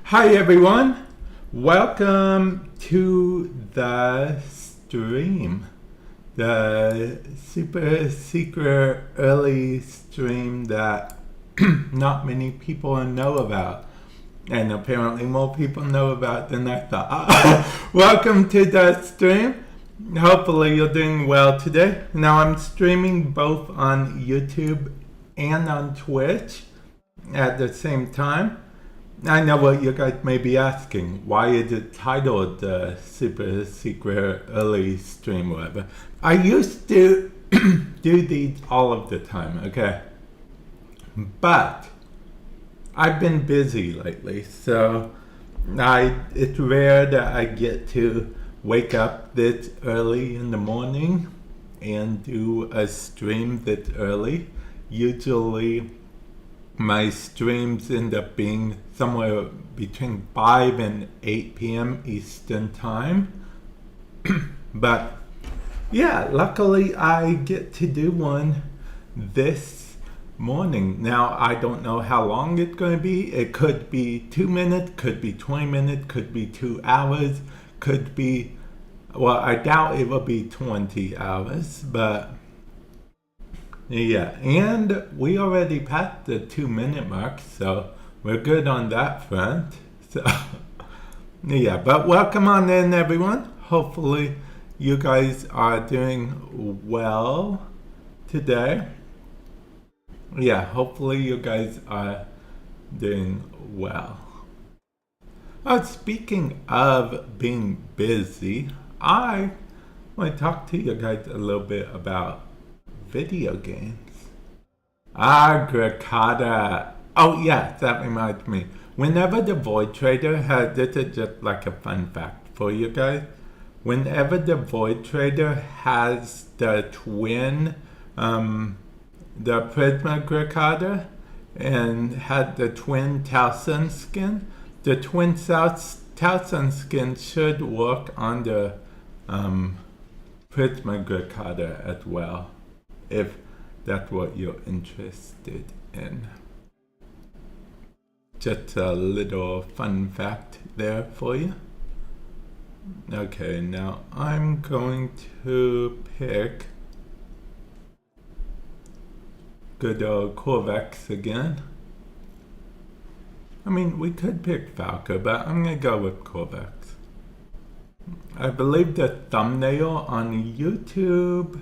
Hi everyone, welcome to the stream, the super secret early stream that not many people know about, and apparently more people know about than I thought. Welcome to the stream. Hopefully you're doing well today. Now I'm streaming both on YouTube and on Twitch at the same time. I know what you guys may be asking. Why is it titled the Super Secret Early Stream Web? I used to do these all of the time, okay? But I've been busy lately, so it's rare that I get to wake up this early in the morning and do a stream this early. Usually my streams end up being somewhere between 5 and 8 p.m. Eastern time. But yeah, luckily I get to do one this morning. Now I don't know how long it's going to be. It could be 2 minutes, could be 20 minutes, could be 2 hours, could be, well, I doubt it will be 20 hours, but yeah, and we already passed the 2-minute mark, so we're good on that front. So yeah, but welcome on in everyone. Hopefully you guys are doing well today. Yeah, hopefully you guys are doing well. Speaking of being busy, I want to talk to you guys a little bit about video games. Gracada. Oh yes, that reminds me. Whenever the Void Trader has, this is just like a fun fact for you guys. Whenever the Void Trader has the twin, the Prisma Gracada, and had the twin Towson skin, the twin Towson skin should work on the Prisma Gracada as well, if that's what you're interested in. Just a little fun fact there for you. Okay, now I'm going to pick good old Corvex again. I mean, we could pick Falco, but I'm going to go with Corvex. I believe the thumbnail on YouTube,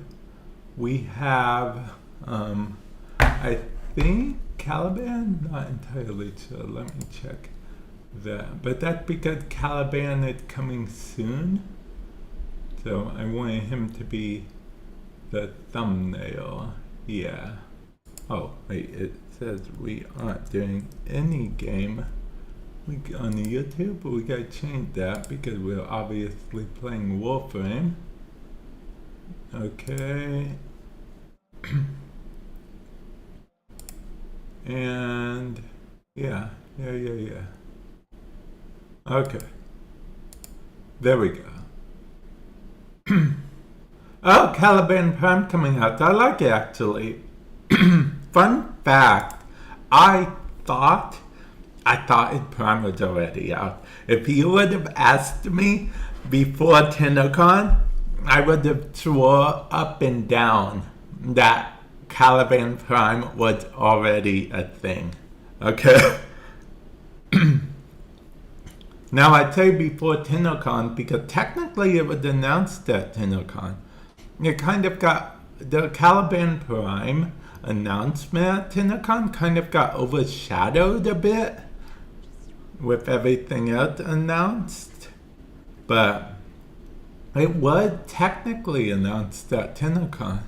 we have, I think Caliban? Not entirely sure. Let me check that. But that's because Caliban is coming soon. So I wanted him to be the thumbnail. Yeah. Oh, wait. It says we aren't doing any game on the YouTube, but we gotta change that because we're obviously playing Warframe. Okay. And yeah. Okay. There we go. Oh, Caliban Prime coming out. I like it actually. Fun fact. I thought it Prime was already out. If you would have asked me before TennoCon, I would have swore up and down that Caliban Prime was already a thing. Okay? Now I say before TennoCon because technically it was announced at TennoCon. It kind of got, the Caliban Prime announcement at TennoCon kind of got overshadowed a bit with everything else announced. But it was technically announced at TennoCon.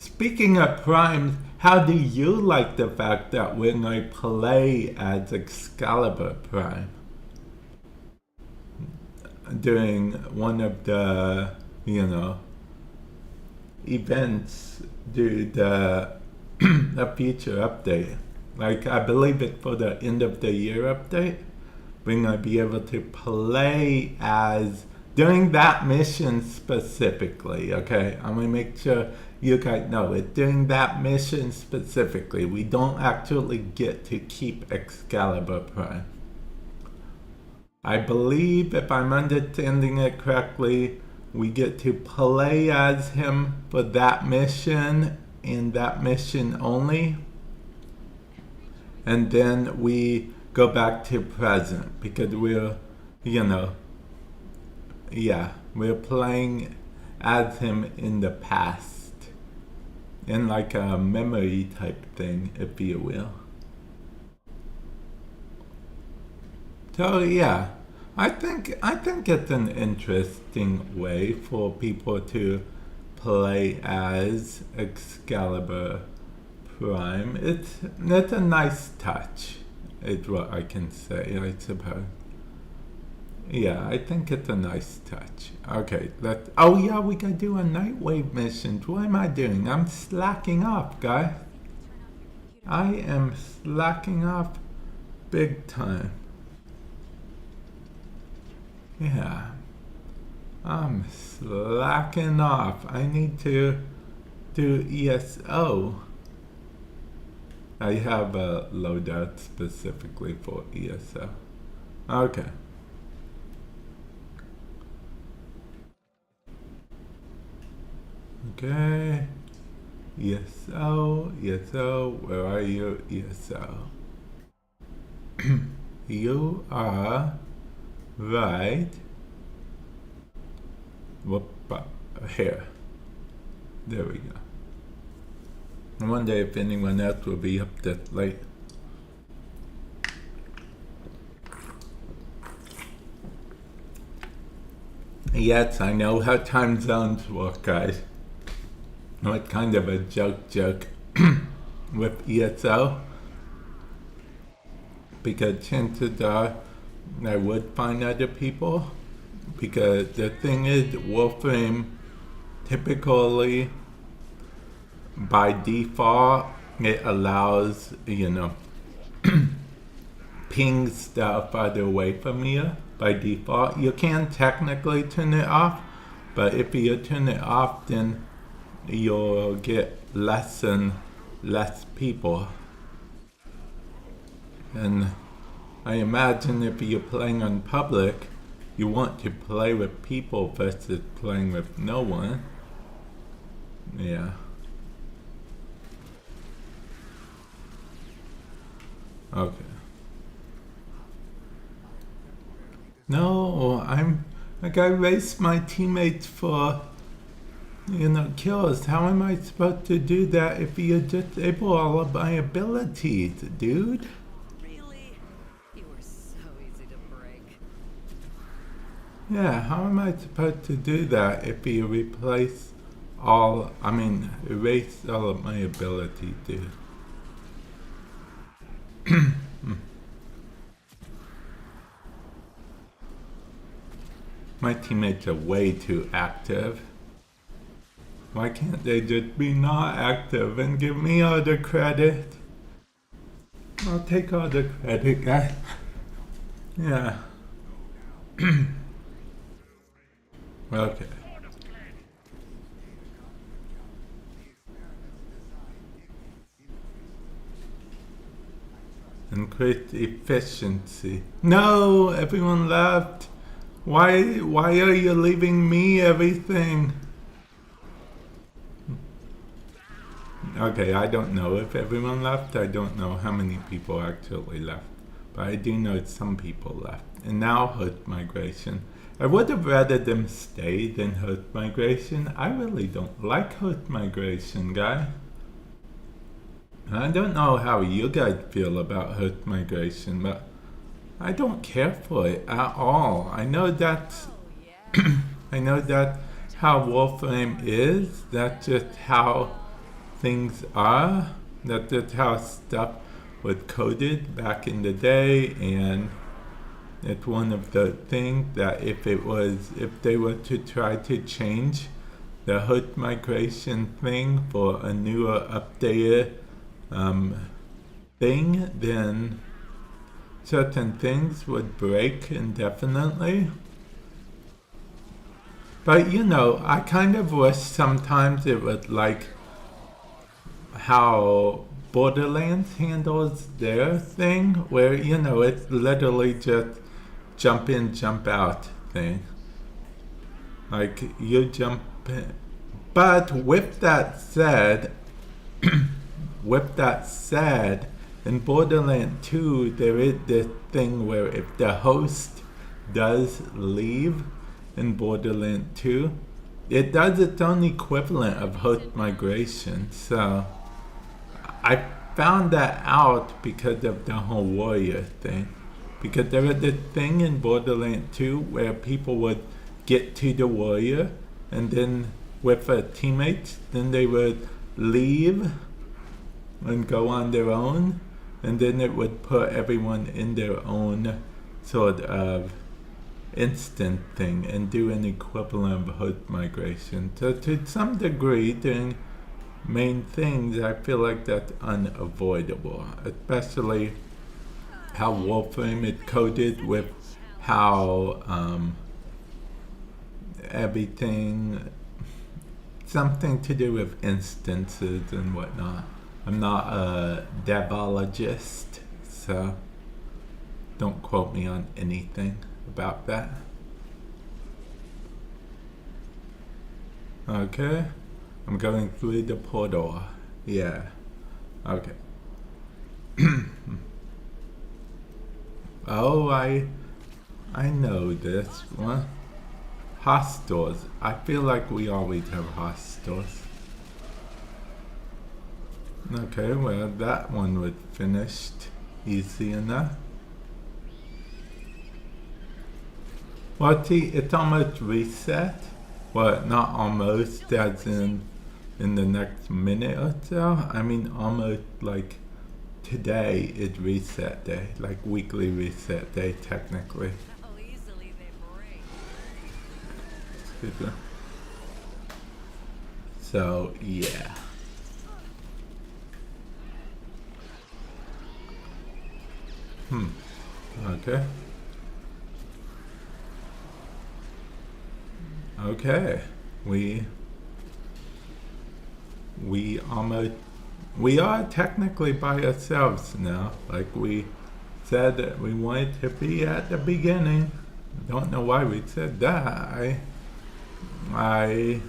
Speaking of primes, how do you like the fact that we're going to play as Excalibur Prime during one of the, events due the future update? Like, I believe it's for the end of the year update. We're going to be able to play as, during that mission specifically, okay? I'm going to make sure you guys know it. During that mission specifically, we don't actually get to keep Excalibur Prime. I believe, if I'm understanding it correctly, we get to play as him for that mission and that mission only. And then we go back to present because we're, we're playing as him in the past. In like a memory type thing, if you will. So yeah, I think it's an interesting way for people to play as Excalibur Prime. It's a nice touch, is what I can say, I suppose. Yeah, I think it's a nice touch. Okay, oh yeah, we gotta do a Nightwave mission. What am I doing? I'm slacking off, guys. I am slacking off big time. Yeah, I'm slacking off. I need to do ESO. I have a loadout specifically for ESO. Okay. Okay. ESO, where are you? ESO. You are right. Here. There we go. I wonder if anyone else will be up that late. Yes, I know how time zones work, guys. It's kind of a joke with ESO. Because chances are I would find other people. Because the thing is, Warframe typically, by default, it allows, ping stuff farther away from you. By default, you can technically turn it off, but if you turn it off, then you'll get less and less people. And I imagine if you're playing on public, you want to play with people versus playing with no one. Yeah. Okay. No, I race my teammates for, kills. How am I supposed to do that if you disable all of my abilities, dude? Really? You were so easy to break. Yeah, how am I supposed to do that if you erase all of my abilities, dude? My teammates are way too active. Why can't they just be not active and give me all the credit? I'll take all the credit, guys. Yeah. Okay. Increase efficiency. No, everyone left. Why are you leaving me everything? Okay, I don't know if everyone left. I don't know how many people actually left. But I do know some people left. And now host migration. I would have rather them stay than host migration. I really don't like host migration, guys. I don't know how you guys feel about host migration, but I don't care for it at all. I know that's I know that's how Warframe is. That's just how things are. That's just how stuff was coded back in the day, and it's one of the things that if they were to try to change the host migration thing for a newer, updated thing, then certain things would break indefinitely. But I kind of wish sometimes it was like how Borderlands handles their thing, where, you know, it's literally just jump in, jump out thing. Like, you jump in. But with that said, in Borderlands 2, there is this thing where if the host does leave in Borderlands 2, it does its own equivalent of host migration. So I found that out because of the whole warrior thing. Because there was this thing in Borderlands 2 where people would get to the warrior and then with teammates, then they would leave and go on their own, and then it would put everyone in their own sort of instant thing and do an equivalent of host migration. So to some degree, doing main things, I feel like that's unavoidable, especially how Warframe is coded with how everything, something to do with instances and whatnot. I'm not a devologist, so don't quote me on anything about that. Okay, I'm going through the portal. Yeah, okay. Oh, I know this one. Hostels. I feel like we always have hostels. Okay, well, that one was finished easy enough. Well, see, it's almost reset. Well, not almost, as in the next minute or so. I mean, almost like today is reset day, like weekly reset day, technically. How easily they break. Excuse me. So, yeah. Okay. Okay. We are technically by ourselves now. Like we said that we wanted to be at the beginning. Don't know why we said that. I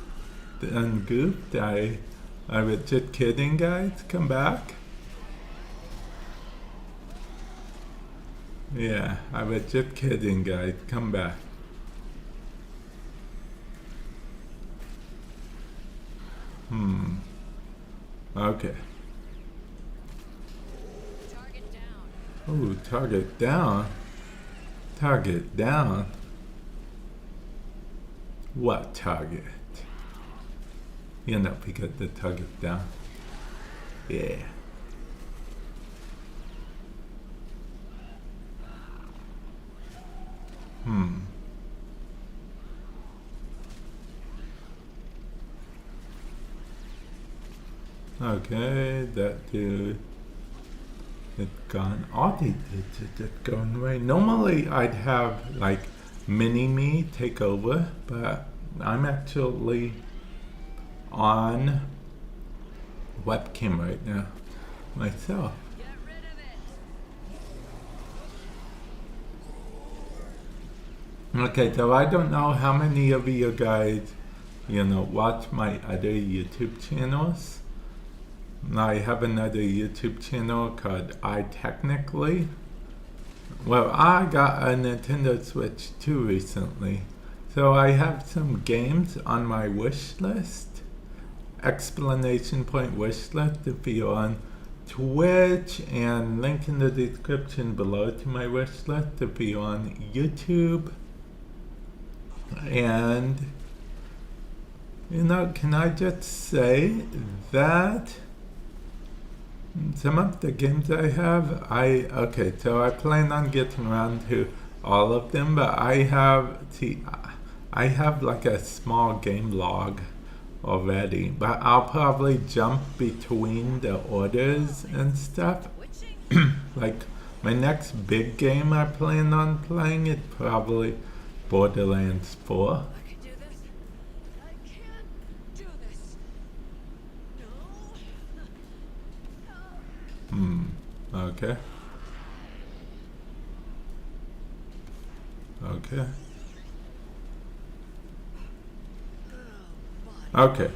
done goofed. I was just kidding, guys. Come back. Yeah, I was just kidding, guys. Come back. Okay. Target down. Ooh, target down. Target down. What target? You know, we got the target down. Yeah. Okay, that dude is gone. All these dudes are just going away. Normally I'd have like mini-me take over, but I'm actually on webcam right now myself. Get rid of it. Okay, so I don't know how many of you guys, you know, watch my other YouTube channels. I have another YouTube channel called I Technically. Well, I got a Nintendo Switch 2 recently. So I have some games on my wish list. Explanation point wish list if you're on Twitch, and link in the description below to my wish list if you're on YouTube. And, you know, can I just say that some of the games I have, okay, so I plan on getting around to all of them, but I have like a small game log already, but I'll probably jump between the orders and stuff. Like, my next big game I plan on playing is probably Borderlands 4. I can do this. I can do this. No. Okay. Okay. Okay.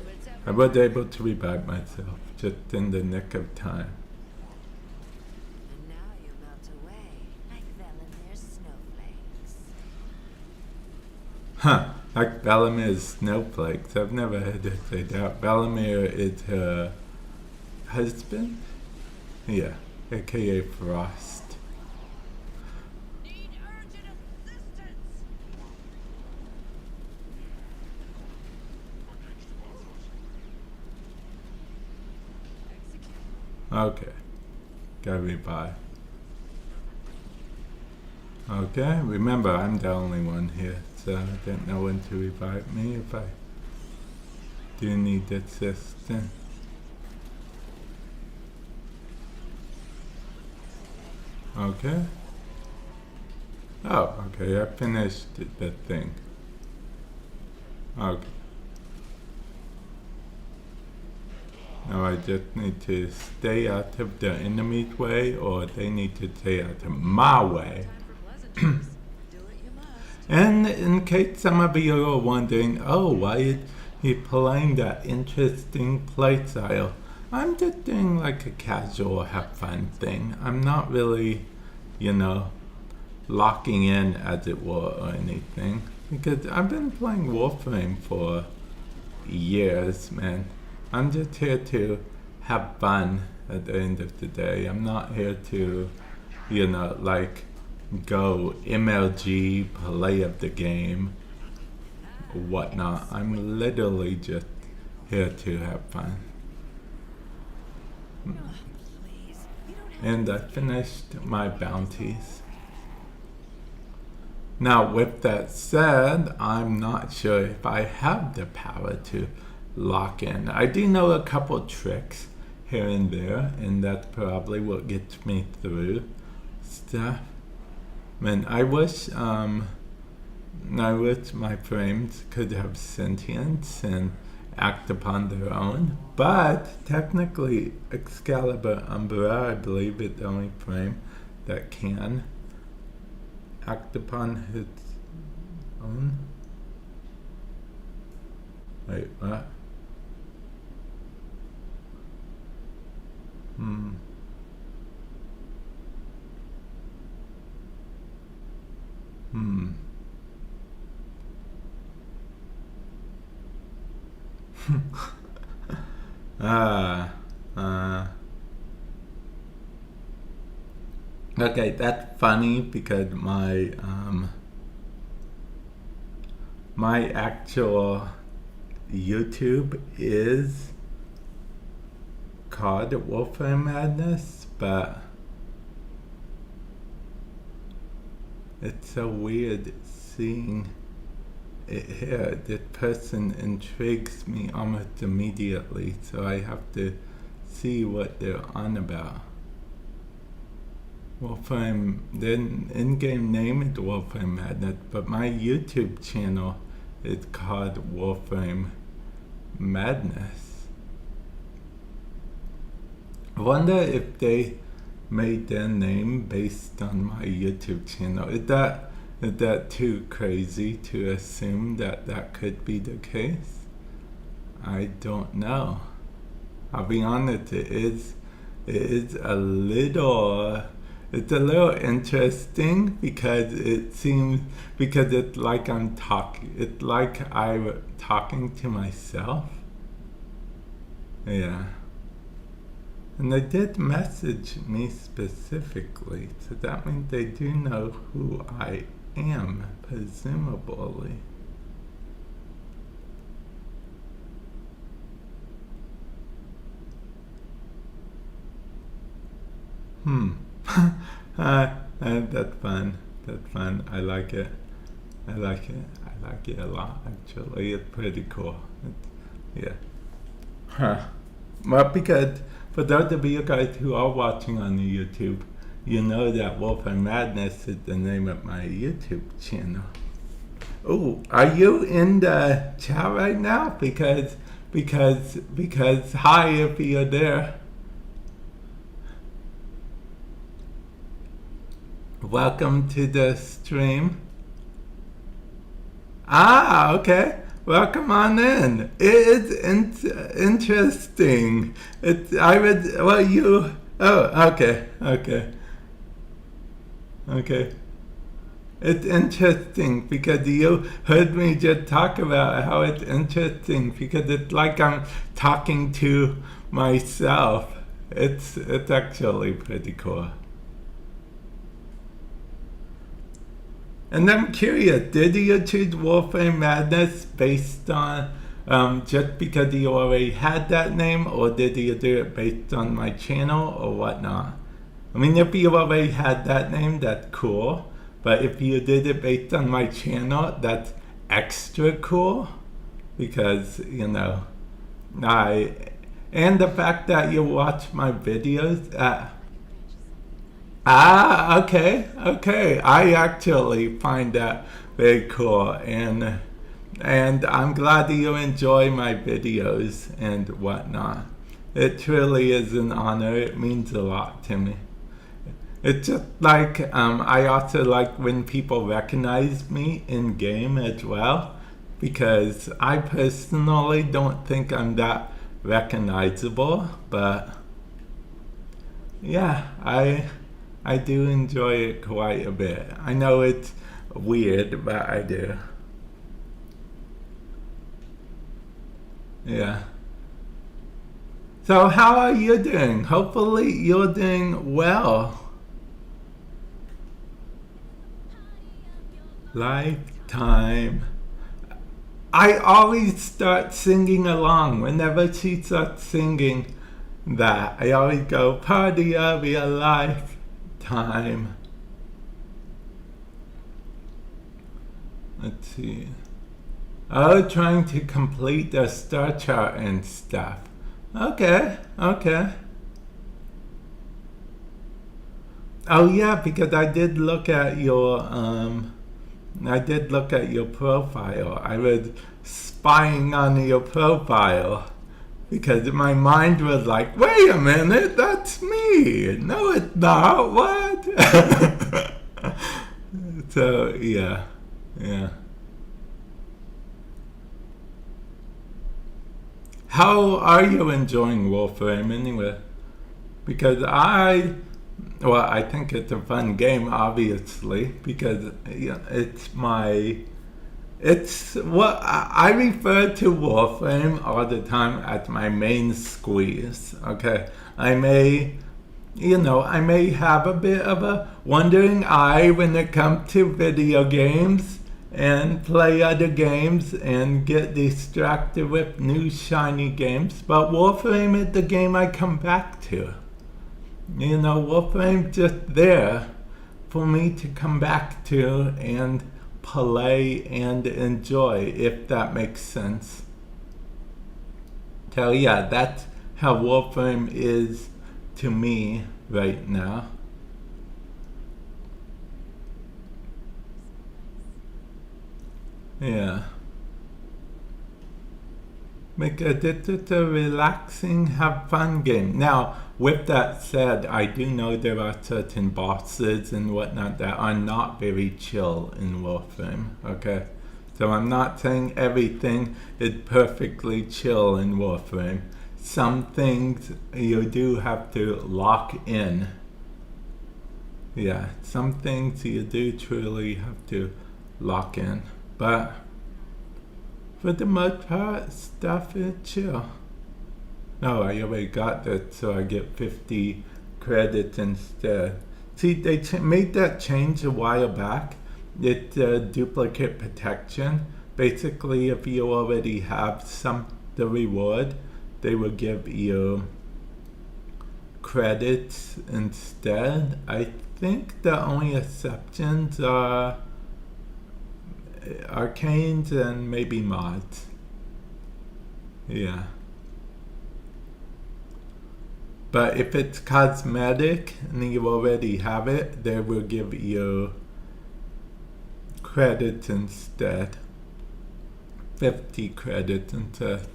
I was able to revive myself just in the nick of time. And now you melt away like Velamir's snowflakes. Huh. Like Valamir's snowflakes. I've never heard her say that. Valamir is her husband? Yeah. AKA Frost. Need urgent assistance! Execute. Okay. Gotta revive. Okay, remember I'm the only one here, so I don't know when to revive me if I do need assistance. Okay. Oh, okay, I finished the thing. Okay. Now I just need to stay out of the enemy's way, or they need to stay out of my way. Time for pleasantries. Do what you must. And in case some of you are wondering, oh, why is he playing that interesting play style? I'm just doing like a casual have fun thing. I'm not really, locking in, as it were, or anything. Because I've been playing Warframe for years, man. I'm just here to have fun at the end of the day. I'm not here to, go MLG, play of the game, whatnot. I'm literally just here to have fun. Please, you don't have And I finished my bounties. Now, with that said, I'm not sure if I have the power to lock in. I do know a couple tricks here and there, and that's probably what gets me through stuff. Man, I wish my frames could have sentience and act upon their own, but technically Excalibur Umbra, I believe, is the only frame that can act upon its own. Wait, what? Okay, that's funny because my actual YouTube is called Warframe Madness, but it's so weird seeing it here. This person intrigues me almost immediately, so I have to see what they're on about. Warframe, the in-game name is Warframe Madness, but my YouTube channel is called Warframe Madness. I wonder if they made their name based on my YouTube channel. Is that too crazy to assume that could be the case? I don't know. I'll be honest, it is a little interesting because it's like I'm talking to myself. Yeah. And they did message me specifically, so that means they do know who I am, presumably. That's fun. That's fun. I like it. I like it a lot, actually. It's pretty cool. Yeah. Well, because for those of you guys who are watching on the YouTube, you know that Warframe Madness is the name of my YouTube channel. Oh, are you in the chat right now? Because hi, if you're there. welcome to the stream. Ah, okay. Welcome on in. It is interesting. Okay. It's interesting because you heard me just talk about how it's interesting because it's like I'm talking to myself. It's actually pretty cool. And I'm curious, did you choose Warframe Madness based on just because you already had that name, or did you do it based on my channel or whatnot? I mean, if you already had that name, that's cool. But if you did it based on my channel, that's extra cool. Because, and the fact that you watch my videos, okay. I actually find that very cool, and I'm glad that you enjoy my videos and whatnot. It truly is an honor. It means a lot to me. It's just like I also like when people recognize me in game as well, because I personally don't think I'm that recognizable, but yeah, I do enjoy it quite a bit. I know it's weird, but I do. Yeah. So how are you doing? Hopefully you're doing well. Lifetime. I always start singing along whenever she starts singing that. I always go, party of your lifetime. Let's see. Oh, trying to complete the star chart and stuff. Okay. Oh yeah, because I did look at your profile. I was spying on your profile because my mind was like, wait a minute, that's me. No, it's not. What? So yeah. How are you enjoying Warframe anyway? Because I think it's a fun game, obviously, because it's what I refer to Warframe all the time as my main squeeze. Okay, I may have a bit of a wandering eye when it comes to video games and play other games and get distracted with new shiny games, but Warframe is the game I come back to. Warframe's just there for me to come back to and play and enjoy, if that makes sense. So yeah, that's how Warframe is to me right now. Yeah. It's a relaxing, have fun game. Now, with that said, I do know there are certain bosses and whatnot that are not very chill in Warframe, okay? So I'm not saying everything is perfectly chill in Warframe. Some things you do have to lock in. Yeah, some things you do truly have to lock in. But for the most part, stuff is chill. No, I already got that, so I get 50 credits instead. See, they made that change a while back. It's duplicate protection. Basically, if you already have the reward, they will give you credits instead. I think the only exceptions are arcanes and maybe mods. Yeah. But if it's cosmetic and you already have it, they will give you credits instead. 50 credits instead.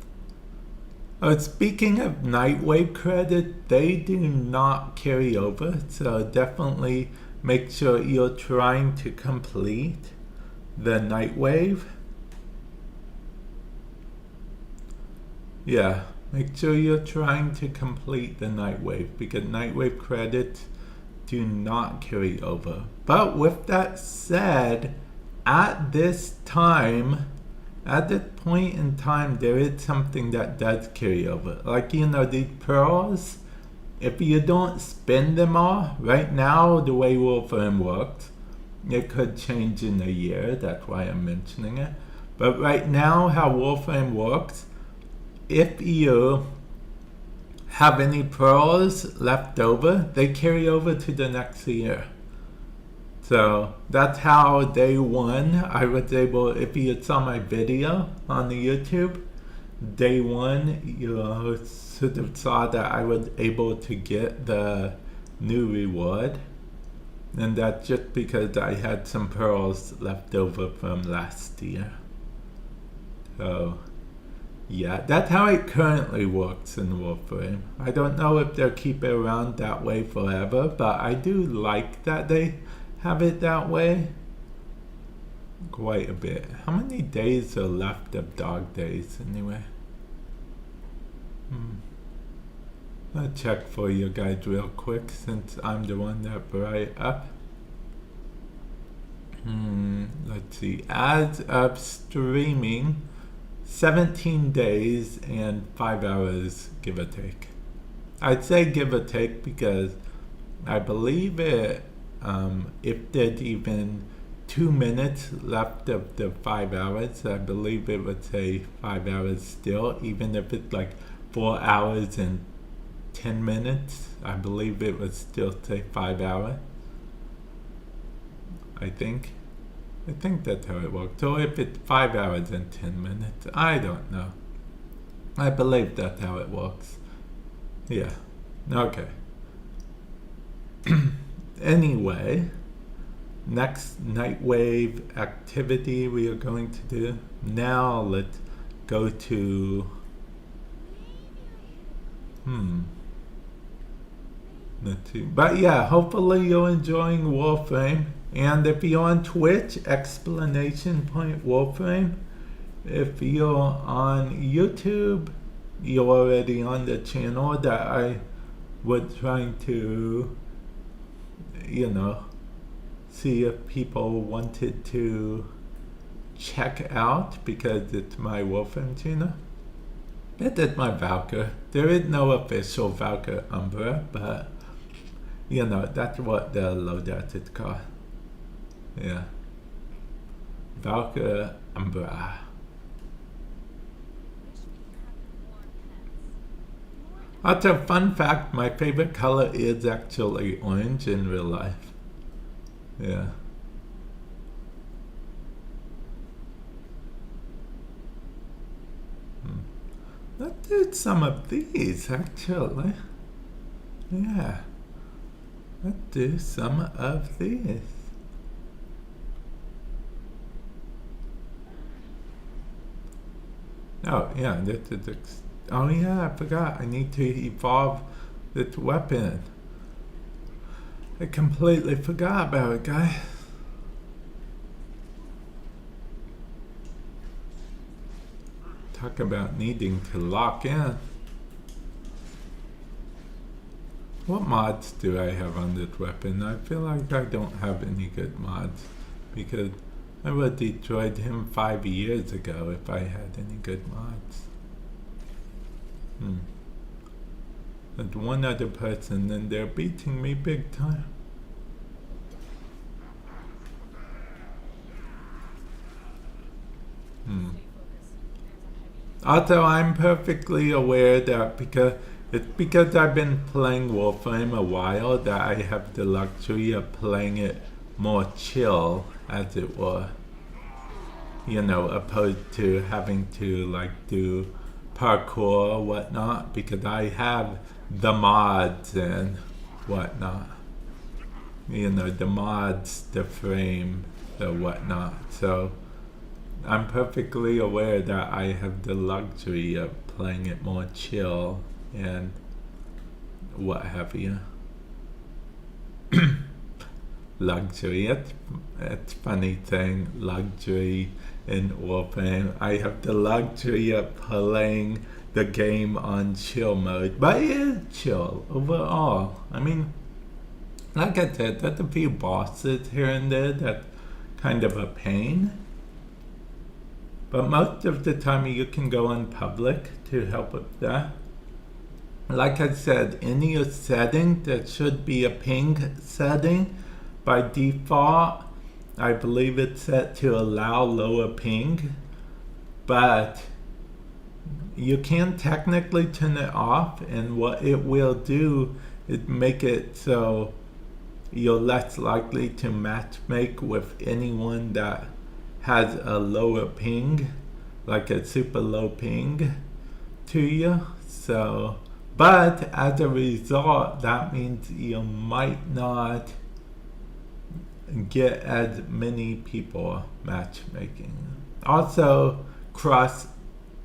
Oh, speaking of Nightwave credit, they do not carry over, so definitely make sure you're trying to complete the night wave. Yeah, make sure you're trying to complete the night wave, because night wave credits do not carry over. But with that said, at this time, at this point in time, there is something that does carry over. Like, you know, these pearls, if you don't spend them all, right now, the way Warframe works, it could change in a year, that's why I'm mentioning it. But right now, how Warframe works, if you have any pearls left over, they carry over to the next year. So that's how day one I was able, if you saw my video on the YouTube, day one you sort of saw that I was able to get the new reward. And that's just because I had some pearls left over from last year. So yeah, that's how it currently works in Warframe. I don't know if they'll keep it around that way forever, but I do like that they have it that way quite a bit. How many days are left of dog days anyway? I'll check for you guys real quick since I'm the one that brought it up. Let's see, as of streaming, 17 days and 5 hours, give or take. I'd say give or take because I believe it, if there's even 2 minutes left of the 5 hours, I believe it would say 5 hours still, even if it's like 4 hours and 10 minutes, I believe it would still say 5 hours. I think that's how it works. So if it's 5 hours and 10 minutes, I don't know. I believe that's how it works. Yeah. Okay. Anyway, next Nightwave activity we are going to do. Now let's go to let's see. But yeah, hopefully you're enjoying Warframe. And if you're on Twitch, !Warframe. If you're on YouTube, you're already on the channel that I was trying to, you know, see if people wanted to check out because it's my Warframe channel. It is my Valkyr. There is no official Valkyr Umbra, but you know, that's what the loadout is called. Yeah. Valkyr Umbra. Also, fun fact, my favorite color is actually orange in real life. Yeah. Let's do some of these, actually. Yeah. Let's do some of these. Oh, yeah, oh yeah, I forgot. I need to evolve this weapon. I completely forgot about it, guys. Talk about needing to lock in. What mods do I have on this weapon? I feel like I don't have any good mods because I would have destroyed him 5 years ago if I had any good mods. There's one other person and they're beating me big time. Also, I'm perfectly aware that because I've been playing Warframe a while that I have the luxury of playing it more chill, as it were. You know, opposed to having to like do parkour or whatnot, because I have the mods and whatnot. You know, the mods, the frame, the whatnot. So I'm perfectly aware that I have the luxury of playing it more chill and what have you. luxury. It's funny saying luxury in Warframe. I have the luxury of playing the game on chill mode, but it is chill overall. I mean, like I said, there's a few bosses here and there that's kind of a pain. But most of the time you can go in public to help with that. Like I said, in your setting, there should be a ping setting. By default, I believe it's set to allow lower ping, but you can technically turn it off, and what it will do is make it so you're less likely to matchmake with anyone that has a lower ping, like a super low ping to you. So, but as a result, that means you might not get as many people matchmaking. Also, cross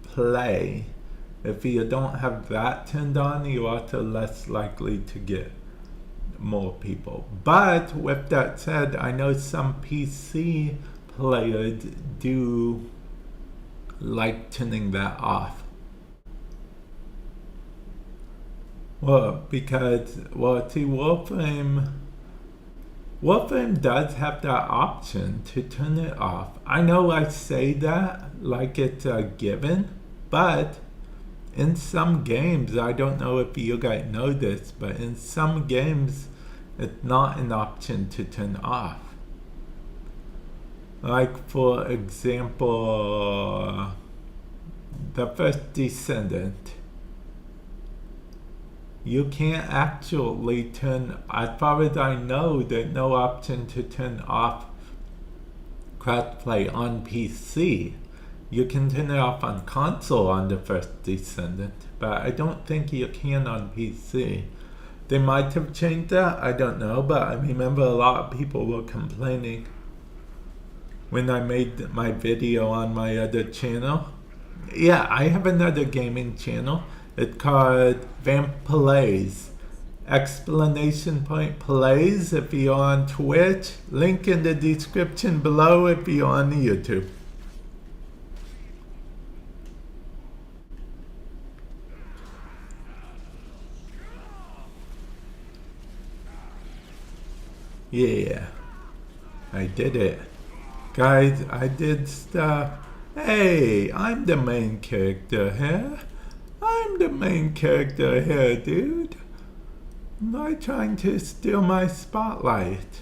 play. If you don't have that turned on, you're also less likely to get more people. But with that said, I know some PC players do like turning that off. Well, because, see, Warframe does have that option to turn it off. I know I say that like it's a given, but in some games, I don't know if you guys know this, but in some games, it's not an option to turn off. Like, for example, the first Descendant. You can't actually turn, as far as I know, there's no option to turn off crossplay on PC. You can turn it off on console on the first Descendant, but I don't think you can on PC. They might have changed that, I don't know, but I remember a lot of people were complaining when I made my video on my other channel. Yeah, I have another gaming channel. It's called Vamp Plays. Explanation point plays if you're on Twitch. Link in the description below if you're on YouTube. Yeah, I did it. Guys, I did stuff. Hey, I'm the main character here. I'm the main character here, dude. Why trying to steal my spotlight?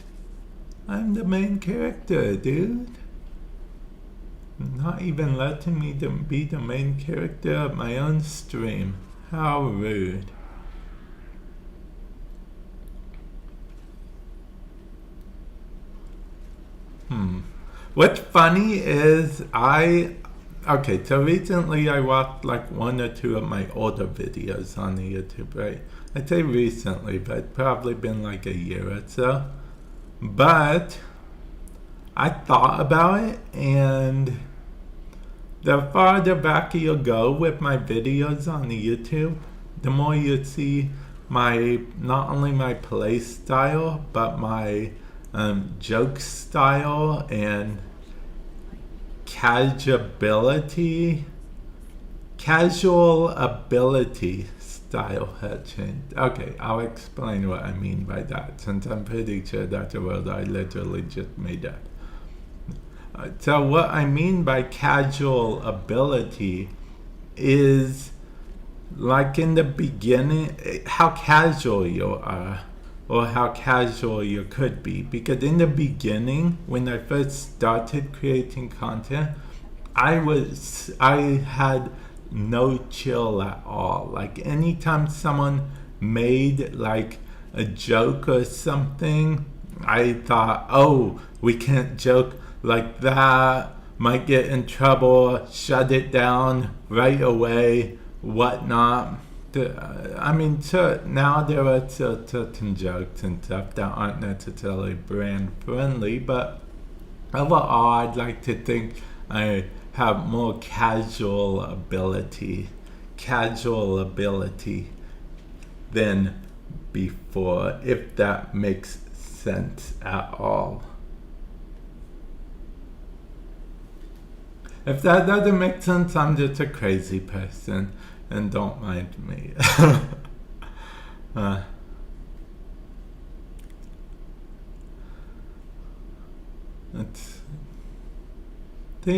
I'm the main character, dude. Not even letting me be the main character of my own stream. How rude. What's funny is okay, so recently I watched like one or two of my older videos on the YouTube, right? I'd say recently, but it's probably been like a year or so. But I thought about it, and the farther back you go with my videos on the YouTube, the more you see not only my play style, but my joke style and casual ability style had changed. Okay, I'll explain what I mean by that, since I'm pretty sure that's a word I literally just made up. So what I mean by casual ability is, like, in the beginning, how casual you are, or how casual you could be. Because in the beginning, when I first started creating content, I had no chill at all. Like, anytime someone made like a joke or something, I thought, oh, we can't joke like that, might get in trouble, shut it down right away, whatnot. I mean, now there are certain jokes and stuff that aren't necessarily brand friendly, but overall I'd like to think I have more casual ability than before, if that makes sense at all. If that doesn't make sense, I'm just a crazy person, and don't mind me.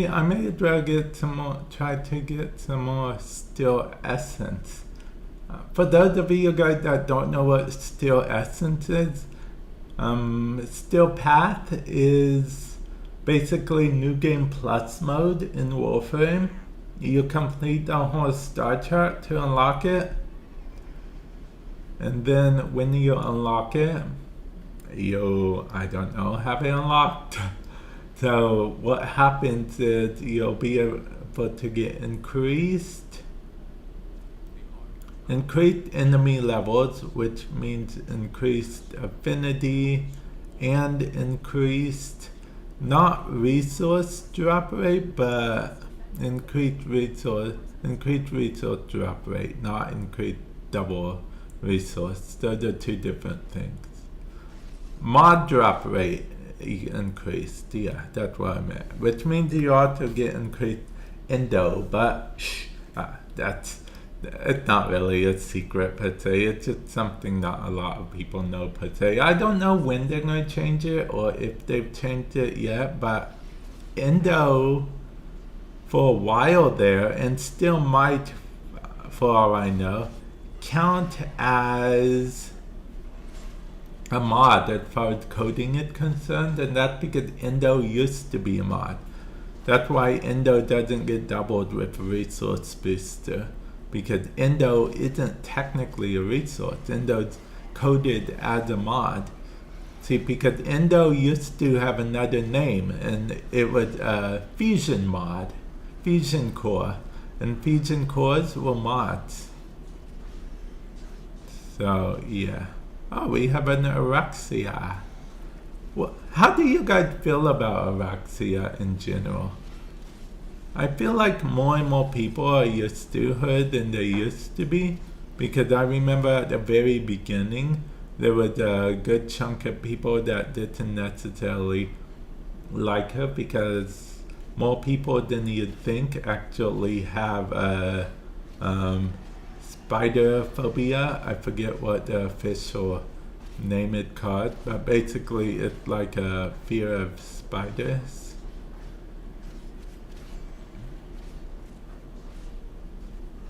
I may as well try to get some more Still Essence. For those of you guys that don't know what Still Essence is, Still Path is basically New Game Plus mode in Warframe. You complete the whole star chart to unlock it, and then when you unlock it, I don't know, have it unlocked. So what happens is you'll be able to get increased enemy levels, which means increased affinity and increased, not resource drop rate, but increased resource drop rate, not increased double resource. Those are two different things. Mod drop rate increased, yeah, that's what I meant. Which means you also get increased endo, but it's not really a secret per se. It's just something not a lot of people know per se. I don't know when they're going to change it or if they've changed it yet, but endo for a while there, and still might, for all I know, count as a mod as far as coding is concerned, and that's because endo used to be a mod. That's why endo doesn't get doubled with resource booster, because endo isn't technically a resource. Endo's coded as a mod. See, because endo used to have another name, and it was a fusion mod, fusion core, and fusion cores were mods. So yeah. Oh, we have an Araxia. Well, how do you guys feel about Araxia in general? I feel like more and more people are used to her than they used to be, because I remember at the very beginning there was a good chunk of people that didn't necessarily like her, because more people than you'd think actually have a spider phobia. I forget what the official name it called, but basically it's like a fear of spiders.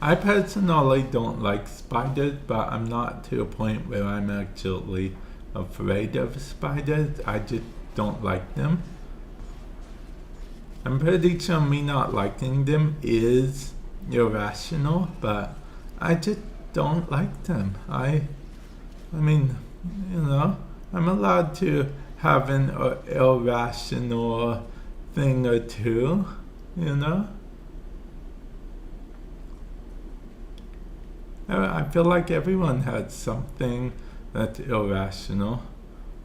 I personally don't like spiders, but I'm not to a point where I'm actually afraid of spiders. I just don't like them. I'm pretty sure me not liking them is irrational, but I just don't like them. I mean, you know, I'm allowed to have an irrational thing or two, you know? I feel like everyone has something that's irrational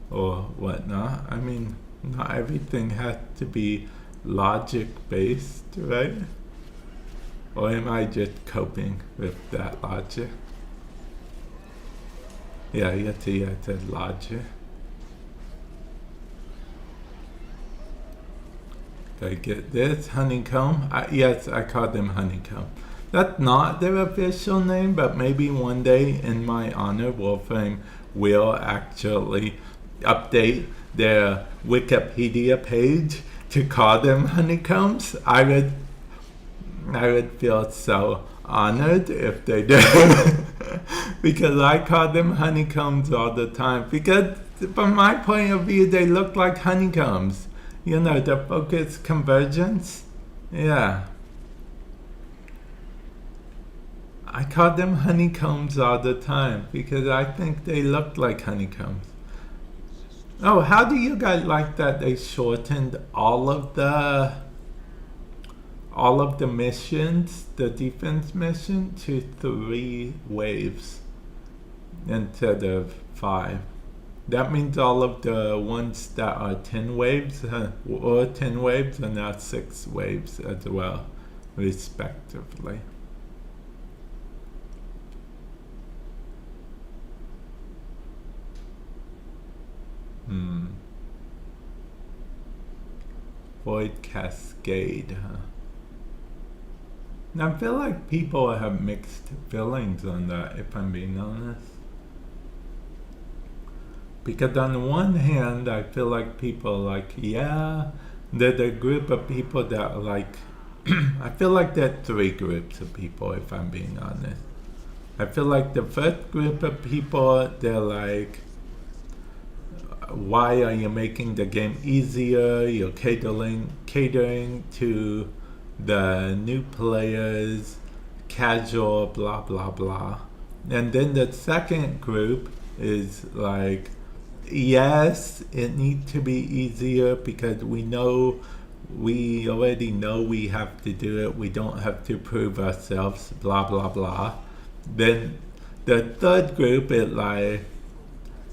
or whatnot. I mean, not everything has to be logic-based, right? Or am I just coping with that logic? Yeah, I said logic. Did I get this? Honeycomb? Yes, I call them honeycomb. That's not their official name, but maybe one day in my honor, Warframe will actually update their Wikipedia page to call them honeycombs. I would feel so honored if they did. Because I call them honeycombs all the time. Because from my point of view, they look like honeycombs. You know, the focus convergence. Yeah. I call them honeycombs all the time because I think they look like honeycombs. Oh, how do you guys like that they shortened all of the missions, the defense mission, to 3 waves instead of 5? That means all of the ones that are 10 waves are now 6 waves as well, respectively. Hmm. Void Cascade, huh? Now I feel like people have mixed feelings on that, if I'm being honest. Because on the one hand, I feel like people are like, yeah, there's a group of people that are like, I feel like there are three groups of people, if I'm being honest. I feel like the first group of people, they're like, why are you making the game easier? You're catering to the new players, casual, blah, blah, blah. And then the second group is like, yes, it needs to be easier because we already know we have to do it. We don't have to prove ourselves, blah, blah, blah. Then the third group is like,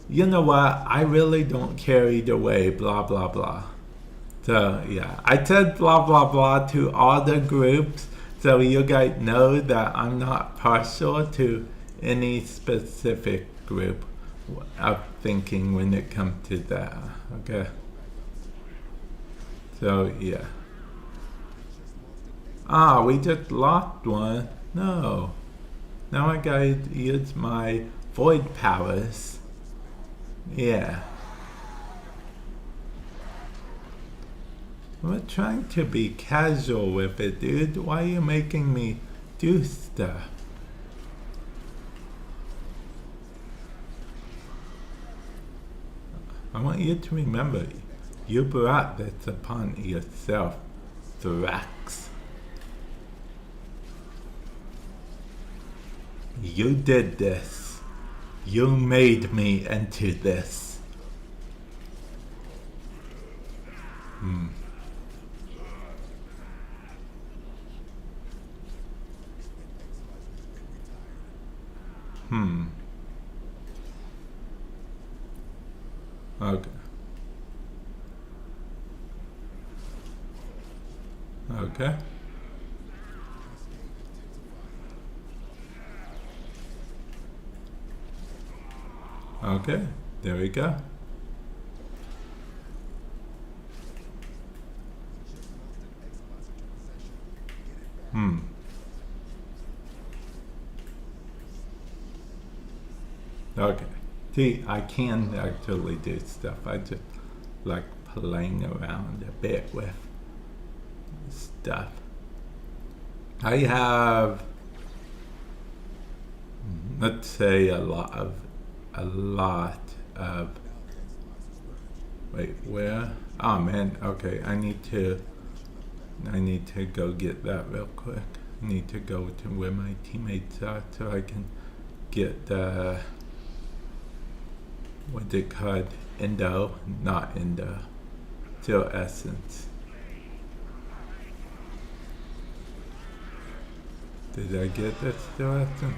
you know what, I really don't care either way, blah, blah, blah. So, yeah, I said blah, blah, blah to all the groups so you guys know that I'm not partial to any specific group of thinking when it comes to that, okay? So, yeah. We just lost one. No. Now I gotta use my void powers. Yeah. I'm trying to be casual with it, dude. Why are you making me do stuff? I want you to remember, you brought this upon yourself, Thrax. You did this. You made me into this. Hmm. Okay. Okay. Okay, there we go. Okay. See, I can actually do stuff. I just like playing around a bit with stuff. I have, let's say, a lot of, wait, where? Oh man, okay, I need to go get that real quick. I need to go to where my teammates are so I can get the, what's it called? Not Endo. Still Essence. Did I get that Still Essence?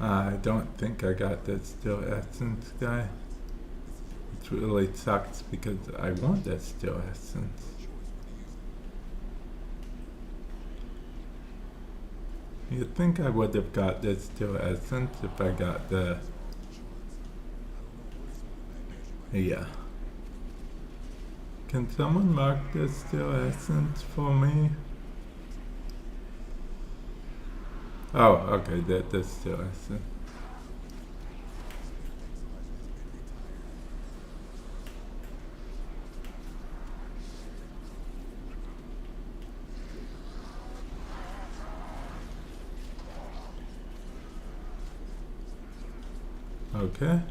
I don't think I got that Still Essence guy. It really sucks because I want that Still Essence. You'd think I would have got this Still Essence if I got the... Yeah. Can someone mark this Still Essence for me? Oh, okay, that's Still Essence. Okay.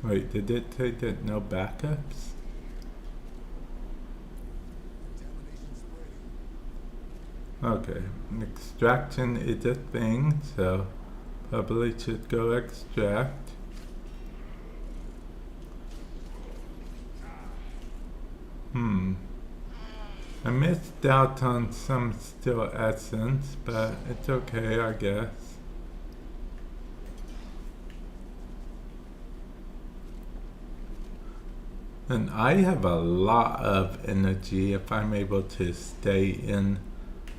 Wait, did it say that no backups? Okay, extraction is a thing, so probably should go extract. I missed out on some Still Essence, but it's okay, I guess. And I have a lot of energy if I'm able to stay in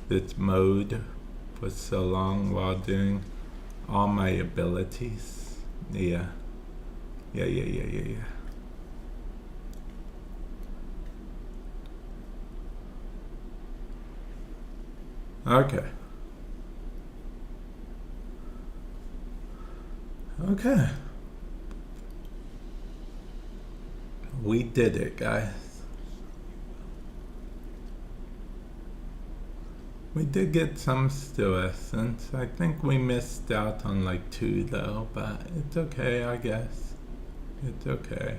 this mode for so long while doing all my abilities. Yeah. Yeah. Okay. Okay. We did it, guys. We did get some still essence. I think we missed out on like 2 though, but it's okay, I guess. It's okay.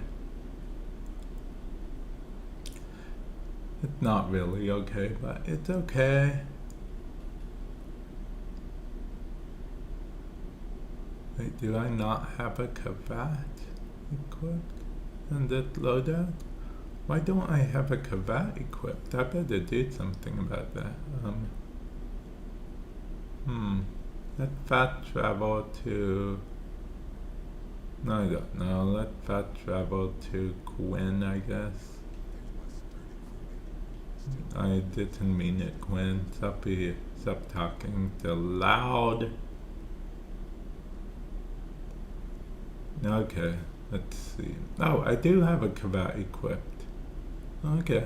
It's not really okay, but it's okay. Wait, do I not have a cravat equipped in this loadout? Why don't I have a cravat equipped? I better do something about that. Let's fast travel to... No, I don't know. Let's fast travel to Quinn, I guess. I didn't mean it, Quinn. Stop talking so loud. Okay, let's see. Oh, I do have a cravat equipped. Okay.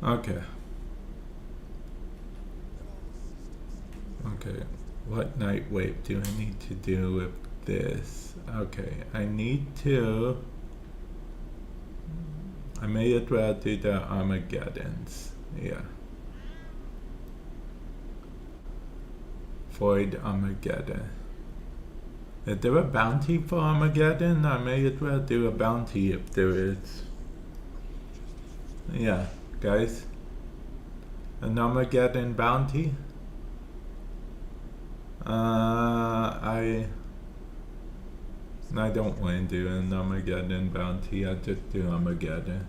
Okay. Okay. What night wave do I need to do with this? Okay, I need to... I may as well do the Armageddons. Yeah. Void Armageddon. Is there a bounty for Armageddon? I may as well do a bounty if there is. Yeah, guys. An Armageddon bounty? I don't want to do an Armageddon bounty, I'll just do Armageddon.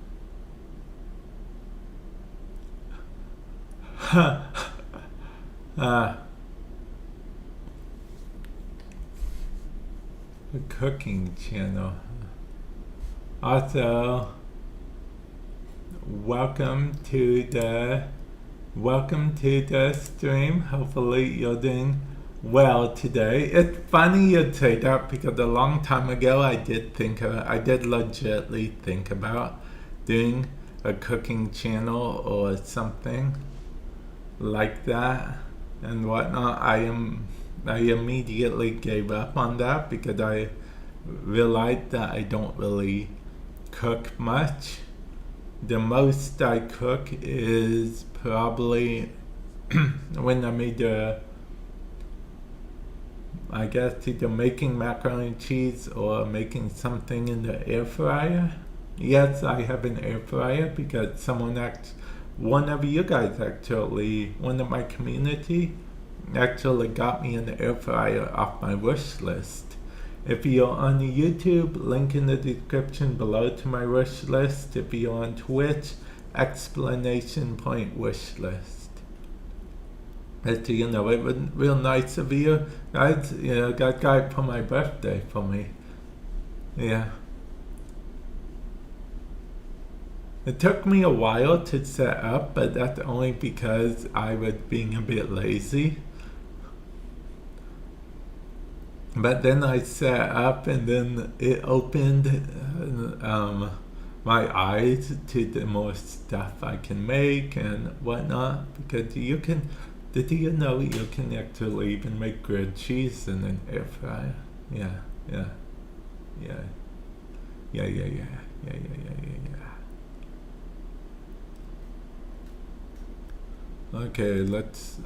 The cooking channel. Also, welcome to the stream. Hopefully you're doing well today. It's funny you say that because a long time ago I did legitimately think about doing a cooking channel or something like that and whatnot. I immediately gave up on that because I realized that I don't really cook much. The most I cook is probably when I'm either making macaroni and cheese or making something in the air fryer. Yes, I have an air fryer because one of you guys actually, one of my community actually got me an air fryer off my wish list. If you're on YouTube, link in the description below to my wish list. If you're on Twitch, explanation point wish list. It was real nice of you guys. Got guy for my birthday for me. Yeah. It took me a while to set up, but that's only because I was being a bit lazy. But then I set up and then it opened my eyes to the more stuff I can make and whatnot. Because did you know you can actually even make grilled cheese in an air fryer? Yeah. Okay, let's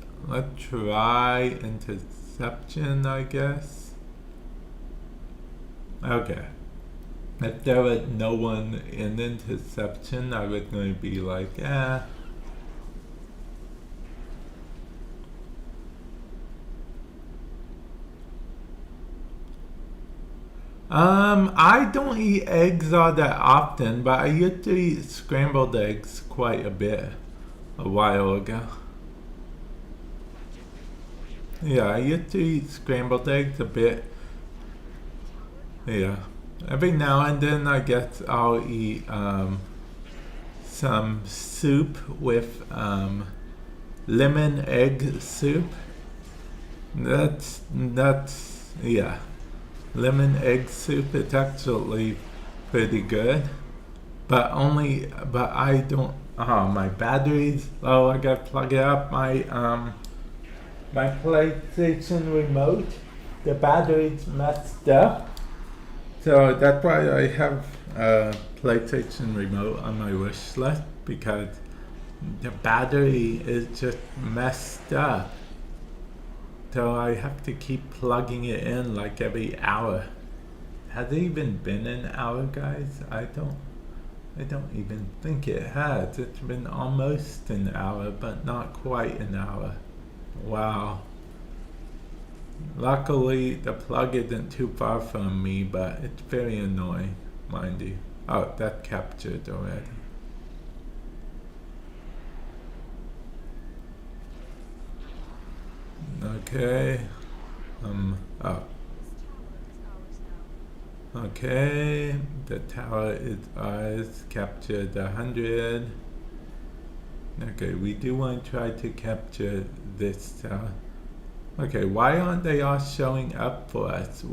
try interception, I guess. Okay. If there was no one in interception, I was going to be like, I don't eat eggs all that often, but I used to eat scrambled eggs quite a bit a while ago. Yeah, I used to eat scrambled eggs a bit. Yeah, Every now and then I guess I'll eat some soup with lemon egg soup. That's yeah. Lemon egg soup, it's actually pretty good. But I don't, my batteries, oh, I gotta plug it up. My PlayStation remote, the battery's messed up. So that's why I have a PlayStation remote on my wish list, because the battery is just messed up. So I have to keep plugging it in like every hour. Has it even been an hour, guys? I don't even think it has. It's been almost an hour, but not quite an hour. Wow. Luckily, the plug isn't too far from me, but it's very annoying, mind you. Oh, that captured already. Okay. Oh. Okay, the tower is ours, captured 100. Okay, we do want to try to capture this tower. Okay, why aren't they all showing up for us?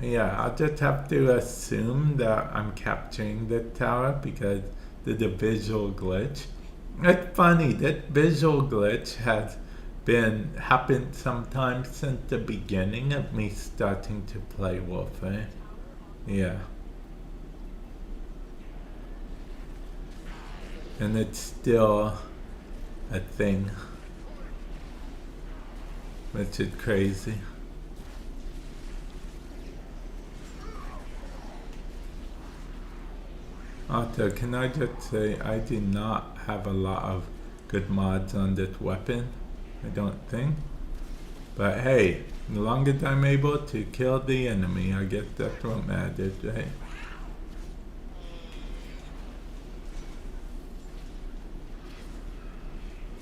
Yeah, I'll just have to assume that I'm capturing the tower because of the visual glitch. It's funny, that visual glitch has happened sometime since the beginning of me starting to play Warframe. Yeah. And it's still a thing. Which is crazy. Also, can I just say I do not have a lot of good mods on this weapon. I don't think. But hey, as long as I'm able to kill the enemy, I guess that's what matters, right?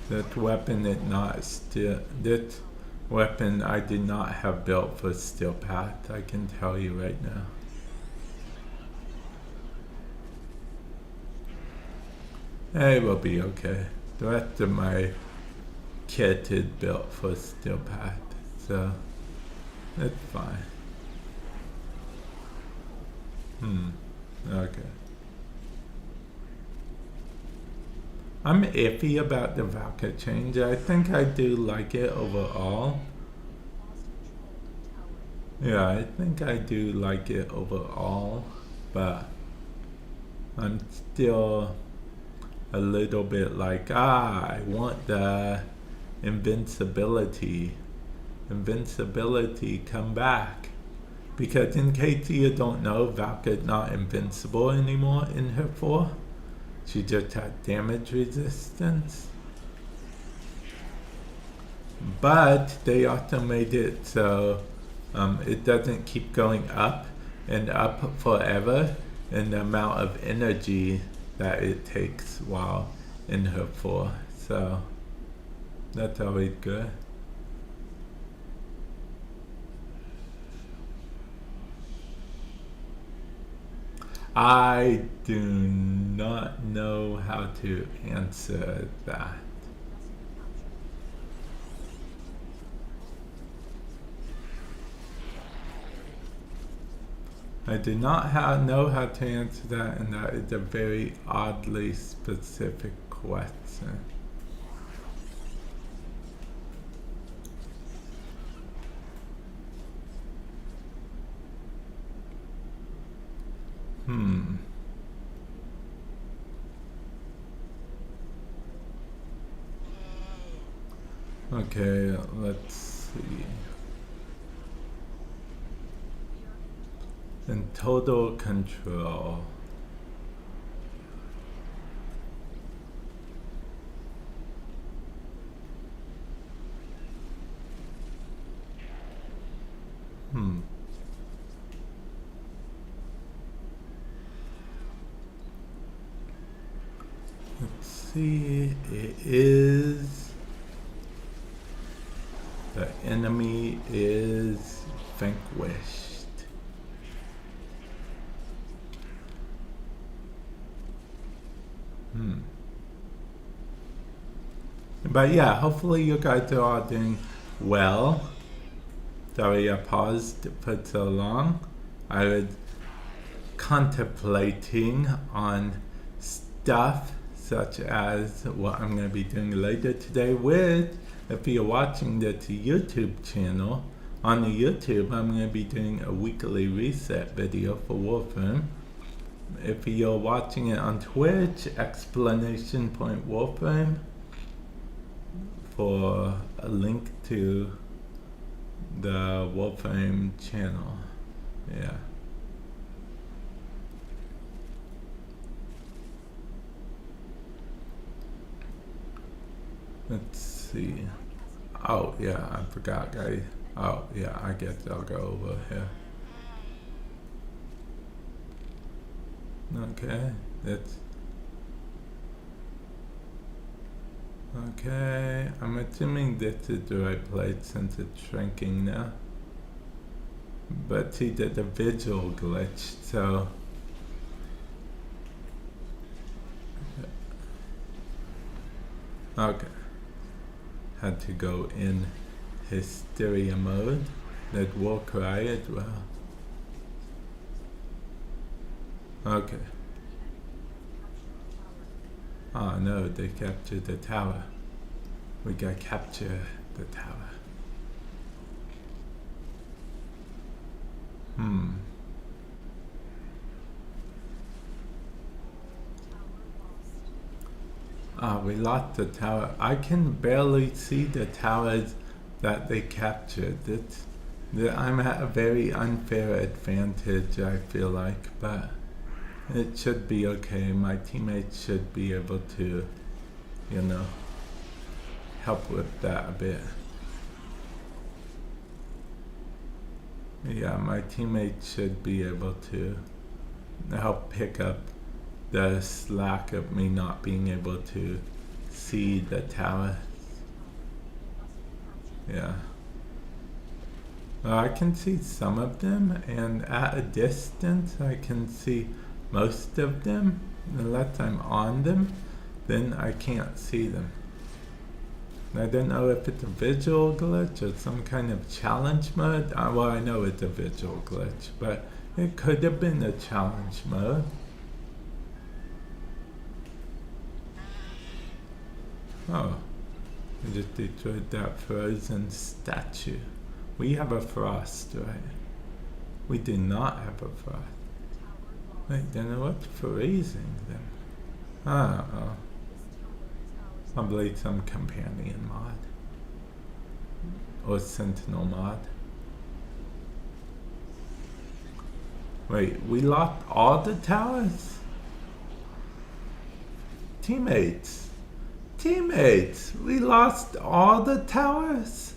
That weapon is not still. This weapon I did not have built for steel path, I can tell you right now. Hey, we'll be okay. The rest of my kit is built for steel path, so it's fine. Okay. I'm iffy about the Valka change. I think I do like it overall. Yeah, I think I do like it overall, but I'm still a little bit like, I want the invincibility. Invincibility, come back. Because in case you don't know, Valka's not invincible anymore in her 4. She just had damage resistance. But they also made it so it doesn't keep going up and up forever in the amount of energy that it takes while in her 4. So that's always good. I do not know how to answer that. I do not know how to answer that, and that is a very oddly specific question. Okay, let's see. In total control. Let's see, it is, the enemy is vanquished. But yeah, hopefully you guys are all doing well. Sorry I paused for so long. I was contemplating on stuff such as what I'm going to be doing later today with, if you're watching this YouTube channel, on the YouTube I'm going to be doing a weekly reset video for Warframe. If you're watching it on Twitch, !Warframe for a link to the Warframe channel. Yeah. Let's see. Oh yeah, I forgot, guys. Oh yeah, I guess I'll go over here. Okay, that's okay. I'm assuming this is the right place since it's shrinking now. But see, there's a visual glitch, so okay. Had to go in hysteria mode. That war cry as well. Okay. Oh no, they captured the tower. We gotta capture the tower. We lost the tower. I can barely see the towers that they captured. I'm at a very unfair advantage, I feel like, but it should be okay. My teammates should be able to, you know, help with that a bit. Yeah, my teammates should be able to help pick up the slack of me not being able to see the tower. Yeah. Well, I can see some of them, and at a distance I can see most of them. Unless I'm on them, then I can't see them. I don't know if it's a visual glitch or some kind of challenge mode. Well, I know it's a visual glitch, but it could have been a challenge mode. Oh, I just destroyed that frozen statue. We have a frost, right? We do not have a frost. Wait, then what's freezing them? Oh. Probably some companion mod. Or sentinel mod. Wait, we lost all the towers? Teammates! Teammates! We lost all the towers?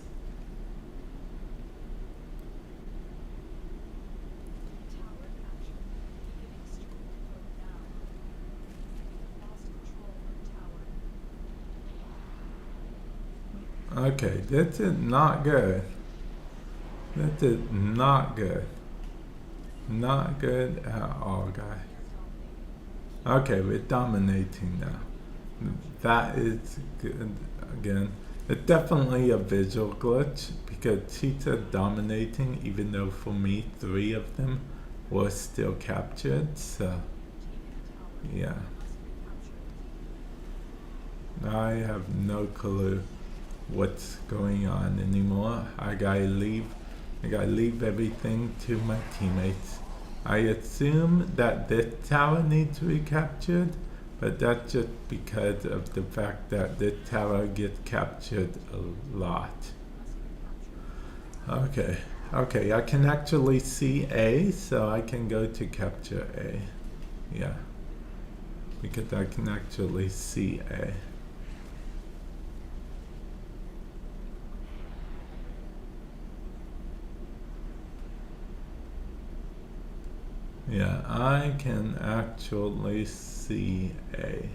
Okay, this is not good. This is not good. Not good at all, guys. Okay, we're dominating now. That is good. Again, it's definitely a visual glitch because she said dominating, even though for me 3 of them were still captured, so yeah. I have no clue what's going on anymore. I gotta leave everything to my teammates. I assume that this tower needs recaptured, but that's just because of the fact that this tower gets captured a lot. Okay, I can actually see A, so I can go to capture A. Yeah, because I can actually see A. Yeah, I can actually see A.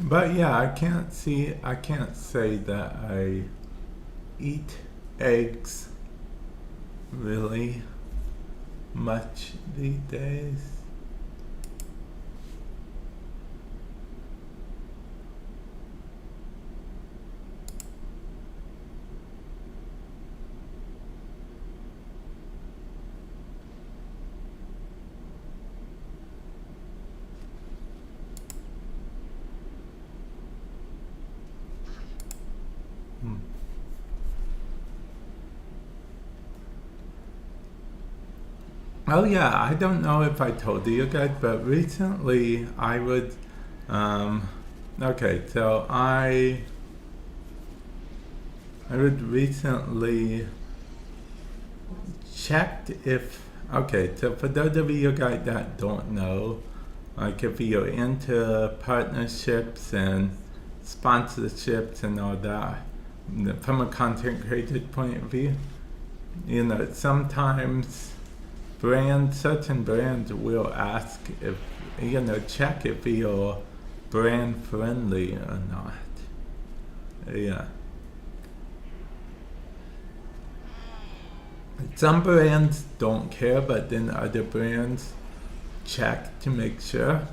But yeah, I can't say that I eat eggs really much these days. Oh yeah, I don't know if I told you guys, but recently I would, okay, so I would recently checked if, okay, so for those of you guys that don't know, like if you're into partnerships and sponsorships and all that, from a content creator point of view, you know, sometimes certain brands will ask if, you know, check if you're brand friendly or not. Yeah. Some brands don't care, but then other brands check to make sure.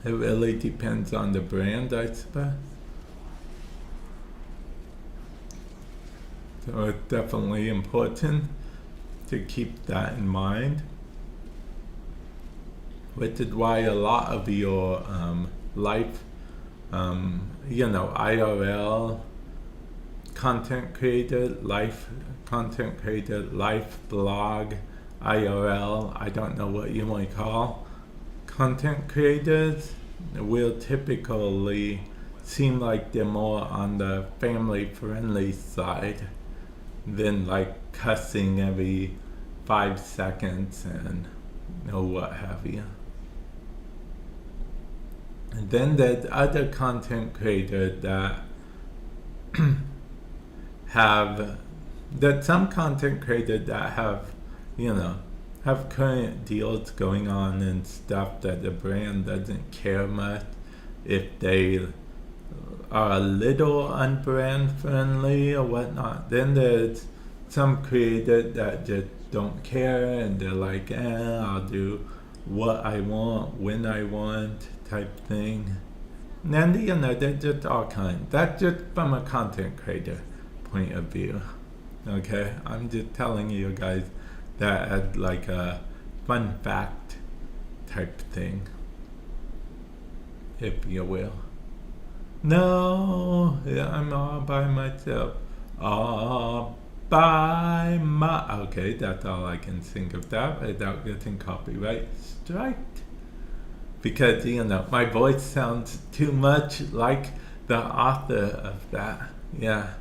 It really depends on the brand, I suppose. So it's definitely important to keep that in mind, which is why a lot of your life, you know, IRL content creator, life content creator, life blog, IRL, I don't know what you might call, content creators will typically seem like they're more on the family friendly side than like cussing every 5 seconds and you know what have you. And then there's other content creators that some content creators that have, you know, have current deals going on and stuff that the brand doesn't care much if they are a little unbrand friendly or whatnot. Then there's some creators that just don't care and they're like, I'll do what I want when I want type thing. And then, you know, they're just all kinds. That's just from a content creator point of view. Okay, I'm just telling you guys that as like a fun fact type thing, if you will. No, I'm all by myself. All by okay, that's all I can think of that without getting copyright striked. Because, you know, my voice sounds too much like the author of that. Yeah.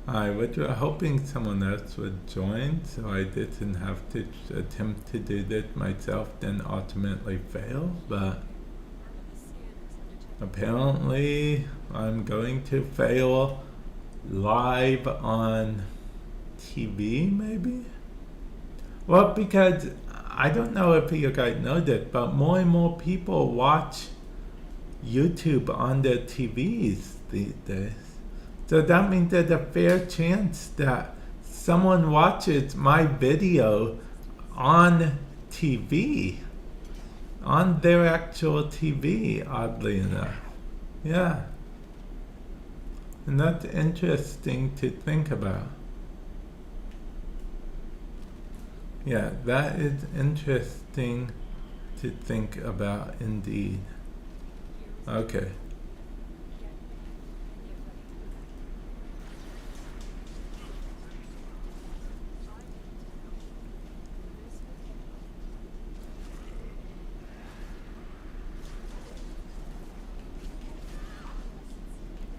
I was hoping someone else would join so I didn't have to attempt to do this myself, then ultimately fail, but apparently I'm going to fail live on TV, maybe? Well, because I don't know if you guys know this, but more and more people watch YouTube on their TVs these days. So that means there's a fair chance that someone watches my video on TV, on their actual TV, oddly enough. Yeah. And that's interesting to think about. Yeah, that is interesting to think about indeed. Okay.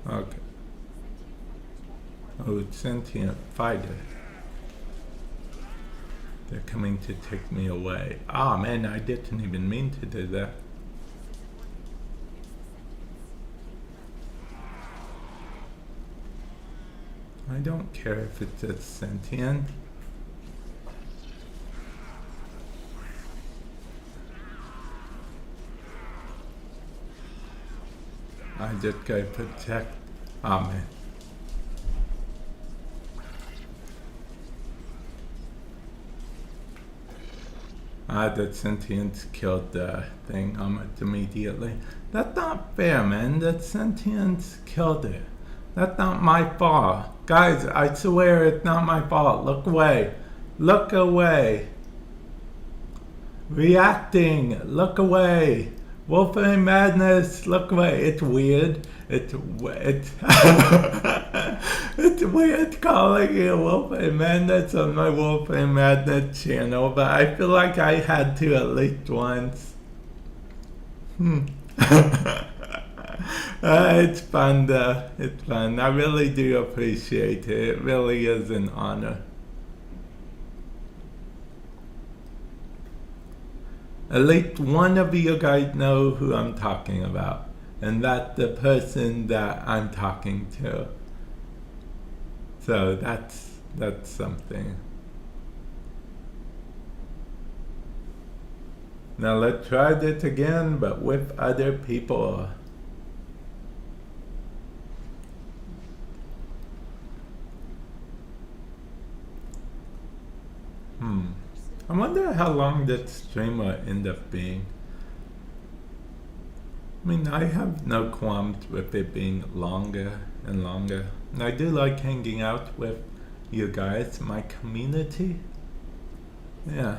Okay. Oh, sentient fighter. They're coming to take me away. Ah, man, I didn't even mean to do that. I don't care if it's a sentient. I just gotta protect. Oh man. The sentience killed the thing almost immediately. That's not fair, man. The sentience killed it. That's not my fault. Guys, I swear it's not my fault. Look away. Look away. Reacting. Look away. Warframe Madness. Look away. It's weird. It's it's weird calling it Warframe Madness on my Warframe Madness channel, but I feel like I had to at least once. It's fun though. It's fun. I really do appreciate it. It really is an honor. At least one of you guys know who I'm talking about. And that's the person that I'm talking to. So that's something. Now let's try this again, but with other people. I wonder how long that stream will end up being. I mean, I have no qualms with it being longer and longer. And I do like hanging out with you guys, my community. Yeah.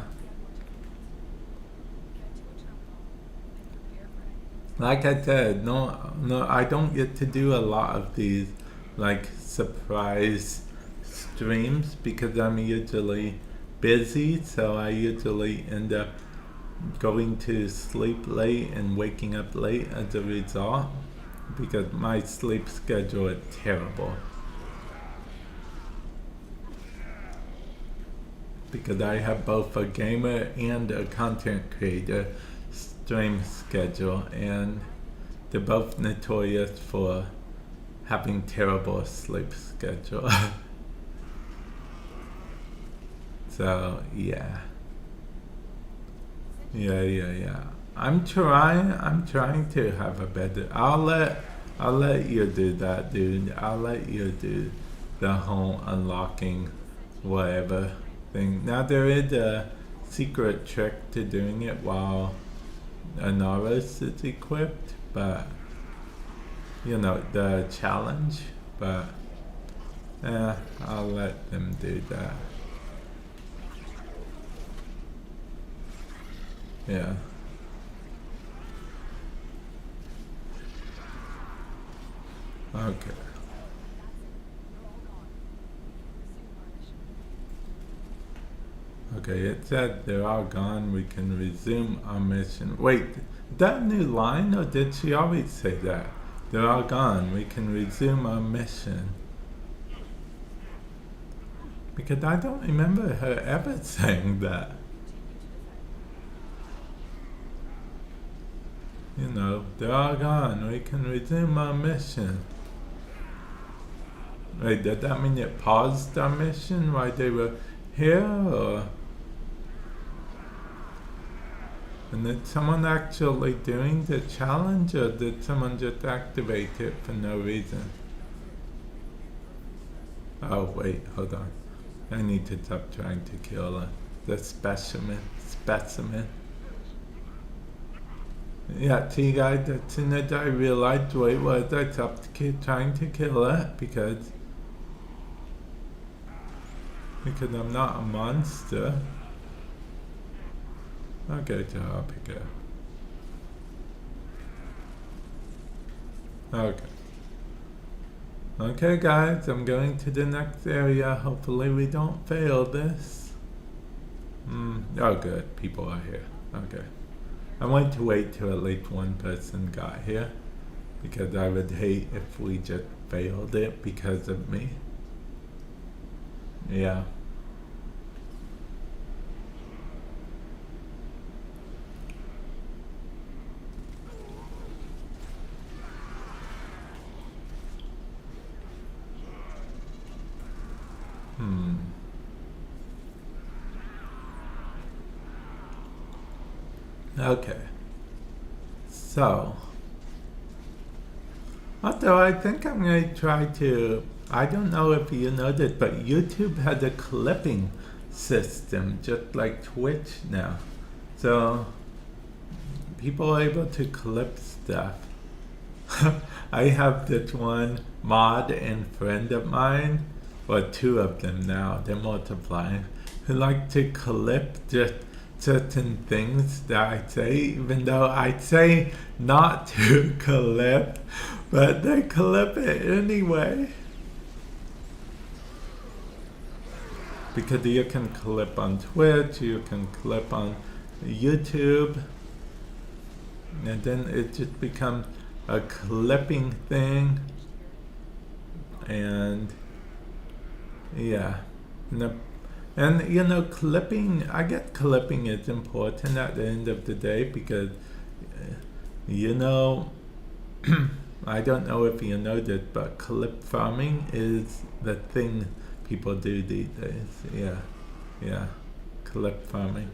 Like I said, no, I don't get to do a lot of these like surprise streams because I'm usually busy, so I usually end up going to sleep late and waking up late as a result because my sleep schedule is terrible. Because I have both a gamer and a content creator stream schedule, and they're both notorious for having terrible sleep schedule. So yeah. I'm trying to have a better. I'll let you do that, dude. I'll let you do the whole unlocking whatever thing. Now there is a secret trick to doing it while Anaris is equipped, but you know, the challenge, but I'll let them do that. Yeah. Okay. Okay, it said they're all gone. We can resume our mission. Wait, is that a new line, or did she always say that? They're all gone. We can resume our mission. Because I don't remember her ever saying that. You know, they're all gone. We can resume our mission. Wait, did that mean it paused our mission while they were here, or? And did someone actually doing the challenge, or did someone just activate it for no reason? Oh wait, hold on. I need to stop trying to kill the specimen. Yeah, see guys, as soon as I realized what it was, I stopped trying to kill it because I'm not a monster. I'll go to her, I'll pick her. Okay. Okay guys, I'm going to the next area. Hopefully we don't fail this. Oh good, people are here. Okay. I want to wait till at least one person got here because I would hate if we just failed it because of me. Yeah. Okay. So Although I think I'm going to try to, I don't know if you know this, but YouTube has a clipping system, just like Twitch now. So people are able to clip stuff. I have this one mod and friend of mine, or two of them now, they're multiplying, who like to clip just certain things that I say, even though I say not to clip, but they clip it anyway. Because you can clip on Twitch, you can clip on YouTube, and then it just becomes a clipping thing. And yeah, and you know, clipping, I guess clipping is important at the end of the day, because you know, I don't know if you know this, but clip farming is the thing people do these days. Yeah, clip farming.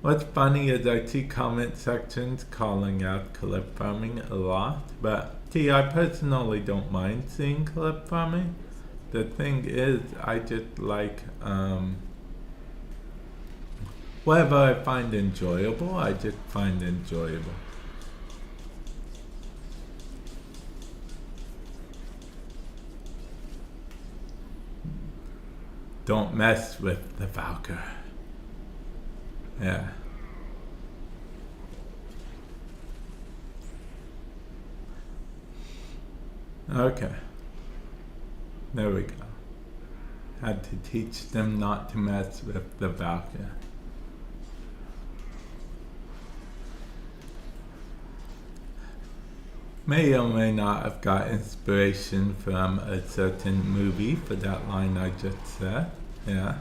What's funny is I see comment sections calling out clip farming a lot, but see, I personally don't mind seeing clip farming. The thing is, I just like whatever I find enjoyable, I just find enjoyable. Don't mess with the Valkyr. Yeah. Okay. There we go. Had to teach them not to mess with the Valkyr. May or may not have got inspiration from a certain movie for that line I just said. Yeah.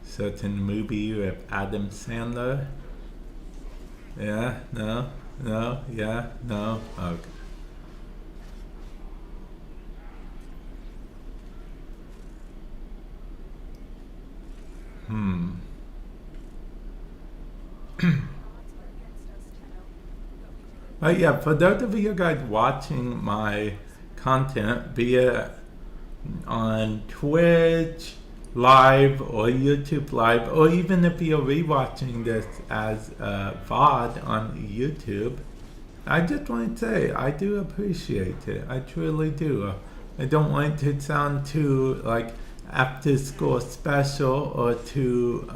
Certain movie with Adam Sandler. Yeah, no, yeah, no, okay. But yeah, for those of you guys watching my content, be it on Twitch Live or YouTube Live, or even if you're rewatching this as a VOD on YouTube, I just want to say I do appreciate it. I truly do. I don't want it to sound too like after school special or too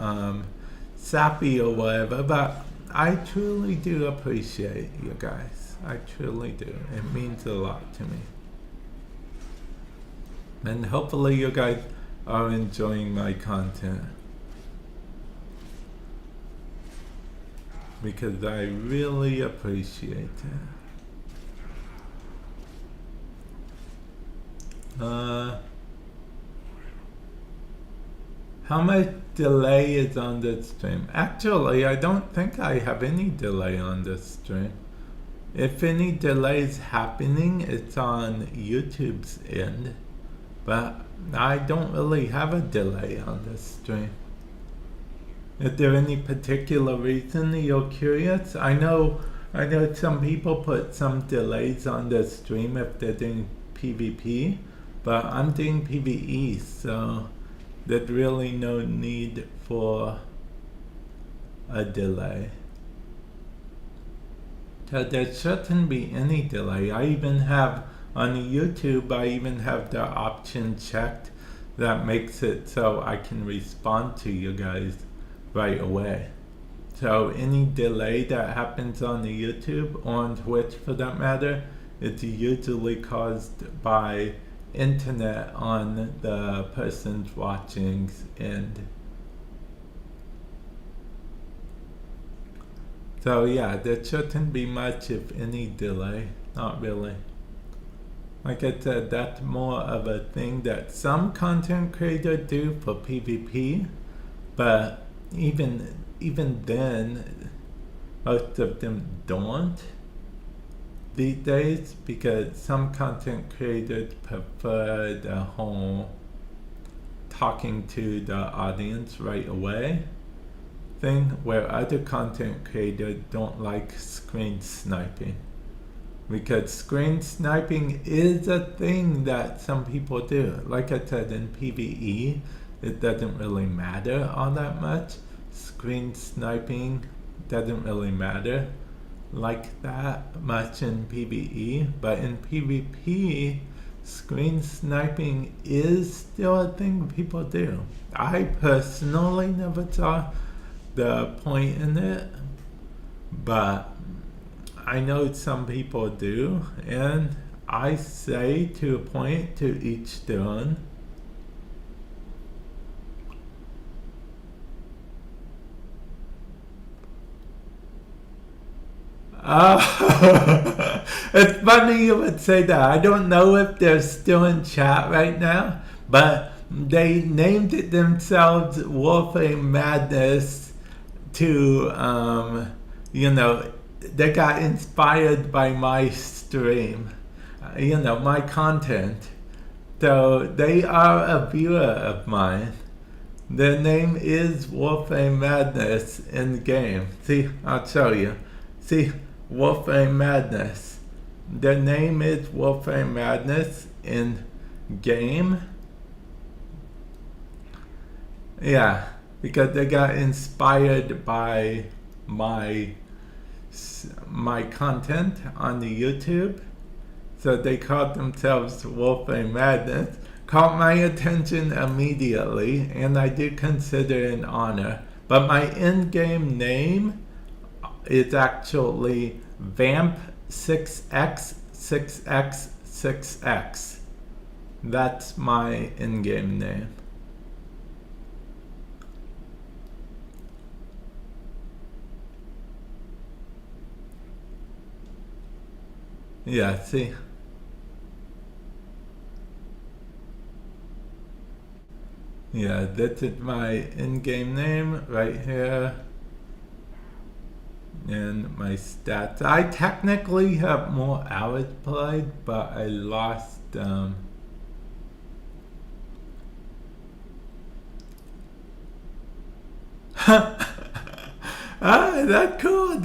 sappy or whatever, but I truly do appreciate you guys. I truly do. It means a lot to me. And hopefully you guys are enjoying my content, because I really appreciate it. How much delay is on this stream? Actually, I don't think I have any delay on this stream. If any delay is happening, it's on YouTube's end. But I don't really have a delay on this stream. Is there any particular reason you're curious? I know some people put some delays on the stream if they're doing PvP, but I'm doing PvE, so there's really no need for a delay. So there shouldn't be any delay. I even have on YouTube, I even have the option checked that makes it so I can respond to you guys right away. So any delay that happens on the YouTube or on Twitch for that matter, it's usually caused by internet on the person's watching's end. So yeah, there shouldn't be much if any delay, not really. Like I said, that's more of a thing that some content creators do for PvP, but even then, most of them don't these days, because some content creators prefer the whole talking to the audience right away. thing where other content creators don't like screen sniping. Because screen sniping is a thing that some people do. Like I said, in PvE, it doesn't really matter all that much. Screen sniping doesn't really matter like that much in PvE, but in PvP, screen sniping is still a thing people do. I personally never saw the point in it, but I know some people do, and I say to a point, to each their own. It's funny you would say that. I don't know if they're still in chat right now, but they named it themselves Warframe Madness to, they got inspired by my stream, my content. So they are a viewer of mine. Their name is Warframe Madness in the game. See, I'll show you. See, Warframe Madness. Their name is Warframe Madness in game. Yeah, because they got inspired by my content on the YouTube. So they called themselves Warframe Madness. Caught my attention immediately, and I did consider it an honor. But my in-game name is actually Vamp 6x6x6x. That's my in-game name. Yeah, see? Yeah, this is my in-game name right here. And my stats. I technically have more hours played, but I lost that's cool.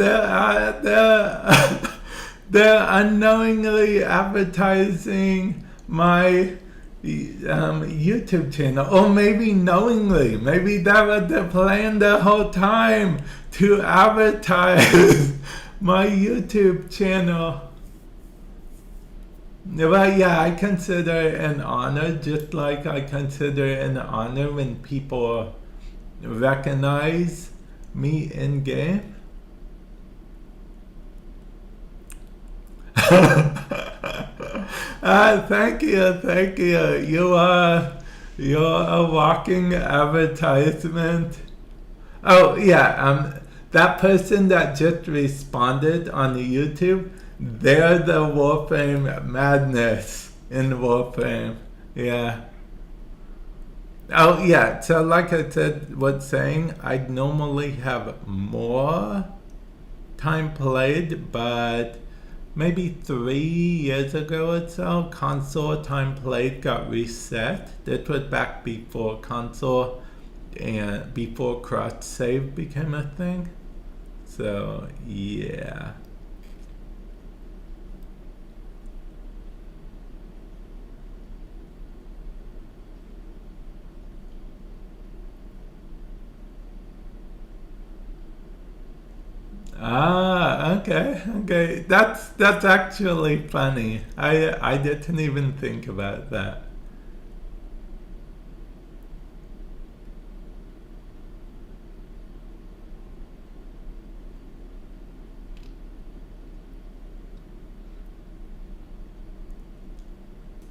They're unknowingly advertising my YouTube channel, or maybe knowingly. Maybe that was the plan the whole time, to advertise my YouTube channel. But yeah, I consider it an honor, just like I consider it an honor when people recognize me in game. Thank you. You're a walking advertisement. Oh yeah, that person that just responded on the YouTube, they're the Warframe Madness in Warframe. Yeah. Oh yeah, so like I said, I'd normally have more time played, but maybe 3 years ago or so, console time played got reset. That was back before console and before cross save became a thing. So yeah. Okay. That's actually funny. I didn't even think about that.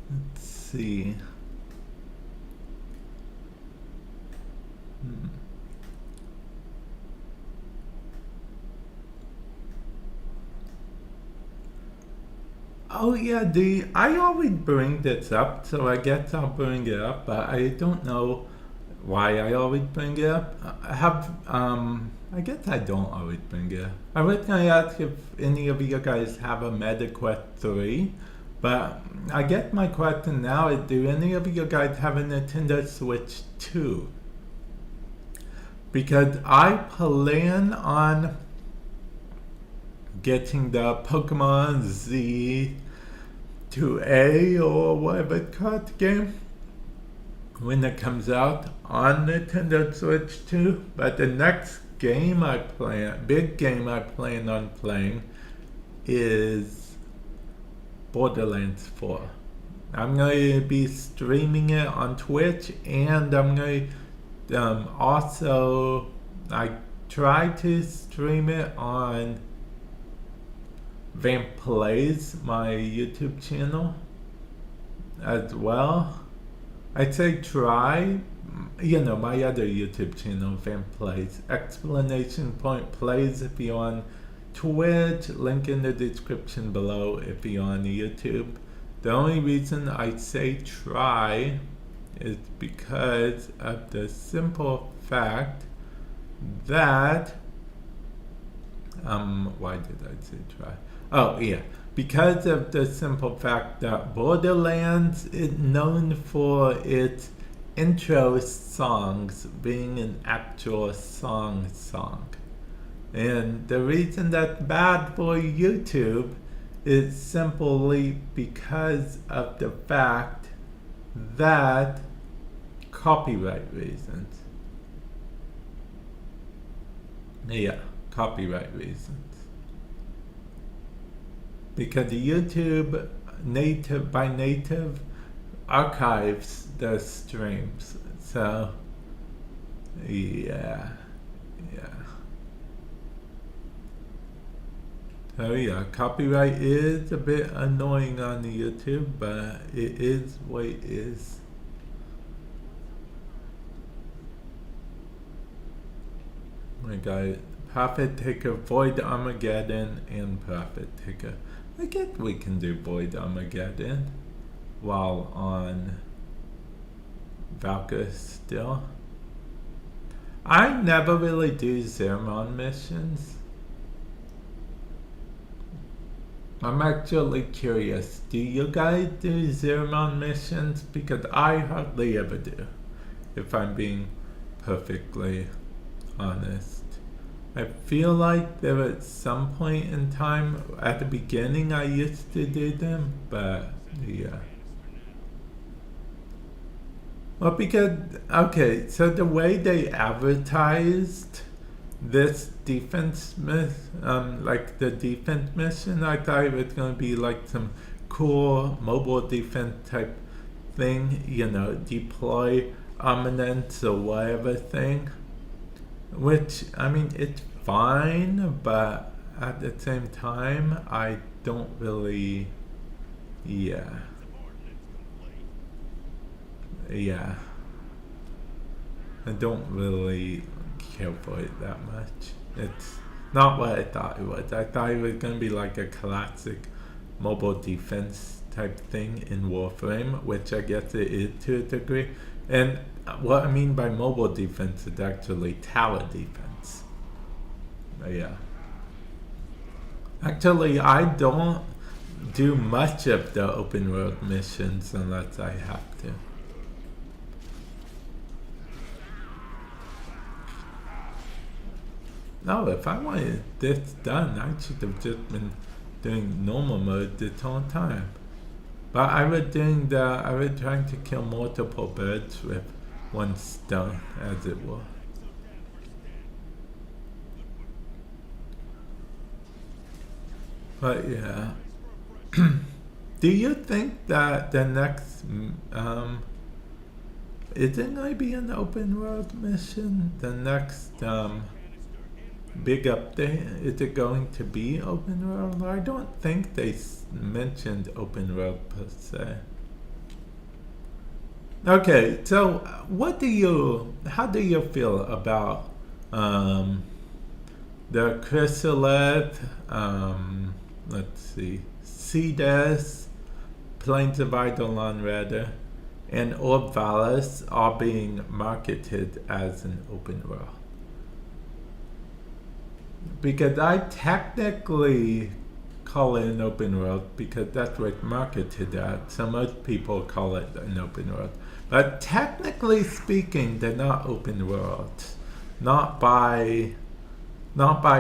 Let's see. Oh yeah, I always bring this up, so I guess I'll bring it up, but I don't know why I always bring it up. I guess I don't always bring it up. I was gonna ask if any of you guys have a MetaQuest 3, but I guess my question now is, do any of you guys have a Nintendo Switch 2? because I plan on getting the Pokemon Z2A or whatever it's called game when it comes out on Nintendo Switch 2. But the next game big game I plan on playing is Borderlands 4. I'm going to be streaming it on Twitch, and I'm going to also, I try to stream it on Vamp Plays, my YouTube channel, as well. I'd say try, my other YouTube channel, Vamp Plays, exclamation point plays if you're on Twitch, link in the description below if you're on YouTube. The only reason I say try is because of the simple fact that, why did I say try? Oh yeah, because of the simple fact that Borderlands is known for its intro songs being an actual song. And the reason that's bad for YouTube is simply because of the fact that copyright reasons. Yeah, copyright reasons. Because YouTube by native archives the streams. So yeah. So yeah, copyright is a bit annoying on the YouTube, but it is what it is. My guy, Profit Taker, Void Armageddon, and Profit Taker. I guess we can do Void Armageddon while on Valkyrie still. I never really do Zermon missions. I'm actually curious, do you guys do Zermon missions? Because I hardly ever do, if I'm being perfectly honest. I feel like there was some point in time, at the beginning I used to do them, but yeah. Well, because, okay, so the way they advertised this defense like the defense mission, I thought it was going to be like some cool mobile defense type thing, deploy armaments or whatever thing, which, I mean, it's fine, but at the same time, I don't really, I don't really care for it that much. It's not what I thought it was. I thought it was going to be like a classic mobile defense type thing in Warframe, which I guess it is to a degree. And what I mean by mobile defense is actually tower defense. But yeah. Actually, I don't do much of the open world missions unless I have to. No, if I wanted this done, I should have just been doing normal mode this whole time. But I was trying to kill multiple birds with one stone, as it were. But yeah. Do you think that the next, is it going to be an open world mission? The next, big update, is it going to be open world? I don't think they mentioned open world per se. Okay, so how do you feel about the Chrysalith, let's see, Cedes, Plains of Eidolon rather, and Orvalis are being marketed as an open world? Because I technically call it an open world because that's what it's marketed at. So most people call it an open world. But technically speaking, they're not open worlds. not by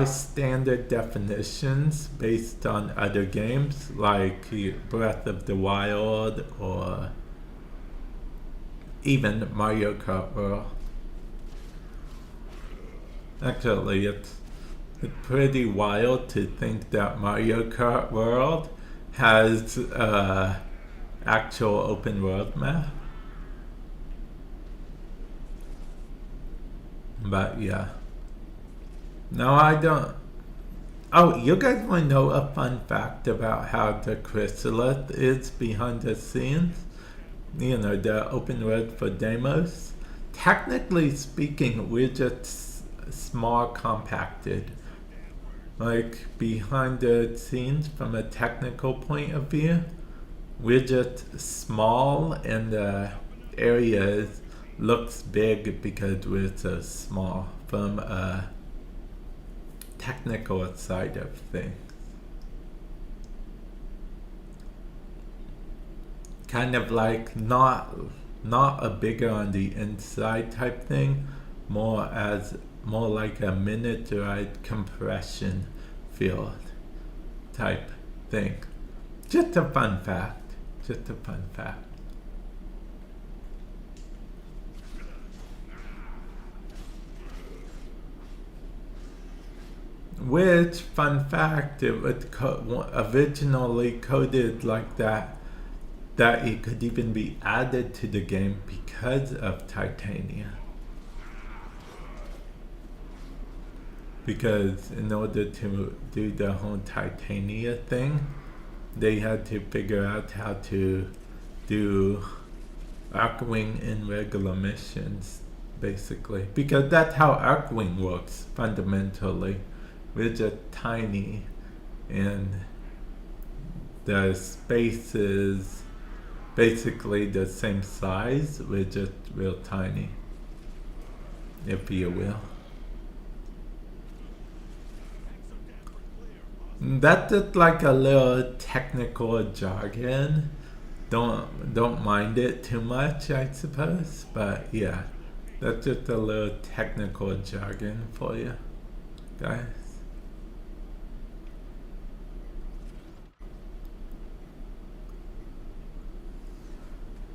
standard definitions based on other games like Breath of the Wild or even Mario Kart World. Actually, it's pretty wild to think that Mario Kart World has actual open world map. But yeah. No, I don't. Oh, you guys want to know a fun fact about how the chrysalis is behind the scenes? You know, the open world for demos? Technically speaking, we're just small compacted. Like, behind the scenes from a technical point of view, we're just small and the area looks big because we're so small from a technical side of things. Kind of like not a bigger on the inside type thing, more like a miniaturized compression field type thing. Just a fun fact. Which, fun fact, it was originally coded like that it could even be added to the game because of Titania. Because in order to do the whole Titania thing, they had to figure out how to do Arcwing in regular missions, basically. Because that's how Arcwing works, fundamentally. We're just tiny, and the space is basically the same size. We're just real tiny, if you will. That's just like a little technical jargon. Don't mind it too much, I suppose. But yeah, that's just a little technical jargon for you guys.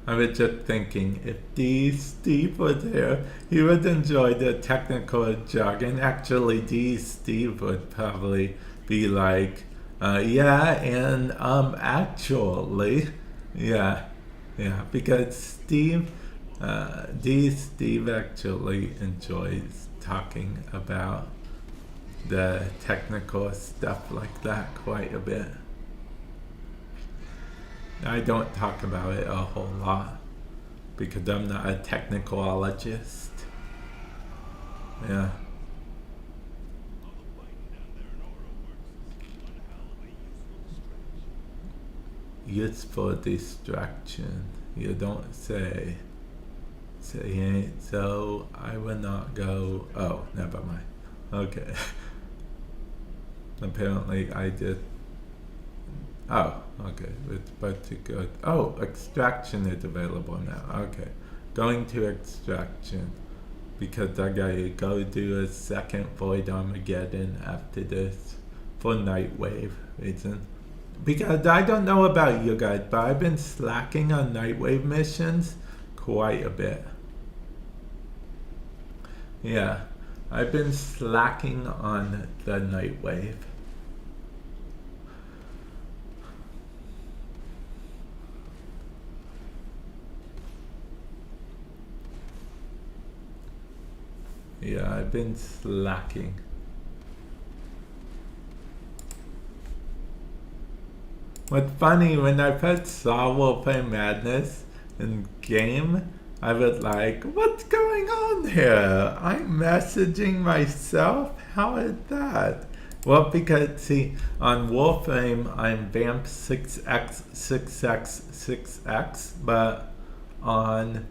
I was just thinking, if Steve was here, he would enjoy the technical jargon. Actually, Steve would probably be like, yeah, and actually, yeah, because Steve actually enjoys talking about the technical stuff like that quite a bit. I don't talk about it a whole lot because I'm not a technicalologist. Yeah. Useful distraction. You don't say. So I will not go. Oh, never mind. Okay. Apparently I did. Oh, okay. It's about to go. Oh, extraction is available now. Okay. Going to extraction. Because I gotta go do a second Void Armageddon after this. For Nightwave reason. Because I don't know about you guys, but I've been slacking on Nightwave missions quite a bit. Yeah. I've been slacking on the Nightwave. Yeah, I've been slacking. What's funny, when I first saw Warframe Madness in game, I was like, what's going on here? I'm messaging myself? How is that? Well, because, see, on Warframe, I'm Vamp 6x, 6x, 6x, but on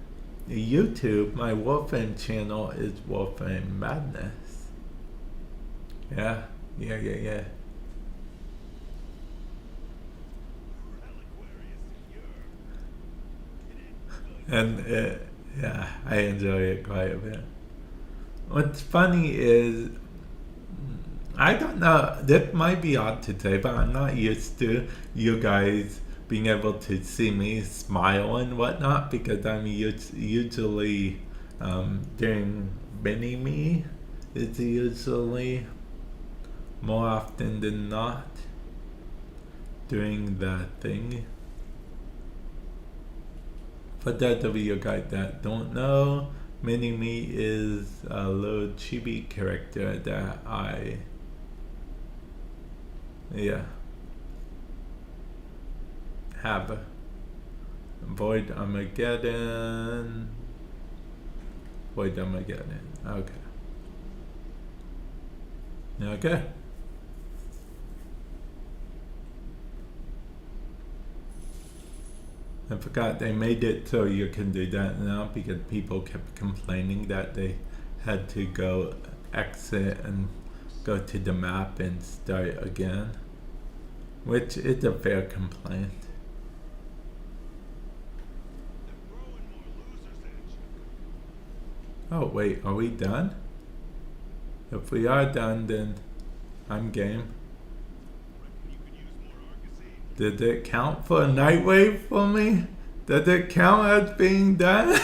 YouTube, my Warframe channel is Warframe Madness. Yeah. And yeah, I enjoy it quite a bit. what's funny is, I don't know, this might be odd to say, but I'm not used to you guys being able to see me smile and whatnot, because I'm usually during mini-me is usually more often than not doing the thing. For those of you guys that don't know, mini-me is a little chibi character that I have. Void Armageddon. Void Armageddon. Okay. I forgot they made it so you can do that now, because people kept complaining that they had to go exit and go to the map and start again, which is a fair complaint. Oh wait, are we done? If we are done, then I'm game. Did it count for a Nightwave for me? Did it count as being done?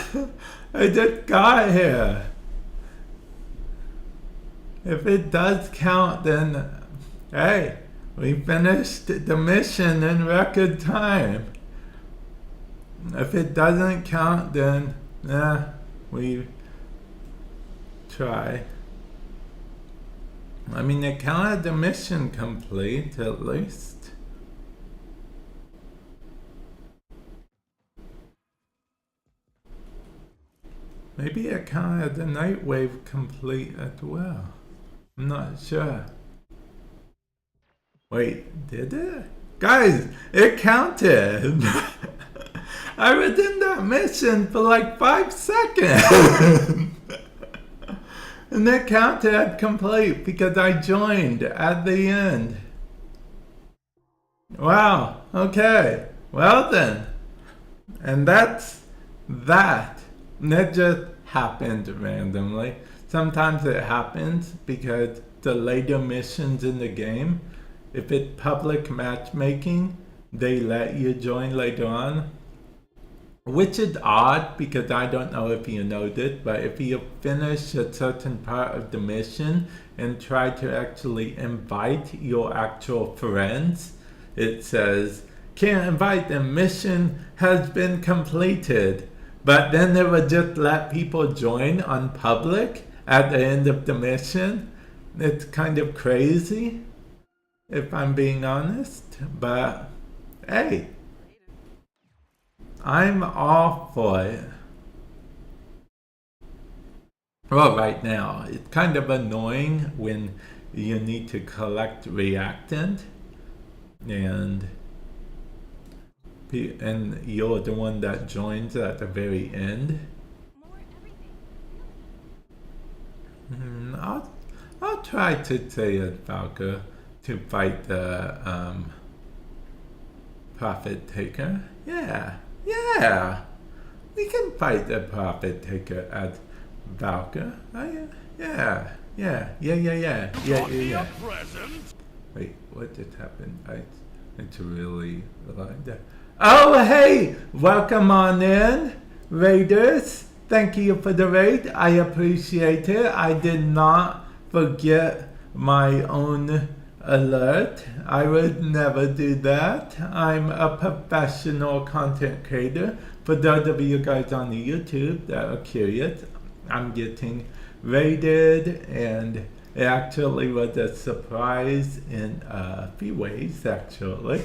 I just got here. If it does count, then hey, we finished the mission in record time. If it doesn't count, then we try. I mean, it counted the mission complete, at least. Maybe it counted the Nightwave complete as well. I'm not sure. Wait, did it? Guys, it counted! I was in that mission for like 5 seconds! And it counted as complete because I joined at the end. Wow, okay. Well then. And that's that. And it just happened randomly. Sometimes it happens because the later missions in the game, if it's public matchmaking, they let you join later on. Which is odd, because I don't know if you know this, but if you finish a certain part of the mission and try to actually invite your actual friends, it says, can't invite them, mission has been completed. But then they would just let people join on public at the end of the mission. It's kind of crazy, if I'm being honest. But hey, I'm all for it. Well, right now, it's kind of annoying when you need to collect reactant and you're the one that joins at the very end. I'll try to say it, Falco, to fight the Profit Taker. Yeah, we can fight the Profit Taker at Valka. Yeah. Wait, what just happened? I need to really like that. Oh, hey! Welcome on in, Raiders. Thank you for the raid. I appreciate it. I did not forget my own alert. I would never do that. I'm a professional content creator. For those of you guys on the YouTube that are curious, I'm getting raided, and it actually was a surprise in a few ways, actually.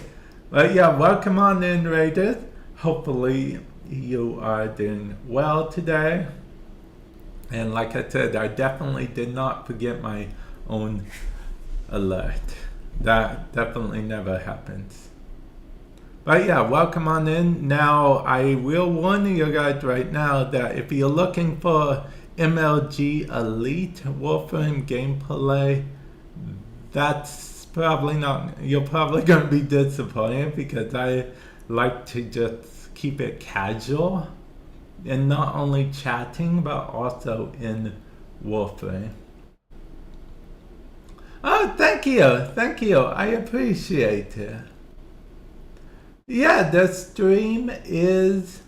But yeah, welcome on in, Raiders. Hopefully you are doing well today. And like I said, I definitely did not forget my own alert. That definitely never happens. But yeah, welcome on in. Now, I will warn you guys right now that if you're looking for MLG Elite Warframe gameplay, that's probably not, you're probably going to be disappointed, because I like to just keep it casual and not only chatting but also in Warframe. Oh, thank you, I appreciate it. Yeah, the stream is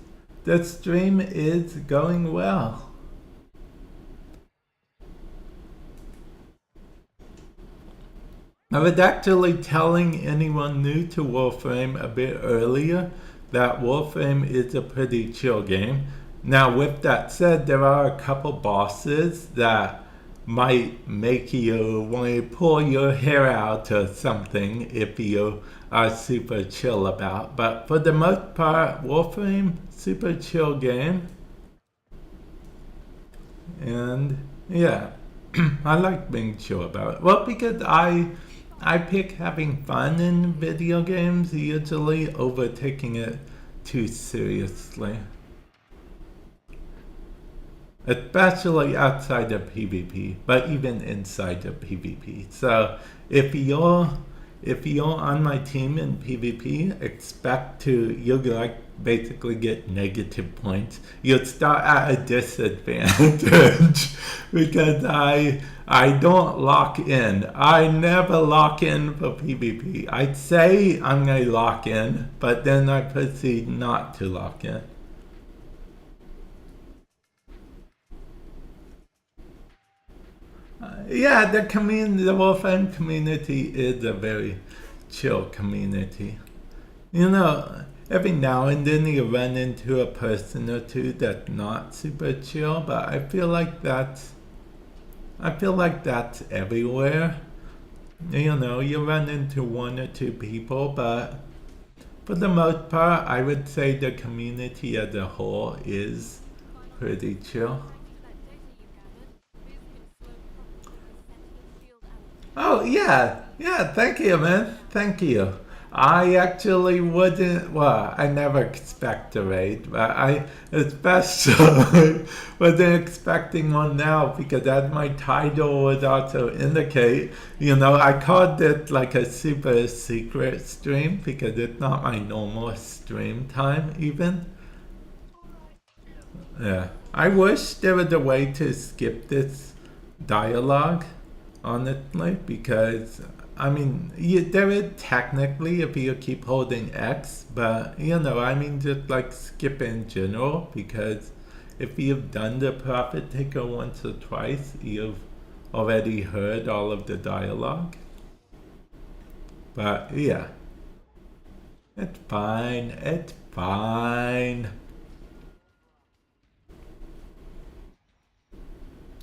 going well. I was actually telling anyone new to Warframe a bit earlier that Warframe is a pretty chill game. Now, with that said, there are a couple bosses that might make you want to pull your hair out or something if you are super chill about. But for the most part, Warframe, super chill game. And yeah, I like being chill about it. Well, because I pick having fun in video games usually over taking it too seriously. Especially outside of PvP, but even inside of PvP. So if you're on my team in PvP, you'll like basically get negative points. You'll start at a disadvantage because I don't lock in. I never lock in for PvP. I'd say I'm gonna lock in, but then I proceed not to lock in. Yeah, the Warframe community is a very chill community. You know, every now and then you run into a person or two that's not super chill, but I feel like that's everywhere. You know, you run into one or two people, but for the most part, I would say the community as a whole is pretty chill. Oh, yeah. Yeah, thank you, man. Thank you. I actually I never expect a raid, but I especially wasn't expecting one now because as my title would also indicate, I called it like a super secret stream because it's not my normal stream time even. Yeah. I wish there was a way to skip this dialogue, honestly, because there is technically if you keep holding X, but just like skip in general, because if you've done the Profit Taker once or twice, you've already heard all of the dialogue. But yeah, it's fine. It's fine.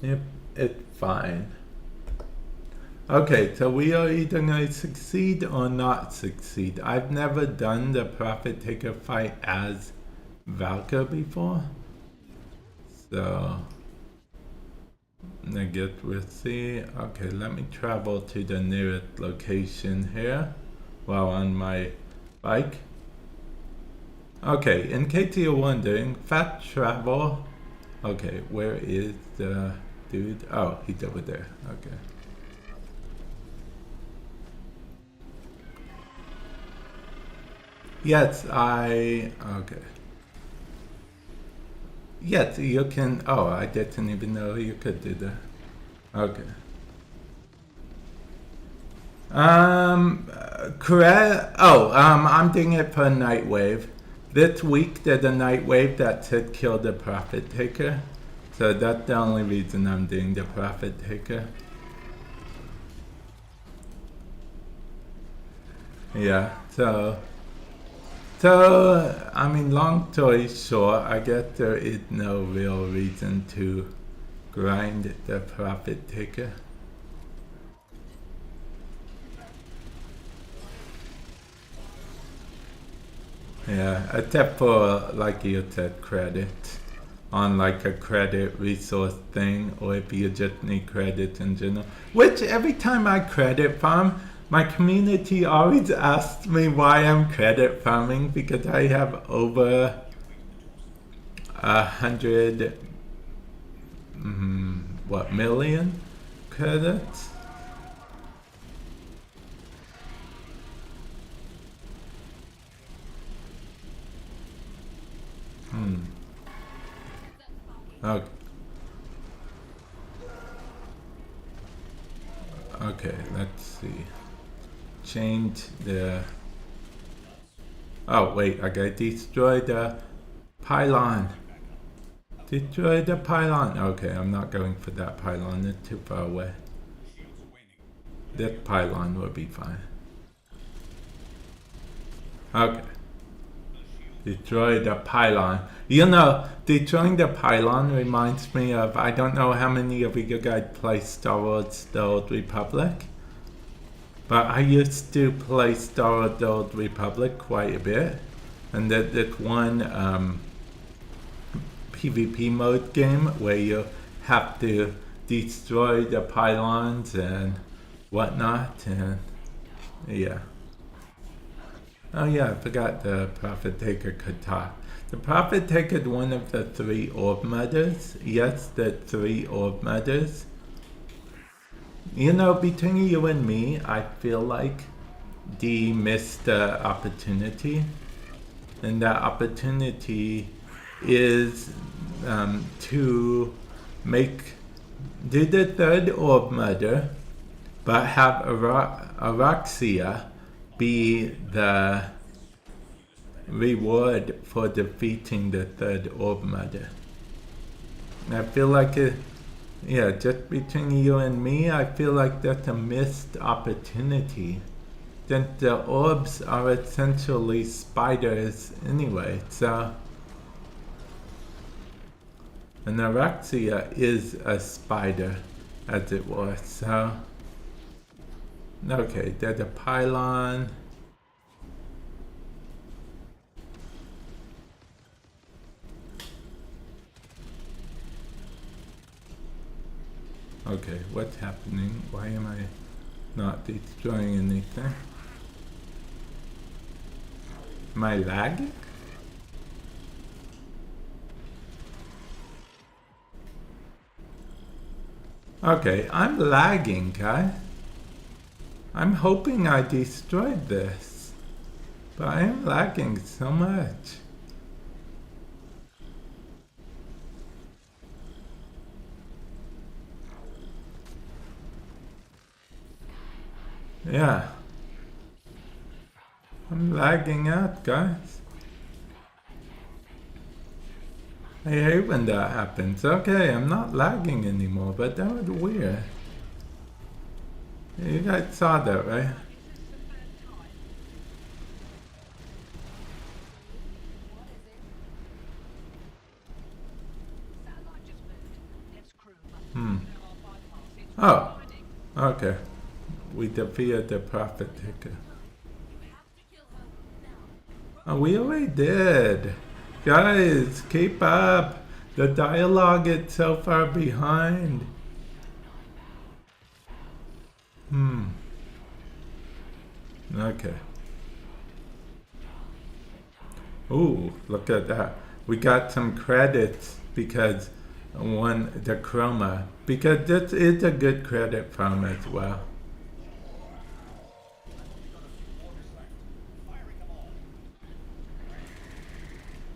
Yep, it's fine. Okay, so we are either going to succeed or not succeed. I've never done the Profit Taker fight as Valka before. So, I guess we'll see. Okay, let me travel to the nearest location here while on my bike. Okay, in case you're wondering, fast travel. Okay, where is the dude? Oh, he's over there. Okay. Yes, okay. Yes, you can, I didn't even know you could do that. Okay. I'm doing it for Nightwave. This week there's a Nightwave that said kill the Profit Taker. So that's the only reason I'm doing the Profit Taker. Yeah, so long story short, I guess there is no real reason to grind the Profit Taker. Yeah, except for, like you said, credit. On like a credit resource thing, or if you just need credit in general. Which every time I credit farm, my community always asks me why I'm credit farming, because I have over 100 million credits? Okay. Okay, let's see. Change the... Oh, wait, I gotta destroy the pylon. Destroy the pylon. Okay, I'm not going for that pylon. It's too far away. This pylon will be fine. Okay. Destroy the pylon. You know, destroying the pylon reminds me of, I don't know how many of you guys play Star Wars The Old Republic, but I used to play Star Wars The Old Republic quite a bit. And that one PvP mode game where you have to destroy the pylons and whatnot, and yeah. Oh yeah, I forgot the Prophet Taker could talk. The Prophet Taker is one of the 3 orb mothers. Yes, the 3 orb mothers. You know, between you and me, I feel like Dee missed the opportunity. And that opportunity is to do the 3rd orb mother, but have Araxia be the reward for defeating the 3rd orb mother. I feel like yeah, just between you and me, I feel like that's a missed opportunity. Then the orbs are essentially spiders anyway, so... And Araxia is a spider, as it was, so... Okay, there's a pylon. Okay, what's happening? Why am I not destroying anything? Am I lagging? Okay, I'm lagging, guys. I'm hoping I destroyed this, but I am lagging so much. Yeah. I'm lagging out, guys. I hate when that happens. Okay, I'm not lagging anymore, but that was weird. You guys saw that, right? Oh, okay. We defeated the Prophet Taker. Oh, we already did. Guys, keep up. The dialogue is so far behind. Okay. Ooh, look at that. We got some credits because the chroma. Because this is a good credit from as well.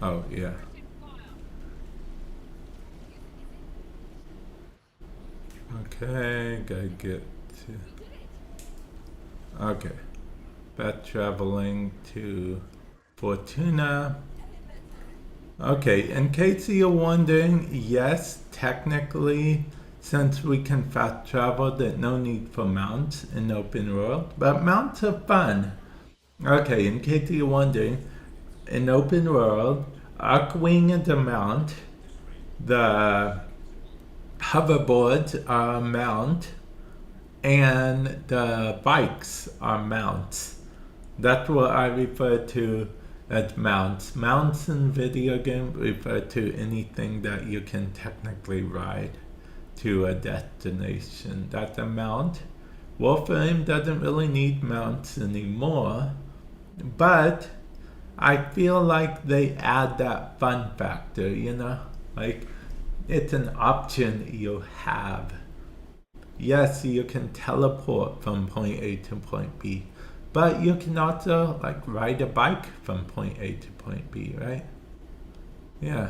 Oh, yeah. Okay, gotta get to... Okay. Back traveling to Fortuna. Okay, in case you're wondering, yes, technically, since we can fast travel, there's no need for mounts in open world, but mounts are fun. Okay, in case you're wondering, in open world, Arcwing is a mount, the hoverboards are a mount, and the bikes are mounts. That's what I refer to as mounts. Mounts in video game refer to anything that you can technically ride to a destination. That's a mount. Warframe doesn't really need mounts anymore, but I feel like they add that fun factor, you know? Like, it's an option you have. Yes, you can teleport from point A to point B, but you can also like ride a bike from point A to point B, right? Yeah.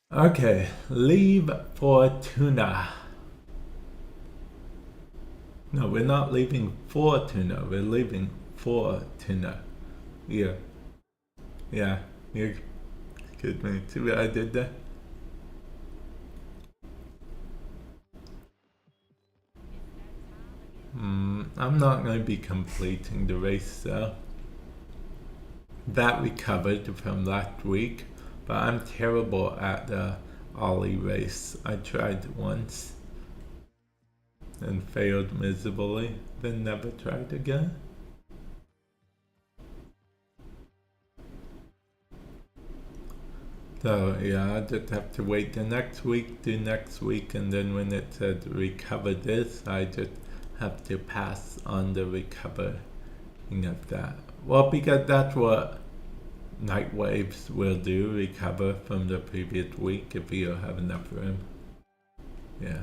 Okay, leave for tuna. No, we're not leaving for tuna. We're leaving for tuna. Yeah. Yeah. You excuse me. See what I did there? I'm not going to be completing the race though. That we covered from last week, but I'm terrible at the Ollie race. I tried once and failed miserably, then never tried again. So yeah, I just have to wait the next week, do next week, and then when it said recover this, I just have to pass on the recovering of that. Well, because that's what night waves will do, recover from the previous week if you have enough room. Yeah.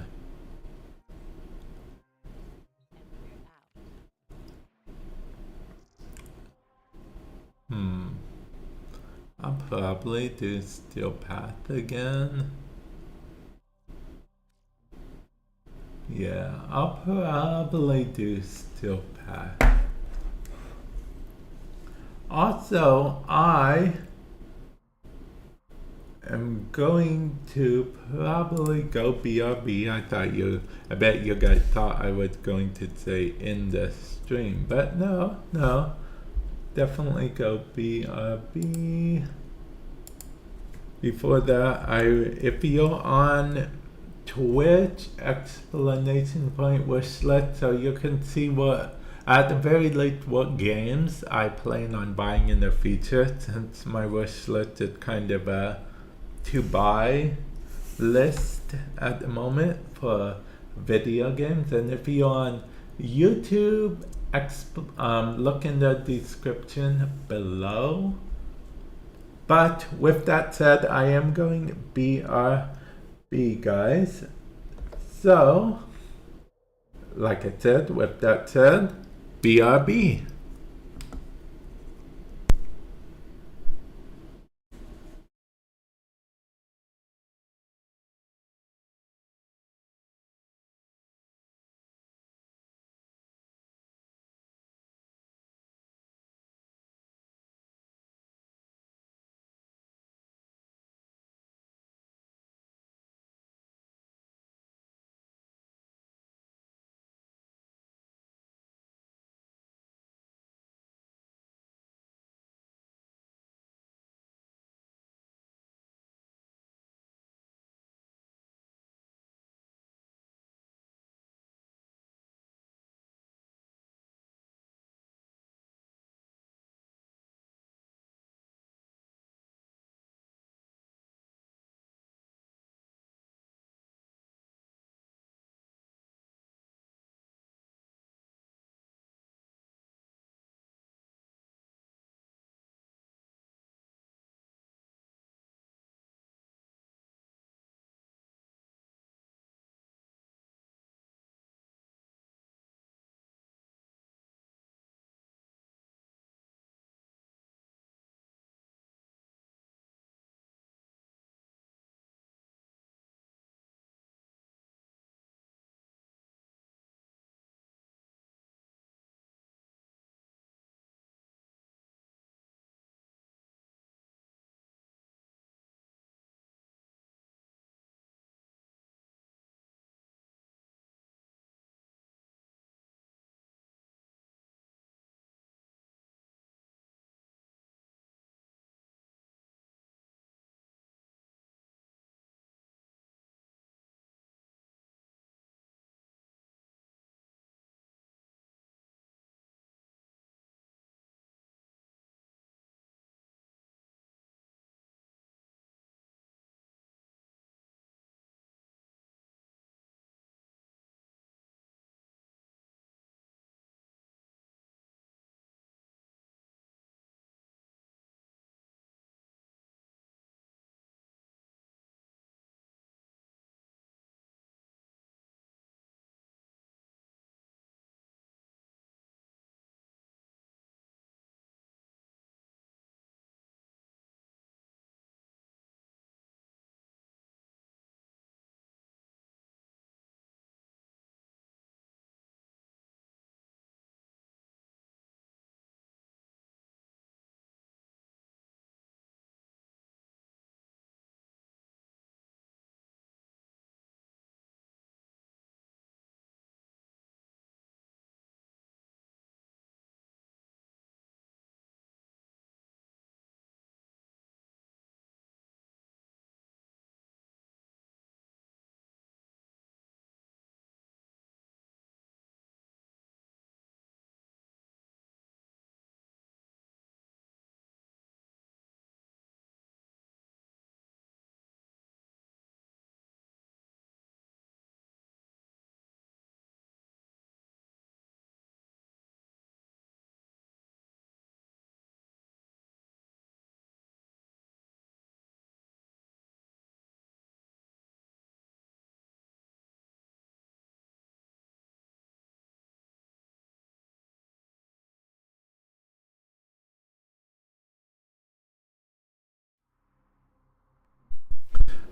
I'll probably do steel path again. Yeah, I'll probably do steel path. Also, I am going to probably go BRB. I bet you guys thought I was going to say in the stream, but no. Definitely go BRB. Before that, if you're on Twitch, exclamation point wishlist, so you can see what, at the very least, what games I plan on buying in the future, since my wish list is kind of a to buy list at the moment for video games. And if you're on YouTube, look in the description below. But with that said, I am going BRB, guys. So, like I said, with that said, BRB.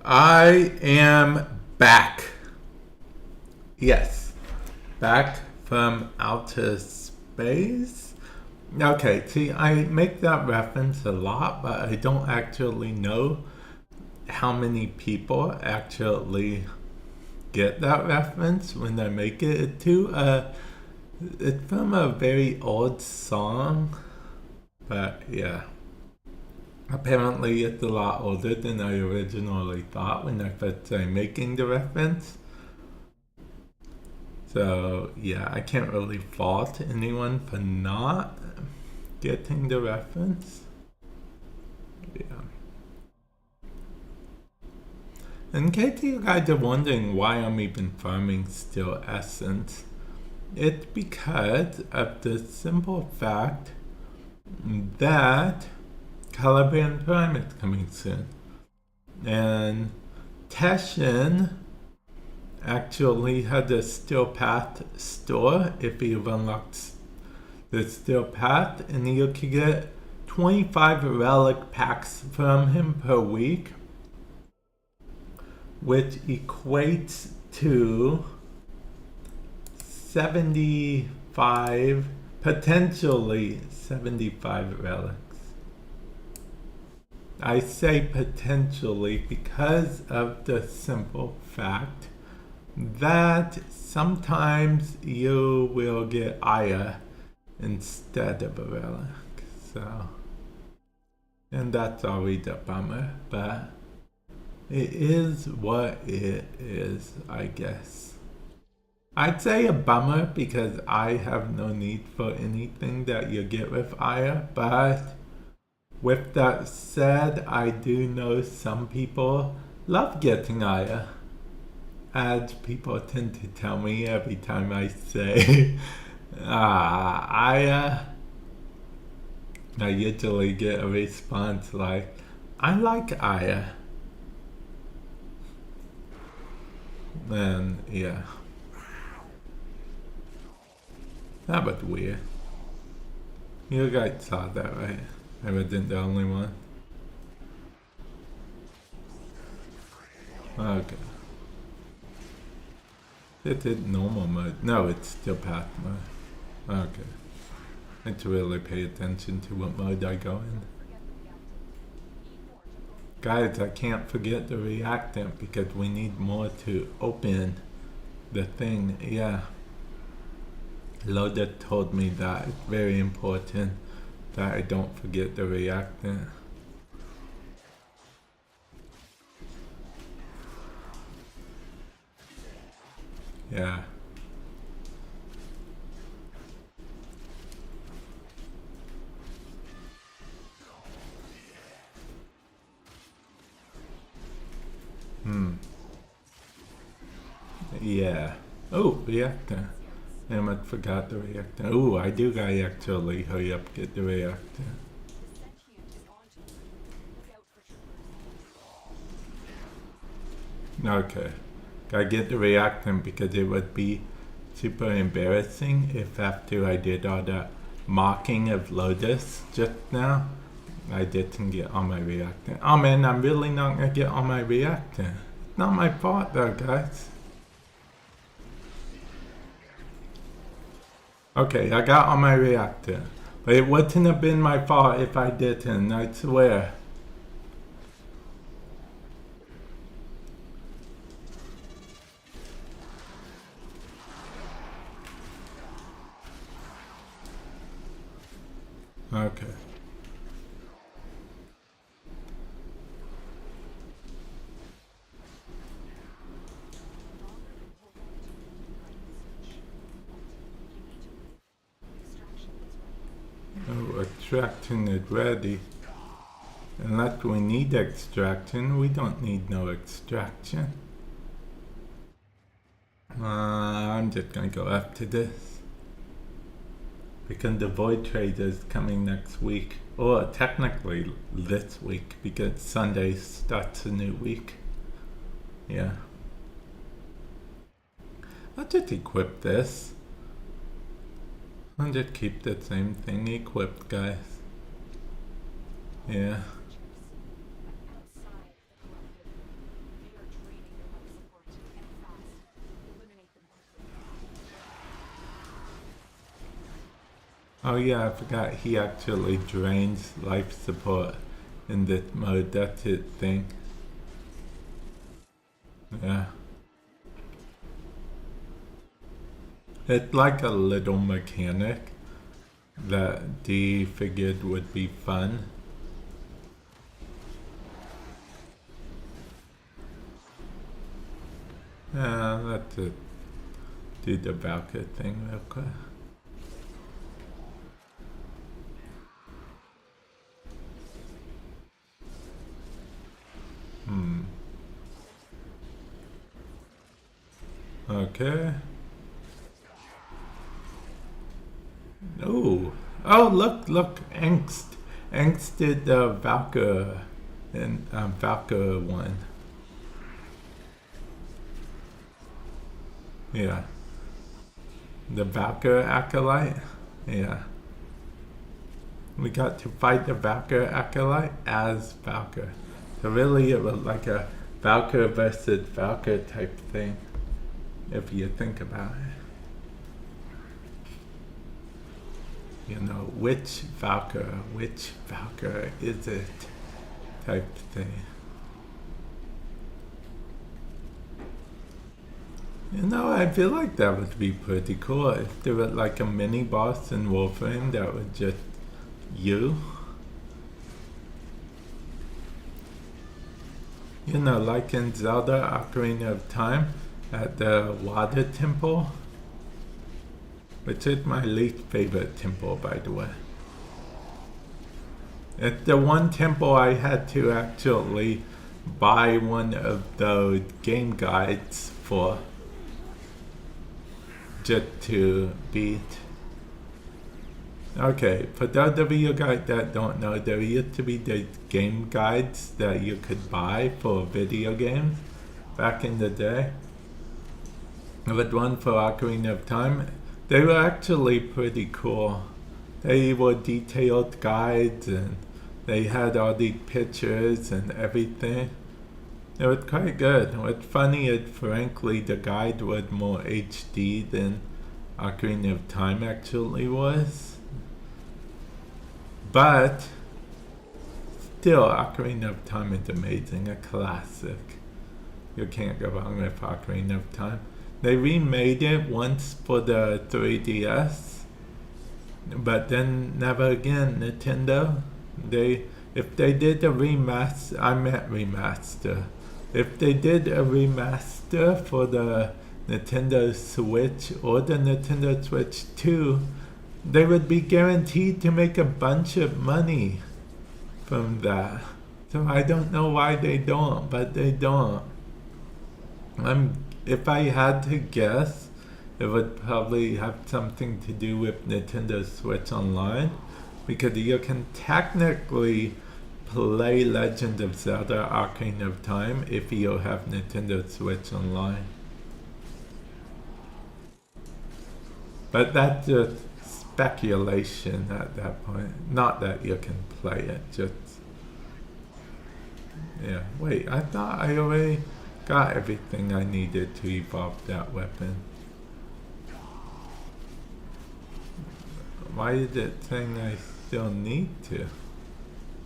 I am back. Yes, back from outer space. Okay, see, I make that reference a lot, but I don't actually know how many people actually get that reference when I make it to. It's from a very old song, but yeah. Apparently, it's a lot older than I originally thought when I first started making the reference. So, yeah, I can't really fault anyone for not getting the reference. Yeah. In case you guys are wondering why I'm even farming Steel Essence, it's because of the simple fact that Caliban Prime is coming soon. And Teshin actually had a Steel Path store if you've unlocked the Steel Path, and you can get 25 relic packs from him per week, which equates to 75, potentially 75 relics. I say potentially because of the simple fact that sometimes you will get Aya instead of a relic. So, and that's always a bummer, but it is what it is, I guess. I'd say a bummer because I have no need for anything that you get with Aya, but with that said, I do know some people love getting Aya, as people tend to tell me every time I say Aya. I usually get a response like, I like Aya. And yeah. That was weird. You guys saw that, right? I wasn't the only one. Okay. It is normal mode. No, it's still path mode. Okay. I need to really pay attention to what mode I go in. Guys, I can't forget the reactant because we need more to open the thing. Yeah. Loda told me that it's very important that I don't forget the reactant. Yeah. Yeah. Oh, reactor. Damn, I forgot the reactor. Oh, I do gotta actually hurry up get the reactor. Okay. Gotta get the reactant because it would be super embarrassing if after I did all that mocking of Lotus just now, I didn't get all my reactant. Oh man, I'm really not gonna get all my reactant. It's not my fault though, guys. Okay, I got all my reactor. But it wouldn't have been my fault if I didn't, I swear. Okay. Oh, extraction is ready. Unless we need extraction, we don't need no extraction. I'm just gonna go after this. Because the Void Trader is coming next week. Or technically this week, because Sunday starts a new week. Yeah. I'll just equip this. I'll just keep the same thing equipped, guys. Yeah. Oh yeah, I forgot he actually drains life support in this mode. That's his thing. Yeah. It's like a little mechanic that D figured would be fun. Let's do the Valkyrie thing real quick. Okay. Oh, look, Angst. Angst did the Valkyrie and Valkyrie one. Yeah. The Valkyrie Acolyte? Yeah. We got to fight the Valkyrie Acolyte as Valkyrie. So really it was like a Valkyrie versus Valkyrie type thing, if you think about it. You know, which Valkyrie is it type thing. You know, I feel like that would be pretty cool if there was like a mini boss in Warframe that was just you. You know, like in Zelda Ocarina of Time at the Water Temple, which is my least favorite temple, by the way. It's the one temple I had to actually buy one of those game guides for, just to beat. Okay, for those of you guys that don't know, there used to be the game guides that you could buy for video games back in the day. There was one for Ocarina of Time. They were actually pretty cool. They were detailed guides and they had all these pictures and everything. It was quite good. What's funny is, frankly, the guide was more HD than Ocarina of Time actually was. But still, Ocarina of Time is amazing, a classic. You can't go wrong with Ocarina of Time. They remade it once for the 3DS, but then never again. Nintendo, if they did a remaster, I meant remaster. If they did a remaster for the Nintendo Switch or the Nintendo Switch 2, they would be guaranteed to make a bunch of money from that. So I don't know why they don't, but they don't. If I had to guess, it would probably have something to do with Nintendo Switch Online, because you can technically play Legend of Zelda Ocarina of Time if you have Nintendo Switch Online. But that's just speculation at that point. Not that you can play it, just... Yeah, wait, I thought I already got everything I needed to evolve that weapon. Why is it saying I still need to?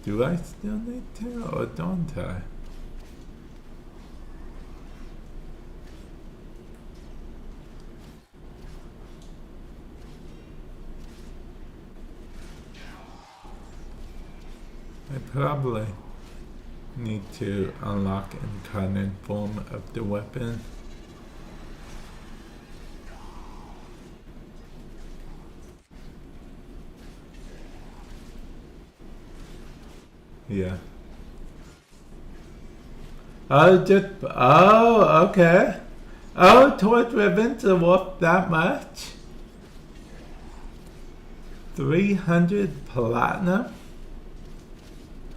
Do I still need to, or don't I? I probably need to unlock incarnate form of the weapon. Yeah. Oh, okay. Oh, towards ribbons are worth that much? 300 platinum?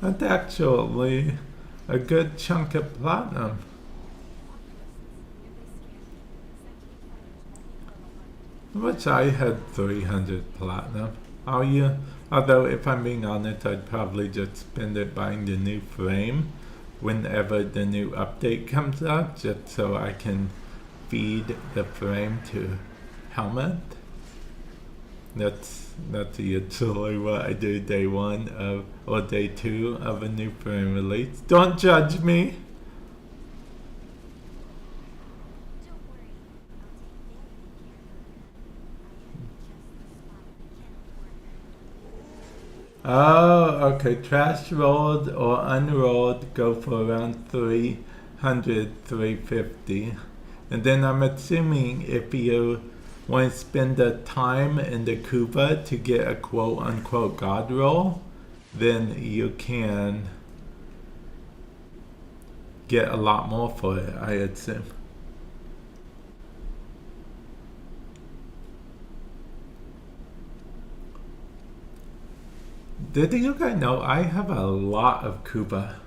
That's actually a good chunk of platinum. I wish I had 300 platinum. Although if I'm being honest, I'd probably just spend it buying the new frame whenever the new update comes out, just so I can feed the frame to Helmet. That's usually what I do day 1 of or day 2 of a new frame release. Don't judge me. Oh, okay. Trash rolled or unrolled go for around 300, 350. And then I'm assuming if you want to spend the time in the Cuba to get a quote-unquote god roll, then you can get a lot more for it, I assume. Did you guys know I have a lot of Cuba?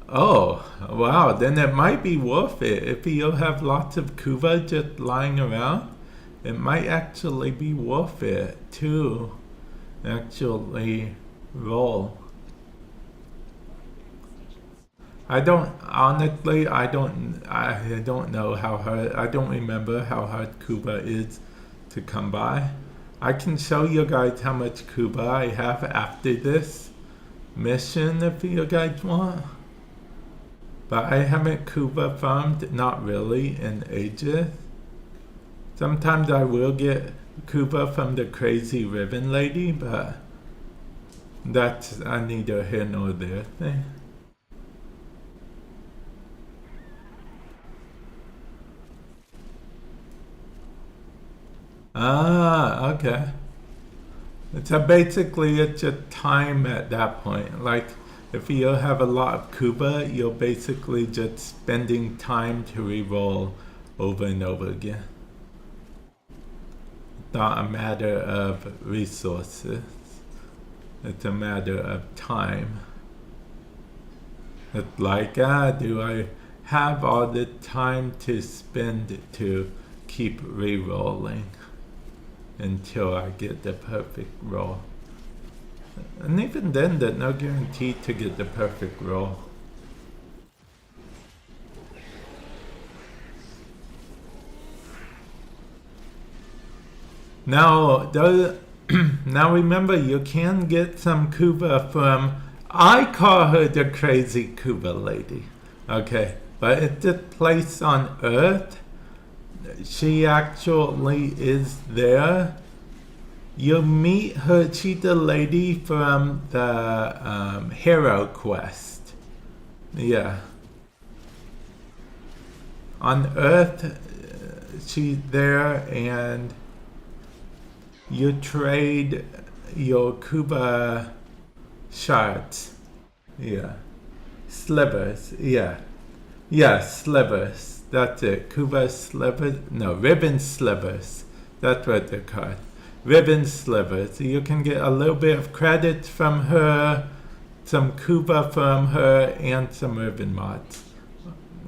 Oh, wow, then it might be worth it. If you have lots of Cuba just lying around, it might actually be worth it to actually roll. I don't know how hard, I don't remember how hard Cuba is to come by. I can show you guys how much Cuba I have after this mission if you guys want. But I haven't Cuba farmed, not really, in ages. Sometimes I will get Cuba from the crazy ribbon lady, but that's neither here nor there thing. Ah, okay. So basically it's just time at that point. Like if you have a lot of Cuba, you're basically just spending time to re-roll over and over again. It's not a matter of resources. It's a matter of time. It's like, do I have all the time to spend to keep re-rolling until I get the perfect roll? And even then, there's no guarantee to get the perfect roll. Now, now remember, you can get some Cuba from, I call her the crazy Cuba lady. Okay, but it's this place on Earth. She actually is there. You meet her, she's the lady from the Hero Quest. Yeah. On Earth, she's there and you trade your Cuba shards. Yeah. Slivers, yeah. Yeah, slivers. That's it. Cuba slivers. No, ribbon slivers. That's what they're called. Ribbon slivers. You can get a little bit of credit from her, some Cuba from her, and some ribbon mods.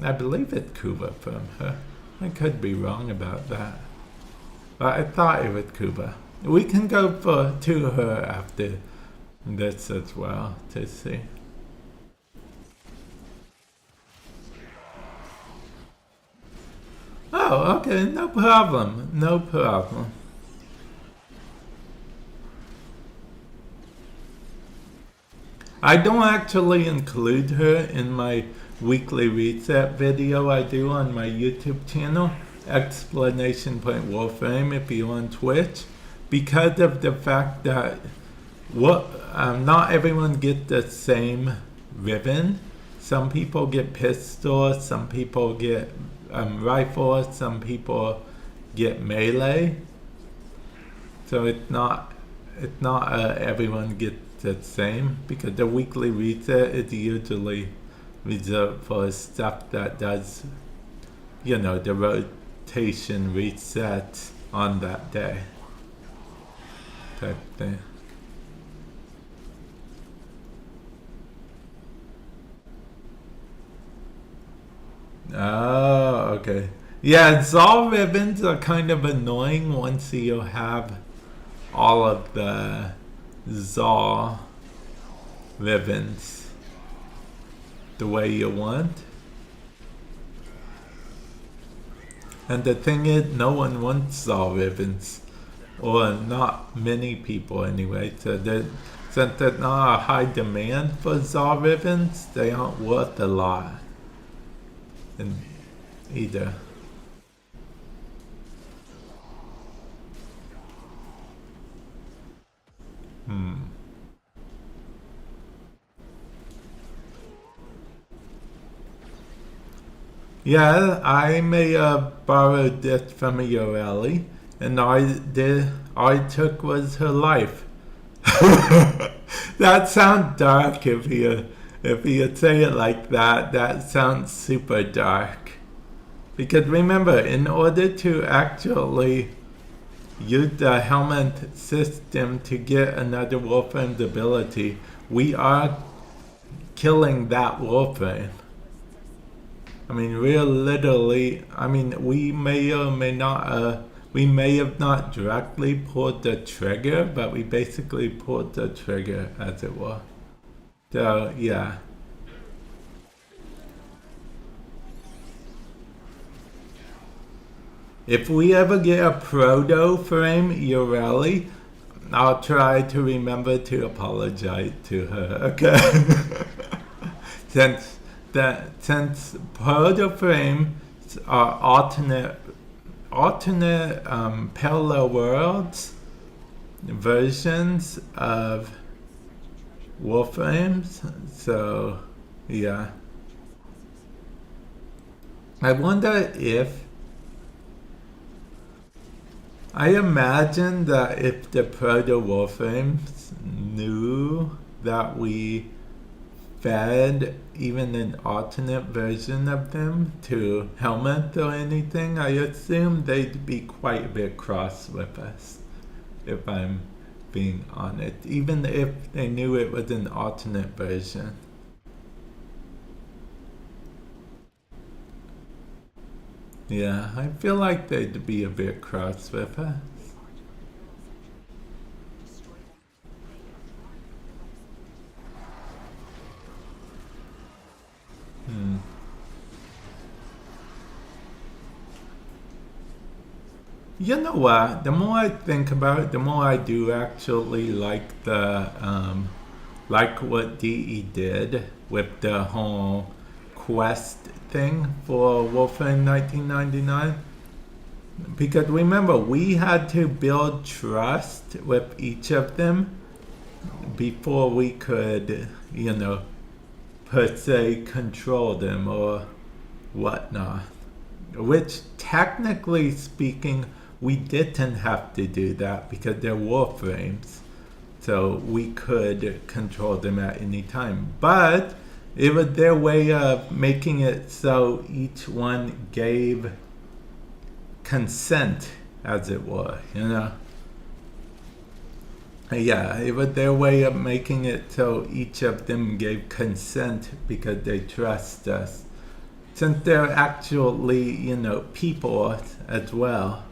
I believe it's Cuba from her. I could be wrong about that. But I thought it was Cuba. We can go to her after this as well to see. Oh, okay, no problem, no problem. I don't actually include her in my weekly reset video I do on my YouTube channel, !Warframe if you're on Twitch, because of the fact that not everyone gets the same ribbon. Some people get pistols, some people get rifles, some people get melee. So it's not everyone gets the same, because the weekly reset is usually reserved for stuff that does, the rotation reset on that day type thing. Oh, okay. Yeah, Zol ribbons are kind of annoying once you have all of the Zol ribbons the way you want. And the thing is, no one wants Zol ribbons. or not many people anyway. So since there's not a high demand for Zar ribbons, they aren't worth a lot either. Yeah, I may have borrowed this from Yoreli, and I took was her life. That sounds dark if you say it like that. That sounds super dark. Because remember, in order to actually use the helmet system to get another Warframe's ability, we are killing that Warframe. I mean, real literally, I mean, we may or may not, we may have not directly pulled the trigger, but we basically pulled the trigger, as it were. So, yeah. If we ever get a proto frame Yoreli, I'll try to remember to apologize to her, okay? Since proto frames are alternate parallel worlds versions of Warframes, so yeah. I wonder if I imagine that if the proto Warframes knew that we fed even an alternate version of them to helmet or anything, I assume they'd be quite a bit cross with us, if I'm being honest, even if they knew it was an alternate version. Yeah, I feel like they'd be a bit cross with us. You know what? The more I think about it, the more I do actually like like what DE did with the whole quest thing for Warframe 1999. Because remember, we had to build trust with each of them before we could, per se control them or whatnot. Which, technically speaking, we didn't have to do that because they're Warframes. So we could control them at any time. But it was their way of making it so each one gave consent, as it were, Yeah, it was their way of making it so each of them gave consent because they trust us. Since they're actually, people as well.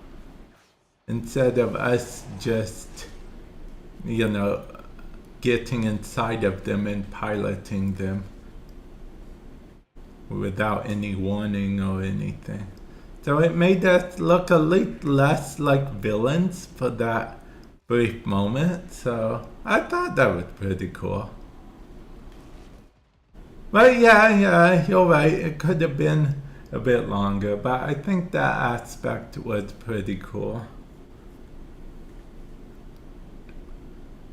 Instead of us just, getting inside of them and piloting them without any warning or anything. So it made us look a little less like villains for that brief moment. So I thought that was pretty cool. But yeah, you're right. It could have been a bit longer, but I think that aspect was pretty cool.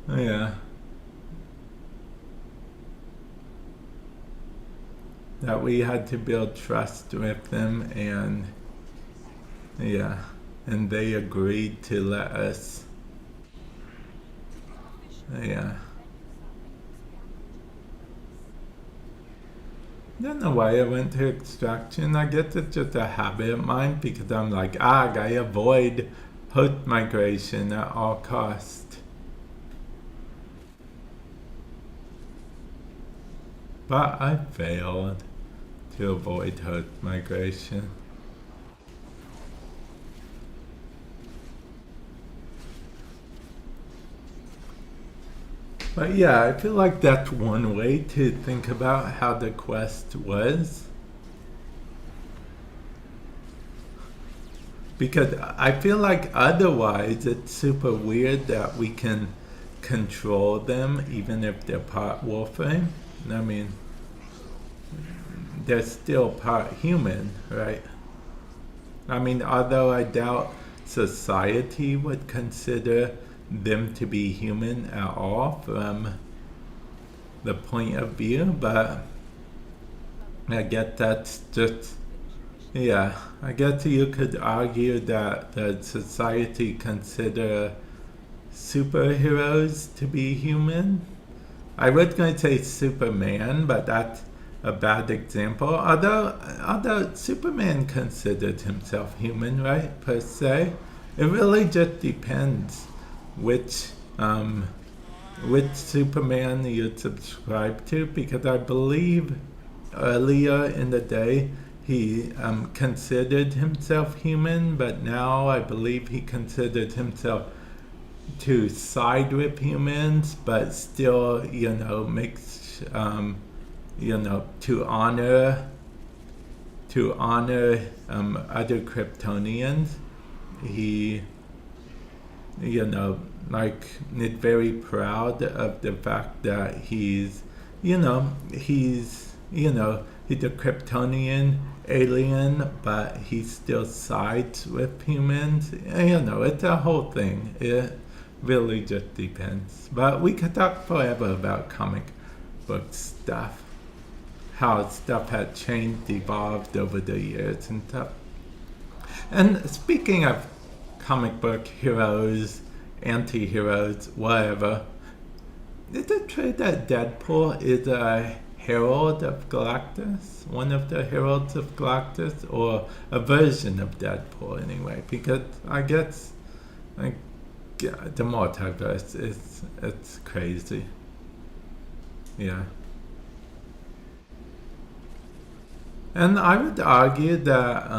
Yeah. That we had to build trust with them, and and they agreed to let us. Yeah. I don't know why I went to extraction. I guess it's just a habit of mine because I'm like, I avoid host migration at all costs. But I failed to avoid host migration. But yeah, I feel like that's one way to think about how the quest was. Because I feel like otherwise it's super weird that we can control them even if they're part Warframe. I mean, they're still part human, right? I mean, although I doubt society would consider them to be human at all from the point of view, but I guess that's just, yeah, I guess you could argue that the society consider superheroes to be human. I was going to say Superman, but that's a bad example. Although Superman considered himself human, right, per se. It really just depends which Superman you subscribe to, because I believe earlier in the day he considered himself human, but now I believe he considered himself to side with humans, but still, makes, to honor other Kryptonians. He, like, is very proud of the fact that he's a Kryptonian alien, but he still sides with humans. It's a whole thing. It really just depends. But we could talk forever about comic book stuff. How stuff had changed, evolved over the years and stuff. And speaking of comic book heroes, anti-heroes, whatever, is it true that Deadpool is a herald of Galactus? One of the heralds of Galactus? Or a version of Deadpool anyway? Because I guess the multiverse it's crazy. Yeah. And I would argue that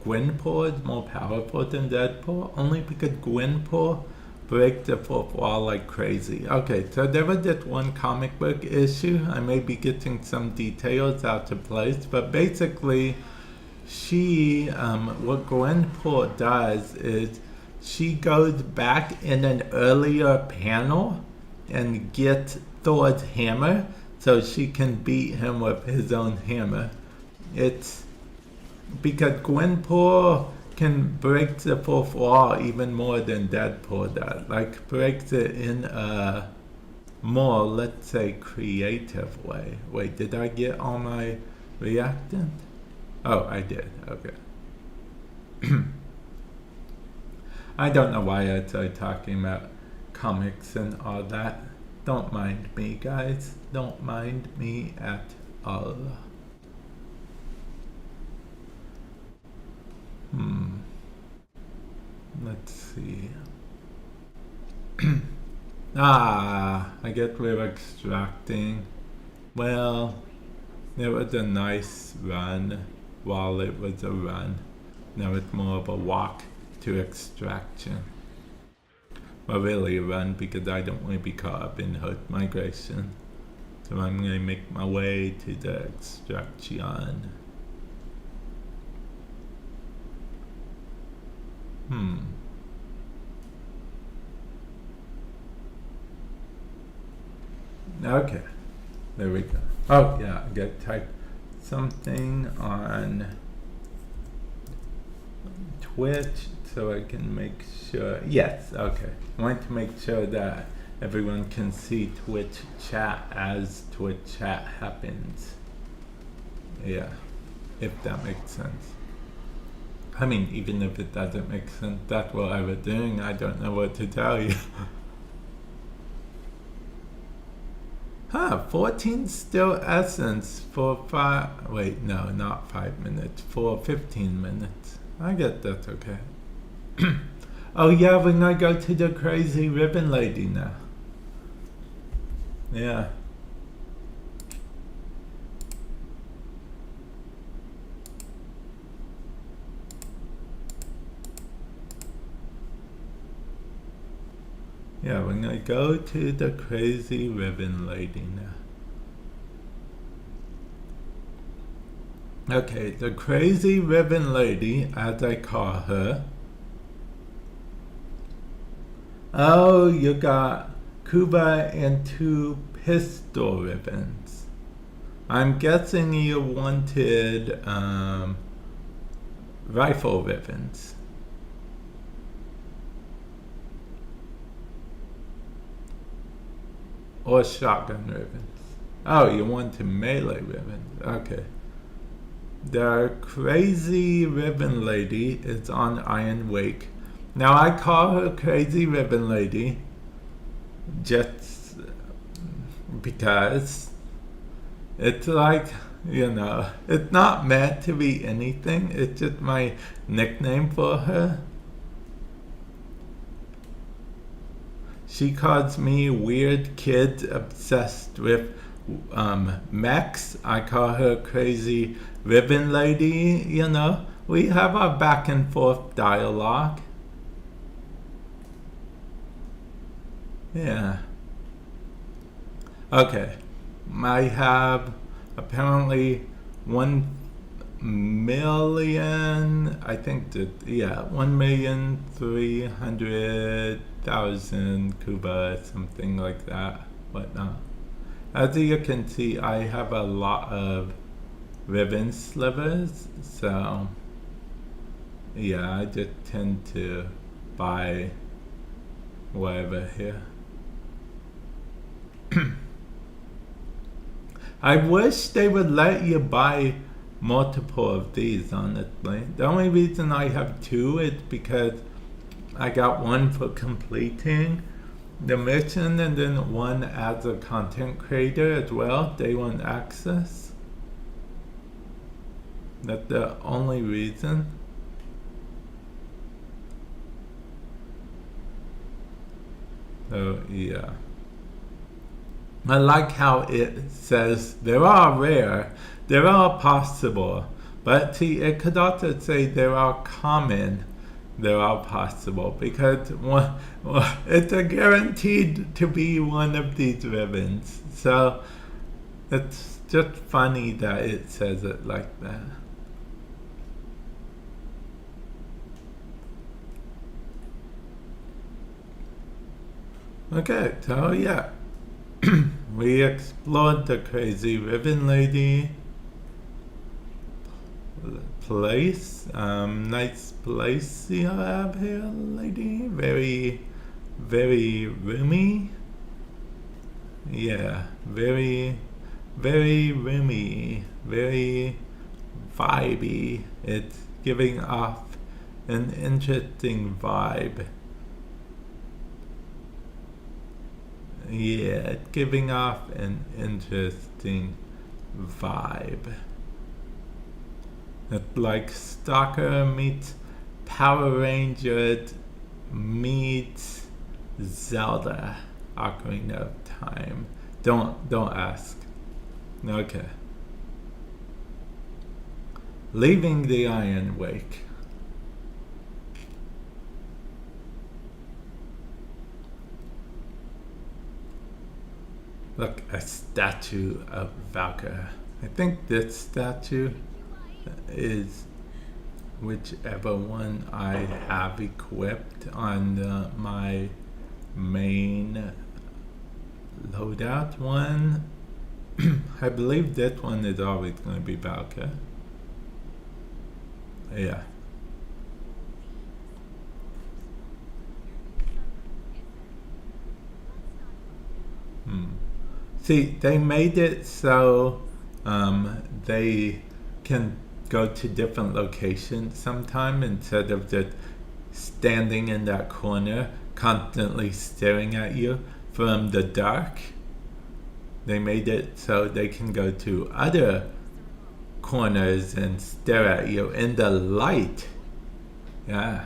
Gwenpool is more powerful than Deadpool, only because Gwenpool breaks the fourth wall like crazy. Okay, so there was just one comic book issue. I may be getting some details out of place, but basically, what Gwenpool does is she goes back in an earlier panel and gets Thor's hammer so she can beat him with his own hammer. It's because Gwenpool can break the fourth wall even more than Deadpool does. Like, breaks it in a more, let's say, creative way. Wait, did I get all my reactant? Oh, I did. Okay. I don't know why I started talking about comics and all that. Don't mind me, guys. Don't mind me at all. Let's see. I guess we're extracting. Well, it was a nice run while it was a run. Now it's more of a walk to extraction. Well, really a run, because I don't want to be caught up in Earth migration. So I'm going to make my way to the extraction. Okay, there we go. Oh yeah, I gotta type something on Twitch so I can make sure. Yes, okay. I want to make sure that everyone can see Twitch chat as Twitch chat happens. Yeah, if that makes sense. I mean, even if it doesn't make sense, that's what I was doing. I don't know what to tell you. 14 still essence for 5, wait, no, not 5 minutes, for 15 minutes. I guess that's okay. Oh yeah, we're gonna go to the crazy ribbon lady now. Yeah. Yeah, we're gonna go to the crazy ribbon lady now. Okay, the crazy ribbon lady, as I call her. Oh, you got Cuba and 2 pistol ribbons. I'm guessing you wanted rifle ribbons. Or shotgun ribbons. Oh, you wanted melee ribbons. Okay. The crazy ribbon lady is on Iron Wake. Now I call her crazy ribbon lady just because it's like, you know, it's not meant to be anything. It's just my nickname for her. She calls me weird kid obsessed with mechs. I call her crazy ribbon lady, you know. We have our back and forth dialogue. Yeah. Okay. I have apparently 1,000,000, I think that, yeah, 1,300,000 Cuba, something like that, whatnot. As you can see, I have a lot of ribbon slivers, so yeah, I just tend to buy whatever here. I wish they would let you buy multiple of these, honestly. The only reason I have 2 is because I got 1 for completing the mission and then 1 as a content creator as well. Day 1 access. That's the only reason. So yeah. I like how it says they're all rare, they're all possible, but see, it could also say they're all common, they're all possible, because it's a guaranteed to be one of these ribbons. So it's just funny that it says it like that. Okay, so yeah. We explored the crazy ribbon lady place. Nice place you have here, lady. Very, very roomy. Yeah, very, very roomy. Very vibey. It's giving off an interesting vibe. Yeah, it's giving off an interesting vibe. It's like Stalker meets Power Ranger meets Zelda Ocarina of Time. Don't ask. Okay. Leaving the Iron Wake. Look, a statue of Valkyr. I think this statue is whichever one I have equipped on my main loadout one. I believe that one is always going to be Valkyr. Yeah. See, they made it so they can go to different locations sometime instead of just standing in that corner constantly staring at you from the dark. They made it so they can go to other corners and stare at you in the light. Yeah.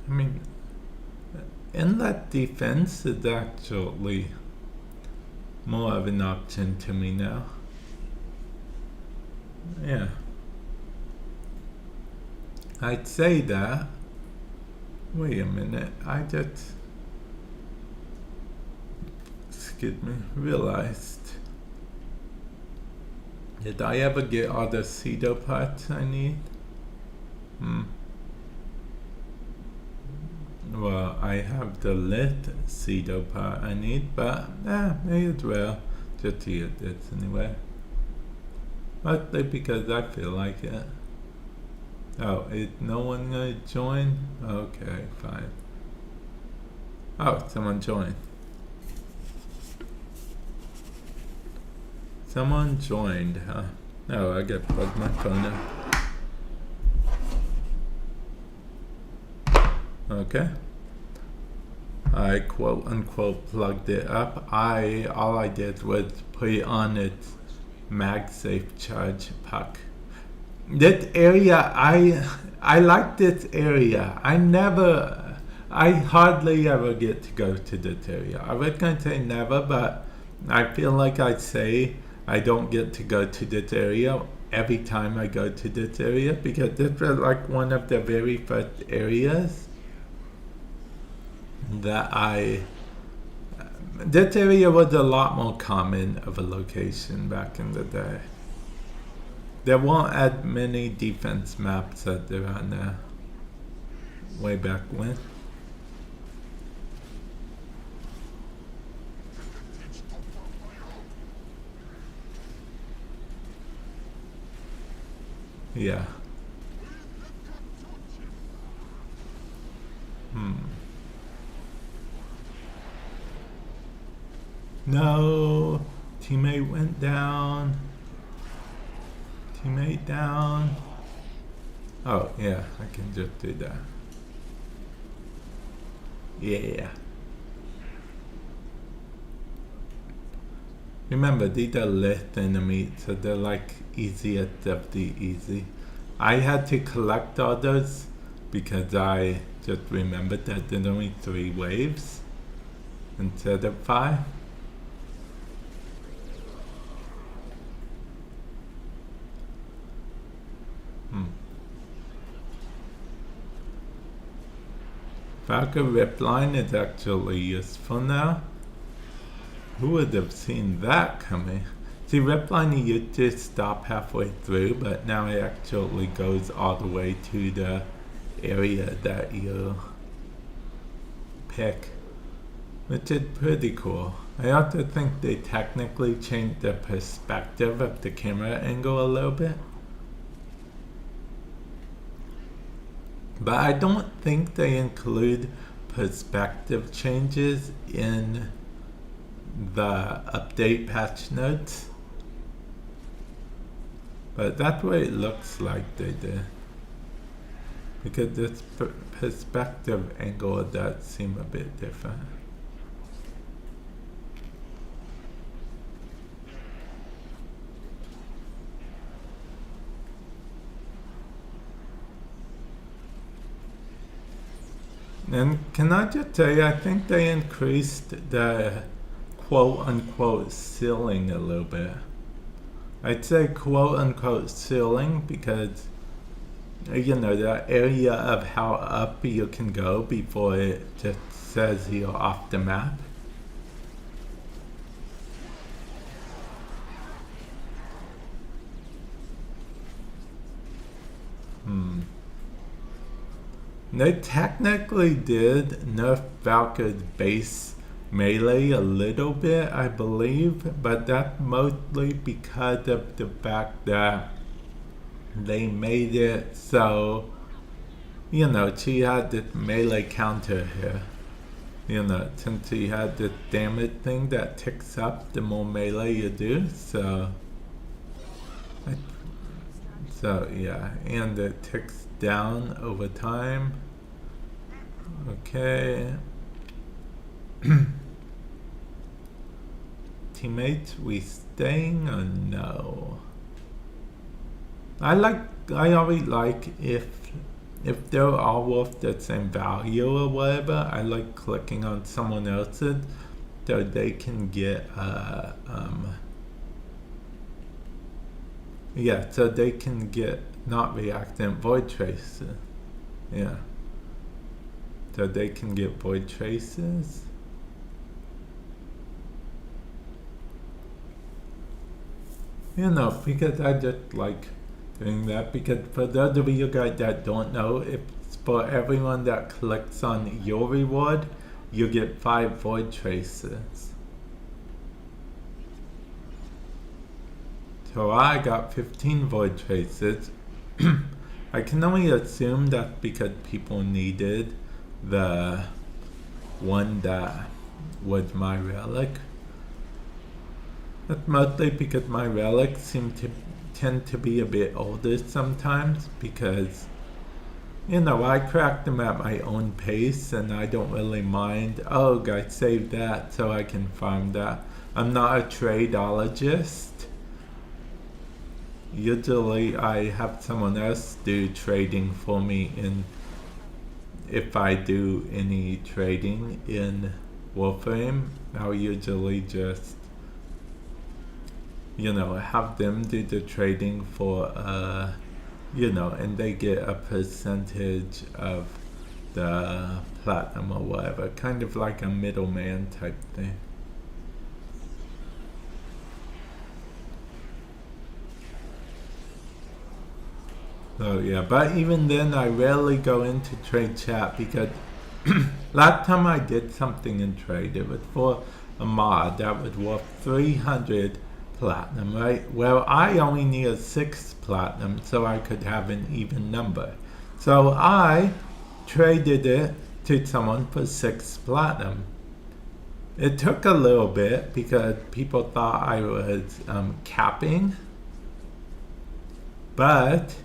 I mean, inlet defense is actually more of an option to me now. Yeah. I'd say that. Wait a minute, I just excuse me, realized. Did I ever get all the pseudo parts I need? Well, I have the lit pseudo part I need, but may as well just use this anyway. Mostly because I feel like it. Oh, is no one gonna join? Okay, fine. Oh, someone joined. Someone joined, huh? Oh, I gotta plug my phone up. Okay. I quote unquote plugged it up. All I did was put it on its MagSafe charge puck. This area, I like this area. I hardly ever get to go to this area. I was gonna say never, but I feel like I say I don't get to go to this area every time I go to this area, because this was like one of the very first areas that this area was a lot more common of a location back in the day. There weren't as many defense maps as there are now, way back when. Yeah. No, teammate went down. Teammate down. Oh, yeah, I can just do that. Yeah. Remember, these are lit enemies, so they're like easiest of the easy. I had to collect all those because I just remembered that there's only 3 waves instead of 5. Valkyrie Ripline is actually useful now. Who would have seen that coming? See, Ripline used to stop halfway through, but now it actually goes all the way to the area that you pick, which is pretty cool. I also think they technically changed the perspective of the camera angle a little bit. But I don't think they include perspective changes in the update patch notes. But that's what it looks like they did. Because this perspective angle does seem a bit different. And can I just say, I think they increased the quote-unquote ceiling a little bit. I'd say quote-unquote ceiling because, you know, the area of how up you can go before it just says you're off the map. They technically did nerf Valkyrie's base melee a little bit, I believe, but that's mostly because of the fact that they made it so, you know, she had this melee counter here. You know, since she had this damage thing that ticks up the more melee you do, so yeah, and it ticks down over time. Okay. Teammates, we staying or no? I always like if they're all worth the same value or whatever, I like clicking on someone else's so they can get yeah, so they can get not reactant void tracer. Yeah. So they can get void traces. You know, because I just like doing that. Because for those of you guys that don't know, it's for everyone that clicks on your reward, you get 5 void traces. So I got 15 void traces. I can only assume that because people needed the one that was my relic. That's mostly because my relics seem to tend to be a bit older sometimes, because, you know, I crack them at my own pace and I don't really mind, oh, I saved that so I can farm that. I'm not a tradeologist. Usually I have someone else do trading for me if I do any trading in Warframe. I'll usually just, you know, have them do the trading for, you know, and they get a percentage of the platinum or whatever, kind of like a middleman type thing. So yeah, but even then I rarely go into trade chat, because last time I did something in trade, it was for a mod that was worth 300 platinum, right? Well, I only needed 6 platinum so I could have an even number. So I traded it to someone for 6 platinum. It took a little bit because people thought I was capping, but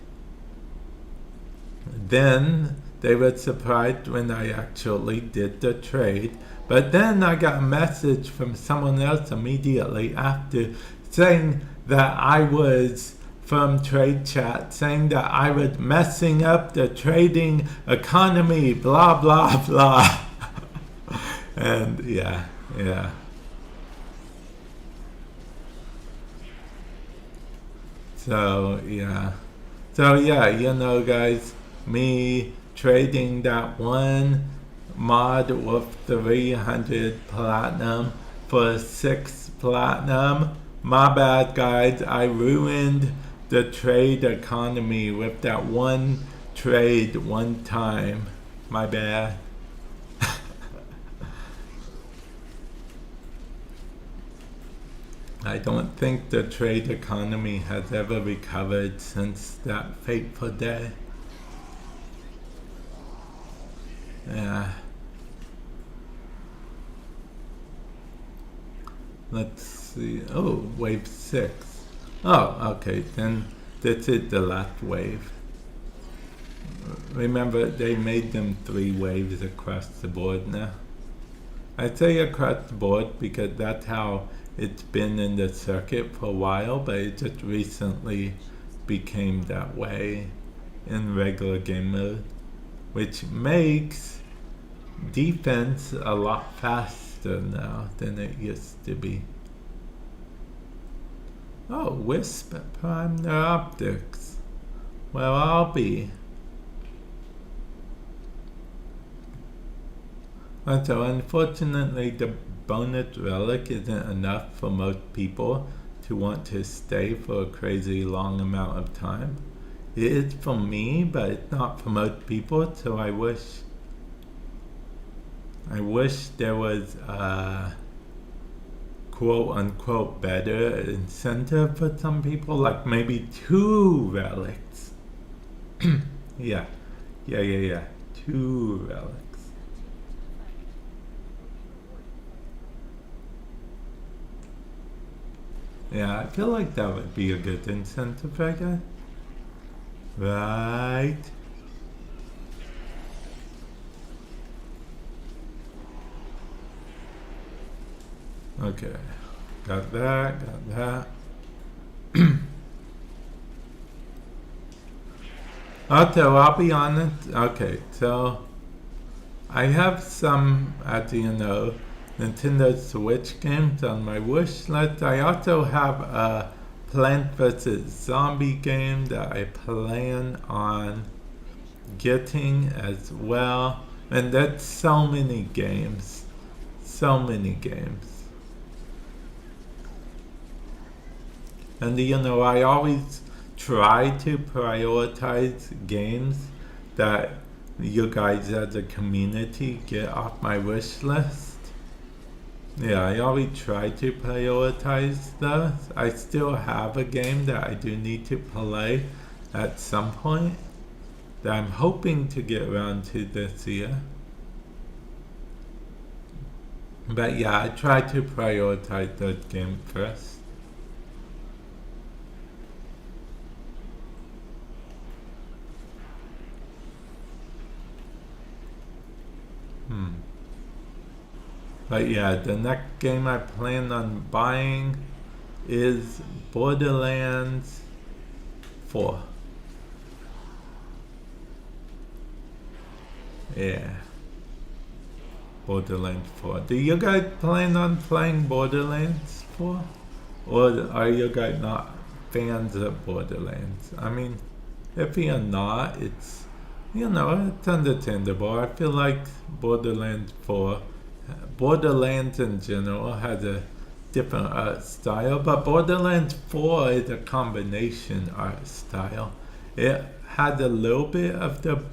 then they were surprised when I actually did the trade. But then I got a message from someone else immediately after saying that I was, from trade chat, saying that I was messing up the trading economy, blah blah blah. And yeah. So yeah, you know, guys, me trading that one mod with 300 platinum for 6 platinum. My bad, guys. I ruined the trade economy with that one trade one time. My bad. I don't think the trade economy has ever recovered since that fateful day. Yeah. Let's see. Oh, wave 6. Oh, okay. Then this is the last wave. Remember, they made them 3 waves across the board now. I say across the board because that's how it's been in the circuit for a while, but it just recently became that way in regular game mode, which makes defense a lot faster now than it used to be. Oh, Wisp Prime their optics. Well, I'll be. And so unfortunately the bonus relic isn't enough for most people to want to stay for a crazy long amount of time. It is for me, but it's not for most people, so I wish there was a quote-unquote better incentive for some people, like maybe 2 relics. Yeah. 2 relics. Yeah, I feel like that would be a good incentive, I guess. Right. Okay. Got that. Also, I'll be honest. Okay, so I have some, as you know, Nintendo Switch games on my wish list. I also have a Plant vs. Zombie game that I plan on getting as well. And that's so many games. And you know, I always try to prioritize games that you guys as a community get off my wish list. Yeah, I always try to prioritize those. I still have a game that I do need to play at some point that I'm hoping to get around to this year. But yeah, I try to prioritize those games first. But yeah, the next game I plan on buying is Borderlands 4. Yeah. Borderlands 4. Do you guys plan on playing Borderlands 4? Or are you guys not fans of Borderlands? I mean, if you're not, it's, you know, it's understandable. I feel like Borderlands 4, Borderlands in general has a different art style, but Borderlands 4 is a combination art style. It had a little bit of the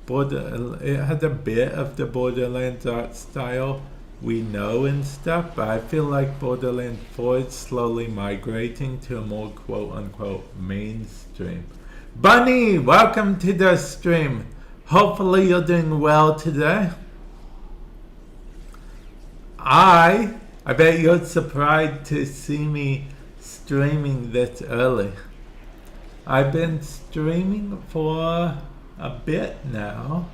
it has a bit of the Borderlands art style we know and stuff, but I feel like Borderlands 4 is slowly migrating to a more quote-unquote mainstream. Bunny, welcome to the stream. Hopefully you're doing well today. I bet you're surprised to see me streaming this early. I've been streaming for a bit now,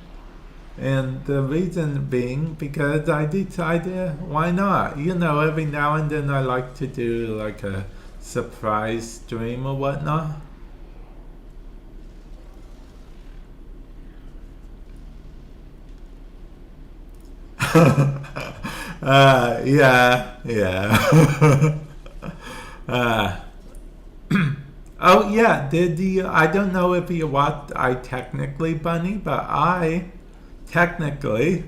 and the reason being because I decided why not. You know, every now and then I like to do like a surprise stream or whatnot. Yeah. Oh yeah, did you, I don't know if you watched I Technically Bunny, but I technically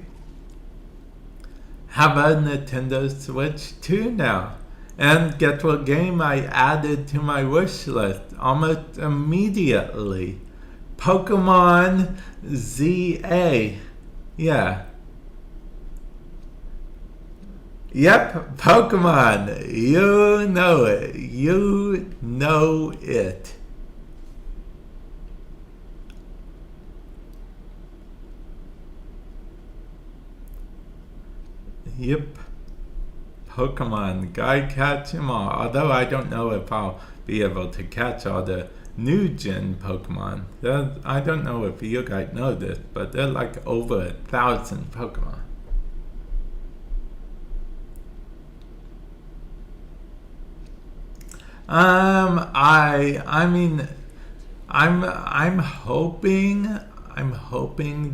have a Nintendo Switch 2 now. And guess what game I added to my wish list almost immediately? Pokemon ZA. Yeah. Yep, Pokemon. You know it. You know it. Yep. Pokemon. Gotta catch them all. Although I don't know if I'll be able to catch all the new gen Pokemon. I don't know if you guys know this, but they're like over 1,000 Pokemon. I mean, I'm hoping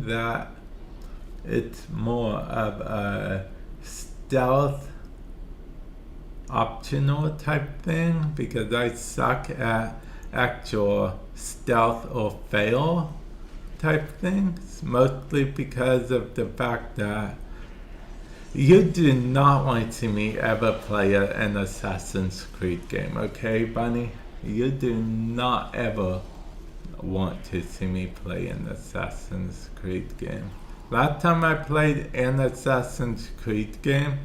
that it's more of a stealth optional type thing, because I suck at actual stealth or fail type things, mostly because of the fact that you do not want to see me ever play an Assassin's Creed game, okay, Bunny? You do not ever want to see me play an Assassin's Creed game. Last time I played an Assassin's Creed game,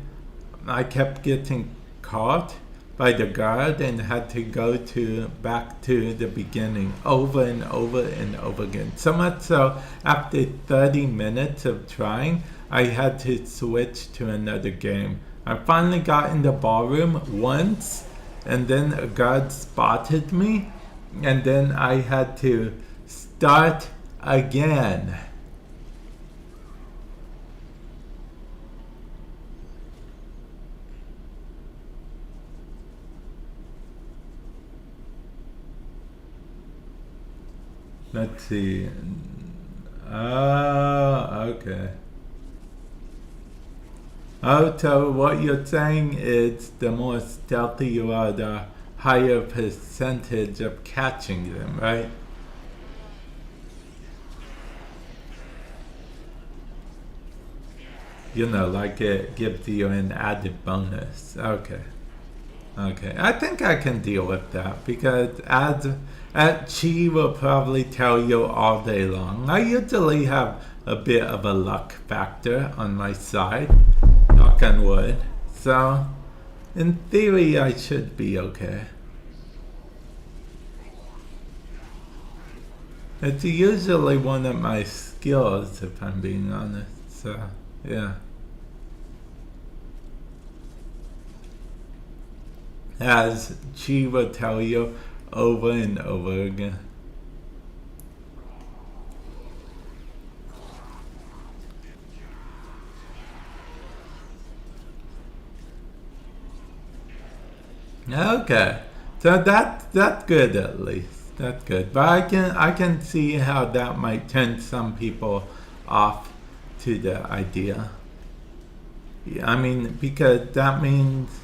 I kept getting caught by the guard and had to go back to the beginning over and over and over again. So much so, after 30 minutes of trying, I had to switch to another game. I finally got in the ballroom once, and then a guard spotted me, and then I had to start again. Let's see. Oh, okay. Oh, so what you're saying is the more stealthy you are, the higher percentage of catching them, right? You know, like it gives you an added bonus. Okay. Okay, I think I can deal with that because Chi will probably tell you all day long. I usually have a bit of a luck factor on my side, knock on wood. So, in theory, I should be okay. It's usually one of my skills, if I'm being honest. So, yeah. As she will tell you over and over again. Okay, so that's good at least. That's good, but I can see how that might turn some people off to the idea. Yeah, I mean, because that means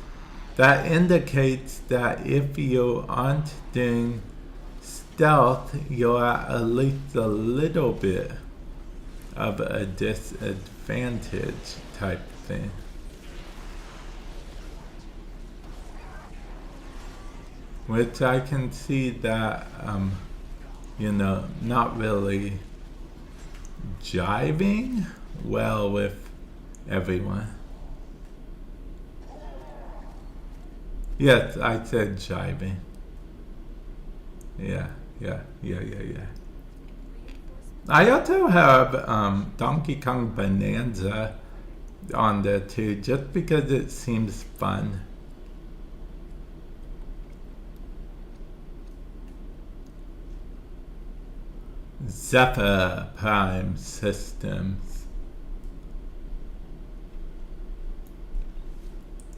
that indicates that if you aren't doing stealth, you're at least a little bit of a disadvantage type thing. Which I can see that, not really jiving well with everyone. Yes, I said jiving. Yeah. I also have Donkey Kong Bonanza on there too, just because it seems fun. Zephyr Prime Systems.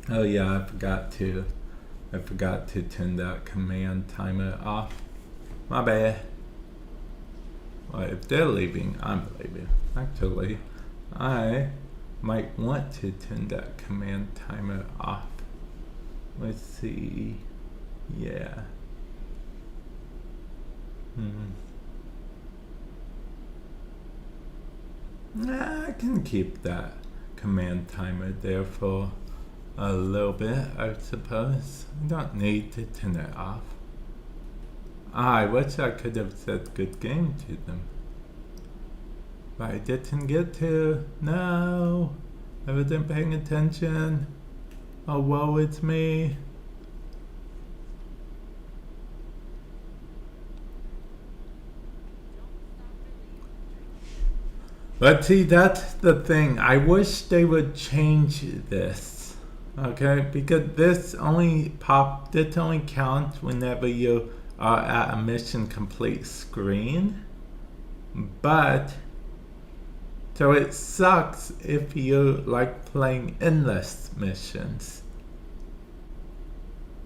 Oh yeah, I forgot to turn that command timer off. My bad. Well, if they're leaving, I'm leaving. Actually, I might want to turn that command timer off. Let's see. Yeah. I can keep that command timer there for a little bit, I suppose. I don't need to turn it off. I wish I could have said good game to them. But I didn't get to. No! I wasn't paying attention. Oh, woe it's me. But see, that's the thing. I wish they would change this. Okay? Because this only counts whenever you are at a mission complete screen. But so it sucks if you like playing endless missions.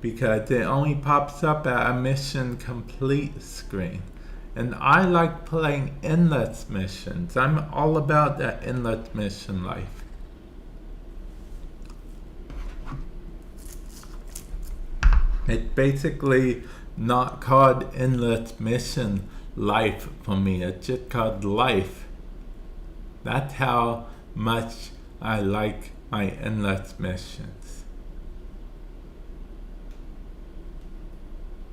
Because it only pops up at a mission complete screen. And I like playing endless missions. I'm all about that endless mission life. It's basically not called endless mission life for me. It's just called life. That's how much I like my endless missions.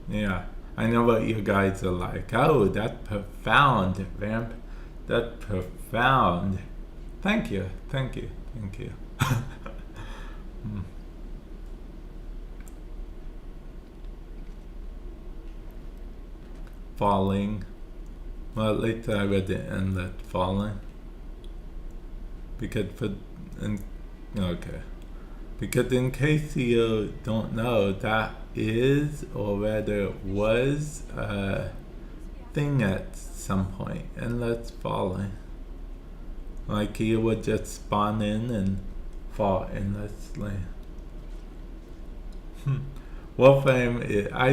Yeah. I know what you guys are like. Oh, that's profound, Vamp. That's profound. Thank you. Falling. Well, at least I read the end that falling. Because in case you don't know, that is, or rather was, a thing at some point, endless falling. Like you would just spawn in and fall endlessly. I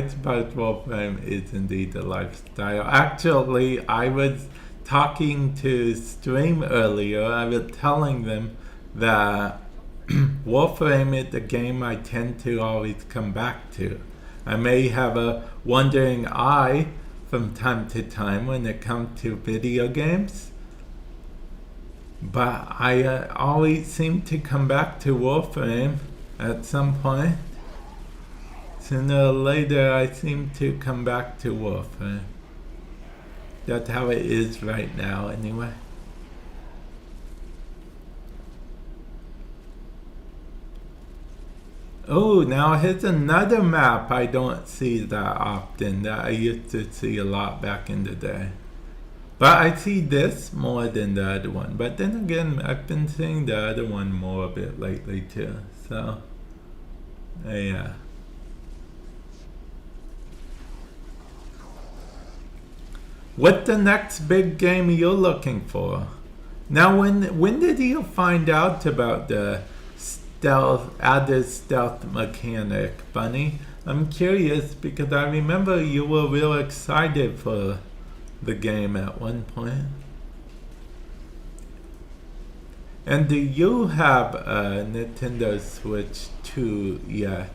suppose Warframe is indeed a lifestyle. Actually, I was talking to Stream earlier. I was telling them that Warframe is the game I tend to always come back to. I may have a wandering eye from time to time when it comes to video games, but I always seem to come back to Warframe at some point. sooner or later I seem to come back to Warframe. That's how it is right now anyway. Oh, now here's another map I don't see that often that I used to see a lot back in the day. But I see this more than the other one. But then again, I've been seeing the other one more a bit lately too. So, yeah. What's the next big game you're looking for? Now, when did you find out about the added stealth mechanic, Bunny? I'm curious because I remember you were real excited for the game at one point. And do you have a Nintendo Switch 2 yet?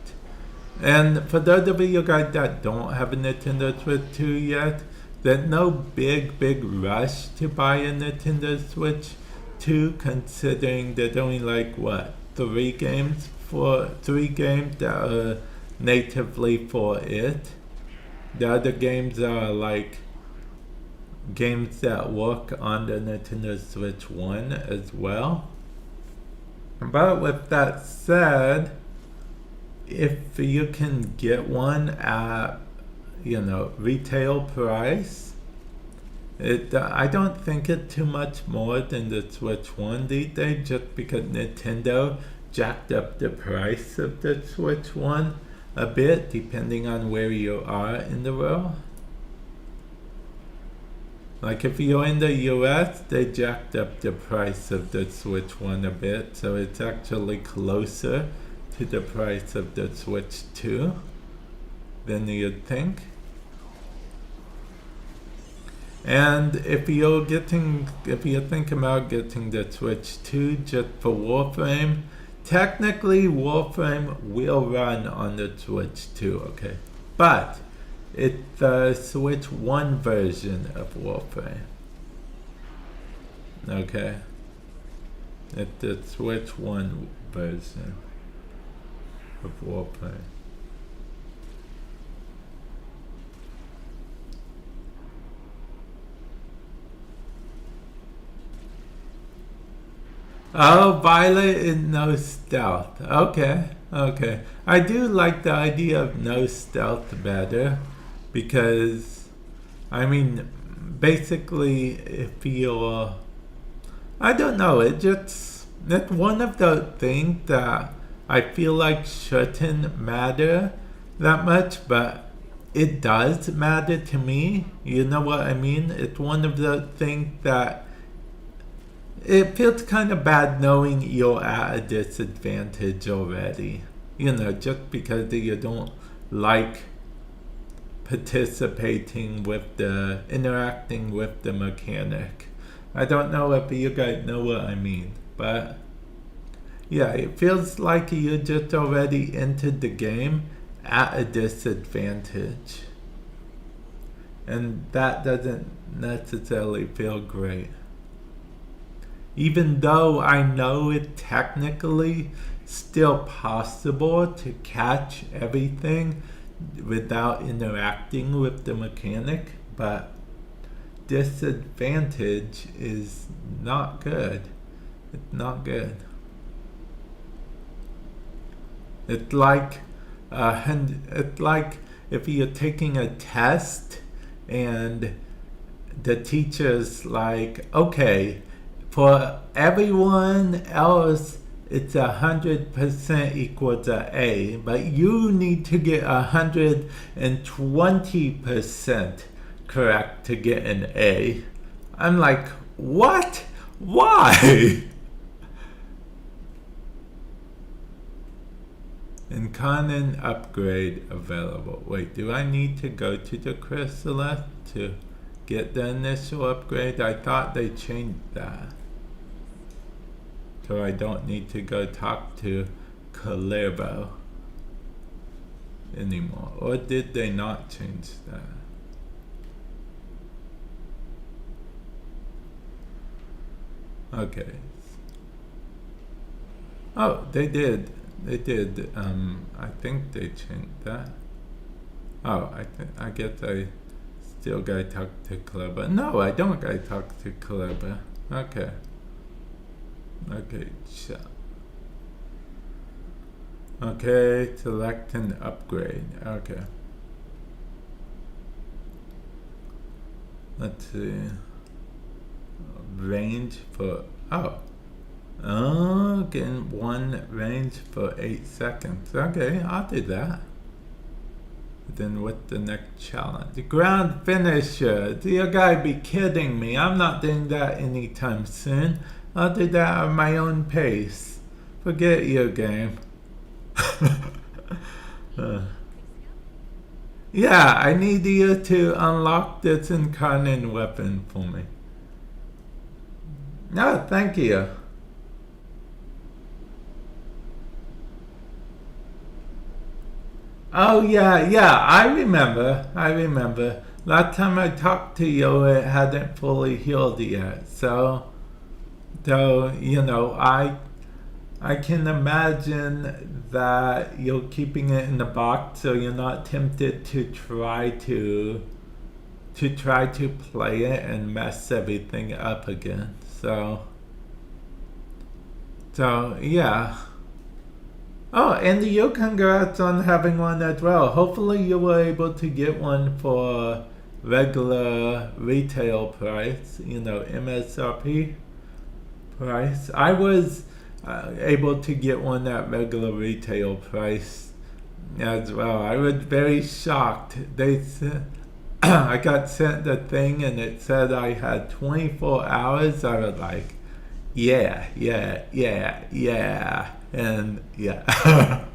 And for those of you guys that don't have a Nintendo Switch 2 yet, there's no big rush to buy a Nintendo Switch 2, considering there's only like what, 3 games that are natively for it. The other games are like games that work on the Nintendo Switch 1 as well. But with that said, if you can get one at, retail price, I don't think it's too much more than the Switch 1 these days, just because Nintendo jacked up the price of the Switch 1 a bit, depending on where you are in the world. Like if you're in the US, they jacked up the price of the Switch 1 a bit, so it's actually closer to the price of the Switch 2 than you'd think. And if you're thinking about getting the Switch 2 just for Warframe, technically Warframe will run on the Switch 2, okay? But it's the Switch 1 version of Warframe. Okay? It's the Switch 1 version of Warframe. Oh, Violet is no stealth. Okay. I do like the idea of no stealth better because, basically, if you're... I don't know, it's one of the things that I feel like shouldn't matter that much, but it does matter to me. You know what I mean? It's one of the things that it feels kind of bad knowing you're at a disadvantage already. Just because you don't like interacting with the mechanic. I don't know if you guys know what I mean, but yeah, it feels like you just already entered the game at a disadvantage. And that doesn't necessarily feel great. Even though I know it's technically still possible to catch everything without interacting with the mechanic, but disadvantage is not good. It's not good. It's like if you're taking a test and the teacher's like, okay, for everyone else, it's 100% equal to A, but you need to get 120% correct to get an A. I'm like, what? Why? Incarnate upgrade available. Wait, do I need to go to the chrysalis to get the initial upgrade? I thought they changed that. So I don't need to go talk to Caliban anymore. Or did they not change that? Okay. Oh, they did. I think they changed that. Oh, I guess I still gotta talk to Caliban. No, I don't gotta talk to Caliban. Okay. Okay, chat. Okay, select and upgrade. Okay. Let's see. Range for, getting one range for 8 seconds. Okay, I'll do that. Then what's the next challenge? The ground finisher. You gotta be kidding me. I'm not doing that anytime soon. I'll do that at my own pace. Forget your game. Yeah, I need you to unlock this incarnate weapon for me. No, thank you. Oh yeah, I remember. Last time I talked to you, it hadn't fully healed yet. So you know, I can imagine that you're keeping it in the box so you're not tempted to try to play it and mess everything up again. So yeah. Oh, and you congrats on having one as well. Hopefully you were able to get one for regular retail price, you know, MSRP price. I was able to get one at regular retail price as well. I was very shocked. They said I got sent the thing and it said I had 24 hours. I was like, yeah, and yeah.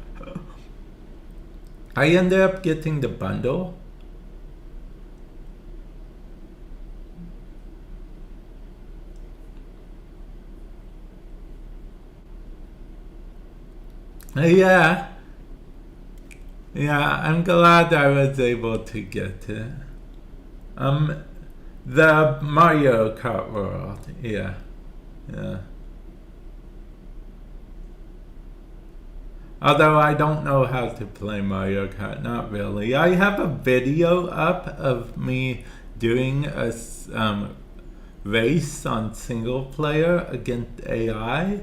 I ended up getting the bundle. Yeah, I'm glad I was able to get it. The Mario Kart World, yeah. Although I don't know how to play Mario Kart, not really. I have a video up of me doing a race on single player against AI.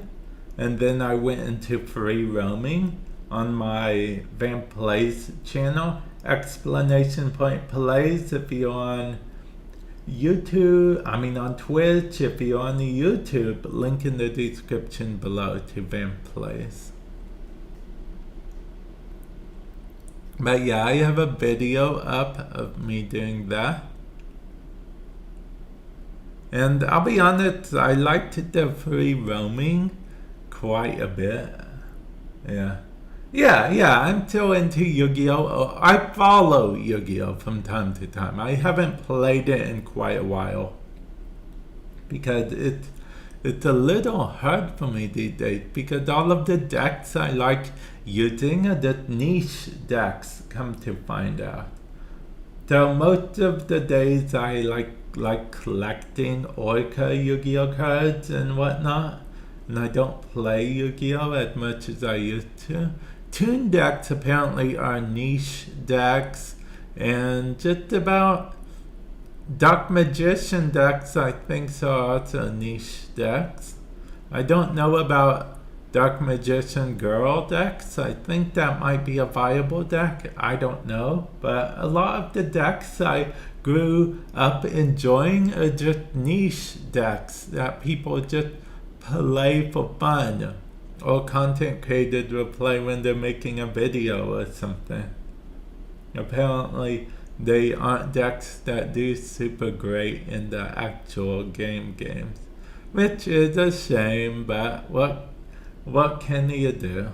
And then I went into free roaming on my Vamp Plays channel. Explanation point plays if you're on YouTube, on Twitch, if you're on the YouTube, link in the description below to Vamp Plays. But yeah, I have a video up of me doing that. And I'll be honest, I liked the free roaming quite a bit. Yeah, I'm still into Yu-Gi-Oh! I follow Yu-Gi-Oh! From time to time. I haven't played it in quite a while because it's a little hard for me these days because all of the decks I like using are the niche decks, come to find out. So most of the days I like collecting Orca Yu-Gi-Oh! Cards and whatnot. And I don't play Yu-Gi-Oh! As much as I used to. Toon decks apparently are niche decks, and just about Dark Magician decks I think are also niche decks. I don't know about Dark Magician Girl decks. I think that might be a viable deck. I don't know. But a lot of the decks I grew up enjoying are just niche decks that people just play for fun, or content creators will play when they're making a video or something. Apparently they aren't decks that do super great in the actual games, which is a shame, but what can you do?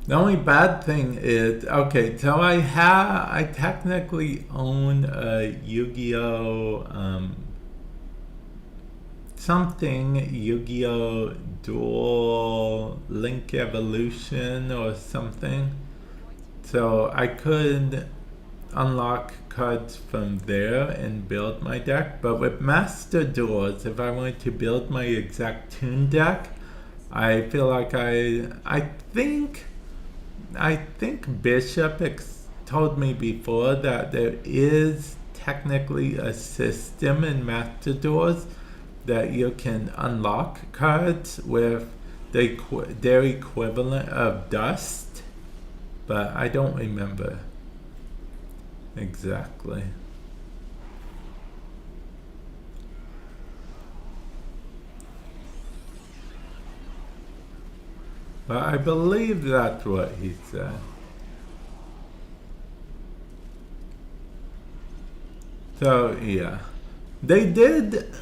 The only bad thing is, okay, so I technically own a Yu-Gi-Oh! Yu-Gi-Oh! Dual Link Evolution or something. So I could unlock cards from there and build my deck. But with Master Duels, if I want to build my exact tune deck, I feel like I think Bishop told me before that there is technically a system in Master Duels that you can unlock cards with their equivalent of dust, but I don't remember exactly. But I believe that's what he said. So yeah, they did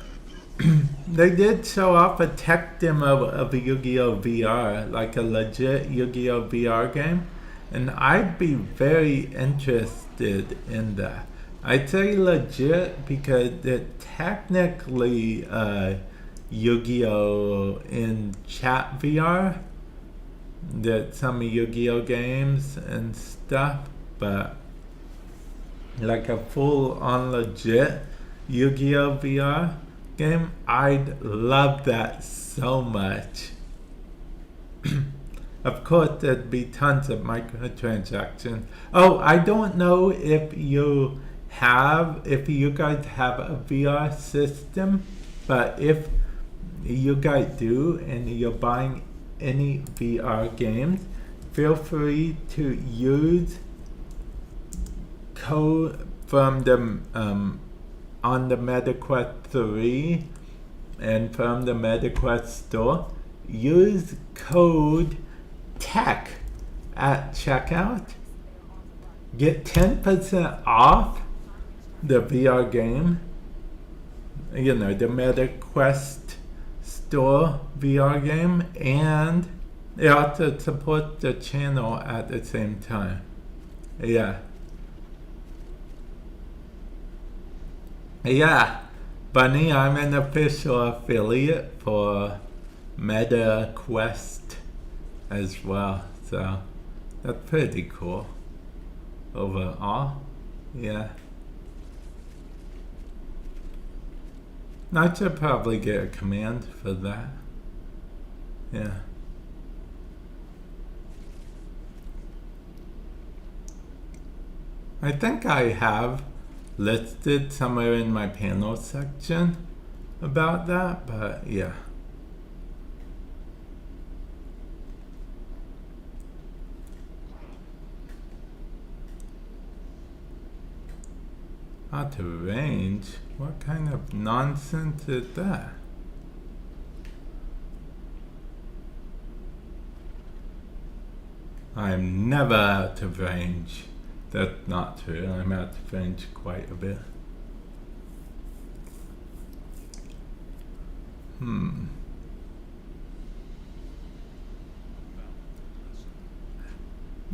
they did show off a tech demo of a Yu-Gi-Oh! VR, like a legit Yu-Gi-Oh! VR game, and I'd be very interested in that. I'd say legit because it technically Yu-Gi-Oh! In chat VR, that some Yu-Gi-Oh! Games and stuff, but like a full-on legit Yu-Gi-Oh! VR game, I'd love that so much. Of course, there'd be tons of microtransactions. Oh, I don't know if you guys have a VR system, but if you guys do and you're buying any VR games, feel free to use code from the on the MetaQuest 3 and from the MetaQuest store. Use code TECH at checkout. Get 10% off the VR game. You know, the MetaQuest store VR game, and it also supports the channel at the same time. Yeah. Yeah, Bunny, I'm an official affiliate for MetaQuest as well, so that's pretty cool overall. Yeah. I should probably get a command for that. Yeah. I think I have listed somewhere in my panel section about that, but yeah. Out of range? What kind of nonsense is that? I'm never out of range. That's not true. I'm out of range quite a bit.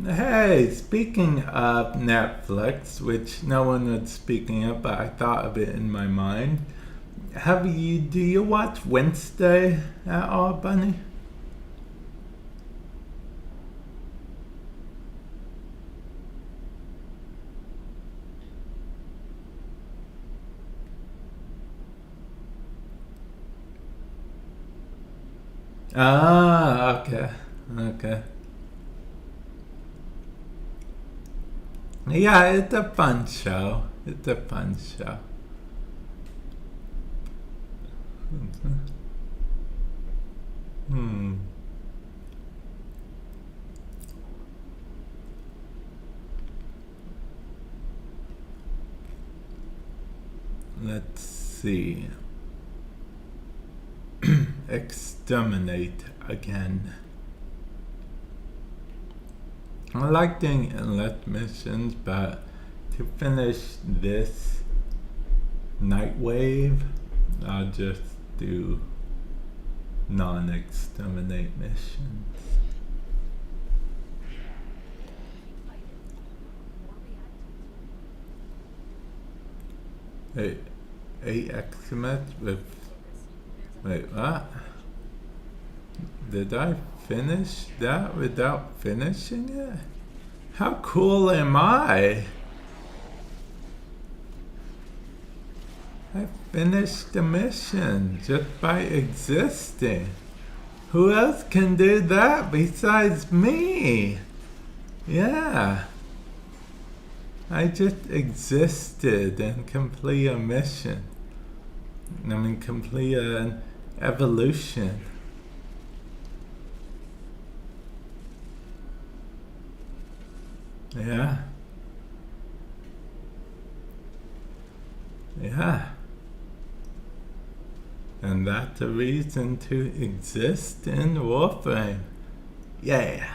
Hey, speaking of Netflix, which no one was speaking of, but I thought of it in my mind. Do you watch Wednesday at all, Bunny? Ah, okay. Yeah, it's a fun show. Let's see. Exterminate again. I like doing endless missions, but to finish this Night Wave, I'll just do non-exterminate missions. Hey, 8 excrement with... Wait, what? Did I finish that without finishing it? How cool am I? I finished the mission just by existing. Who else can do that besides me? Yeah. I just existed and complete a mission. I mean, complete an evolution. Yeah. Yeah. And that's a reason to exist in Warframe. Yeah.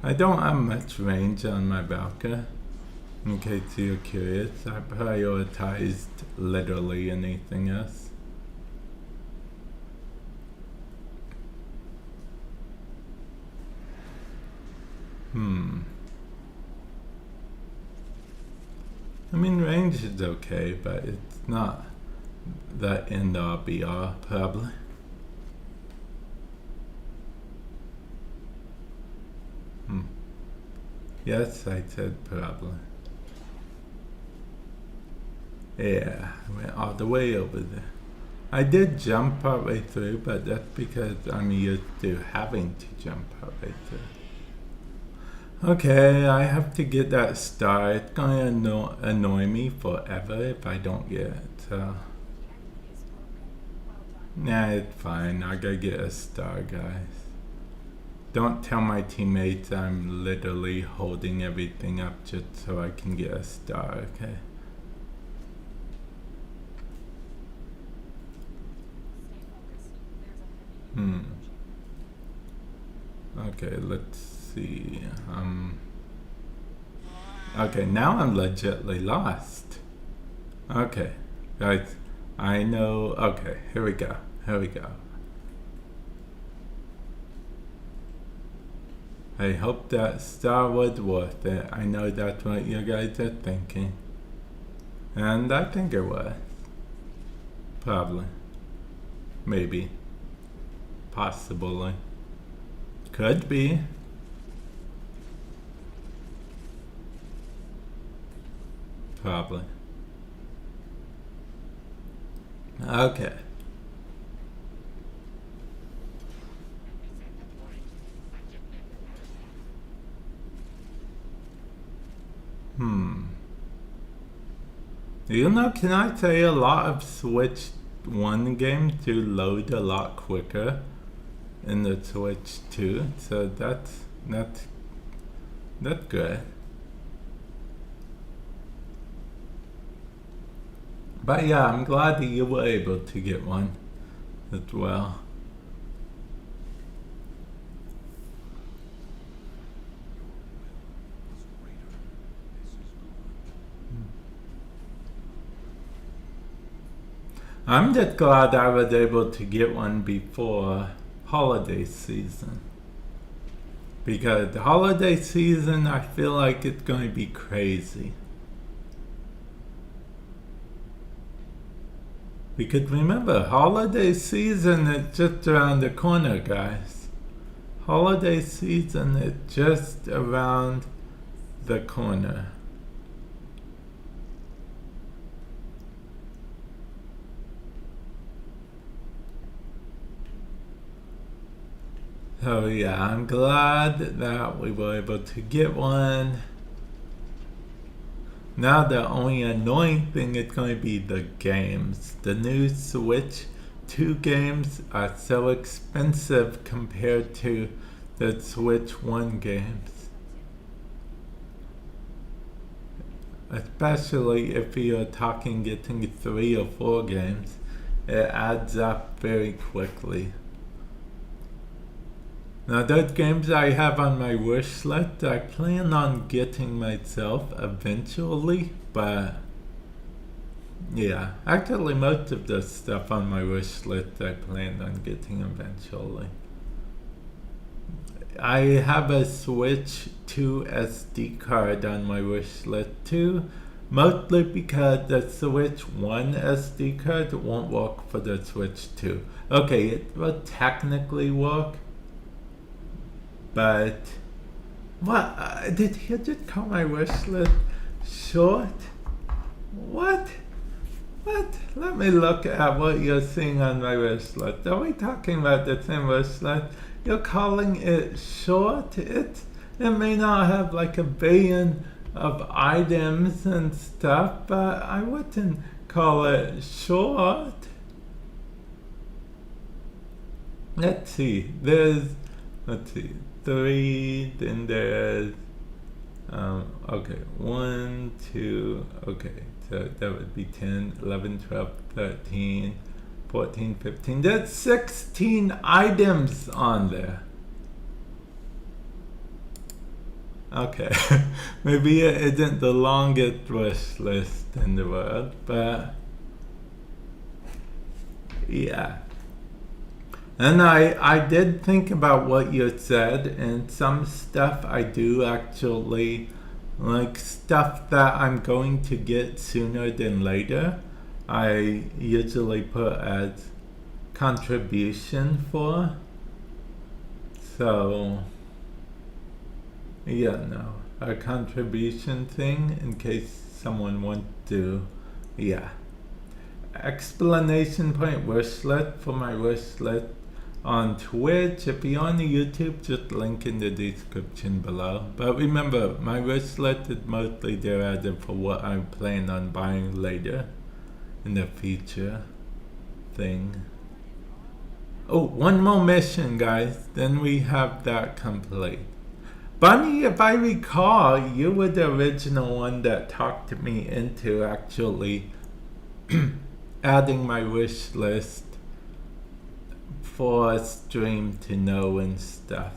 I don't have much range on my Valka. In case you're curious, I prioritized literally anything else. I mean, range is okay, but it's not the end all be all, probably. Yes, I said probably. Yeah, I went all the way over there. I did jump partway through, but that's because I'm used to having to jump partway through. Okay, I have to get that star. It's gonna annoy me forever if I don't get it, so... Nah, it's fine. I gotta get a star, guys. Don't tell my teammates I'm literally holding everything up just so I can get a star, okay? Okay, let's see. Okay, now I'm legitly lost. Okay, guys, I know. Okay, here we go. Here we go. I hope that star was worth it. I know that's what you guys are thinking. And I think it was. Probably. Maybe. Possibly. Could be. Probably. Okay. You know, can I say a lot of Switch 1 games do load a lot quicker in the Switch 2, so that's good. But yeah, I'm glad that you were able to get one as well. I'm just glad I was able to get one before holiday season. Because the holiday season, I feel like it's going to be crazy. Because remember, holiday season is just around the corner, guys. Holiday season is just around the corner. So yeah, I'm glad that we were able to get one. Now the only annoying thing is going to be the games. The new Switch 2 games are so expensive compared to the Switch 1 games. Especially if you're talking getting 3 or 4 games, it adds up very quickly. Now those games I have on my wish list, I plan on getting myself eventually, but yeah, actually most of the stuff on my wish list I plan on getting eventually. I have a Switch 2 SD card on my wish list too, mostly because the Switch 1 SD card won't work for the Switch 2. Okay, it will technically work, but What? Did he just call my wish list short? What? What? Let me look at what you're seeing on my wish list. Are we talking about the same wish list? You're calling it short? It may not have like a billion of items and stuff, but I wouldn't call it short. Let's see. Let's see. 3, then there's, okay, 1, 2, okay. So that would be 10, 11, 12, 13, 14, 15. That's 16 items on there. Okay, maybe it isn't the longest wish list in the world, but yeah. And I did think about what you said, and some stuff I do actually, like stuff that I'm going to get sooner than later, I usually put as contribution for. So yeah, no, a contribution thing in case someone wants to, yeah. Explanation point wish list for my wish list on Twitch. If you're on the YouTube, just link in the description below. But remember, my wish list is mostly there as for what I plan on buying later in the future thing. Oh, one more mission, guys. Then we have that complete. Bunny, if I recall, you were the original one that talked me into actually adding my wish list for a stream to know and stuff.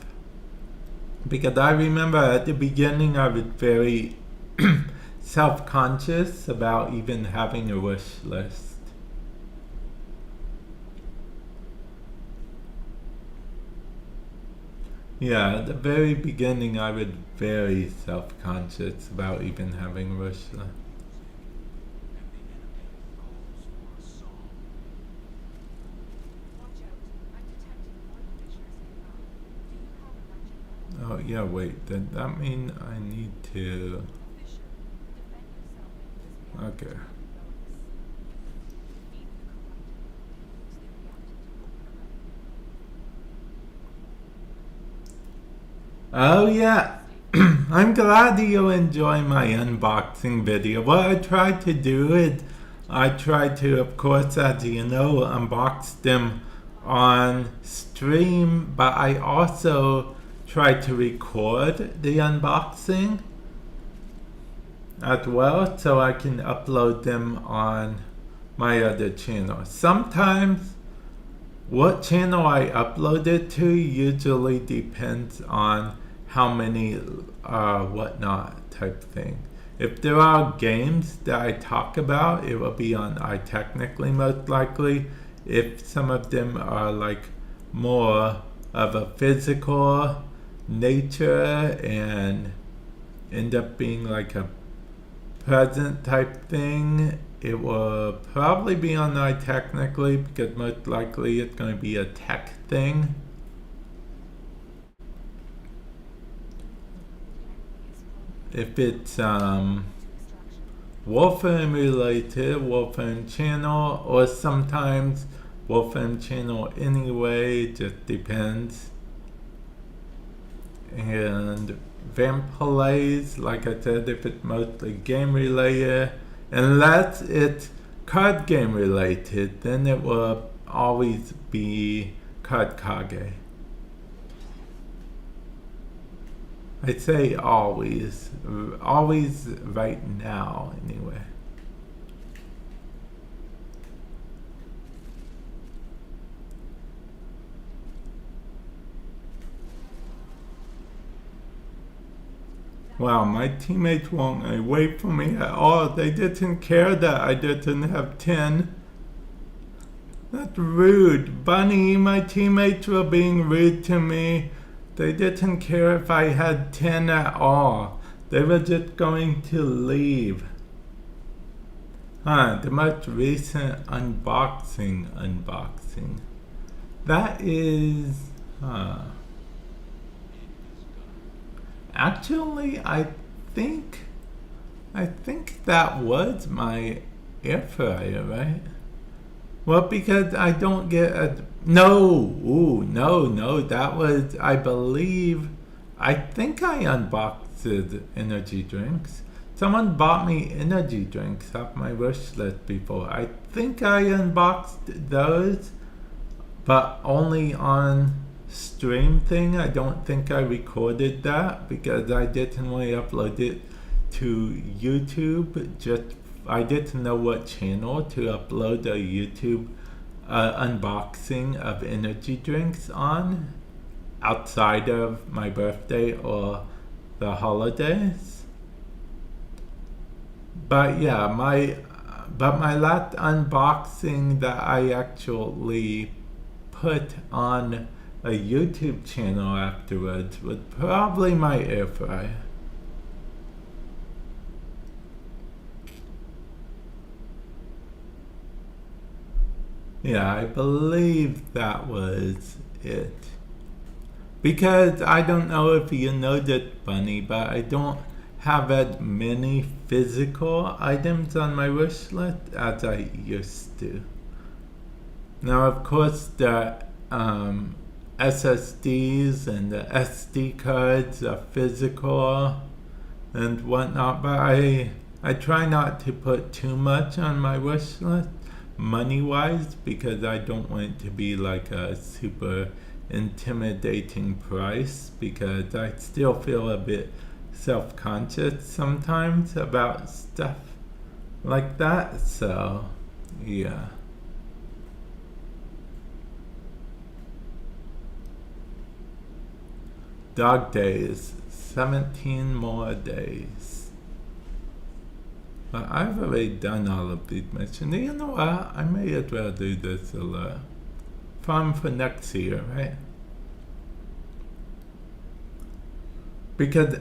Because I remember at the beginning I was very self-conscious about even having a wish list. Yeah, at the very beginning I was very self-conscious about even having a wish list. Oh yeah, wait, does that mean I need to... Okay. Oh yeah, I'm glad you enjoy my unboxing video. What I tried to do is, I tried to, of course, as you know, unbox them on stream, but I also tried to record the unboxing as well, so I can upload them on my other channel. Sometimes what channel I upload it to usually depends on how many whatnot type thing. If there are games that I talk about, it will be on iTechnically most likely. If some of them are like more of a physical nature and end up being like a present type thing, it will probably be on iTechnically because most likely it's going to be a tech thing. If it's Warframe related, Warframe channel, or sometimes Warframe channel anyway, just depends. And Vamp plays, like I said, if it's mostly game related, unless it's card game related, then it will always be Card Kage. I say always right now anyway. Wow, my teammates won't wait for me at all. They didn't care that I didn't have 10. That's rude. Bunny, my teammates were being rude to me. They didn't care if I had 10 at all. They were just going to leave. The most recent unboxing. That is, Actually, I think that was my air fryer, right? Well, because I don't get a... No, that was, I believe, I think I unboxed the energy drinks. Someone bought me energy drinks off my wish list before. I think I unboxed those, but only on stream thing. I don't think I recorded that because I didn't want to upload it to YouTube. I didn't know what channel to upload a YouTube unboxing of energy drinks on outside of my birthday or the holidays. But yeah, my last unboxing that I actually put on a YouTube channel afterwards was probably my air fryer. Yeah, I believe that was it. Because I don't know if you know that, Bunny, but I don't have as many physical items on my wish list as I used to. Now, of course, the SSDs and the SD cards are physical and whatnot, but I try not to put too much on my wish list money-wise because I don't want it to be like a super intimidating price, because I still feel a bit self-conscious sometimes about stuff like that. So yeah, dog days, 17 more days, but I've already done all of these missions. You know what, I may as well do this alert farm for next year, right? Because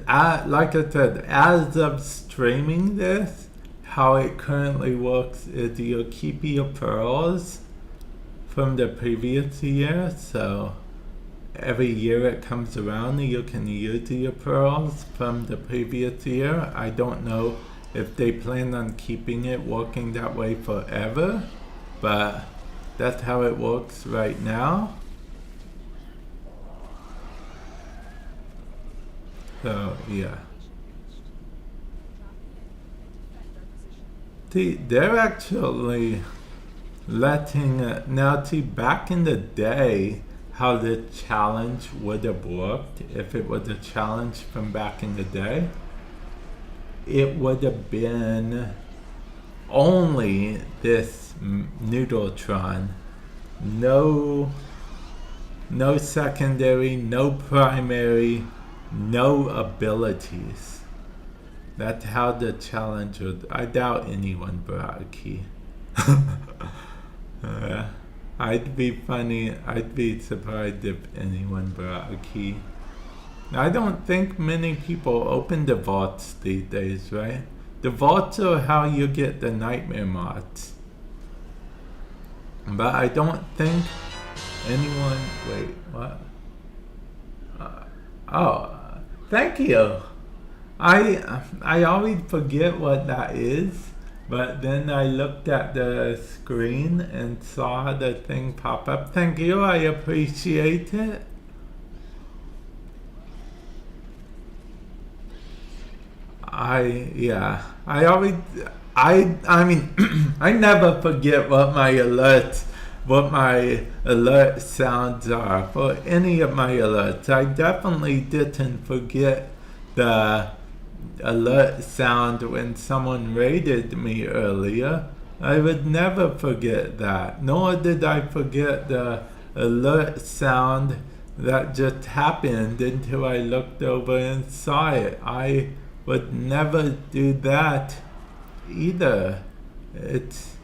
like I said, as of streaming this, how it currently works is you keep your pearls from the previous year. So every year it comes around, you can use your pearls from the previous year. I don't know if they plan on keeping it working that way forever, but that's how it works right now. So yeah. See, they're actually letting now. See, back in the day, how the challenge would have worked if it was a challenge from back in the day, it would have been only this Noodletron, no secondary, no primary, no abilities. That's how the challenge would. I doubt anyone brought a key. I'd be surprised if anyone brought a key. I don't think many people open the vaults these days, right? The vaults are how you get the nightmare mods. But I don't think anyone... Wait, what? Oh, thank you. I always forget what that is, but then I looked at the screen and saw the thing pop up. Thank you, I appreciate it. I mean, I never forget what my alert sounds are for any of my alerts. I definitely didn't forget the alert sound when someone raided me earlier. I would never forget that. Nor did I forget the alert sound that just happened until I looked over and saw it. I would never do that either. It's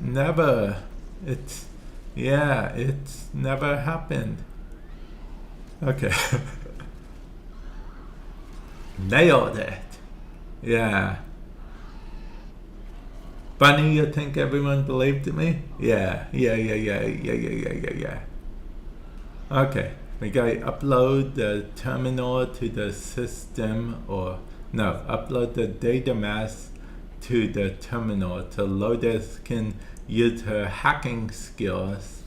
never happened. Okay. Nailed it. Yeah. Bunny, you think everyone believed me? Yeah. Okay. We gotta upload the terminal to the system, or no, upload the data mask to the terminal so Lotus can use her hacking skills.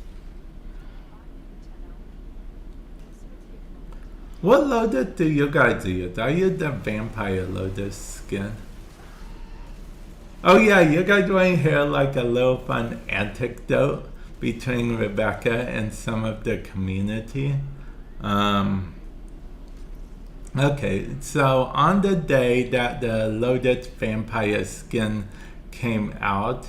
What Lotus do you guys use? I use the Vampire Lotus skin. Oh yeah, you guys want to hear like a little fun anecdote between Rebecca and some of the community? Okay, so on the day that the Lotus Vampire skin came out,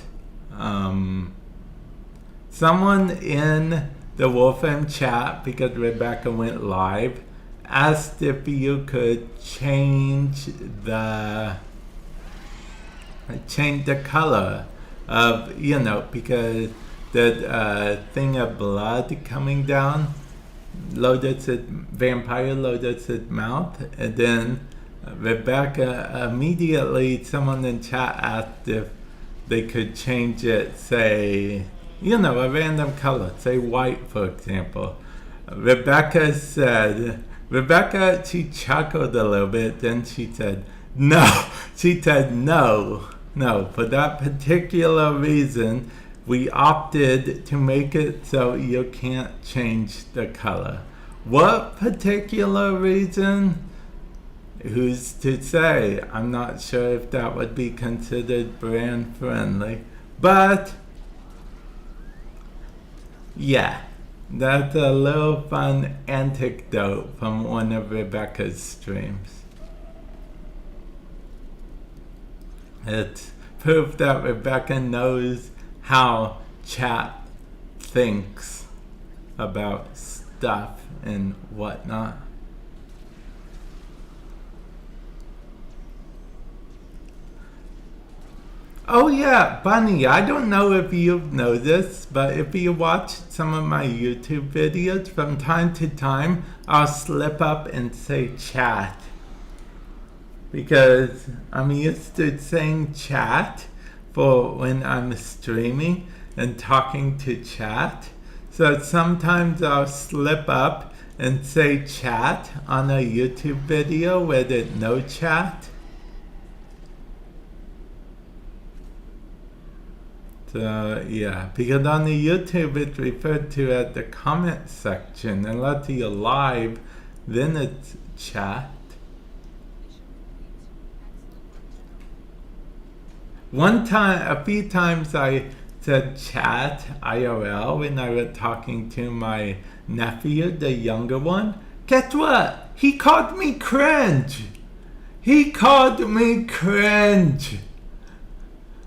someone in the Warframe chat, because Rebecca went live, asked if you could change the color of, you know, because the thing of blood coming down Vampire Lotus's mouth, and then Rebecca immediately, someone in chat asked if they could change it, say, you know, a random color, say white, for example. Rebecca, she chuckled a little bit, then she said, no. She said, no, for that particular reason, we opted to make it so you can't change the color. What particular reason? Who's to say? I'm not sure if that would be considered brand friendly. But, yeah, that's a little fun anecdote from one of Rebecca's streams. It's proof that Rebecca knows how chat thinks about stuff and whatnot. Oh yeah, Bunny, I don't know if you know this, but if you watch some of my YouTube videos, from time to time, I'll slip up and say chat. Because I'm used to saying chat for when I'm streaming and talking to chat. So sometimes I'll slip up and say chat on a YouTube video where there's no chat. So yeah, because on the YouTube it's referred to as the comment section. Unless you're live, then it's chat. One time, a few times I said chat IRL when I was talking to my nephew, the younger one. Guess what? He called me cringe. He called me cringe.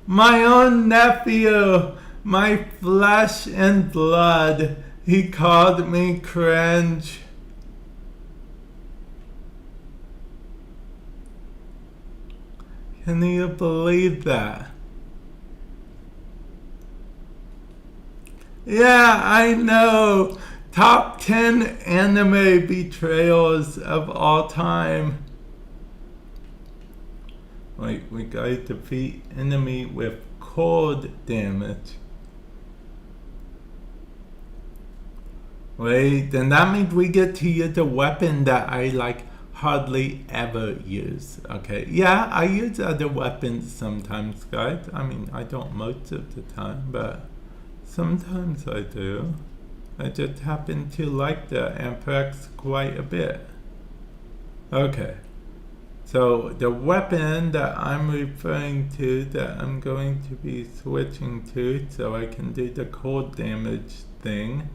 My own nephew, my flesh and blood, he called me cringe. Can you believe that? Yeah, I know. Top 10 anime betrayals of all time. Wait, we gotta defeat enemy with cold damage. Wait, then that means we get to use a weapon that I hardly ever use. Okay, yeah, I use other weapons sometimes, guys. I mean, I don't most of the time, but sometimes I do. I just happen to like the Amprex quite a bit. Okay, so the weapon that I'm referring to, that I'm going to be switching to so I can do the cold damage thing,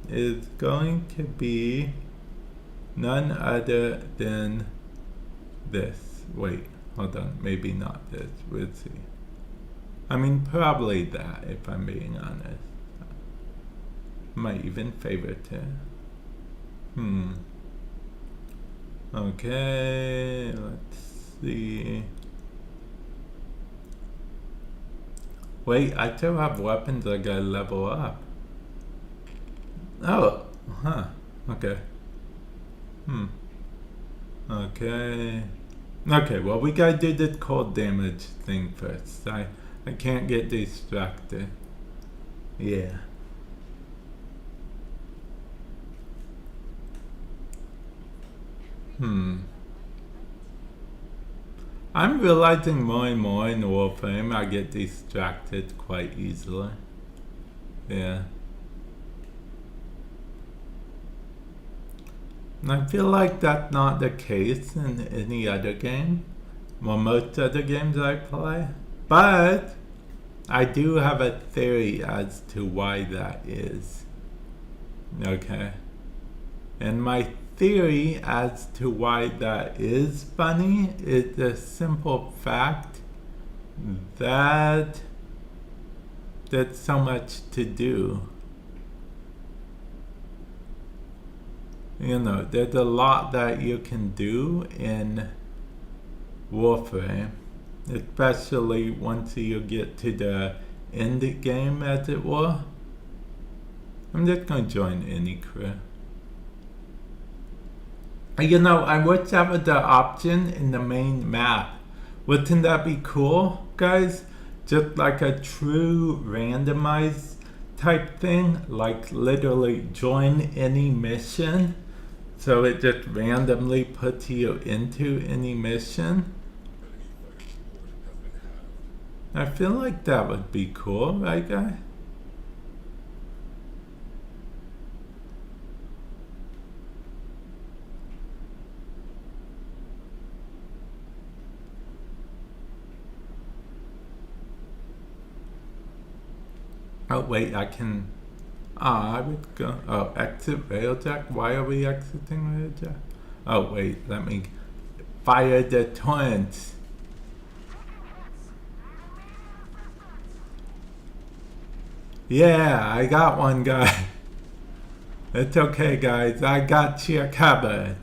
is going to be none other than this. Wait, hold on, maybe not this, we'll see. I mean, probably that, if I'm being honest. Might even favorite it. Okay, let's see. Wait, I still have weapons I gotta level up. Oh, huh, okay. Okay. Okay, well, we gotta do this cold damage thing first. I can't get distracted. Yeah. I'm realizing more and more in Warframe I get distracted quite easily. Yeah. And I feel like that's not the case in any other game. Well, most other games I play. But I do have a theory as to why that is. Okay. And my theory as to why that is funny is the simple fact that there's so much to do. You know, there's a lot that you can do in Warframe, especially once you get to the end game, as it were. I'm just going to join any crew. You know, I wish that was the option in the main map. Wouldn't that be cool, guys? Just like a true randomized type thing, like literally join any mission. So it just randomly puts you into any mission. I feel like that would be cool, right, guys? Oh wait, I can... I would go... Oh, exit railjack? Why are we exiting railjack? Oh wait, let me... Fire the torrents! Yeah, I got one, guy. It's okay, guys. I got you covered.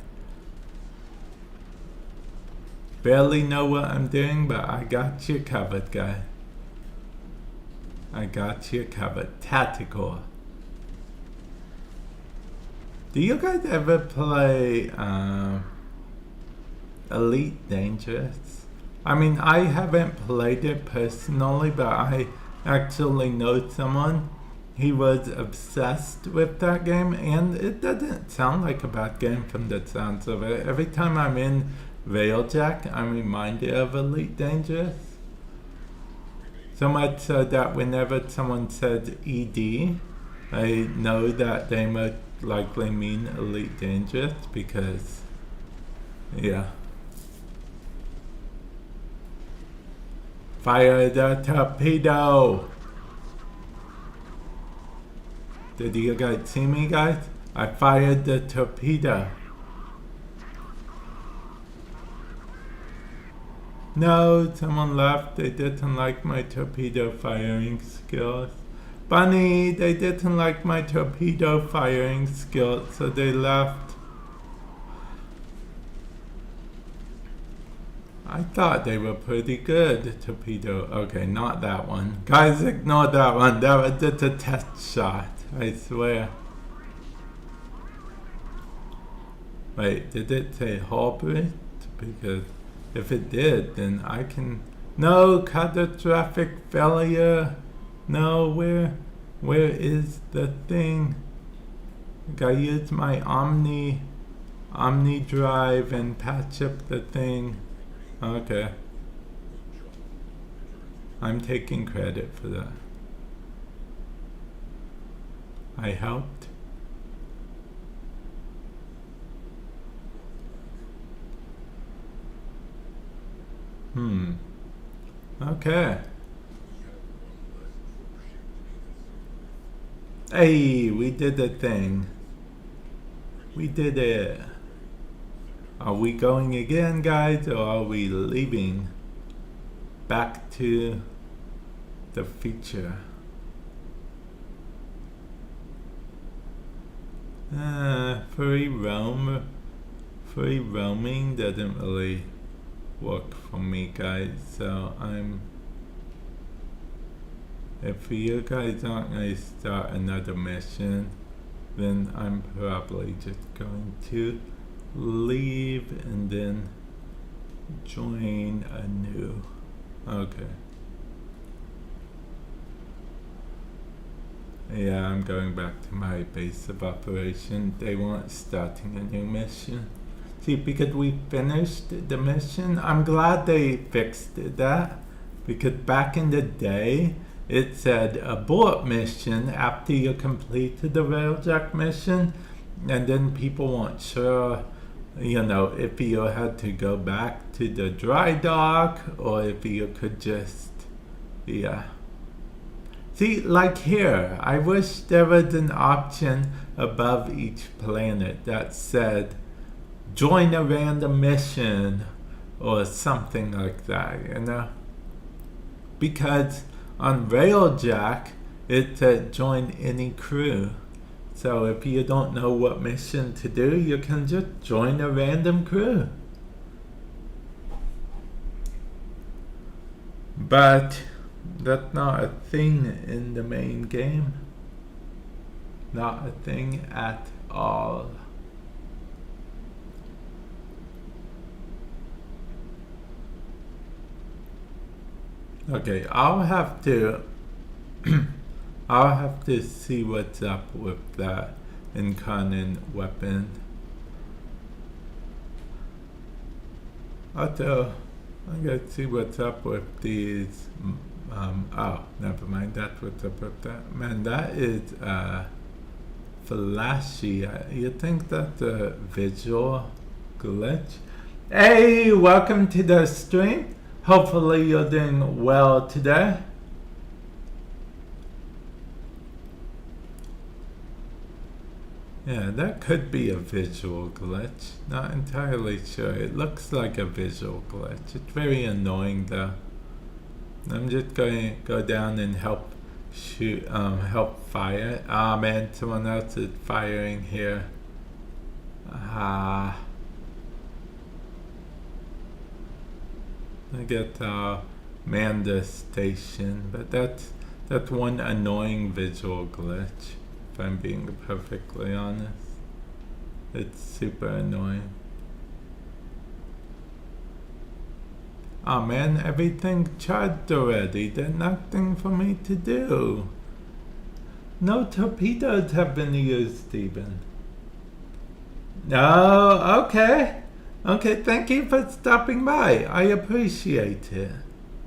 Barely know what I'm doing, but I got you covered, guy. I got you covered. Tactical. Do you guys ever play Elite Dangerous? I mean, I haven't played it personally, but I actually know someone. He was obsessed with that game, and it doesn't sound like a bad game from the sounds of it. Every time I'm in Railjack, I'm reminded of Elite Dangerous. So much so that whenever someone says ED, I know that they most likely mean Elite Dangerous because, yeah. Fire the torpedo! Did you guys see me, guys? I fired the torpedo. No, someone left. They didn't like my torpedo firing skills. Bunny, they didn't like my torpedo firing skills, so they left. I thought they were pretty good, torpedo. Okay, not that one. Guys, ignore that one. That was just a test shot, I swear. Wait, did it say Halbert? Because if it did, then I can... No, catastrophic failure. No, where is the thing? I gotta use my Omni drive and patch up the thing. Okay. I'm taking credit for that. I helped. Okay. Hey, we did the thing. We did it. Are we going again, guys, or are we leaving back to the future? Free roaming doesn't really work for me, guys, so if you guys aren't going to start another mission, then I'm probably just going to leave and then join a new. Okay. Yeah, I'm going back to my base of operation. They weren't starting a new mission. See, because we finished the mission, I'm glad they fixed that, because back in the day, it said abort mission after you completed the railjack mission, and then people weren't sure, you know, if you had to go back to the dry dock or if you could just, yeah. See, like here, I wish there was an option above each planet that said, join a random mission or something like that, you know? Because on Railjack, it said join any crew. So if you don't know what mission to do, you can just join a random crew. But that's not a thing in the main game. Not a thing at all. Okay, I'll have to I'll have to see what's up with that incarnate weapon. Also, I gotta see what's up with these. Oh, never mind. That's what's up with that. Man, that is flashy. You think that's a visual glitch? Hey, welcome to the stream. Hopefully you're doing well today. Yeah, that could be a visual glitch. Not entirely sure. It looks like a visual glitch. It's very annoying though. I'm just going to go down and help shoot, help fire. Ah, man, someone else is firing here. Ah. I get man the station, but that's one annoying visual glitch, if I'm being perfectly honest. It's super annoying. Oh man, everything charged already. There's nothing for me to do. No torpedoes have been used, Stephen. Oh, okay. Okay, thank you for stopping by. I appreciate it.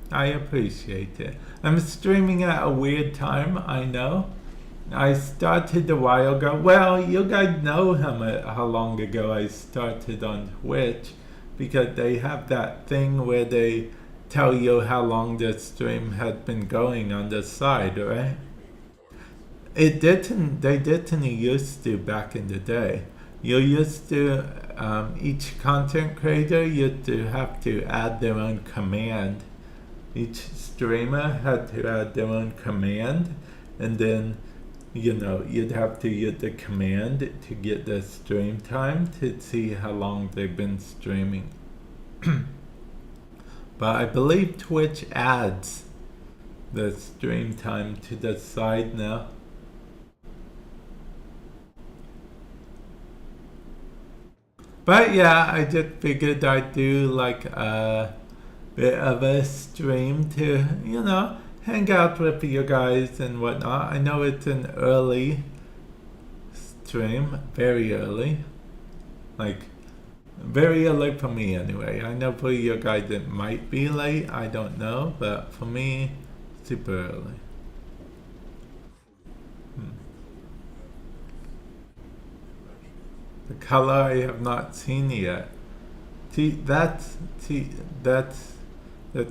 I appreciate it. I'm streaming at a weird time, I know. I started a while ago. Well, you guys know how long ago I started on Twitch, because they have that thing where they tell you how long the stream had been going on the side, right? They didn't used to back in the day. You used to, each content creator used to have to add their own command. Each streamer had to add their own command, and then, you know, you'd have to use the command to get the stream time to see how long they've been streaming. But I believe Twitch adds the stream time to the side now. But yeah, I just figured I'd do like a bit of a stream to, you know, hang out with you guys and whatnot. I know it's an early stream, very early. Like, very early for me anyway. I know for you guys it might be late, I don't know, but for me, super early. The color I have not seen yet. That's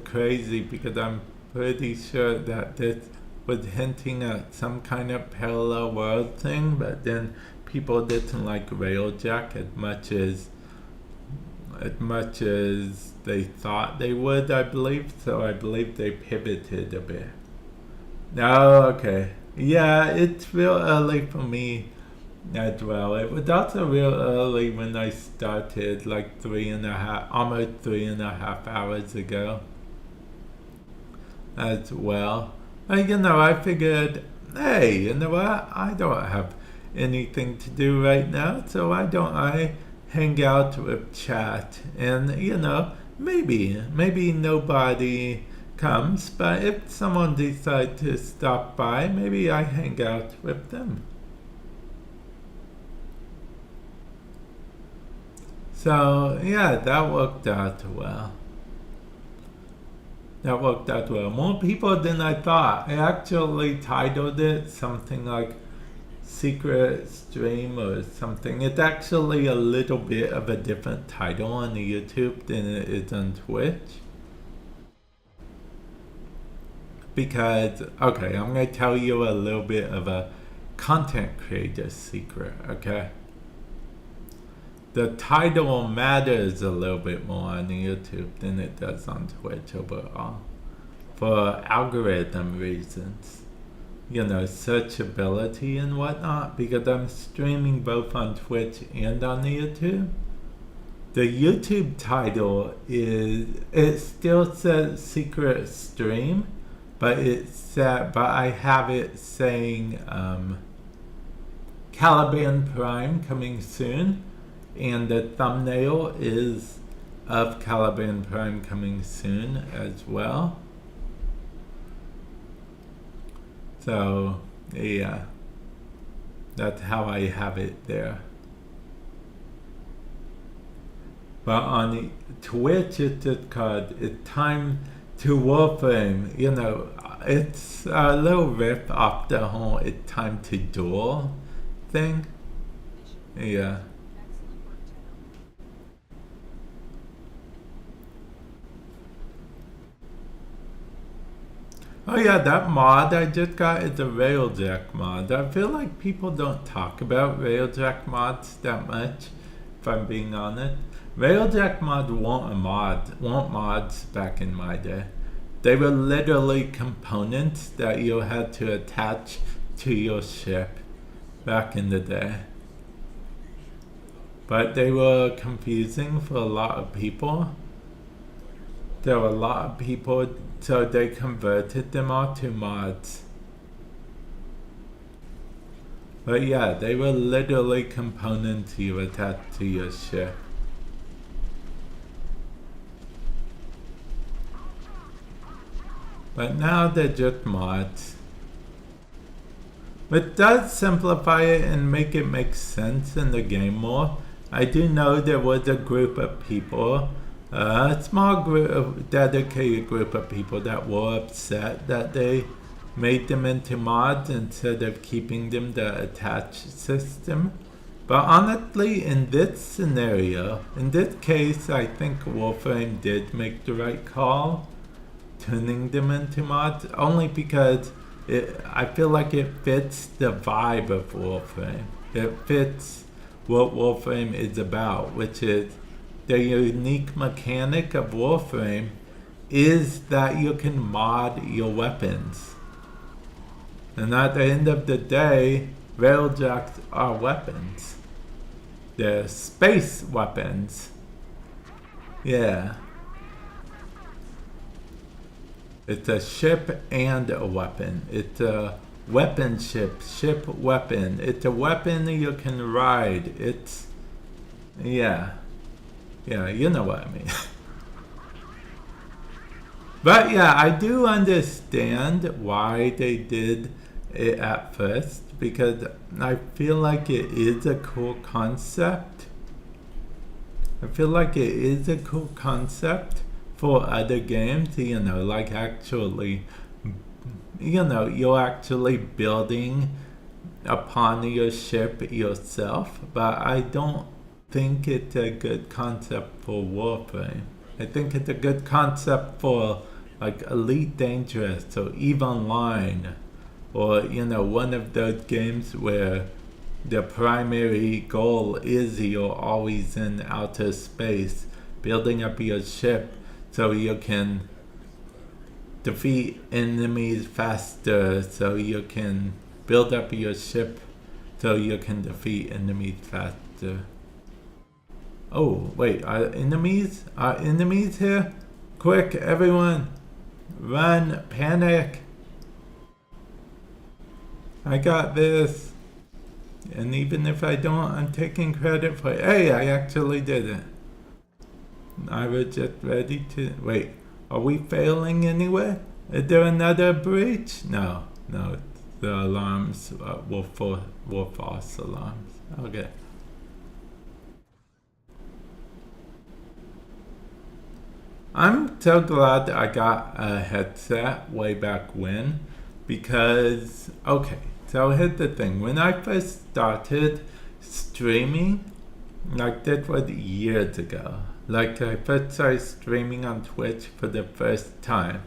crazy, because I'm pretty sure that this was hinting at some kind of parallel world thing, but then people didn't like Railjack as much as they thought they would, I believe. So I believe they pivoted a bit. Oh, okay. Yeah, it's real early for me as well. It was also real early when I started, like almost 3.5 hours ago as well. You know, I figured, hey, you know what? I don't have anything to do right now, so why don't I hang out with chat? And, you know, maybe nobody comes, but if someone decides to stop by, maybe I hang out with them. So yeah, that worked out well. That worked out well. More people than I thought. I actually titled it something like Secret Stream or something. It's actually a little bit of a different title on YouTube than it is on Twitch. Because, okay, I'm going to tell you a little bit of a content creator secret, okay? The title matters a little bit more on YouTube than it does on Twitch overall. For algorithm reasons. You know, searchability and whatnot, because I'm streaming both on Twitch and on YouTube. The YouTube title it still says Secret Stream, but I have it saying Caliban Prime coming soon, and the thumbnail is of Caliban Prime coming soon as well. So, yeah, that's how I have it there. But on Twitch, it's just called It's Time to Warframe. You know, it's a little riff off the whole It's Time to Duel thing. Yeah. Oh yeah, that mod I just got is a Railjack mod. I feel like people don't talk about Railjack mods that much, if I'm being honest. Railjack mods weren't mods back in my day. They were literally components that you had to attach to your ship back in the day. But they were confusing for a lot of people. There were a lot of people, so they converted them all to mods. But yeah, they were literally components you attached to your ship. But now they're just mods. But it does simplify it and make it make sense in the game more. I do know there was a group of people, a small group, dedicated group of people that were upset that they made them into mods instead of keeping them the attached system. But honestly, in this scenario, in this case, I think Warframe did make the right call, turning them into mods, only because I feel like it fits the vibe of Warframe. It fits what Warframe is about, which is the unique mechanic of Warframe is that you can mod your weapons. And at the end of the day, Railjacks are weapons. They're space weapons. Yeah. It's a ship and a weapon. It's a weapon ship weapon. It's a weapon you can ride. It's, yeah. Yeah, you know what I mean. But yeah, I do understand why they did it at first, because I feel like it is a cool concept. I feel like it is a cool concept for other games, you know, like actually, you know, you're actually building upon your ship yourself, but I don't think it's a good concept for Warframe. I think it's a good concept for like Elite Dangerous or EVE Online, or you know, one of those games where the primary goal is you're always in outer space building up your ship so you can defeat enemies faster, so you can build up your ship so you can defeat enemies faster. Oh, wait, are enemies here? Quick, everyone! Run, panic! I got this. And even if I don't, I'm taking credit for it. Hey, I actually did it. I was just ready to... Wait, are we failing anyway? Is there another breach? No, the alarms were false alarms. Okay. I'm so glad I got a headset way back when, because, okay, so here's the thing. When I first started streaming, like that was years ago, like I first started streaming on Twitch for the first time,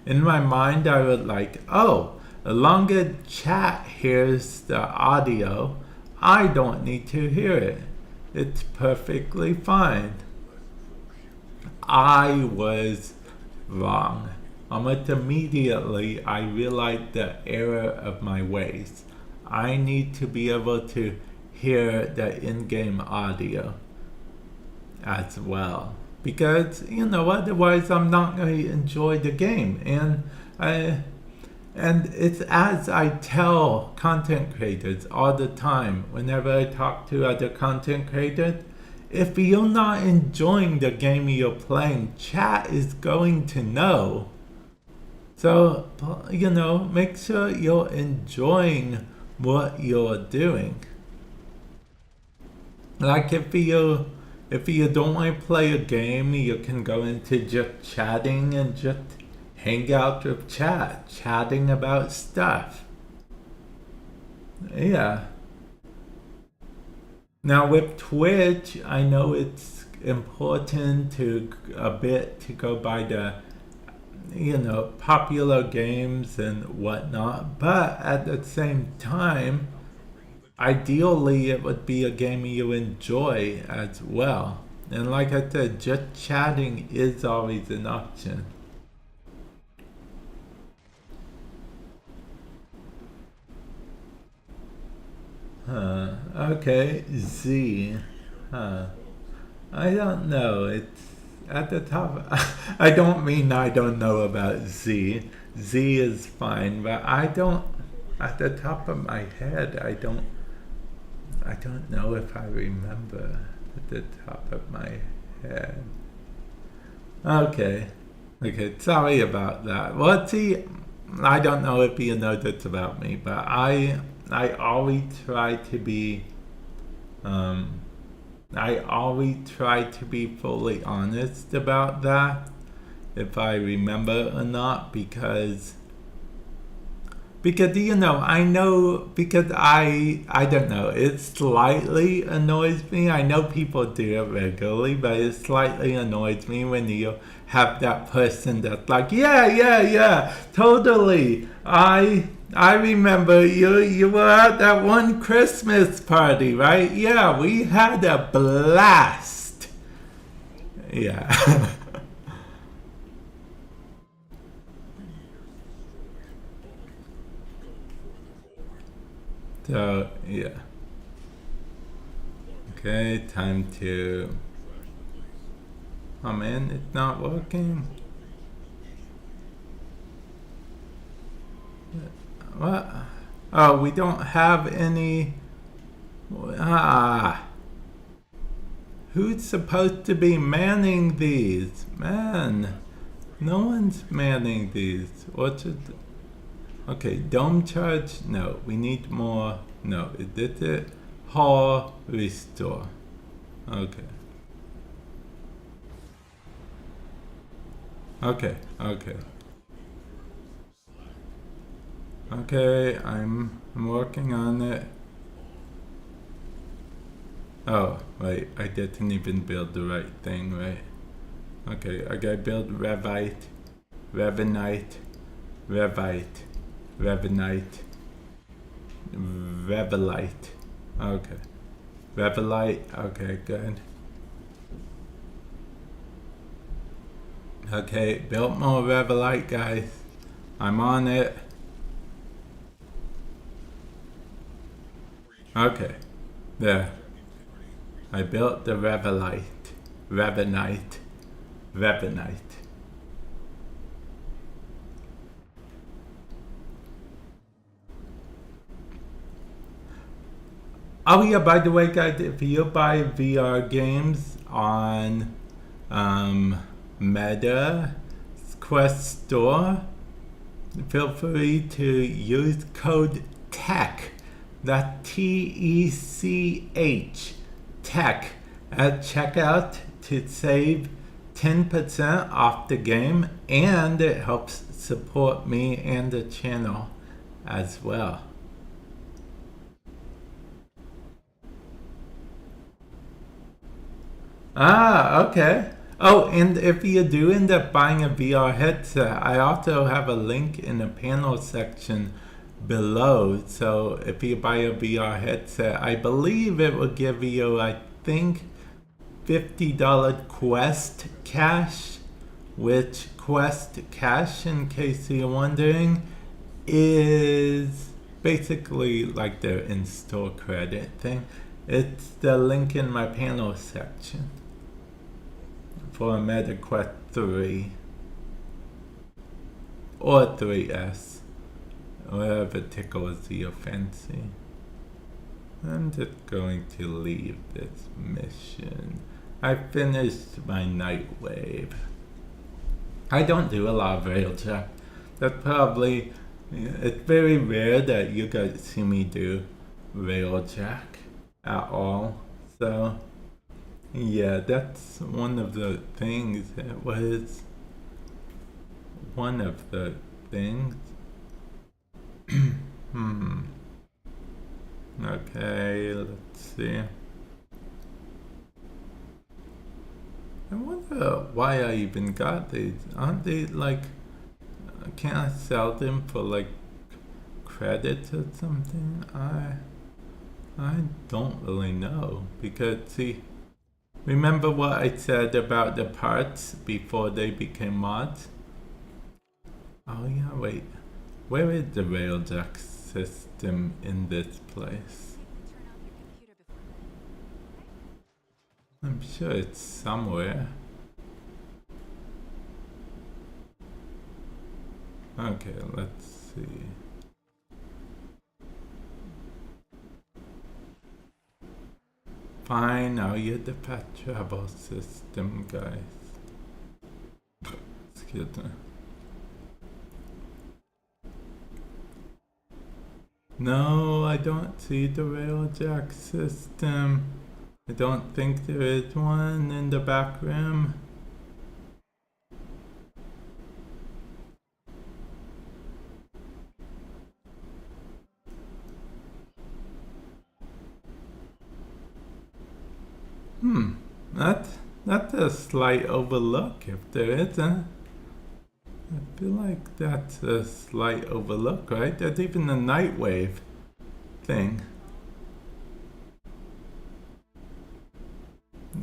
in my mind I was like, oh, as long as chat hears the audio, I don't need to hear it. It's perfectly fine. I was wrong. Almost immediately I realized the error of my ways. I need to be able to hear the in-game audio as well. Because, otherwise I'm not going to enjoy the game. And it's as I tell content creators all the time, whenever I talk to other content creators, if you're not enjoying the game you're playing, chat is going to know. So, make sure you're enjoying what you're doing. Like if you don't want to play a game, you can go into just chatting and just hang out with chatting about stuff. Yeah. Now with Twitch, I know it's important to go by the, popular games and whatnot, but at the same time, ideally it would be a game you enjoy as well. And like I said, just chatting is always an option. Okay, Z. I don't know. It's at the top. I don't mean I don't know about Z. Z is fine, but I don't. At the top of my head, I don't know if I remember at the top of my head. Okay, sorry about that. Well, see, I don't know if you know this about me, but I always try to be fully honest about that, if I remember or not, because I know, because I don't know, it slightly annoys me. I know people do it regularly, but it slightly annoys me when you have that person that's like, yeah, totally. I remember you were at that one Christmas party, right? Yeah, we had a blast. Yeah. So, yeah. Okay, time to... Oh man, it's not working. What? Oh, we don't have any... Who's supposed to be manning these? Man, no one's manning these. What's it? Okay, dome charge? No, we need more. No, is this it? Hall restore. Okay. Okay. Okay, I'm working on it. Oh, wait, I didn't even build the right thing, right? Okay, I gotta build Revite, Revenite, Revelite. Okay. Revelite, okay, good. Okay, built more Revelite, guys. I'm on it. Okay, there. I built the Revenite. Oh yeah, by the way guys, if you buy VR games on Meta Quest Store, feel free to use code TECH, that's TECH, TECH, at checkout to save 10% off the game, and it helps support me and the channel as well. Ah, okay. Oh, and if you do end up buying a VR headset, I also have a link in the panel section below. So if you buy a VR headset, I believe it will give you, I think, $50 Quest Cash, which Quest Cash, in case you're wondering, is basically like their in-store credit thing. It's the link in my panel section for a Meta Quest 3 or 3S, whatever tickles your fancy. I'm just going to leave this mission. I finished my night wave. I don't do a lot of Railjack. That's probably, it's very rare that you guys see me do Railjack at all. So yeah, that's one of the things. It was one of the things. Okay, let's see. I wonder why I even got these. Aren't they like, can't I sell them for like credits or something? I don't really know, because see, remember what I said about the parts before they became mods? Oh yeah, wait. Where is the Railjack system in this place? I'm sure it's somewhere. Okay, let's see. Fine, I'll use the pet travel system, guys. Excuse me. No, I don't see the Railjack system. I don't think there is one in the back room. That's a slight overlook if there isn't. I feel like that's a slight overlook, right? There's even a night wave thing.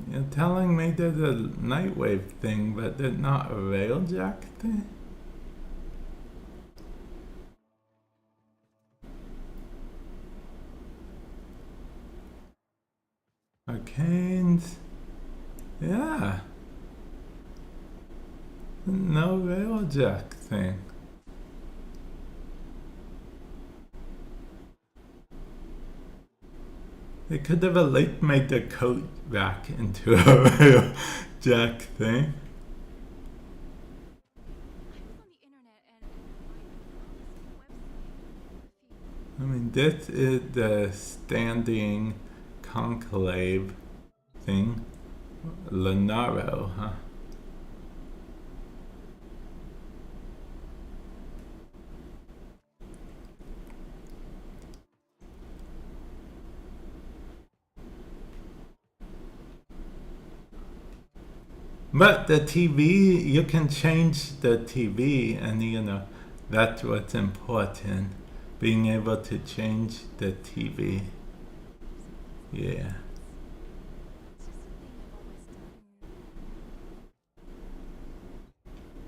You're telling me there's a night wave thing, but there's not a Railjack thing? Arcanes. Yeah. No Railjack thing. They could have at least made the coat back into a Railjack thing. I mean, this is the standing conclave thing. Lenaro, huh? But the TV, you can change the TV, and you know, that's what's important. Being able to change the TV. Yeah.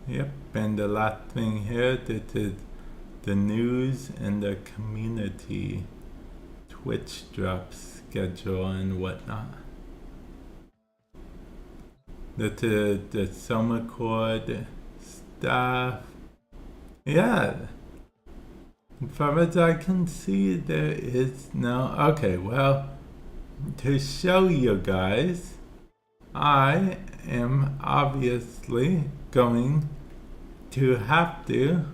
Yep, and the last thing here, this is the news and the community Twitch drop schedule and whatnot. The summer chord stuff. Yeah. As far as I can see, there is no... Okay, well, to show you guys, I am obviously going to have to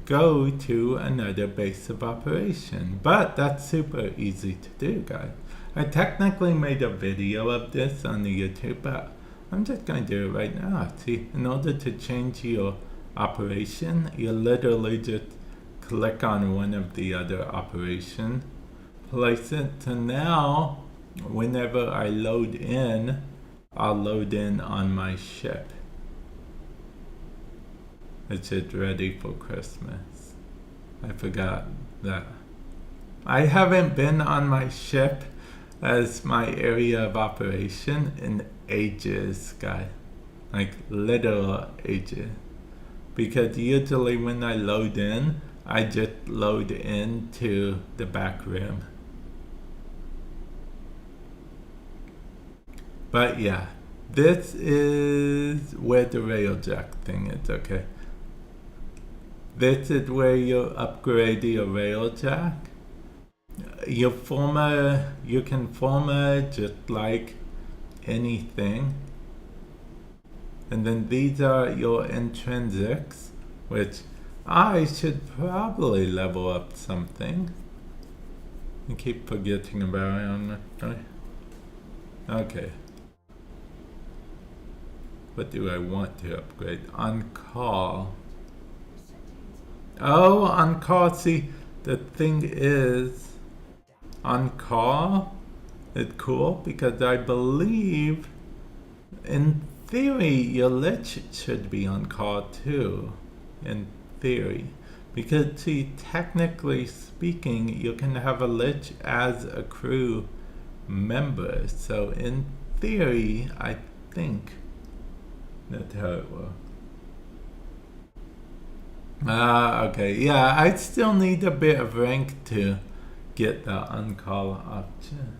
go to another base of operation. But that's super easy to do, guys. I technically made a video of this on the YouTube, but I'm just going to do it right now. See, in order to change your operation, you literally just click on one of the other operation, place it, so now whenever I load in, I'll load in on my ship. It's just ready for Christmas. I forgot that. I haven't been on my ship as my area of operation in ages, guys. Like literal ages. Because usually when I load in, I just load into the back room. But yeah, this is where the railjack thing is, okay? This is where you upgrade your railjack. You can former just like anything. And then these are your intrinsics, which I should probably level up something. I keep forgetting about it on the... Okay. What do I want to upgrade? On call. Oh, on call. See, the thing is, on call is cool because I believe, in theory, your lich should be on call too. In theory. Because, see, technically speaking, you can have a lich as a crew member. So, in theory, I think that's how it works. Okay, yeah, I still need a bit of rank to get the on-call option.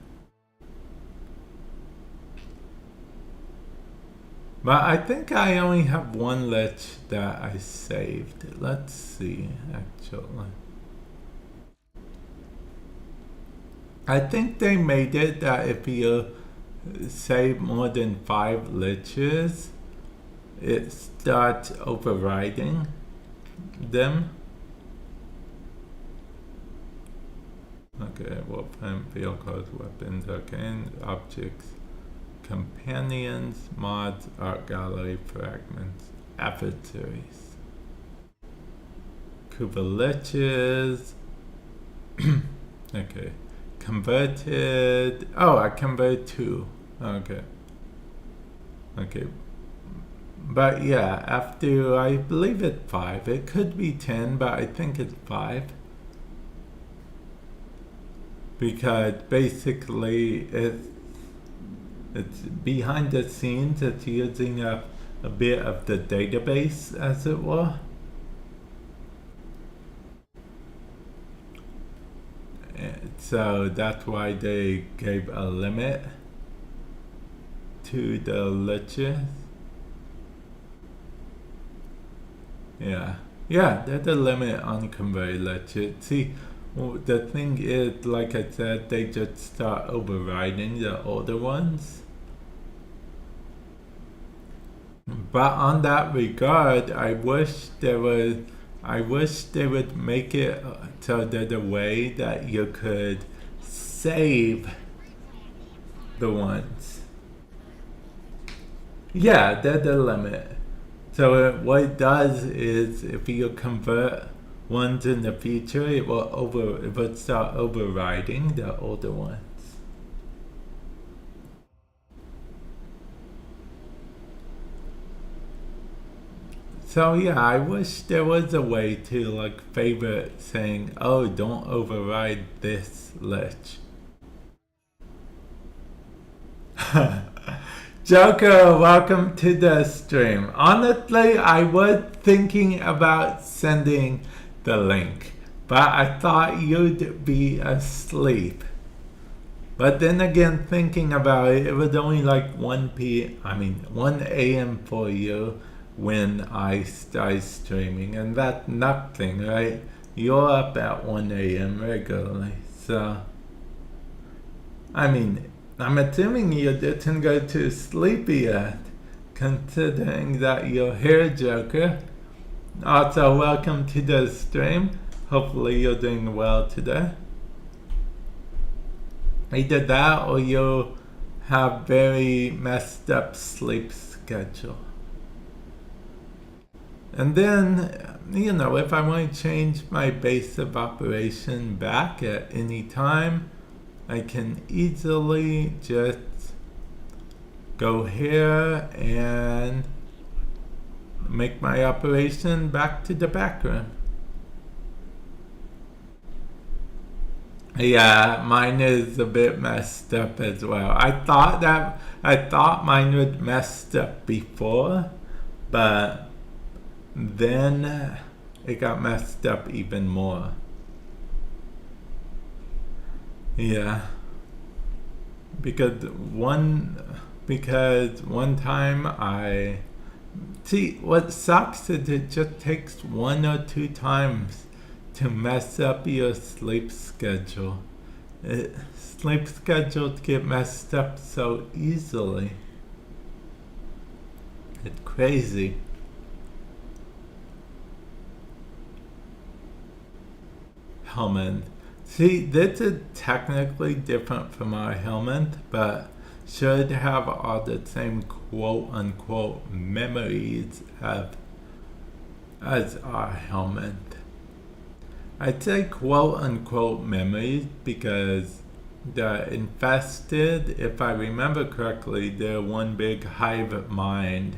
But I think I only have one lich that I saved. Let's see, actually. I think they made it that if you save more than 5 liches, it starts overriding them. Okay, Warframe vehicles, weapons, arcane objects, companions, mods, art gallery, fragments, adversaries, Kubaliches. Okay, converted. Oh, I converted 2. Okay. Okay. But yeah, after, I believe it's 5. It could be 10, but I think it's 5. Because basically it's behind the scenes, it's using a bit of the database, as it were. And so that's why they gave a limit to the liches. Yeah, there's a limit on convey ledger. See, the thing is, like I said, they just start overriding the older ones. But on that regard, I wish they would make it so there's a way that you could save the ones. Yeah, there's a limit. So what it does is, if you convert ones in the future, it will start overriding the older ones. So yeah, I wish there was a way to like favorite saying, oh, don't override this lich. Joker, welcome to the stream. Honestly, I was thinking about sending the link, but I thought you'd be asleep. But then again, thinking about it, it was only like 1 a.m. for you when I started streaming, and that's nothing, right? You're up at 1 a.m. regularly, so I mean, I'm assuming you didn't go to sleep yet, considering that you're here, Joker. Also, welcome to the stream. Hopefully you're doing well today. Either that or you have very messed up sleep schedule. And then, you know, if I want to change my base of operation back at any time, I can easily just go here and make my operation back to the back room. Yeah, mine is a bit messed up as well. I thought mine was messed up before, but then it got messed up even more. Yeah. Because one time I see what sucks is it just takes 1 or 2 times to mess up your sleep schedule. Sleep schedules get messed up so easily. It's crazy. Helmet. See, this is technically different from our helmet, but should have all the same quote-unquote memories as our helmet. I'd say quote-unquote memories because the infested, if I remember correctly, they're one big hive mind.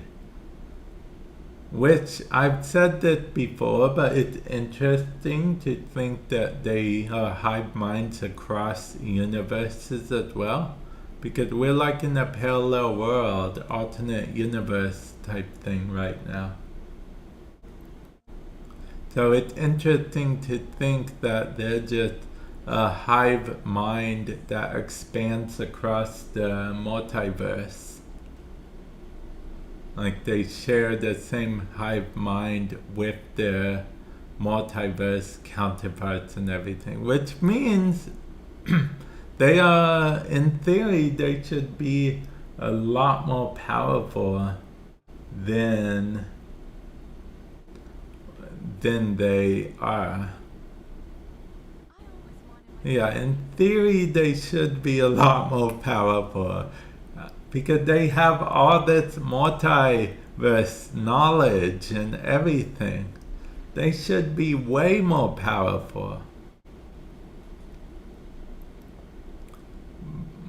Which, I've said this before, but it's interesting to think that they are hive minds across universes as well. Because we're like in a parallel world, alternate universe type thing right now. So it's interesting to think that they're just a hive mind that expands across the multiverse. Like they share the same hive mind with their multiverse counterparts and everything, which means they are, in theory, they should be a lot more powerful than they are. Yeah, in theory, they should be a lot more powerful. Because they have all this multiverse knowledge and everything. They should be way more powerful.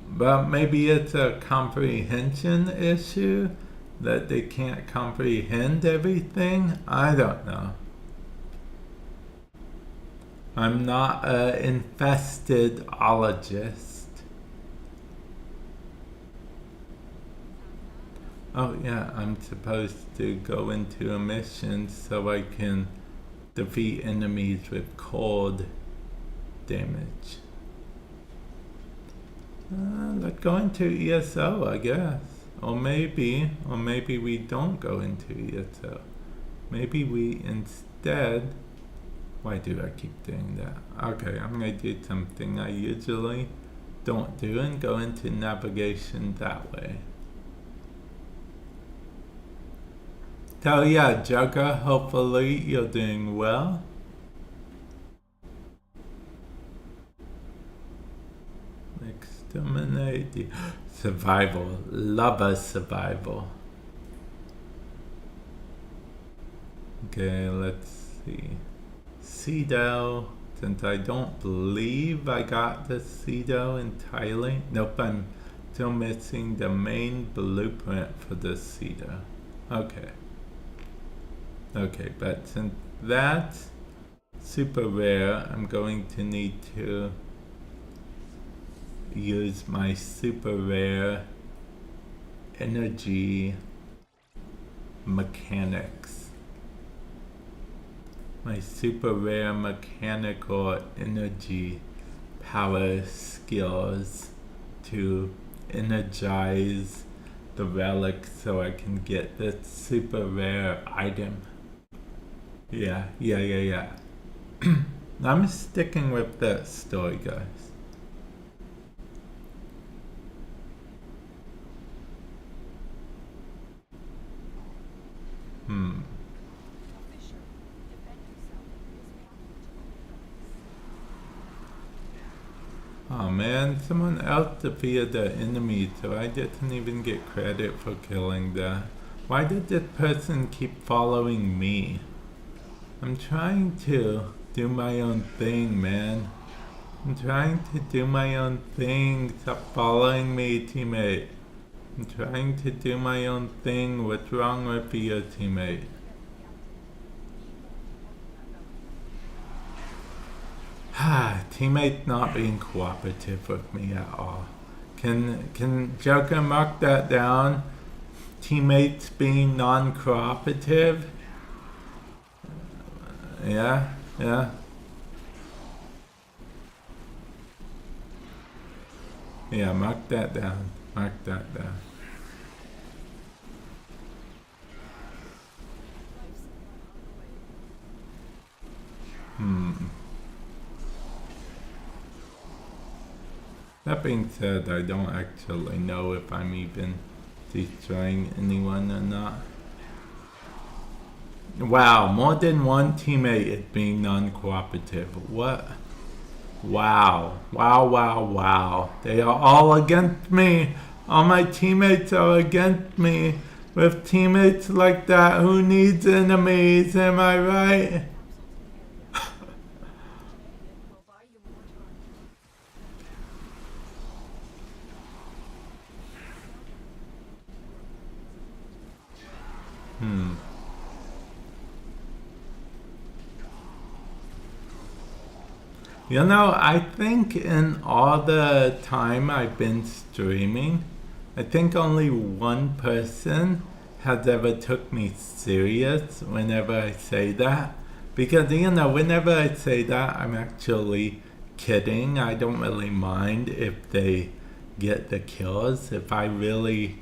But maybe it's a comprehension issue that they can't comprehend everything. I don't know. I'm not an infestedologist. Oh yeah, I'm supposed to go into a mission so I can defeat enemies with cold damage. Let's go into ESO, I guess. Or maybe we don't go into ESO. Maybe we instead... Why do I keep doing that? Okay, I'm going to do something I usually don't do and go into navigation that way. So yeah, Jugger, hopefully you're doing well. Exterminate. Survival. Love a survival. Okay, let's see. Cedo. Since I don't believe I got the Cedo entirely. Nope, I'm still missing the main blueprint for the Cedo. Okay. Okay, but since that's super rare, I'm going to need to use my super rare energy mechanics. My super rare mechanical energy power skills to energize the relic so I can get this super rare item. Yeah. I'm sticking with that story, guys. Oh man, man. Someone else defeated the enemy, so I didn't even get credit for killing that. Why did this person keep following me? I'm trying to do my own thing, man. I'm trying to do my own thing. Stop following me, teammate. I'm trying to do my own thing. What's wrong with you, teammate? Teammate not being cooperative with me at all. Can Joker mark that down? Teammates being non-cooperative? Yeah. Yeah, mark that down. Mark that down. That being said, I don't actually know if I'm even destroying anyone or not. Wow, more than one teammate is being non-cooperative. What? Wow. They are all against me. All my teammates are against me. With teammates like that, who needs enemies? Am I right? You know, I think in all the time I've been streaming, I think only one person has ever took me serious whenever I say that. Because, you know, whenever I say that, I'm actually kidding. I don't really mind if they get the kills. If I really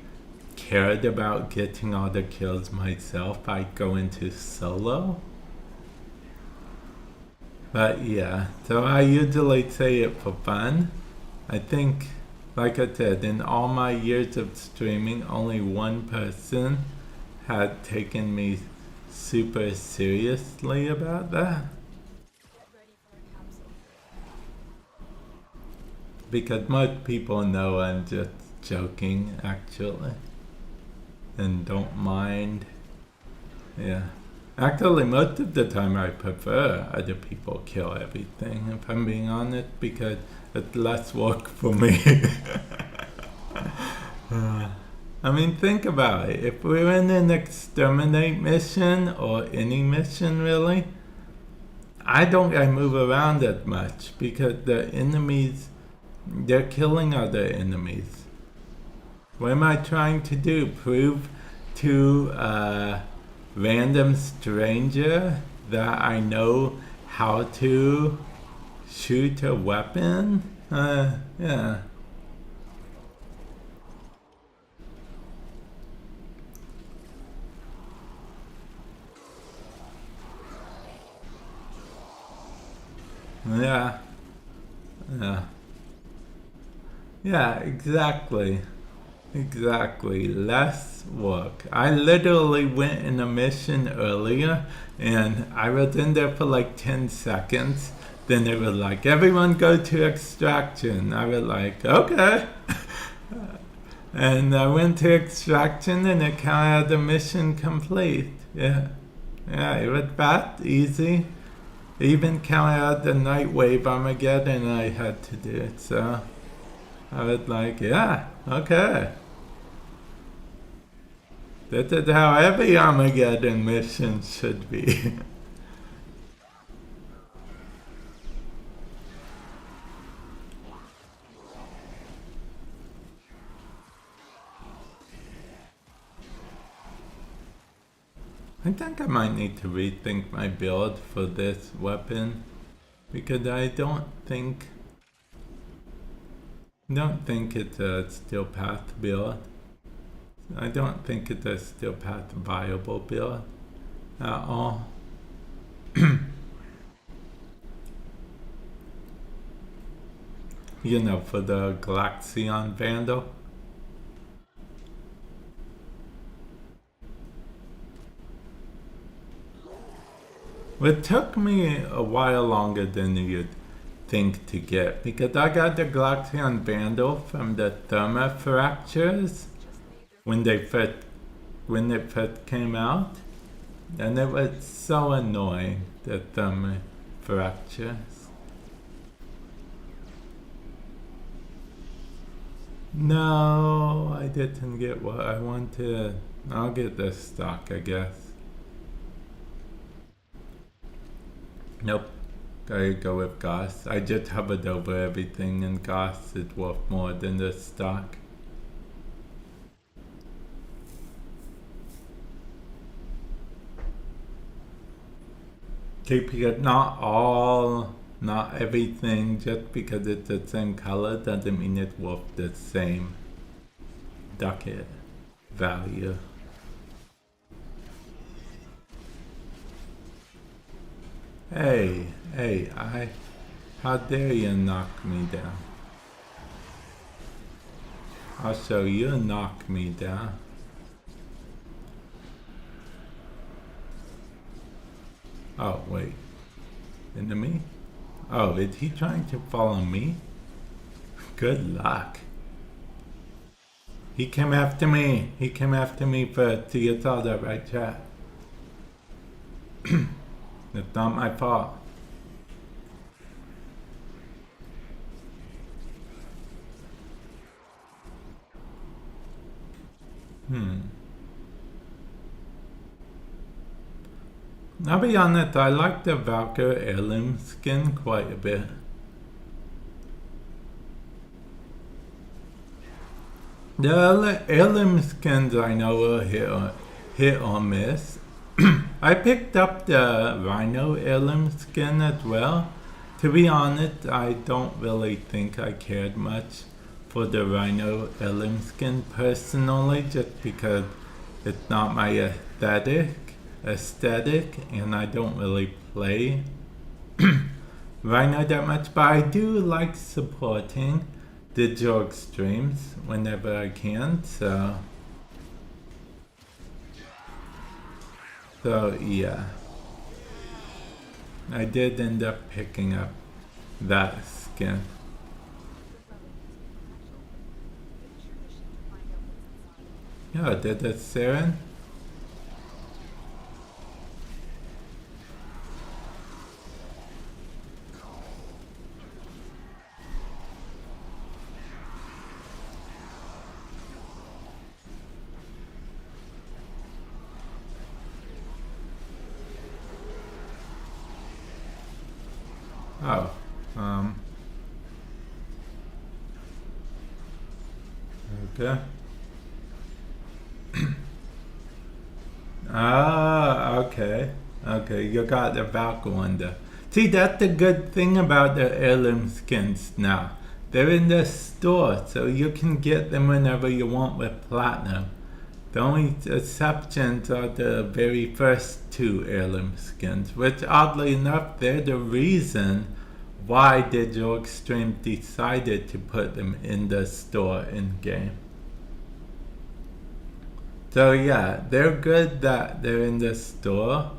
cared about getting all the kills myself, I'd go into solo. But yeah, so I usually say it for fun. I think, like I said, in all my years of streaming, only one person had taken me super seriously about that. Because most people know I'm just joking, actually. And don't mind. Yeah. Actually, most of the time I prefer other people kill everything, if I'm being honest, because it's less work for me. I mean, think about it. If we're in an exterminate mission, or any mission really, I don't move around that much, because the enemies, they're killing other enemies. What am I trying to do? Prove to random stranger that I know how to shoot a weapon? Yeah. Yeah, exactly. Exactly, less work. I literally went in a mission earlier and I was in there for like 10 seconds. Then it was like, everyone go to extraction. I was like, okay. And I went to extraction and it counted the mission complete. Yeah, it was fast, easy. Even counted the night wave Armageddon I had to do. So I was like, yeah, okay. This is how every Armageddon mission should be. I think I might need to rethink my build for this weapon, because I don't think it's a steel path build. I don't think it's a steel path viable build at all. You know, for the Galaxion Vandal. It took me a while longer than you'd thing to get, because I got the Gloxion Vandal from the Therma Fractures when it first came out, and it was so annoying, the Therma Fractures. No, I didn't get what I wanted. I'll get this stock, I guess. Nope. Gotta go with Goss. I just hovered over everything, and Goss is worth more than the stock. Okay, because not everything, just because it's the same color doesn't mean it's worth the same ducat value. Hey, how dare you knock me down? I'll show you knock me down. Oh, wait. Enemy? Oh, is he trying to follow me? Good luck. He came after me. He came after me first. See, it's all that, right, chat? It's not my fault. I'll be honest, I like the Valkyr heirloom skin quite a bit. The heirloom skins I know are hit or miss. I picked up the Rhino heirloom skin as well. To be honest, I don't really think I cared much for the Rhino heirloom skin personally, just because it's not my aesthetic, and I don't really play Rhino that much, but I do like supporting digital streams whenever I can, so yeah, I did end up picking up that skin. Yeah, did the Saren? Oh, okay. Okay, you got the Valkyr one there. See, that's the good thing about the heirloom skins now. They're in the store, so you can get them whenever you want with platinum. The only exceptions are the very first two heirloom skins, which oddly enough, they're the reason why Digital Extreme decided to put them in the store in-game. So yeah, they're good that they're in the store,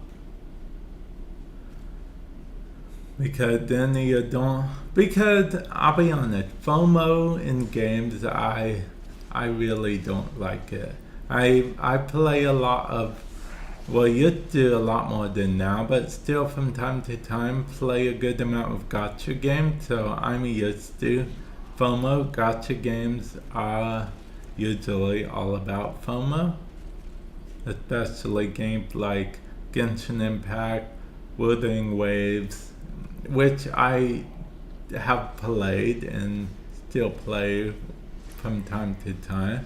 because then you don't, because I'll be honest, FOMO in games, I really don't like it. I play a lot of, well, used to a lot more than now, but still from time to time play a good amount of gacha games, so I'm used to FOMO. Gacha games are usually all about FOMO, especially games like Genshin Impact, Wuthering Waves, which I have played and still play from time to time.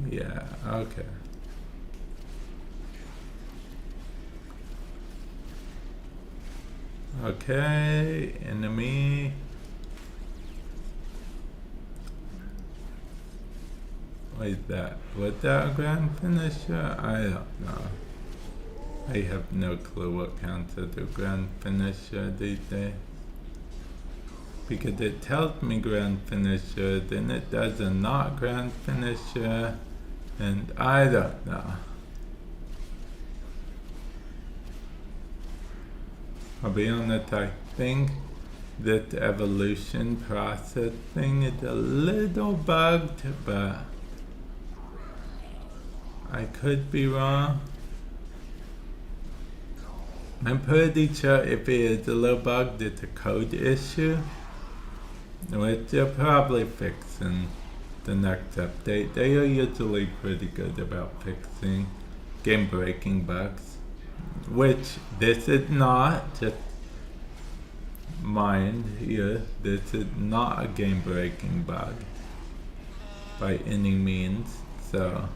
Yeah, okay. Okay, enemy. What is that? Was that a grand finisher? I don't know. I have no clue what counts as a grand finisher these days. Because it tells me grand finisher, then it does a not grand finisher, and I don't know. I'll be honest, I think this evolution process thing is a little bugged, but I could be wrong. I'm pretty sure if it is a little bugged, it's a code issue, which they'll probably fix in the next update. They are usually pretty good about fixing game-breaking bugs, which this is not. Just mind here, this is not a game-breaking bug by any means. So,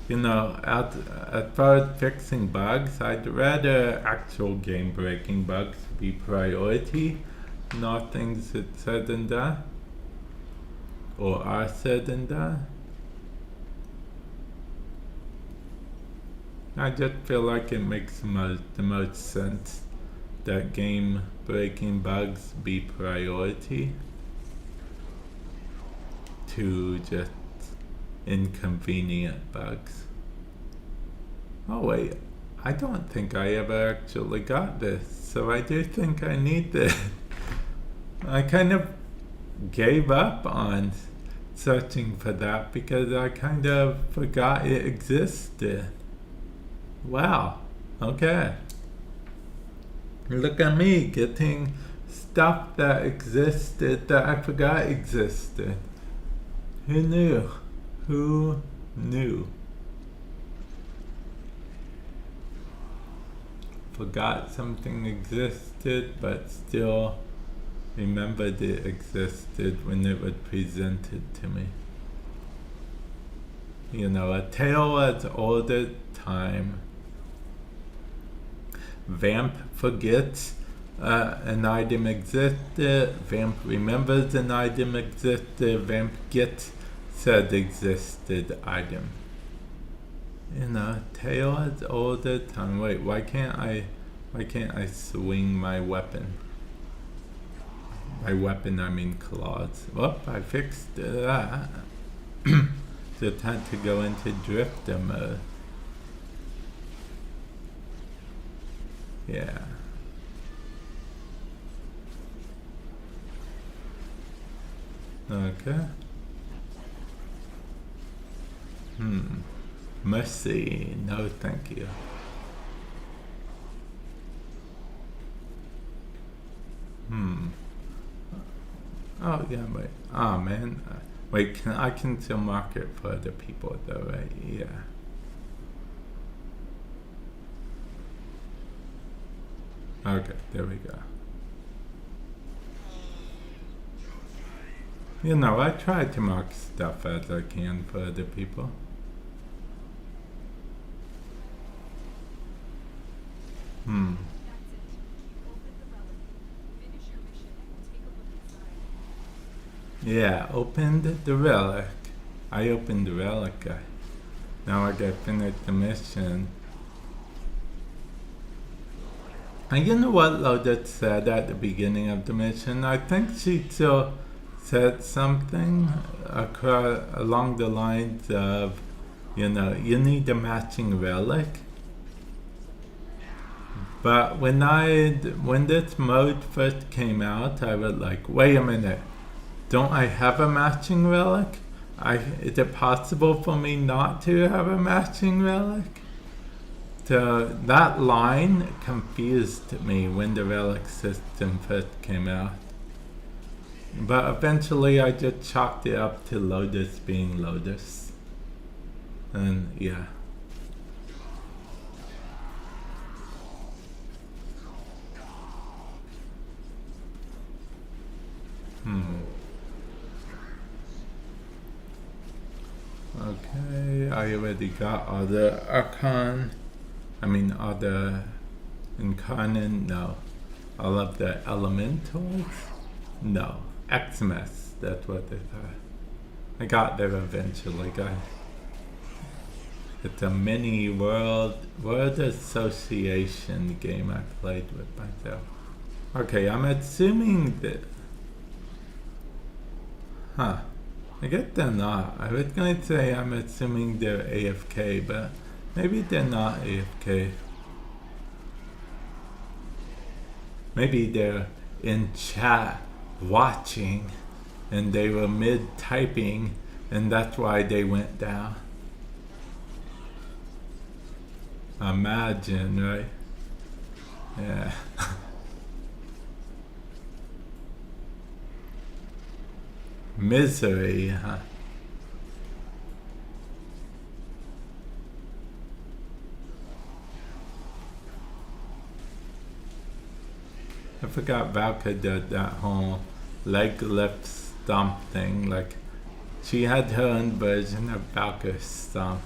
you know, as far as fixing bugs, I'd rather actual game-breaking bugs be priority, not things that's said and done, or are said and done. I just feel like it makes the most sense that game-breaking bugs be priority to just inconvenient bugs. Oh wait, I don't think I ever actually got this, so I do think I need this. I kind of gave up on searching for that because I kind of forgot it existed. Wow, okay. Look at me getting stuff that existed that I forgot existed. Who knew? Who knew? Forgot something existed, but still remembered it existed when it was presented to me. You know, a tale as old as time. Vamp forgets an item existed. Vamp remembers an item existed. Vamp gets said existed item. In a tale as old as time. Wait, why can't I swing my weapon? By weapon I mean claws. Whoop, I fixed that. Just had to go into drifter mode. Yeah. Okay. Mercy. No, thank you. Oh, yeah, wait. Oh, man. Wait, I can still mark it for other people, though, right? Yeah. Okay, there we go. You know, I try to mark stuff as I can for other people. Yeah, opened the relic. I opened the relic, guy. Now I gotta finish the mission. And you know what Loda said at the beginning of the mission? I think she still said something along the lines of, you know, you need a matching relic. But when this mode first came out, I was like, wait a minute, don't I have a matching relic? Is it possible for me not to have a matching relic? So that line confused me when the relic system first came out. But eventually I just chalked it up to Lotus being Lotus. And yeah. Okay, I already got other Archon. Other Incarnate, no. All of the Elementals? No. Xmas, that's what they are. I got there eventually, guys. It's a mini word association game I played with myself. Okay, I'm assuming that... I guess they're not. I was going to say I'm assuming they're AFK, but maybe they're not AFK. Maybe they're in chat watching and they were mid-typing and that's why they went down. Imagine, right? Yeah. Misery, huh? I forgot Valka did that whole leg lift stomp thing. Like, she had her own version of Valka stomp.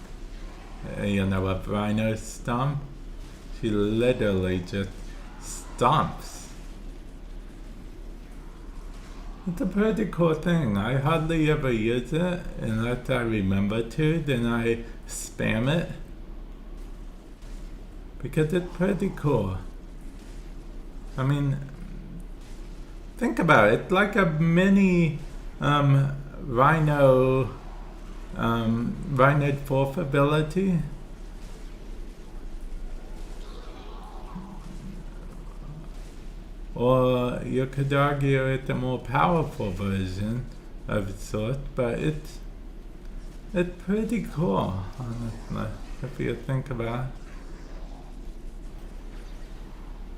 You know, a rhino stomp. She literally just stomps. It's a pretty cool thing. I hardly ever use it unless I remember to, then I spam it. Because it's pretty cool. I mean, think about it. It's like a mini rhino, rhino fourth ability. Or you could argue it's a more powerful version of sorts, but it's pretty cool, honestly, if you think about it.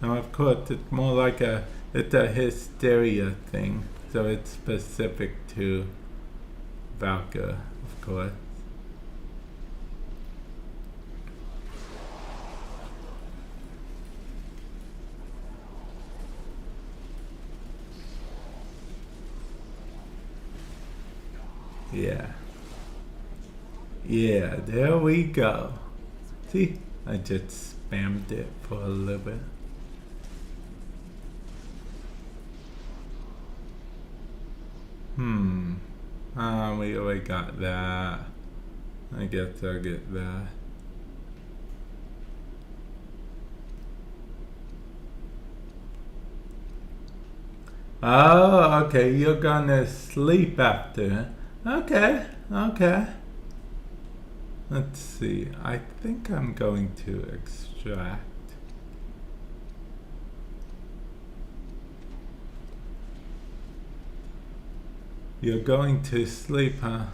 Now, of course, it's more like it's a hysteria thing, so it's specific to Valka, of course. Yeah. Yeah, there we go. See, I just spammed it for a little bit. We already got that. I guess I'll get that. Oh, okay, you're gonna sleep after. Okay, okay. Let's see, I think I'm going to extract. You're going to sleep, huh?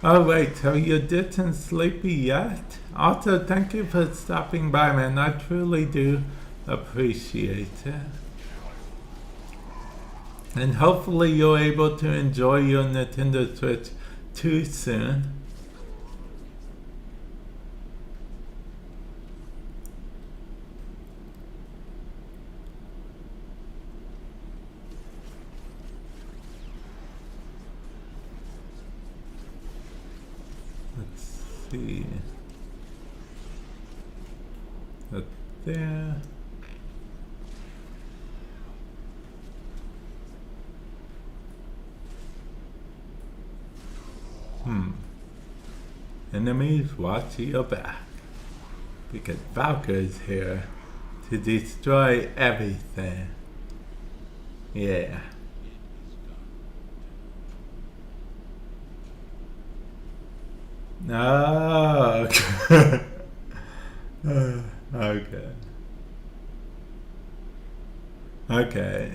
Oh wait, so you didn't sleepy yet? Also, thank you for stopping by, man. I truly do appreciate it. And hopefully you're able to enjoy your Nintendo Switch too soon. Let's see. Up there. Enemies, watch your back. Because Valka is here to destroy everything. Yeah. Oh, okay. Okay. Okay.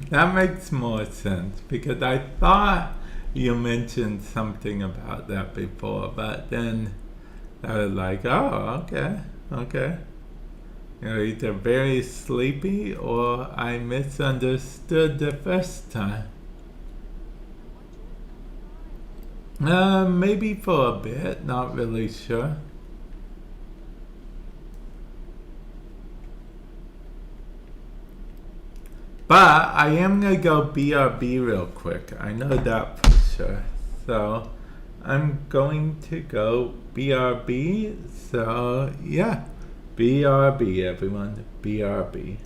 That makes more sense because I thought you mentioned something about that before, but then I was like, oh, okay, okay. You're either very sleepy or I misunderstood the first time. Maybe for a bit, not really sure. But I am gonna go BRB real quick. I know that for sure. So I'm going to go BRB. So yeah, BRB everyone, BRB.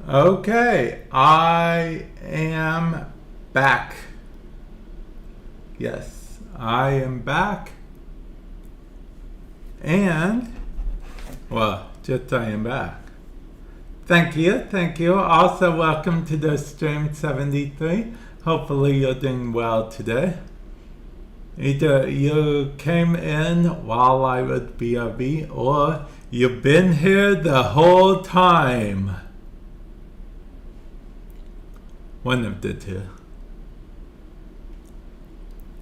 Okay, I am back. Yes, I am back. And, well, just I am back. Thank you, thank you. Also, welcome to the stream 73. Hopefully you're doing well today. Either you came in while I was BRB or you've been here the whole time. One of the two.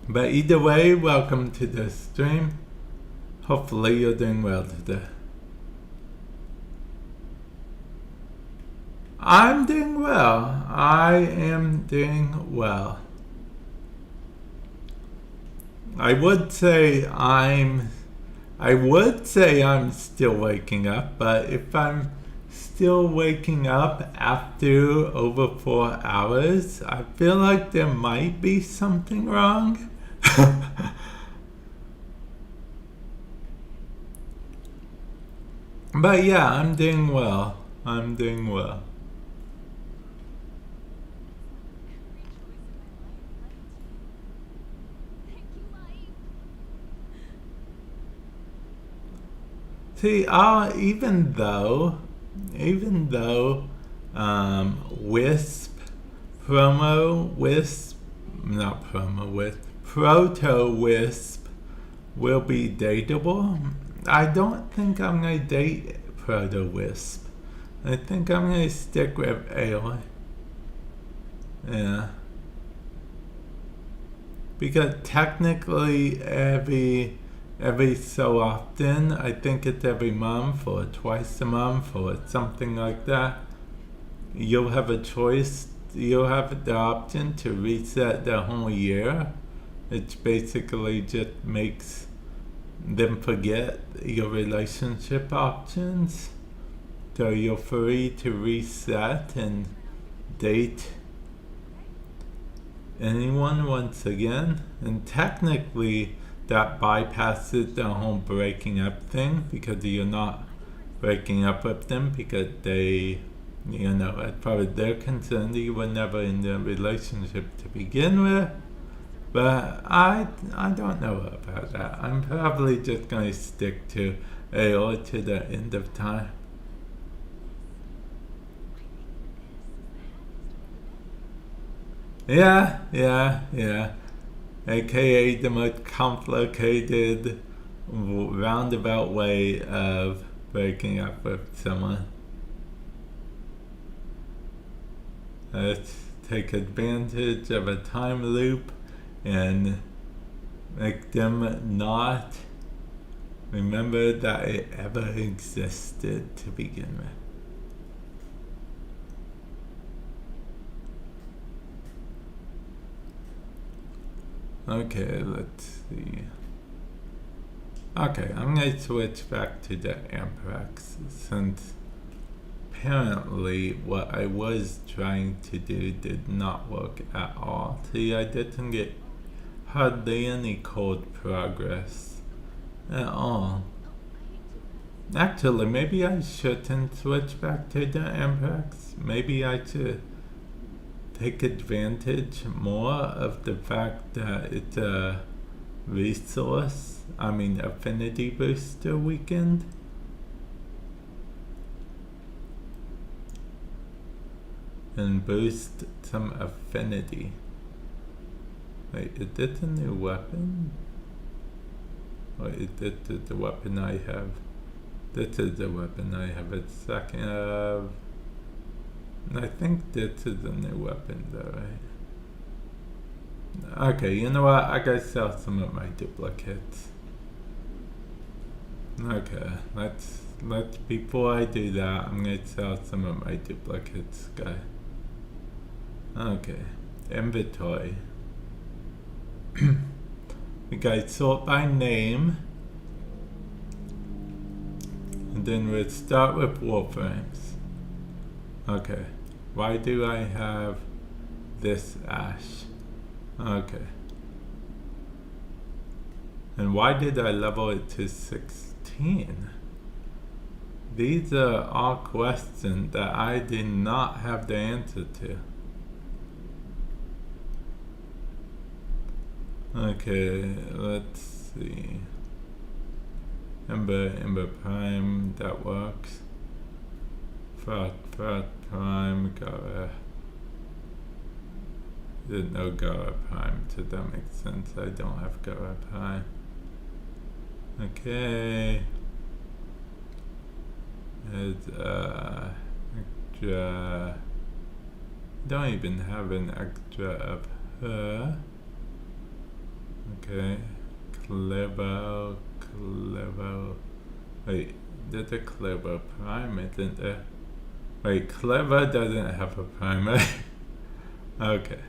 But either way, welcome to the stream. Hopefully you're doing well today. I'm doing well. I am doing well. I would say I'm still waking up, but if I'm still waking up after over 4 hours, I feel like there might be something wrong. But yeah, I'm doing well. I'm doing well. See, even though Proto Wisp will be dateable, I don't think I'm going to date Proto Wisp. I think I'm going to stick with Aloy. Yeah. Because technically every so often, I think it's every month or twice a month or something like that, you'll have a choice, you'll have the option to reset the whole year. It basically just makes them forget your relationship options. So you're free to reset and date anyone once again. And technically, that bypasses the whole breaking up thing, because you're not breaking up with them because they, as far as they're concerned, you were never in the relationship to begin with. But I don't know about that. I'm probably just going to stick to AO to the end of time. Yeah. AKA the most complicated, roundabout way of breaking up with someone. Let's take advantage of a time loop and make them not remember that it ever existed to begin with. Okay, let's see. Okay, I'm going to switch back to the Amprax, since apparently what I was trying to do did not work at all. See, I didn't get hardly any code progress at all. Actually, maybe I shouldn't switch back to the Amprax. Maybe I should take advantage more of the fact that it's a affinity booster weekend. And boost some affinity. Wait, is this a new weapon? Or is this the weapon I have? This is the weapon I have. It's second of... I think this is a new weapon though, right? Okay, you know what? I gotta sell some of my duplicates. Okay, let's before I do that, I'm gonna sell some of my duplicates, guy. Okay, inventory. We got sort by name. And then we'll start with Warframes. Okay. Why do I have this ash? Okay. And why did I level it to 16? These are all questions that I did not have the answer to. Okay, let's see. Ember Prime, that works. Frost Prime, Gara. There's no Gara Prime, so that makes sense. I don't have Gara Prime. Okay. There's extra. Don't even have an extra of her. Okay. Clevo. Wait, there's a Clevo Prime, isn't there? Wait, Clevo doesn't have a prime, right? Okay.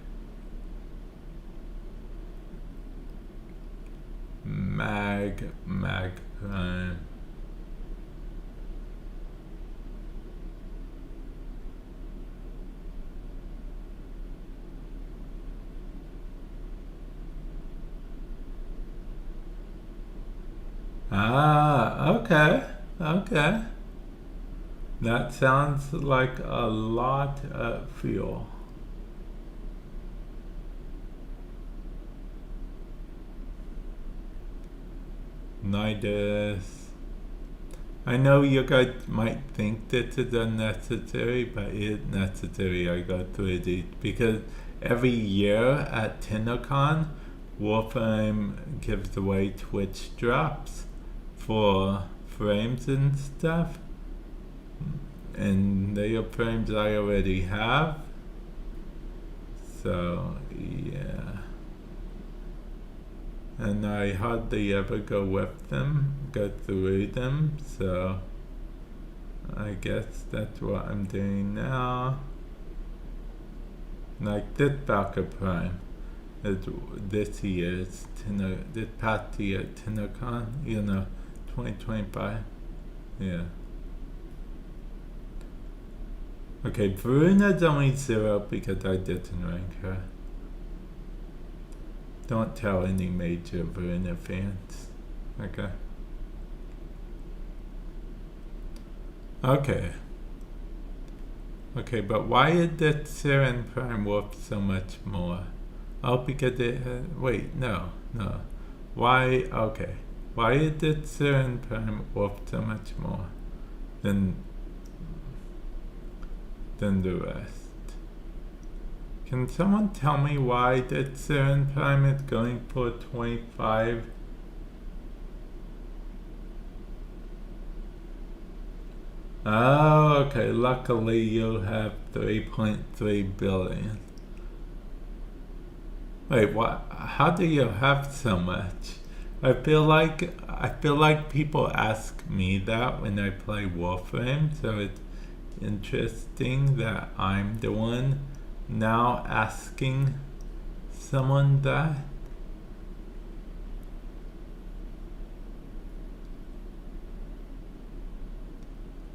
Mag Prime. Okay. That sounds like a lot of fuel. Nidus. I know you guys might think this is unnecessary, but it's necessary I go through these because every year at TennoCon, Warframe gives away Twitch drops for frames and stuff, and they are frames I already have, so yeah, and I hardly ever go through them, so I guess that's what I'm doing now. Like this Valkyr Prime. This year's this past year TennoCon, 2025. Yeah. Okay, Bruna's only 0 because I didn't rank her. Don't tell any major Bruna fans. Okay. Okay, but why is that Seren Prime worth so much more? Oh, because it wait, no. Why, okay. Why is it Seren Prime worth so much more than the rest? Can someone tell me why that Seren Prime is going for 25? Oh, okay. Luckily you have 3.3 billion. Wait, what? How do you have so much? I feel like people ask me that when I play Warframe, so it's interesting that I'm the one now asking someone that.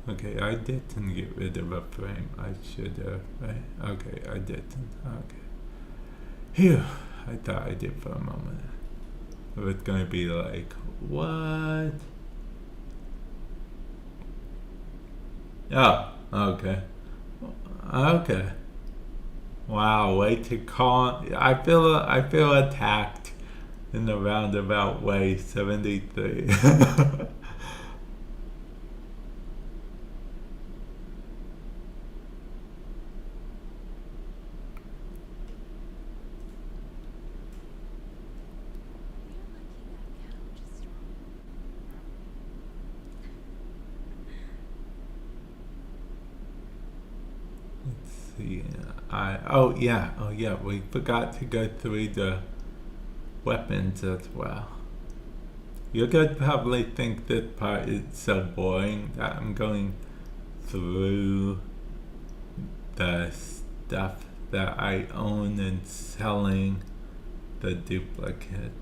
Okay, I didn't get rid of a frame. I should have, right? Okay, I didn't. Okay. Phew, I thought I did for a moment. It was gonna be like, what? Oh, okay. Okay. Wow, way to call. I feel attacked in a roundabout way. 73. Oh yeah, we forgot to go through the weapons as well. You guys probably think this part is so boring that I'm going through the stuff that I own and selling the duplicates.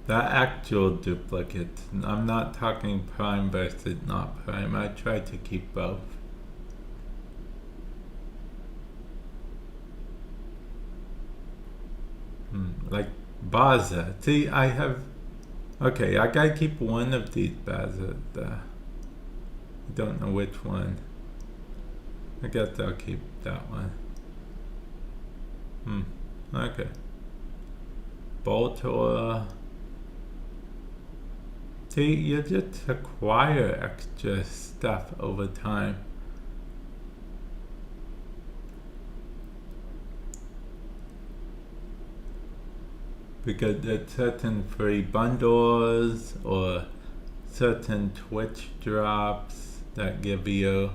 The actual duplicate. I'm not talking prime versus not prime. I try to keep both. Like Baza. See, I have... Okay, I gotta keep one of these Baza. I don't know which one. I guess I'll keep that one. Okay. Boltor. See, you just acquire extra stuff over time. Because there's certain free bundles or certain Twitch drops that give you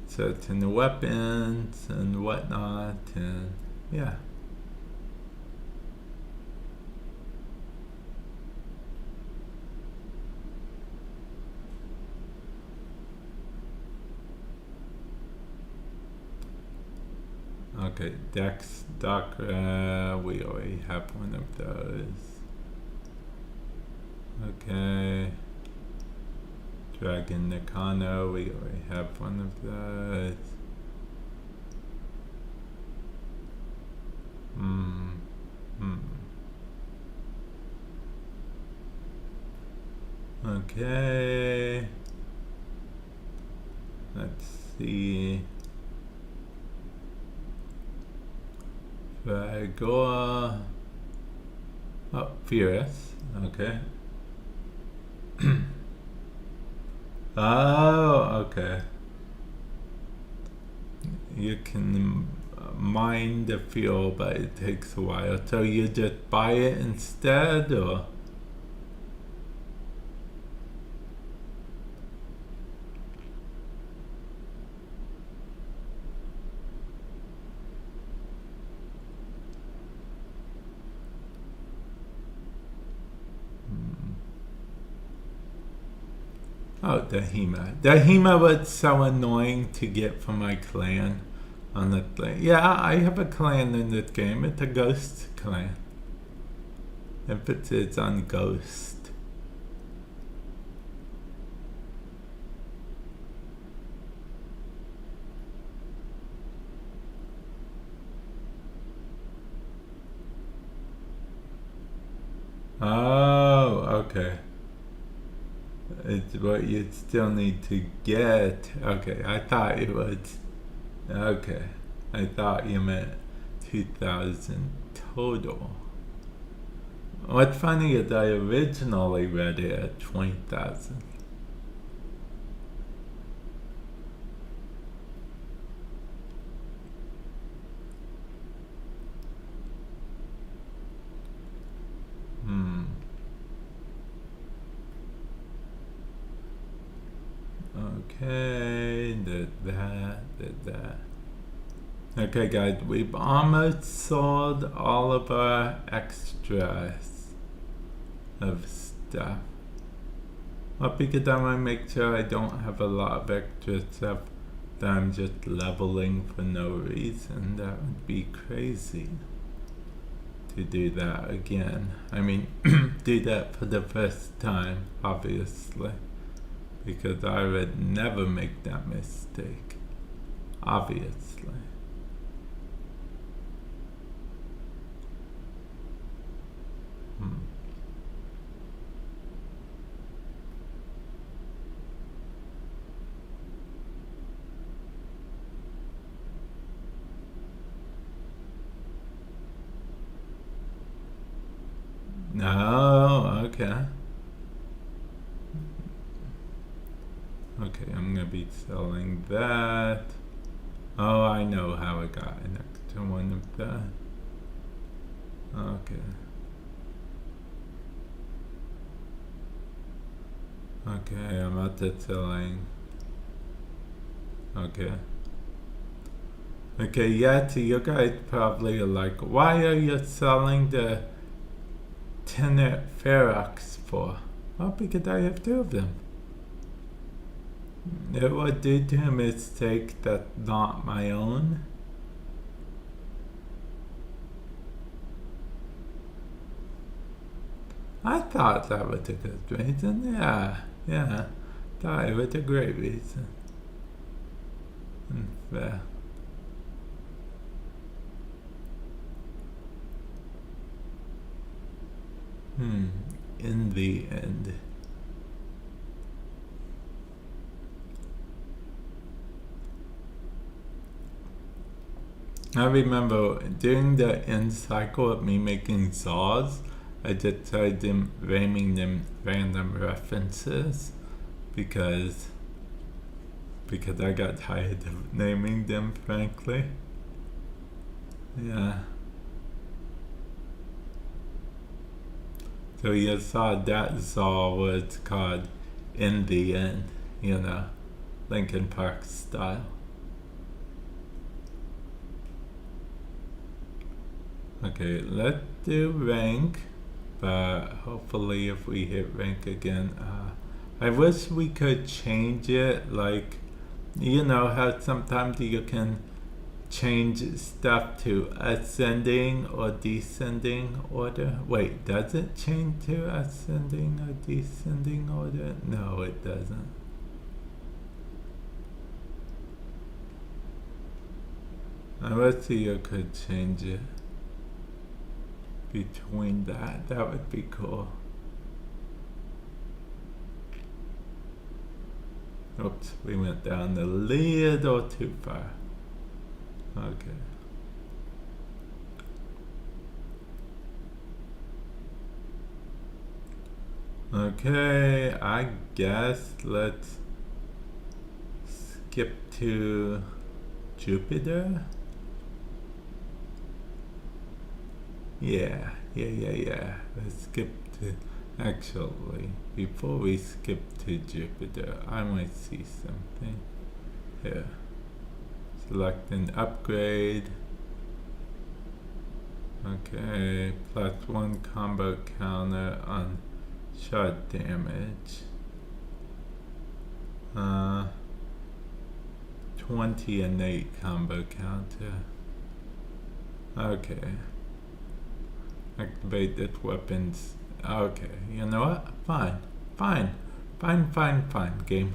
certain weapons and whatnot, and yeah. Okay, Dex Docra, we already have one of those. Okay. Dragon Nakano, we already have one of those. Okay. Let's see. Vagoa. Oh, Fierce. Okay. Oh, okay. You can mine the fuel, but it takes a while. So you just buy it instead, or? Oh, Dahima. Dahima was so annoying to get from my clan on the thing. Yeah, I have a clan in this game. It's a ghost clan. Emphasis on ghost. Oh, okay. It's what you still need to get. Okay, I thought it was... Okay, I thought you meant 2,000 total. What's funny is I originally read it at 20,000. Okay, did that. Okay guys, we've almost sold all of our extras of stuff. Well, because I want to make sure I don't have a lot of extra stuff that I'm just leveling for no reason. That would be crazy to do that again. I mean, do that for the first time, obviously. Because I would never make that mistake, obviously. No, okay. Okay, I'm gonna be selling that. Oh, I know how I got an extra one of that. Okay. Okay, I'm at the selling. Okay. Okay, yeah, so you guys probably are like, why are you selling the Tenet Ferox for? Well, because I have two of them. It was due to a mistake that's not my own. I thought that was a good reason. Yeah. Thought it was a great reason. Fair. In the end. I remember during the end cycle of me making saws, I just started naming them random references because I got tired of naming them, frankly. Yeah. So you saw that saw was called In the End, Linkin Park style. Okay, let's do rank, but hopefully if we hit rank again, I wish we could change it, like, how sometimes you can change stuff to ascending or descending order. Wait, does it change to ascending or descending order? No, it doesn't. I wish you could change it between that. That would be cool. Oops, we went down a little too far. Okay. Okay, I guess let's skip to Jupiter. Yeah. Let's skip to, actually, before we skip to Jupiter, I might see something here. Select an upgrade. Okay, +1 combo counter on shot damage. 20 innate combo counter. Okay. Activate this weapons. Okay, you know what? Fine, game.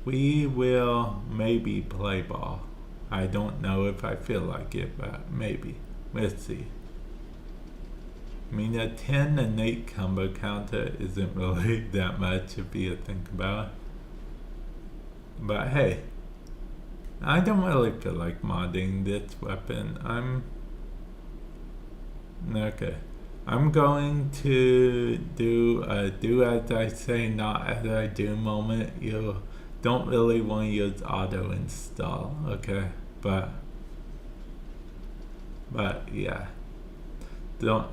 We will maybe play ball. I don't know if I feel like it, but maybe. We'll see. I mean, a 10 innate combo counter isn't really that much if you think about it. But hey, I don't really feel like modding this weapon. Okay. I'm going to do a do as I say, not as I do moment. You don't really want to use auto install, okay? But yeah. Don't,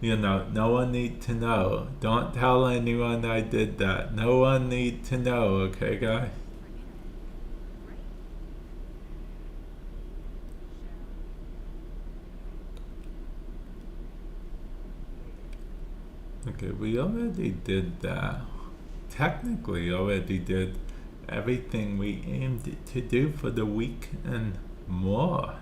no one need to know. Don't tell anyone I did that. No one need to know, okay, guys? Okay, we already did that. Technically already did everything we aimed to do for the week and more.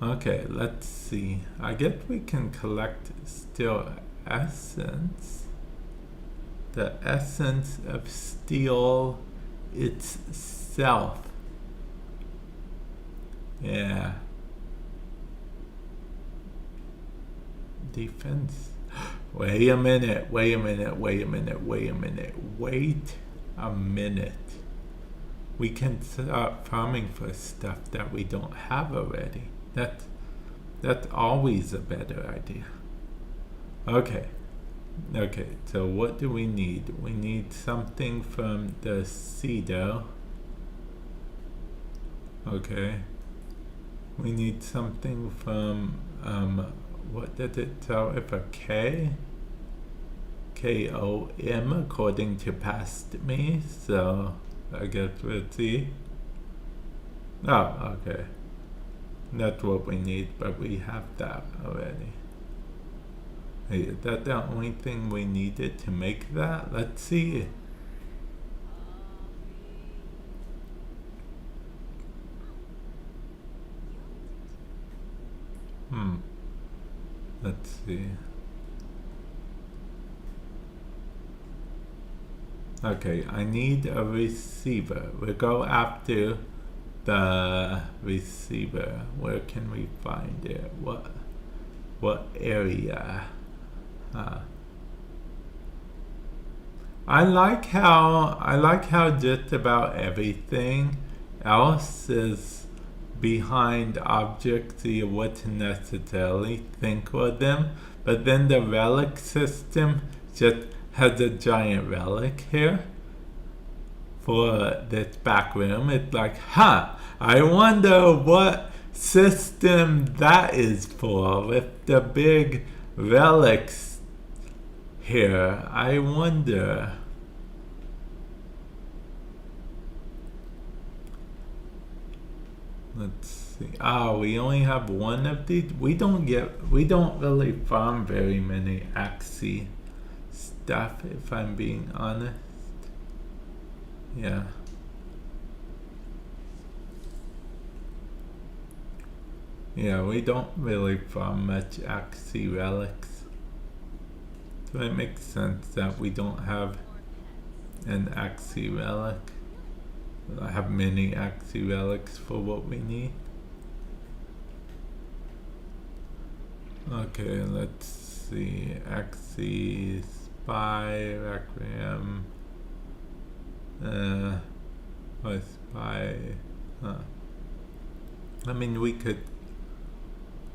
Okay, let's see. I guess we can collect steel essence. The essence of steel itself. Yeah. Defense. Wait a minute. Wait a minute. We can start farming for stuff that we don't have already. That's always a better idea. Okay, so what do we need? We need something from the Cedo. Okay. We need something from what did it tell if a K-O-M according to past me, so I guess we'll see. Oh, okay. That's what we need, but we have that already. Hey, is that the only thing we needed to make that? Let's see. Let's see. Okay, I need a receiver. We'll go after the receiver. Where can we find it? What area? Uh, I like how just about everything else is behind objects you wouldn't necessarily think of them, but then the relic system just has a giant relic here for this back room. It's like, I wonder what system that is for with the big relics here. I wonder. Let's see. We only have one of these. We don't really farm very many Axie stuff, if I'm being honest. Yeah. Yeah, we don't really farm much Axie relics. So it makes sense that we don't have an Axie relic. I have many Axie relics for what we need. Okay, let's see. Axie, Spy, Requiem. Spy. I mean, we could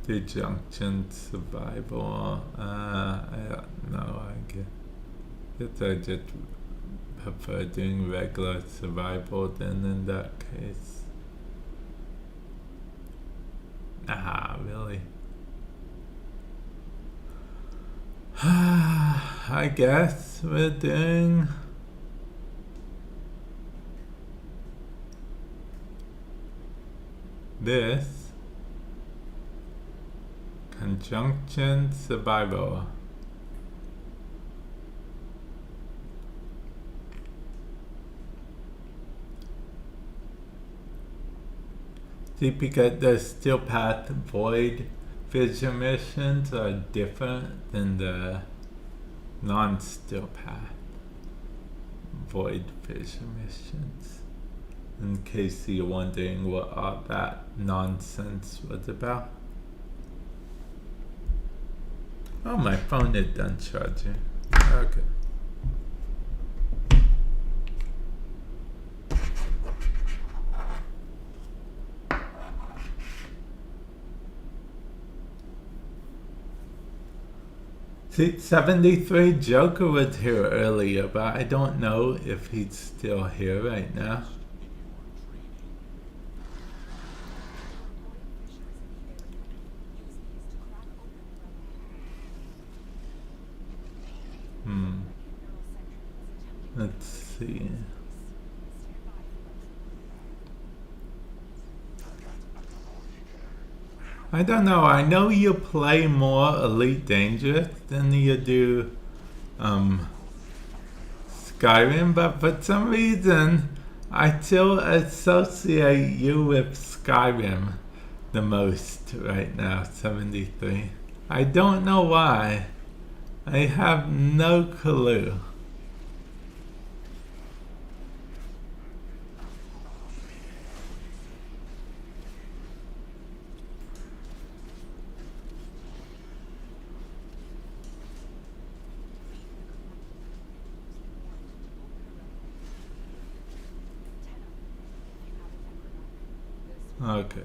do Junction Survival. I don't know. I guess I just prefer doing regular survival then in that case. Really? I guess we're doing this Conjunction Survival. See, because the Steel Path Void Vision missions are different than the non-Steel Path Void Vision missions. In case you're wondering what all that nonsense was about. Oh, my phone is done charging. Okay. See, 73 Joker was here earlier, but I don't know if he's still here right now. Let's see. I don't know. I know you play more Elite Dangerous than you do Skyrim, but for some reason I still associate you with Skyrim the most right now, 73. I don't know why. I have no clue. Okay.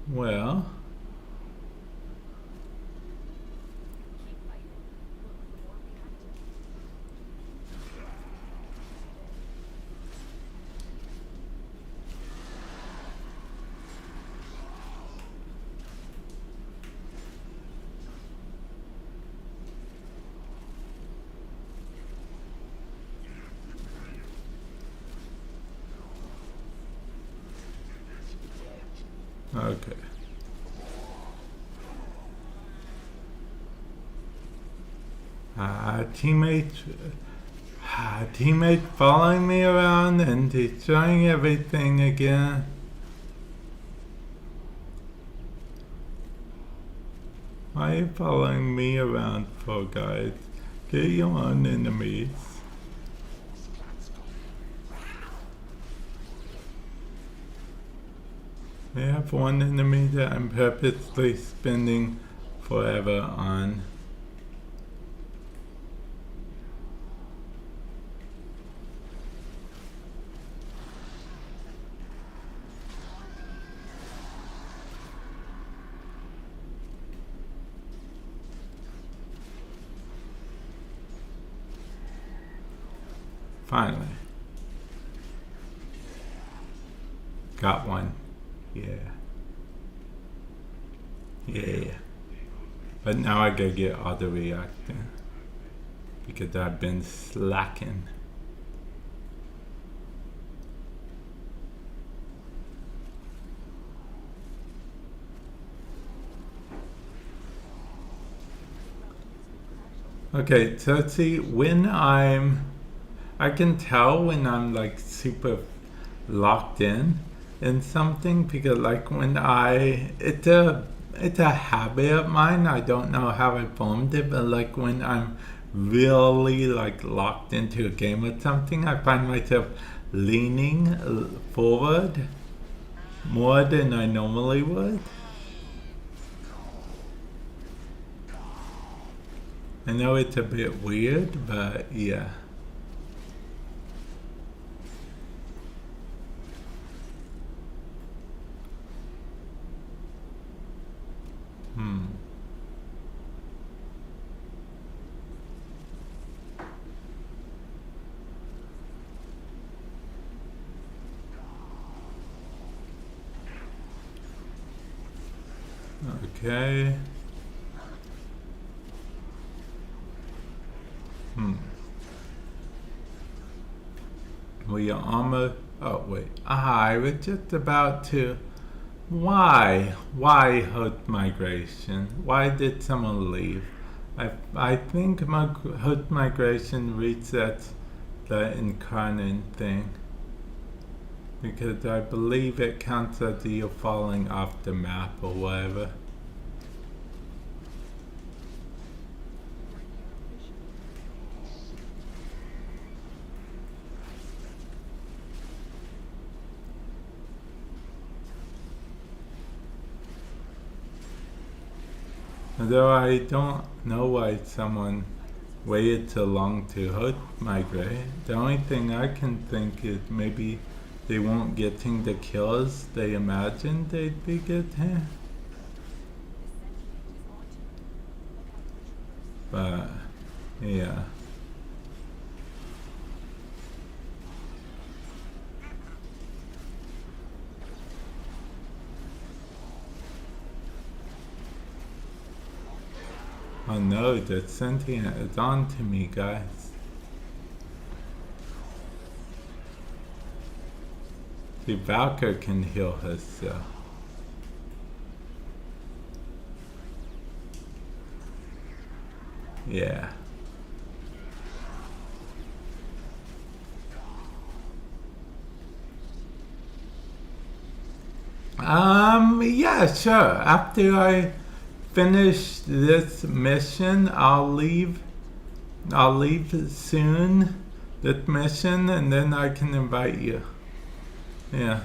Well. Okay. Teammate following me around and destroying everything again. Why are you following me around for, guys? Get your own enemies. I have one enemy that I'm purposely spending forever on. Finally. Got one. Yeah. Yeah. But now I gotta get auto reactor. Because I've been slacking. Okay, so see, when I can tell when I'm like super locked in something, because like when it's a habit of mine. I don't know how I formed it, but like when I'm really like locked into a game or something, I find myself leaning forward more than I normally would. I know it's a bit weird, but yeah. Okay. Well, your armor. Oh wait. I was just about to. Why? Why host migration? Why did someone leave? I think my host migration resets the incarnate thing. Because I believe it counts as you falling off the map or whatever. Although I don't know why someone waited so long to host migrate. The only thing I can think is maybe they weren't getting the kills they imagined they'd be getting. But, yeah. Oh no, the sentient is on to me, guys. See, Valkyr can heal herself. Yeah. Yeah, sure. After I finish this mission, I'll leave soon, this mission, and then I can invite you. Yeah.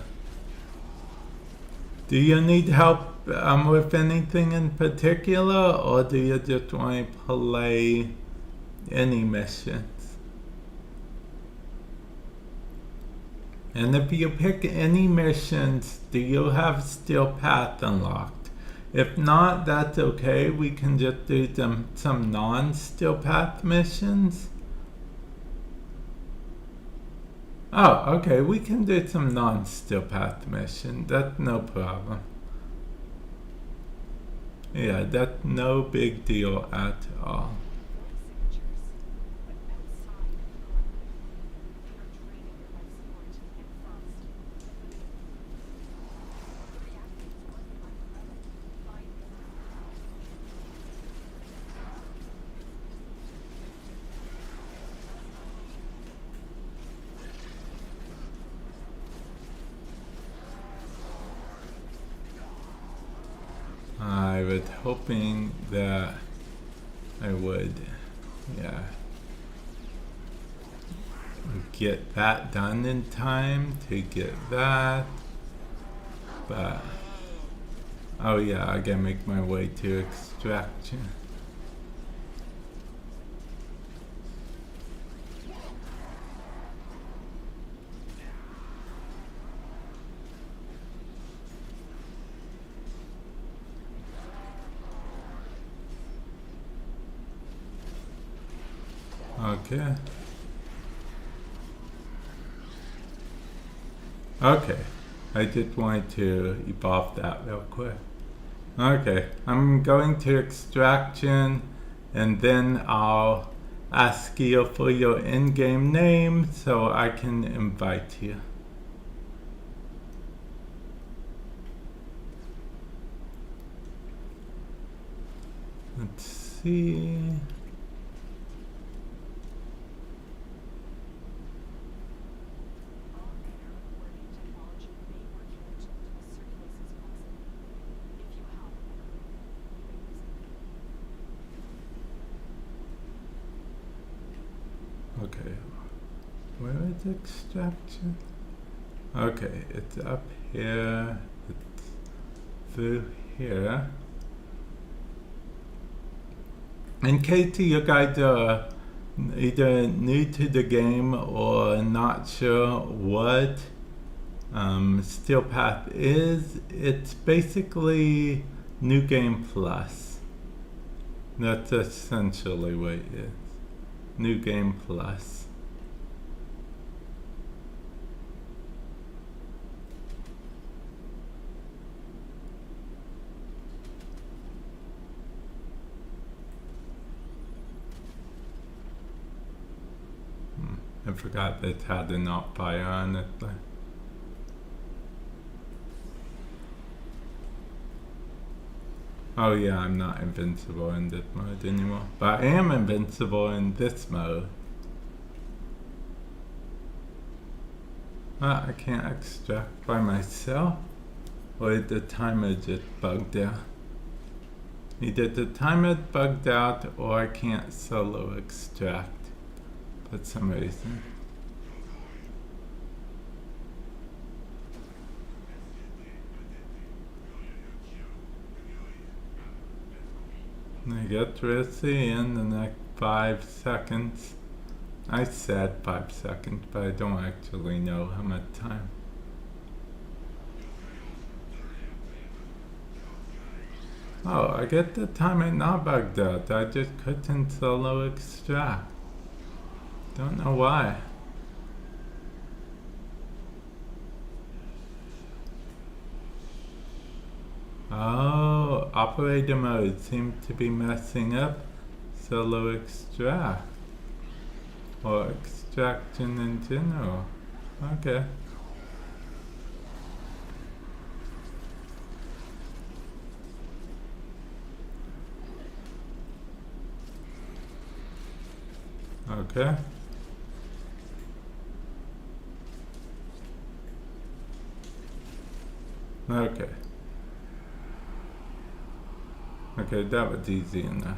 Do you need help with anything in particular, or do you just want to play any missions? And if you pick any missions, do you have Steel Path unlocked? If not, that's okay. We can just do some non-Steel Path missions. Oh, okay. We can do some non-Steel Path missions. That's no problem. Yeah, that's no big deal at all. I was hoping that I would, yeah, get that done in time to get that, but, oh yeah, I gotta make my way to extraction. Okay. Okay, I just wanted to evolve that real quick. Okay, I'm going to extraction, and then I'll ask you for your in-game name so I can invite you. Let's see. Okay, where is extraction? Okay, it's up here, it's through here. In case you guys are either new to the game or not sure what Steel Path is, it's basically New Game Plus. That's essentially what it is. New Game Plus. I forgot that it had the not fire on it. But oh yeah, I'm not invincible in this mode anymore. But I am invincible in this mode. I can't extract by myself. Or did the timer just bugged out? Either the timer bugged out or I can't solo extract for some reason. I get to see in the next 5 seconds. I said 5 seconds, but I don't actually know how much time. Oh, I get the timer not bugged out. I just couldn't solo extract. Don't know why. Oh, operator mode seems to be messing up solo extract. Or extraction in general. Okay. Okay. Okay. Okay, that was easy enough.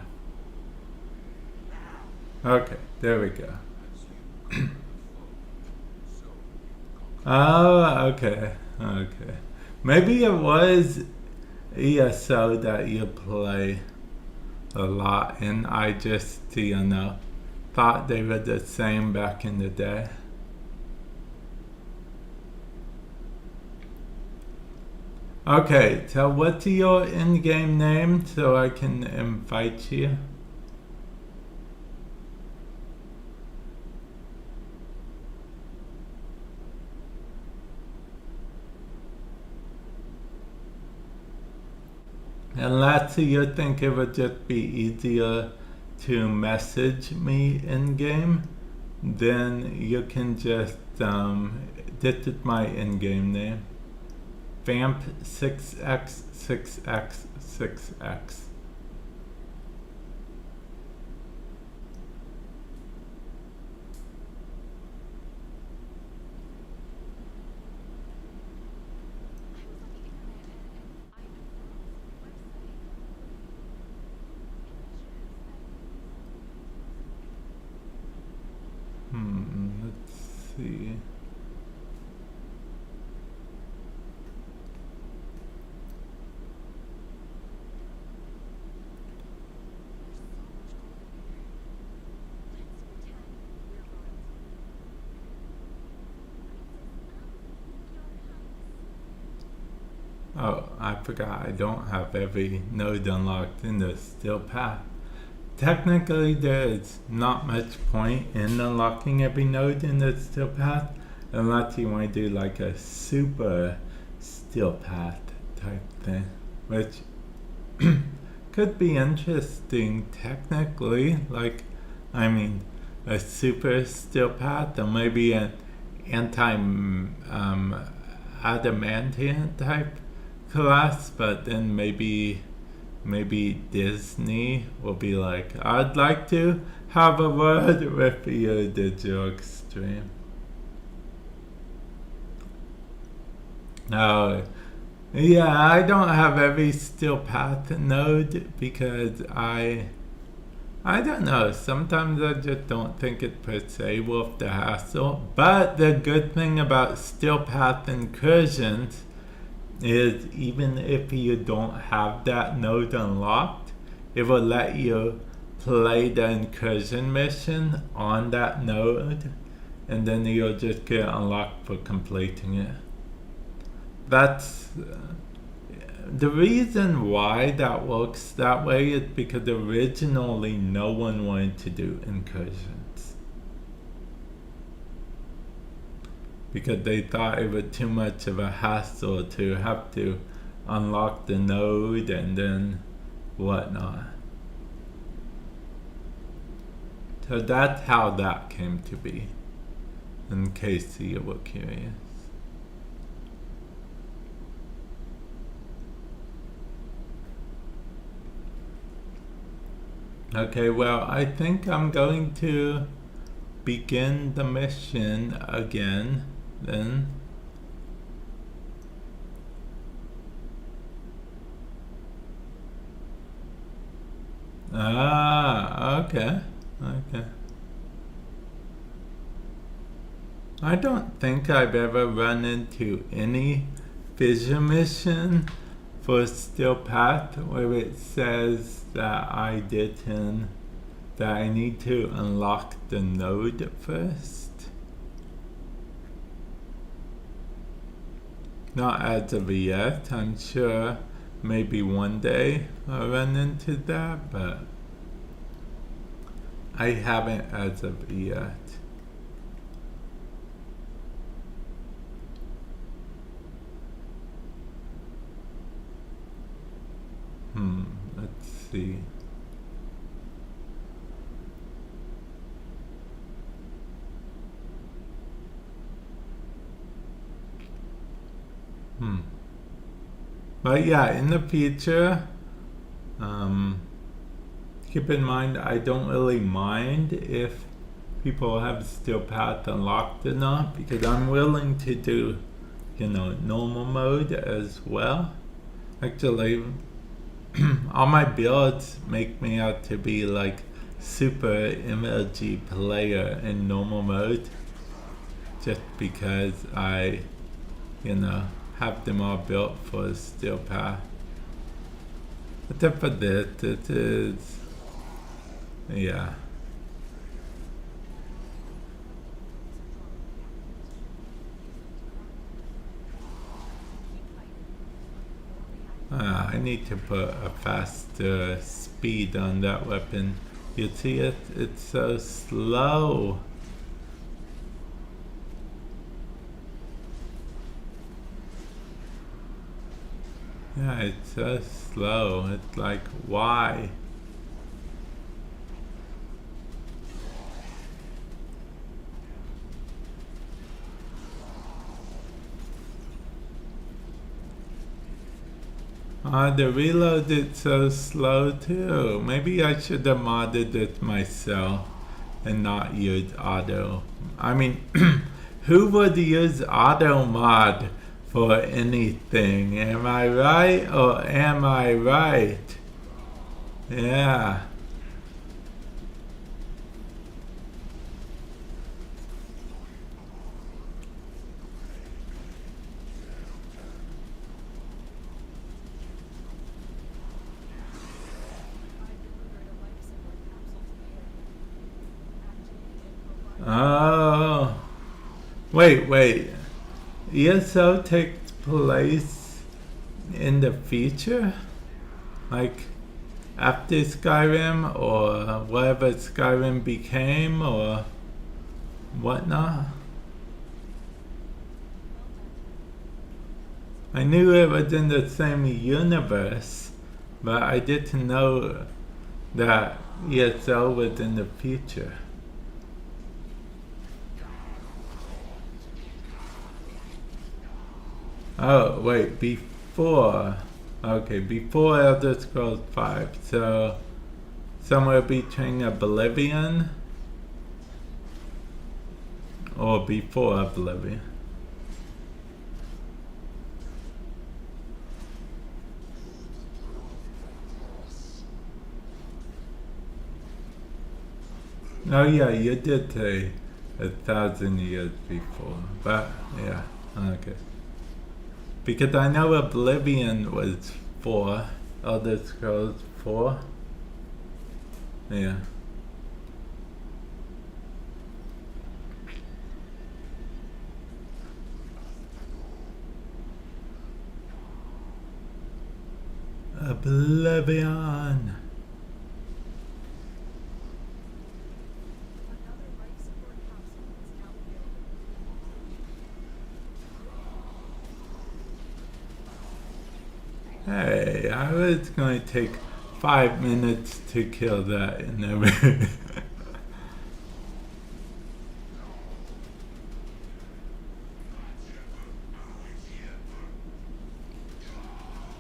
Okay, there we go. Oh, okay. Okay. Maybe it was ESO that you play a lot, and I just, thought they were the same back in the day. Okay, so what's your in-game name so I can invite you? Unless you think it would just be easier to message me in-game, then you can just, this is my in-game name. Vamp 6x6x6x. Let's see. Oh, I forgot I don't have every node unlocked in the Steel Path. Technically, there's not much point in unlocking every node in the Steel Path, unless you want to do like a super steel path type thing, which could be interesting technically. Like, I mean, a super steel path, or maybe an anti-adamantine type class, but then maybe Disney will be like, I'd like to have a word with you, Digital Extreme. Oh, yeah, I don't have every steel path node because I don't know, sometimes I just don't think it per se worth the hassle. But the good thing about steel path incursions is even if you don't have that node unlocked, it will let you play the incursion mission on that node, and then you'll just get unlocked for completing it. That's the reason why that works that way is because originally no one wanted to do incursions, because they thought it was too much of a hassle to have to unlock the node and then whatnot. So that's how that came to be, in case you were curious. Okay, well, I think I'm going to begin the mission again then. Okay. I don't think I've ever run into any fissure mission for Steel Path where it says that I need to unlock the node first. Not as of yet. I'm sure maybe one day I'll run into that, but I haven't as of yet. Let's see. But yeah, in the future, keep in mind I don't really mind if people have Steel Path unlocked or not, because I'm willing to do, normal mode as well. Actually, all my builds make me out to be like super MLG player in normal mode, just because I, have them all built for Steel Path. Except for this, it is, yeah. I need to put a faster speed on that weapon. You see it? It's so slow. Yeah, it's so slow. It's like, why? The reload is so slow too. Maybe I should have modded it myself and not use auto. I mean, who would use auto mod for anything? Am I right or am I right? Yeah. Oh. Wait. ESO takes place in the future? Like after Skyrim, or whatever Skyrim became, or whatnot? I knew it was in the same universe, but I didn't know that ESO was in the future. Oh, wait, before. Okay, before Elder Scrolls 5. So, somewhere between Oblivion or before Oblivion. Oh yeah, you did say 1,000 years before, but yeah, okay. Because I know Oblivion was 4, Elder Scrolls 4. Yeah. Oblivion. Hey, I was going to take 5 minutes to kill that and everything.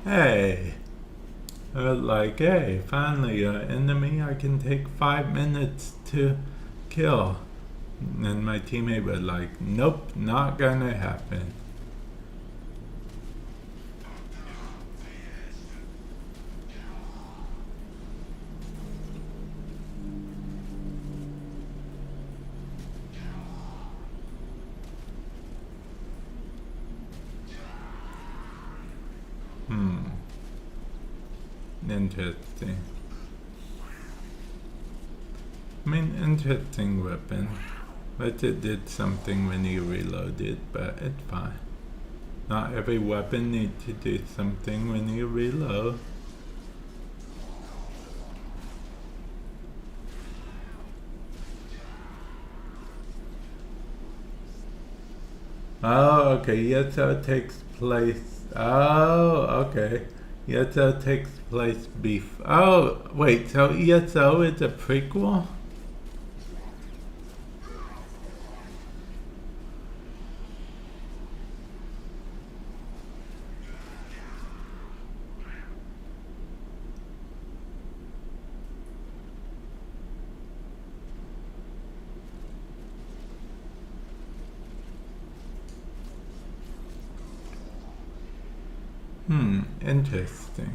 Hey, I was like, hey, finally an enemy I can take 5 minutes to kill. And my teammate was like, nope, not gonna happen. Interesting. I mean, interesting weapon. But it did something when you reloaded, but it's fine. Not every weapon needs to do something when you reload. Oh, okay, ESO takes place. Oh, okay. ESO takes place Oh, wait, so ESO is a prequel? Interesting.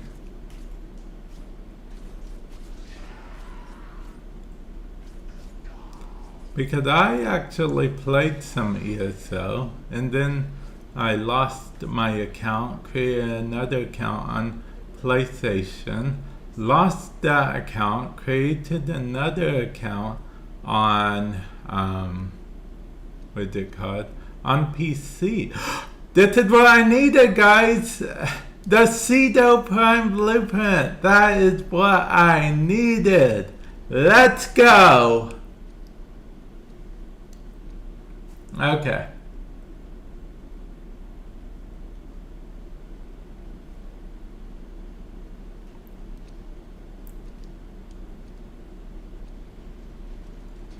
Because I actually played some ESO, and then I lost my account, created another account on PlayStation, lost that account, created another account on, what's it called? On PC. This is what I needed, guys! The Pseudo Prime Blueprint! That is what I needed! Let's go! Okay.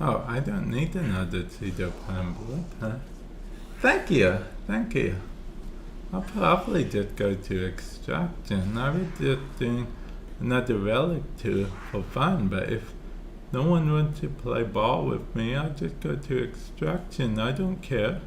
Oh, I don't need another Pseudo Prime Blueprint. Thank you. Thank you. I'll probably just go to Extraction. I was just doing another Relic 2 for fun, but if no one wants to play ball with me, I'll just go to Extraction. I don't care.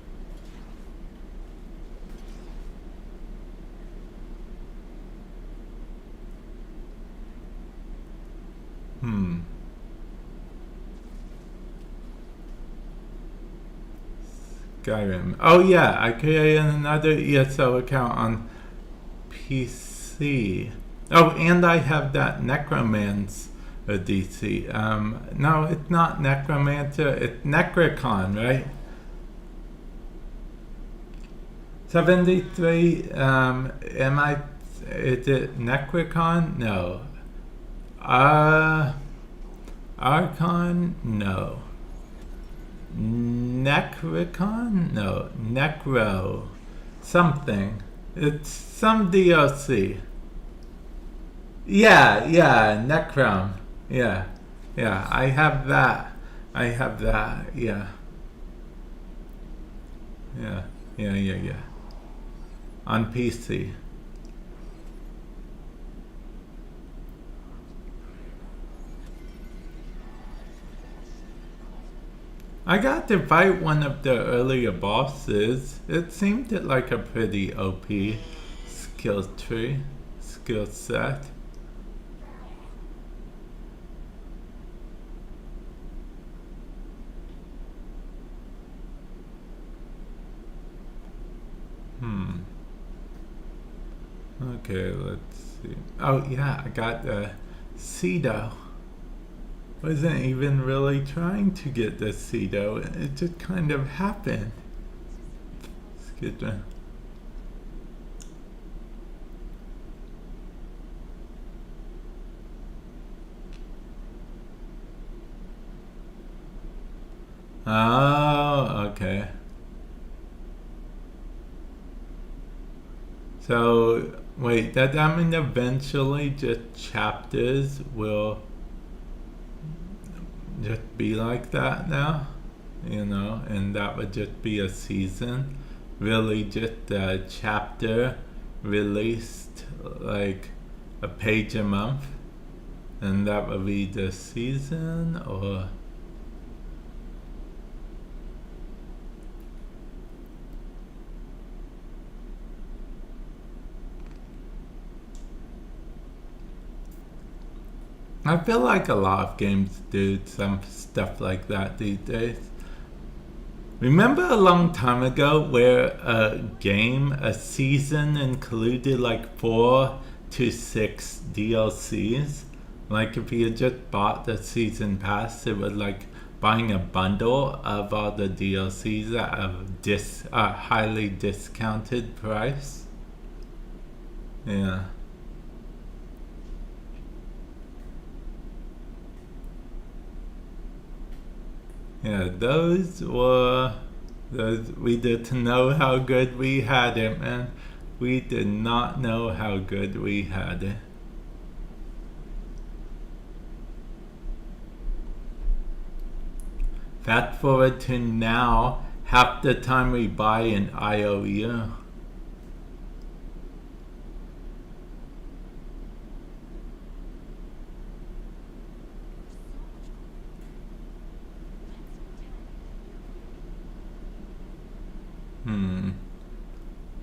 Skyrim. Oh yeah, I created another ESO account on PC. Oh, and I have that Necromance DC. No, it's not Necromancer, it's Necrocon, right? 73, is it Necrocon? No. Archon? No. Necrocon? No. Necro. Something. It's some DLC. Yeah, Necrom. Yeah, I have that. Yeah. Yeah. On PC. I got to fight one of the earlier bosses. It seemed like a pretty OP skill set. Okay, let's see. Oh yeah, I got the Cedo. Wasn't even really trying to get the Cedo. It just kind of happened. Excuse me. Oh, okay. So, wait, that mean eventually just chapters will just be like that now? You know, and that would just be a season? Really just a chapter released like a page a month? And that would be the season, or... I feel like a lot of games do some stuff like that these days. Remember a long time ago where a season included like 4 to 6 DLCs? Like if you just bought the season pass, it was like buying a bundle of all the DLCs at a highly discounted price. Yeah. Yeah, we did know how good we had it, man. We did not know how good we had it. Fast forward to now, half the time we buy an IOU.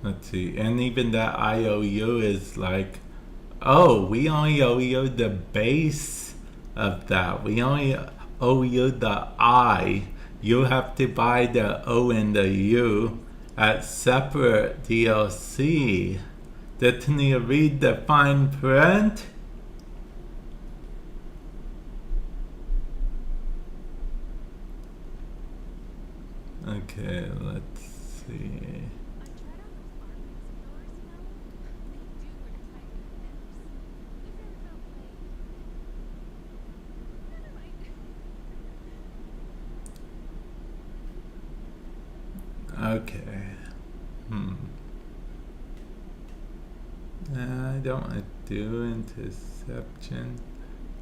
Let's see, and even that IOU is like, oh, we only owe you the base of that. We only owe you the I. You have to buy the O and the U at separate DLC. Didn't you read the fine print? Okay, let's see. Okay. I don't want to do interception.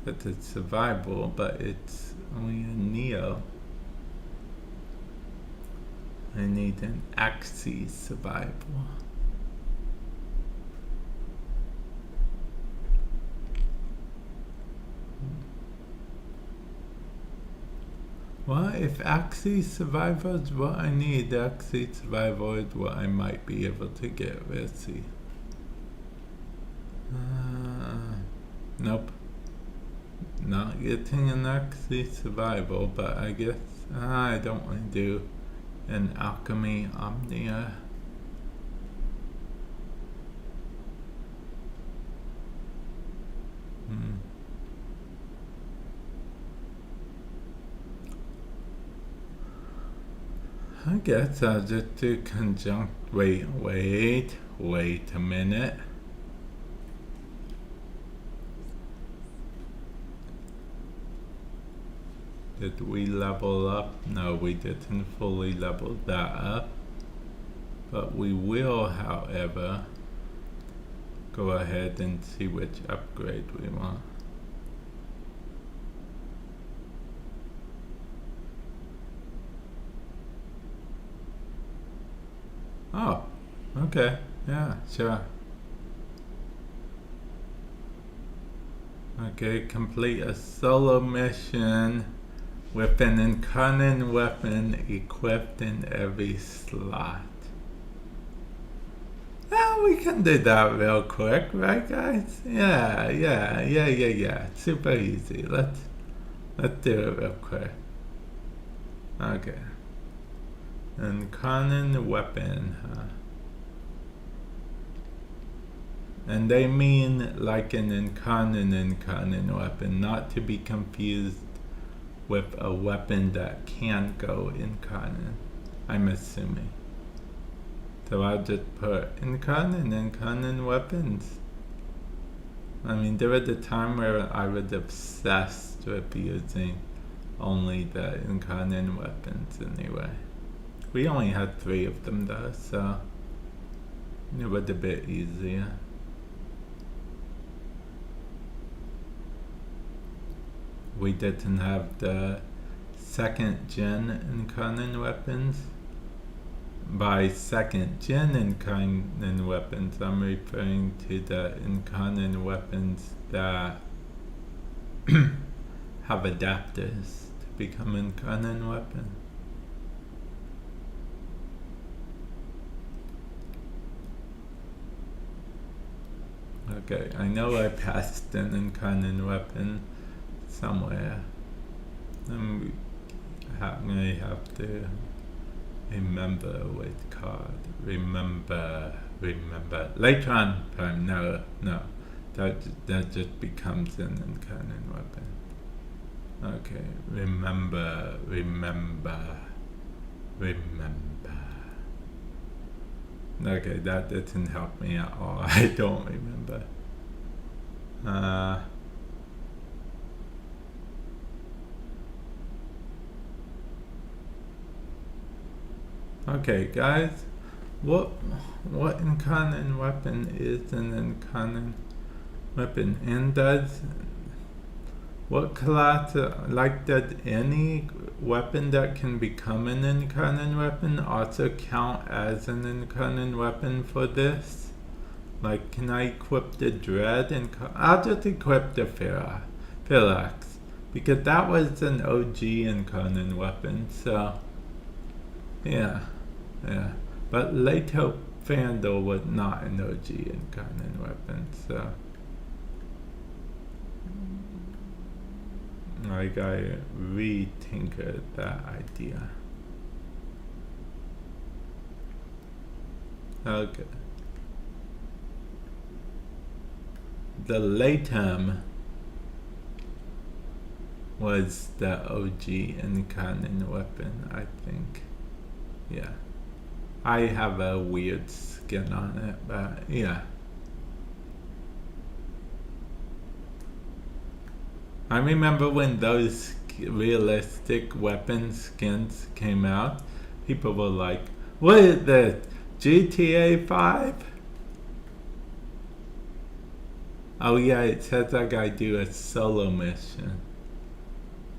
But it's survival, but it's only a Neo. I need an Axis survival. Well, if Axis survival is what I need, Axis survival is what I might be able to get. Let's see. Nope. Not getting an Axis survival, but I guess I don't want to do an Alchemy Omnia. I guess I'll just do conjunct. Wait a minute. Did we level up? No, we didn't fully level that up. But we will, however. go ahead and see which upgrade we want. Oh, okay, yeah, sure. Okay, complete a solo mission with an incarnate weapon equipped in every slot. Well, we can do that real quick, right, guys? Yeah. Super easy. Let's do it real quick. Okay. Incarnate weapon, huh? And they mean like an incarnate weapon, not to be confused with a weapon that can go incarnate, I'm assuming. So I'll just put incarnate weapons. I mean, there was a time where I was obsessed with using only the incarnate weapons anyway. We only had 3 of them though, so it was a bit easier. We didn't have the 2nd gen incarnate weapons. By 2nd gen incarnate weapons, I'm referring to the incarnate weapons that have adapters to become incarnate weapons. Okay, I know I passed an incarnate weapon somewhere. I may have to remember with card. Remember. Later on time, no. That just becomes an incarnate weapon. Okay, remember. Okay, that didn't help me at all. I don't remember. Okay, guys, what incarnate weapon is an incarnate weapon, and does what class, like, does any weapon that can become an incarnate weapon also count as an incarnate weapon for this? Like, can I equip the Dread? I'll just equip the Phylax, because that was an OG incarnate weapon, so yeah. But Leto Vandal was not an OG incarnate weapon, so I gotta re-tinker that idea. Okay. The Latem was the OG incarnate weapon, I think. Yeah. I have a weird skin on it, but yeah. I remember when those realistic weapon skins came out, people were like, what is this? GTA 5? Oh yeah, it says I gotta do a solo mission.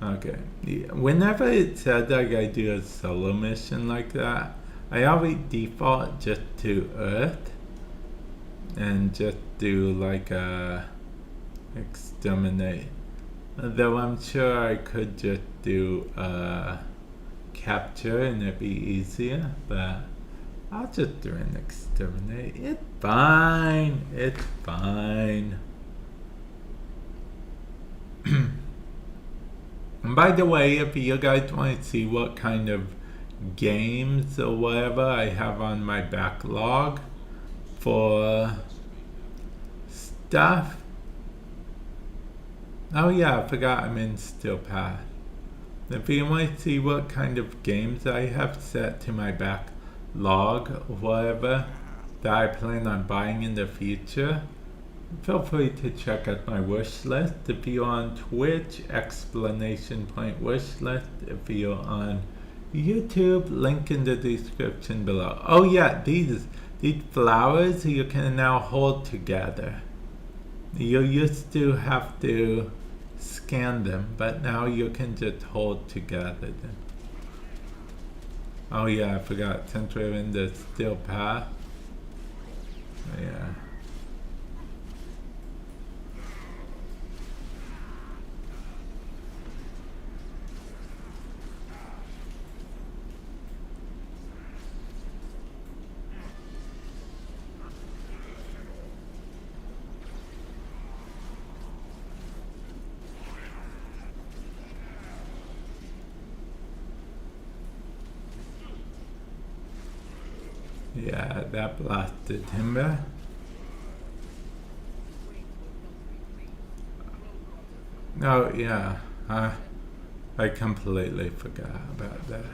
Okay. Yeah. Whenever it says I gotta do a solo mission like that, I always default just to Earth and just do like a exterminate. Though I'm sure I could just do capture and it'd be easier, but I'll just do an exterminate. It's fine. And by the way, if you guys want to see what kind of games or whatever I have on my backlog for stuff. Oh yeah, I forgot I'm in Steel Path. If you want to see what kind of games I have set to my backlog or whatever that I plan on buying in the future, feel free to check out my wish list. If you're on Twitch, !wish list. If you're on YouTube, link in the description below. Oh yeah, these these flowers you can now hold together. You used to have to scan them, but now you can just hold together them. Oh yeah, I forgot, since we're in the steel path. Yeah. Yeah, that blasted timber. Oh yeah, I completely forgot about that.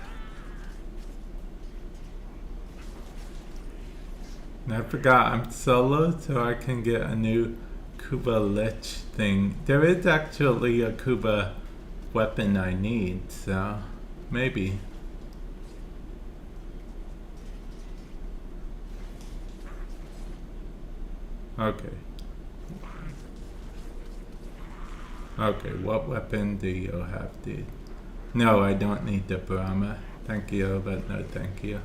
And I forgot I'm solo, so I can get a new Kuba Lich thing. There is actually a Kuba weapon I need, so maybe. Okay. Okay, what weapon do you have, dude? No, I don't need the Brahma. Thank you, but no thank you.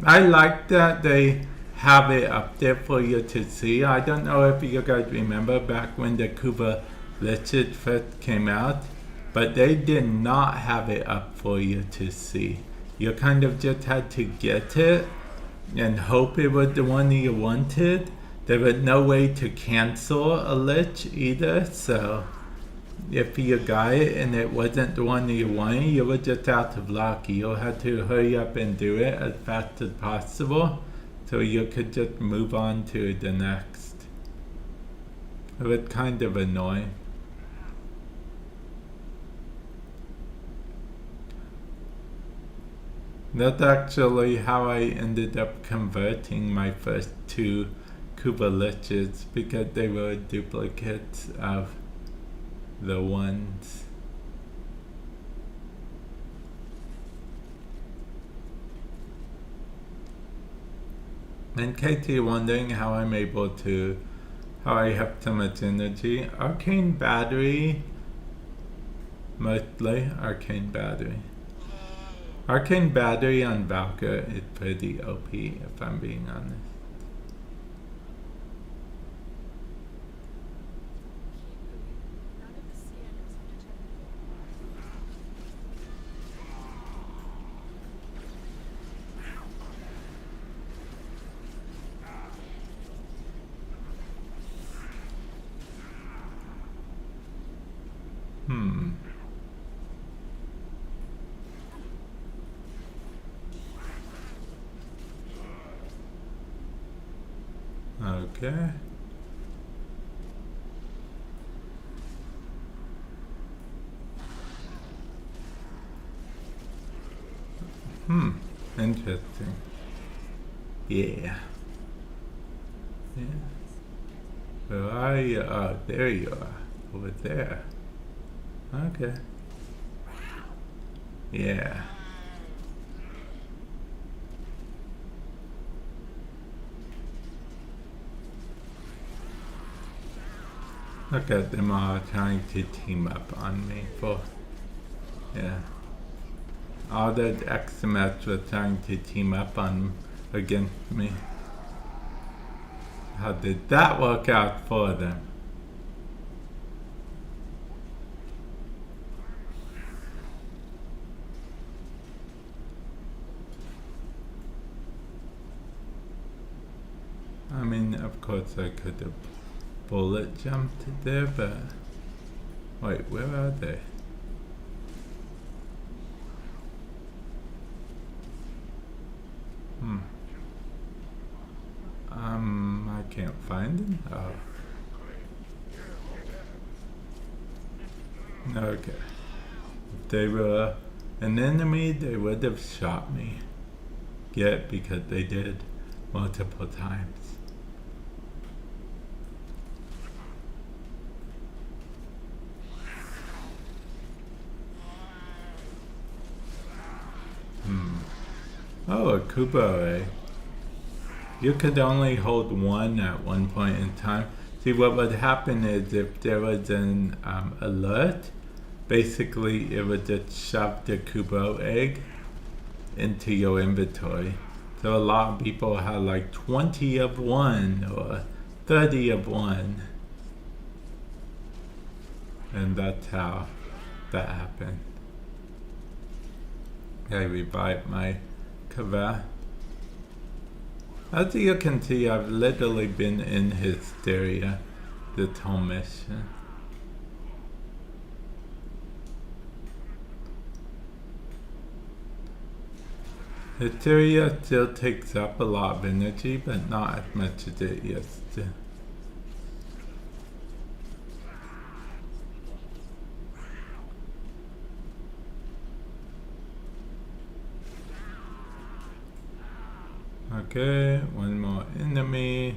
I like that they have it up there for you to see. I don't know if you guys remember back when the Kuba Lichid first came out, but they did not have it up for you to see. You kind of just had to get it and hope it was the one you wanted. There was no way to cancel a Lich either, so if you got it and it wasn't the one you wanted, you were just out of luck. You had to hurry up and do it as fast as possible so you could just move on to the next. It was kind of annoying. That's actually how I ended up converting my first two Kuba Liches, because they were duplicates of the ones. In case you're wondering how I'm able to, how I have so much energy, arcane battery, mostly arcane battery. Arcane battery on Valkyr is pretty OP, if I'm being honest. Okay. Interesting. Yeah. Yeah. Where are you? Oh, there you are. Over there. Okay. Yeah. Look at them all trying to team up on me for, yeah. All the XMS were trying to team up on against me. How did that work out for them? I mean, of course I could have bullet jumped there, but wait, where are they? I can't find them. Oh. Okay. If they were an enemy, they would have shot me. Yet, because they did multiple times. Oh, a Kubo, eh? You could only hold one at one point in time. See, what would happen is if there was an alert, basically it would just shove the Kubo egg into your inventory. So a lot of people have like 20 of one or 30 of one. And that's how that happened. I revived my Kava. As you can see, I've literally been in hysteria this whole mission. Hysteria still takes up a lot of energy, but not as much as it used to. Okay, one more enemy.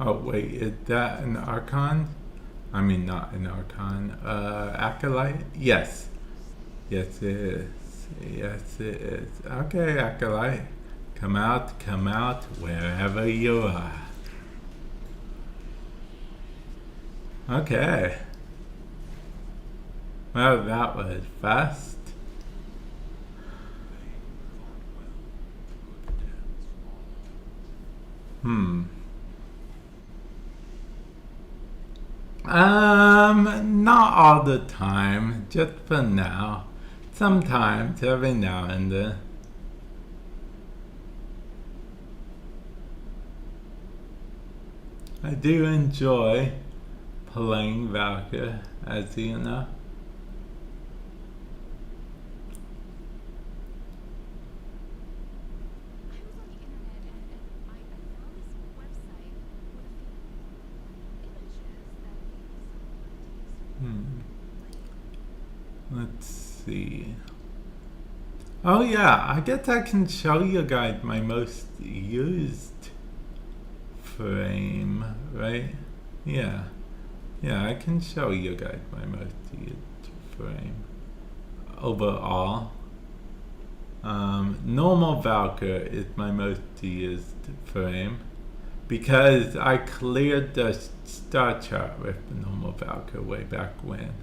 Oh wait, is that an Archon? I mean not an Archon, Acolyte? Yes. Yes it is. Yes it is. Okay, Acolyte. Come out, wherever you are. Okay. Well, that was fast. Not all the time, just for now. Sometimes, every now and then. I do enjoy playing Valkyrie, as you know. Let's see. Oh yeah, I guess I can show you guys my most used frame, right? Yeah. Yeah, I can show you guys my most used frame. Overall. Normal Valkyrie is my most used frame because I cleared the star chart with normal Valkyrie way back when.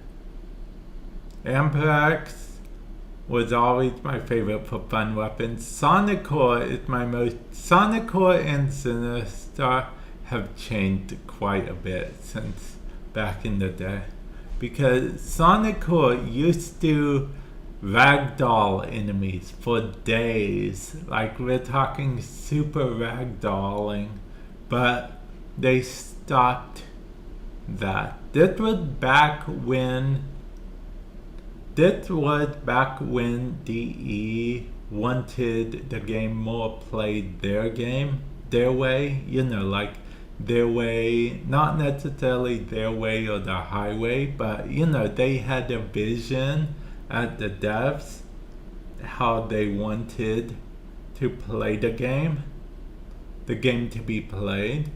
Amperex was always my favorite for fun weapons. Sonic Core is my most... Sonic Core and Sinistar have changed quite a bit since back in the day. Because Sonic Core used to ragdoll enemies for days. Like we're talking super ragdolling. But they stopped that. This was back when DE wanted the game more played their game, their way, you know, like their way, not necessarily their way or the highway, but you know, they had a vision at the devs, how they wanted to play the game to be played,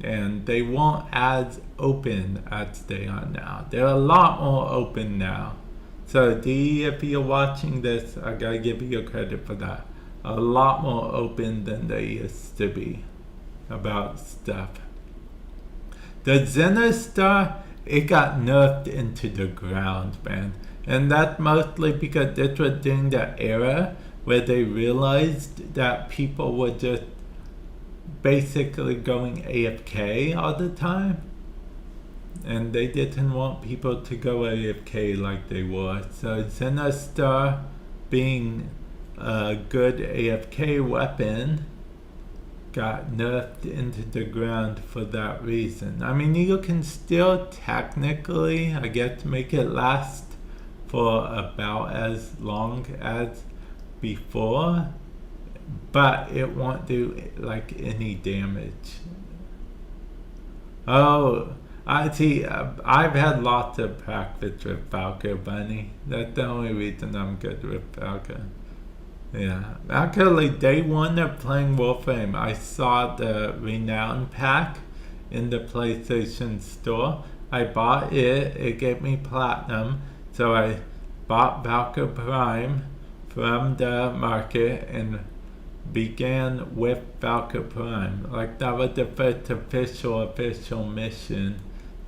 and they weren't as open as they are now. They're a lot more open now. So D, if you're watching this, I gotta give you credit for that. A lot more open than they used to be about stuff. The Sinistar, it got nerfed into the ground, man. And that's mostly because this was during the era where they realized that people were just basically going AFK all the time. And they didn't want people to go AFK like they were. So Sinistar, being a good AFK weapon, got nerfed into the ground for that reason. I mean, you can still technically, I guess, make it last for about as long as before, but it won't do like any damage. Oh, I see. I've had lots of practice with Valkyrie Bunny. That's the only reason I'm good with Valkyrie. Yeah, actually, day one of playing Warframe, I saw the Renown pack, in the PlayStation Store. I bought it. It gave me platinum. So I bought Valkyrie Prime from the market and began with Valkyrie Prime. Like, that was the first official mission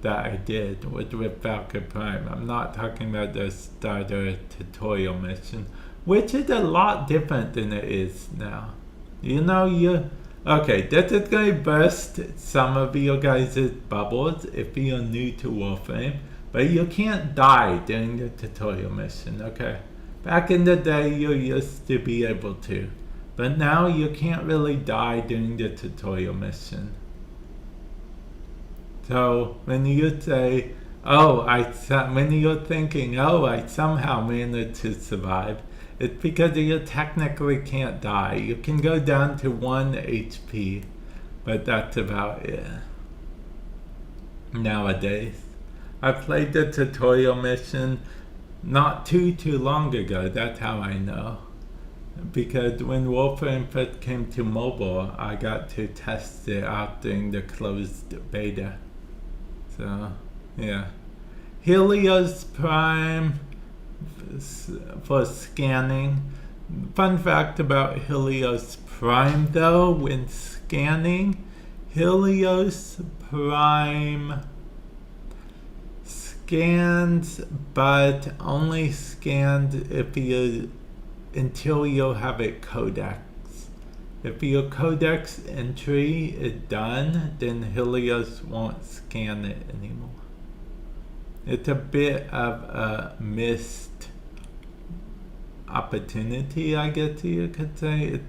that I did with Valkyrie Prime. I'm not talking about the starter tutorial mission, which is a lot different than it is now. You know, okay, this is going to burst some of you guys' bubbles if you're new to Warframe, but you can't die during the tutorial mission, okay? Back in the day, you used to be able to, but now you can't really die during the tutorial mission. So when you say, when you're thinking, I somehow managed to survive, it's because you technically can't die. You can go down to 1 HP, but that's about it. Nowadays, I played the tutorial mission not too long ago. That's how I know. Because when Warframe first came to mobile, I got to test it out during the closed beta. So, yeah. Helios Prime for scanning. Fun fact about Helios Prime though, when scanning, Helios Prime scans, but only scans until you have it codex. If your codex entry is done, then Helios won't scan it anymore. It's a bit of a missed opportunity, I guess you could say.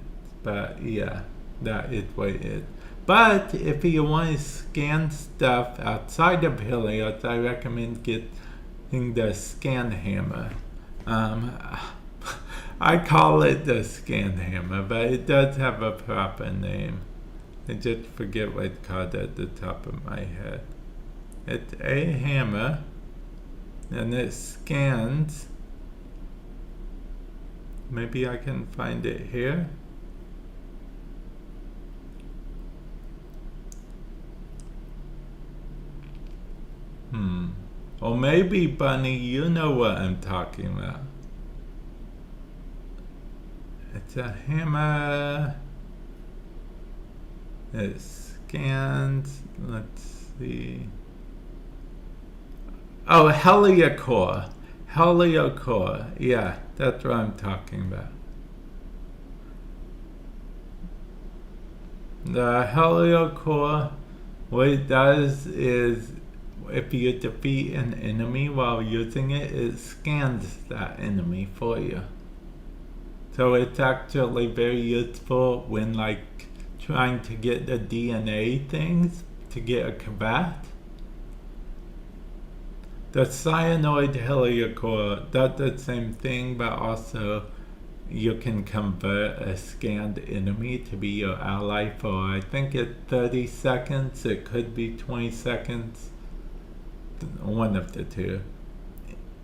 But yeah, that is what it is. But if you want to scan stuff outside of Helios, I recommend getting the scan hammer. I call it the scan hammer, but it does have a proper name. I just forget what it's called at the top of my head. It's a hammer, and it scans. Maybe I can find it here. Or maybe, Bunny, you know what I'm talking about. It's a hammer. It scans. Let's see. Oh, Heliocore. Heliocore. Yeah, that's what I'm talking about. The Heliocore, what it does is, if you defeat an enemy while using it, it scans that enemy for you. So it's actually very useful when trying to get the DNA things to get a combat. The cyanoid Heliocore does the same thing, but also you can convert a scanned enemy to be your ally for, I think it's 30 seconds, it could be 20 seconds, one of the two.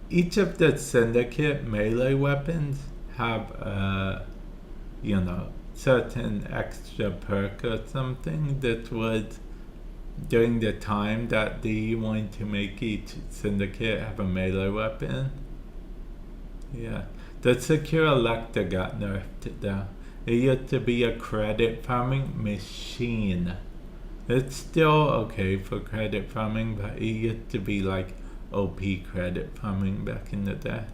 Each of the Syndicate melee weapons have certain extra perk or something that would, during the time that they wanted to make each Syndicate have a melee weapon. Yeah. The Secure Elector got nerfed though. It used to be a credit farming machine. It's still okay for credit farming, but it used to be OP credit farming back in the day.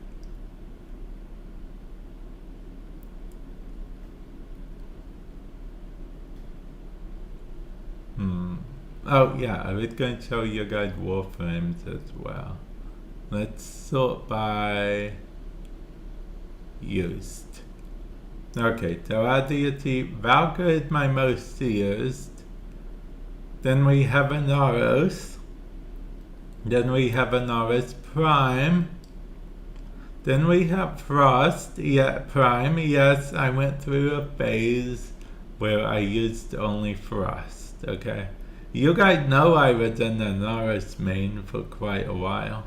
Oh yeah, I was going to show you guys Warframes as well. Let's sort by used. Okay, so as you see, Valkyrie is my most used. Then we have an Oros. Then we have an Oros Prime. Then we have Frost Prime. Yes, I went through a phase where I used only Frost, okay? You guys know I was in the Oros main for quite a while.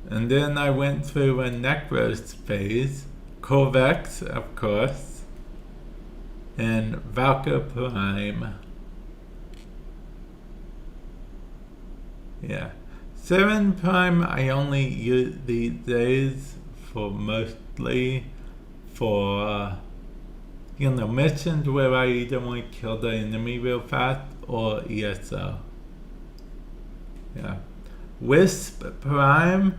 And then I went through a Necros phase. Corvex, of course. and Valkyr Prime. Yeah. 7 Prime I only use these days for mostly for missions where I either want to kill the enemy real fast or ESO. Yeah. Wisp Prime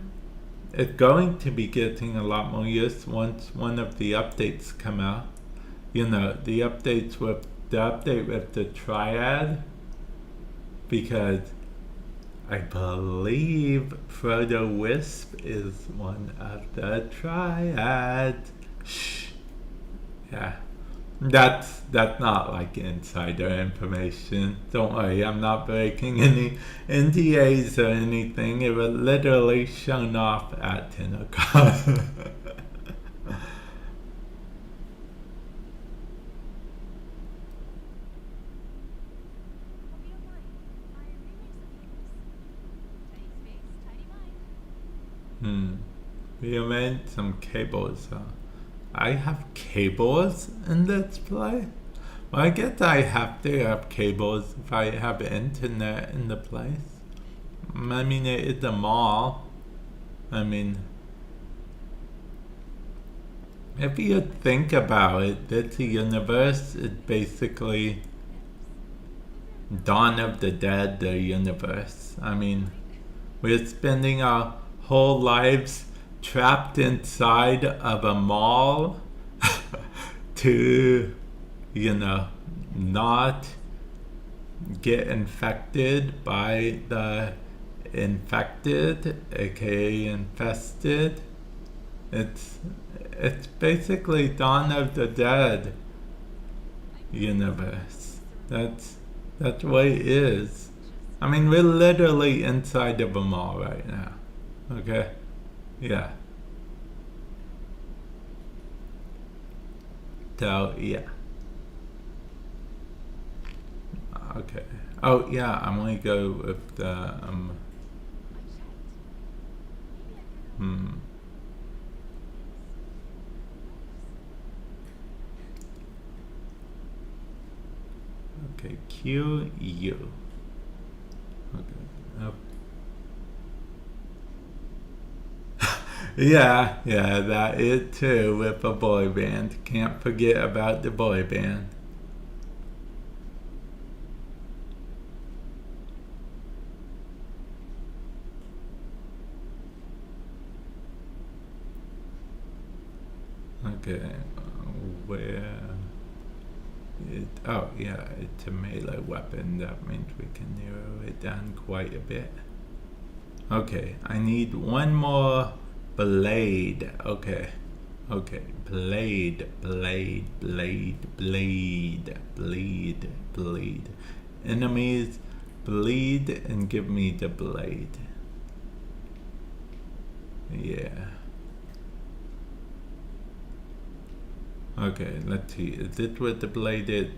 is going to be getting a lot more use once one of the updates come out. The update with the Triad, because I believe Proto Wisp is one of the Triads. Shh. Yeah. That's not like insider information. Don't worry, I'm not breaking any NDAs or anything. It was literally shown off at 10 o'clock. We made some cables. I have cables in this place? Well, I guess I have to have cables if I have internet in the place. I mean, it is a mall. I mean, if you think about it, this universe is basically Dawn of the Dead, the universe. I mean, we're spending our whole lives trapped inside of a mall to, not get infected by the infected, aka infested. It's basically Dawn of the Dead universe. That's what it is. I mean, we're literally inside of a mall right now. Okay? Yeah. So, yeah. Okay. Oh, yeah, I'm gonna go with the, Okay, Q, U. Okay. Oh. Yeah, that is too, with a boy band. Can't forget about the boy band. Okay, where it, oh yeah, it's a melee weapon. That means we can narrow it down quite a bit. Okay, I need one more blade. Okay, blade. Enemies bleed and give me the blade. Yeah. Okay, let's see. Is this where the blade is?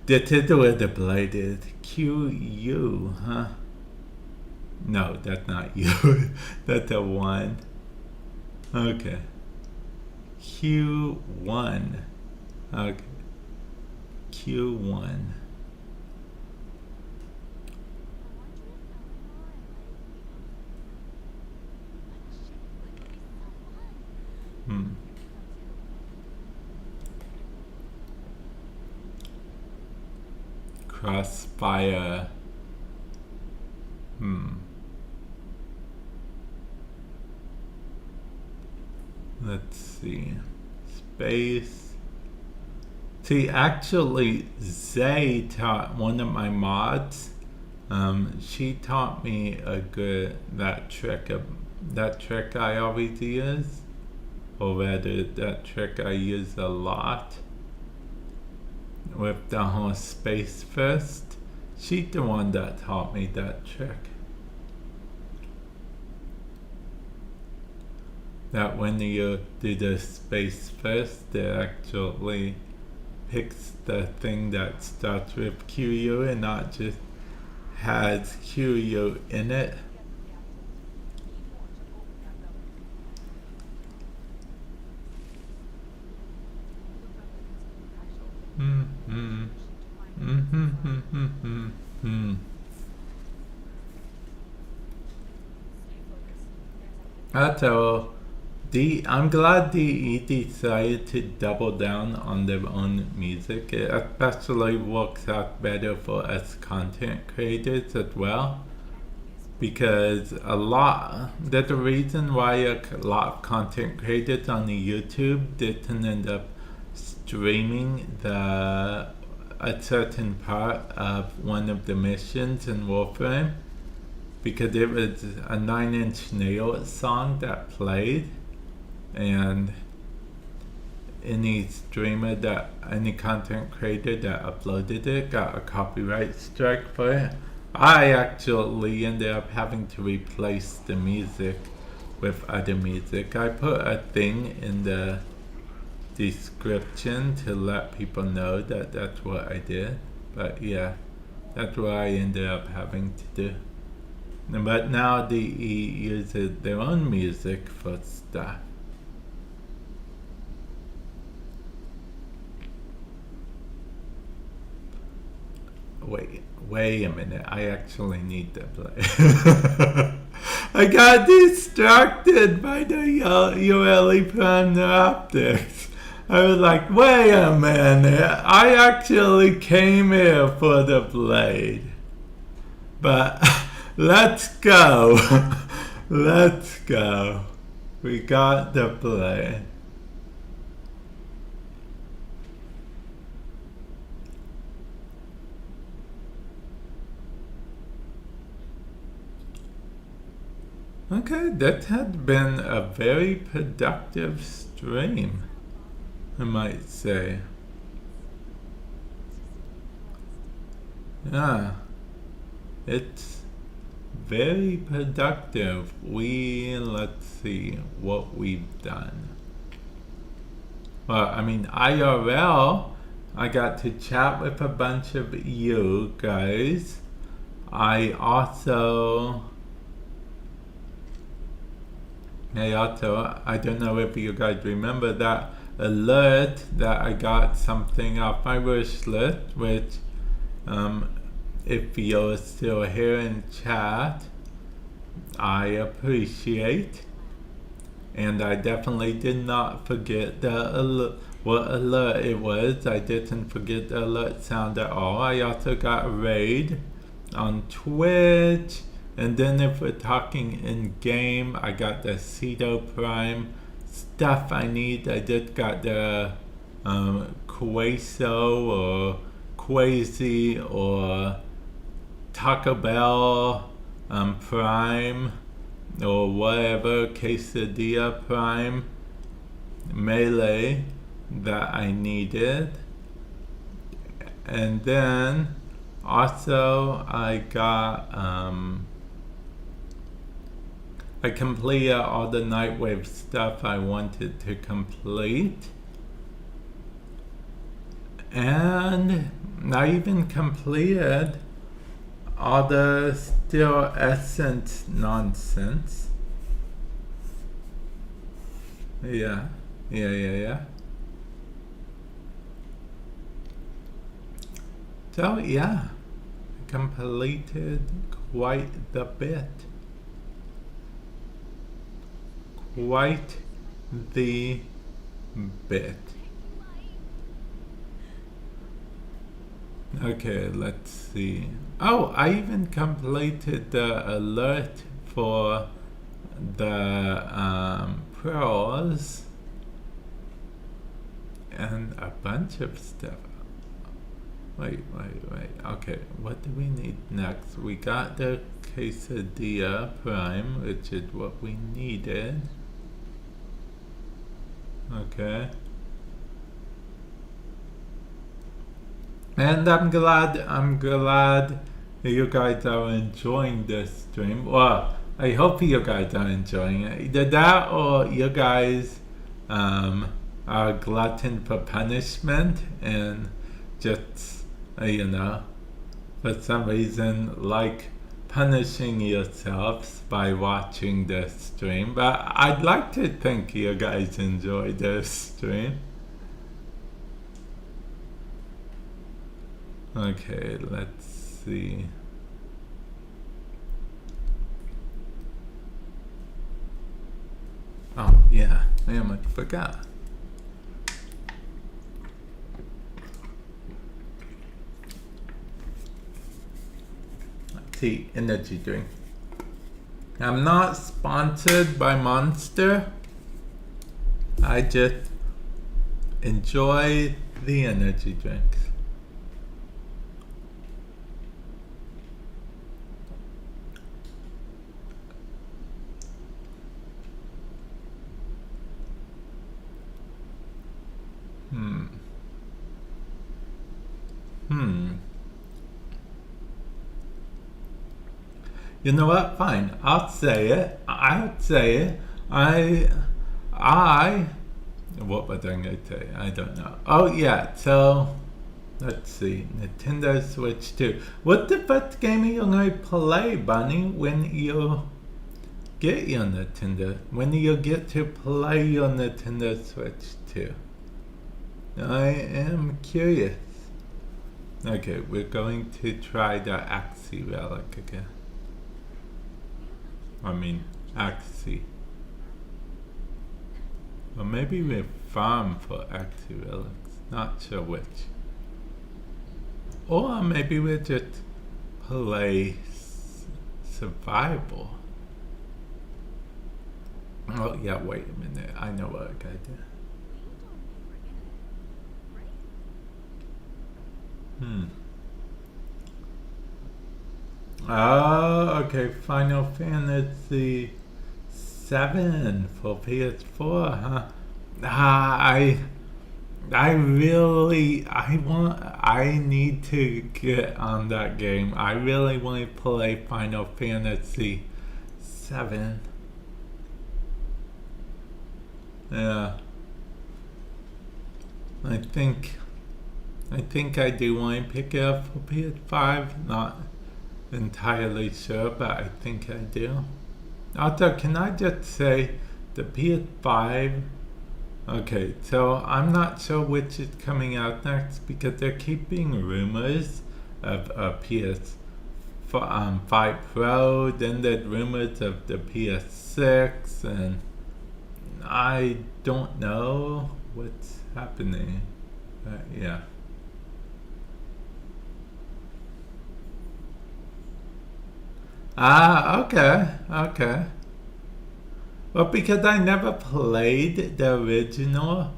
This is where the blade is. QU, huh? No, that's not you. That's a 1. Okay. Q1. Okay. Q1. Crossfire. Let's see. Space. See, actually, Zay taught one of my mods. She taught me that trick I always use, or rather, that trick I use a lot. With the whole space first. She's the one that taught me that trick. That when you do the space first, it actually picks the thing that starts with QU and not just has QU in it. Mm-hmm. Mm-hmm. So, I'm glad DE decided to double down on their own music. It especially works out better for us content creators as well. Because there's a reason why a lot of content creators on the YouTube didn't end up streaming a certain part of one of the missions in Warframe, because it was a Nine Inch Nails song that played, and any content creator that uploaded it got a copyright strike for it. I actually ended up having to replace the music with other music. I put a thing in the description to let people know that that's what I did. But yeah, that's what I ended up having to do. But now DE uses their own music for stuff. Wait a minute, I actually need to play. I got distracted by the ULE Prime optics. I was like, wait a minute, I actually came here for the blade. But let's go. Let's go. We got the blade. Okay, that had been a very productive stream, I might say. Yeah, it's very productive. Let's see what we've done. Well, I mean, IRL, I got to chat with a bunch of you guys. I also, I don't know if you guys remember that alert that I got something off my wish list, which, if you're still here in chat, I appreciate. And I definitely did not forget what alert it was. I didn't forget the alert sound at all. I also got a raid on Twitch. And then if we're talking in game, I got the Cerebral Prime stuff I need. I just got the Queso or Quasi or Taco Bell Prime or whatever, Quesadilla Prime Melee that I needed. And then also I got I completed all the Nightwave stuff I wanted to complete. And I even completed all the Still Essence nonsense. Yeah. So yeah, completed quite the bit. Quite the bit. Okay, let's see. Oh, I even completed the alert for the pearls and a bunch of stuff. Wait. Okay, what do we need next? We got the Quesadilla Prime, which is what we needed. Okay. And I'm glad you guys are enjoying this stream. Well, I hope you guys are enjoying it. Either that or you guys are a glutton for punishment and just, for some reason like punishing yourselves by watching the stream. But I'd like to think you guys enjoy this stream. Okay, let's see. Oh, yeah, I almost forgot. See, energy drink. I'm not sponsored by Monster. I just enjoy the energy drinks. You know what? Fine. I'll say it. I'll say it. What was I going to say? I don't know. Oh, yeah. So, let's see. Nintendo Switch 2. What's the first game you're going to play, Bunny, when you get your Nintendo? When you get to play your Nintendo Switch 2? I am curious. Okay, we're going to try the Axie Relic again. I mean, Axie. Or maybe we farm for Axie Relics. Not sure which. Or maybe we just play survival. Oh yeah, wait a minute. I know what I gotta do. Oh, okay. Final Fantasy 7 for PS4, huh? I need to get on that game. I really want to play Final Fantasy 7. Yeah. I think I do want to pick it up for PS5. Not entirely sure, but I think I do. Also, can I just say the PS5? Okay, so I'm not sure which is coming out next because they're keeping rumors of a PS5 Pro, then there's rumors of the PS6, and I don't know what's happening. But yeah. Okay. Well, because I never played the original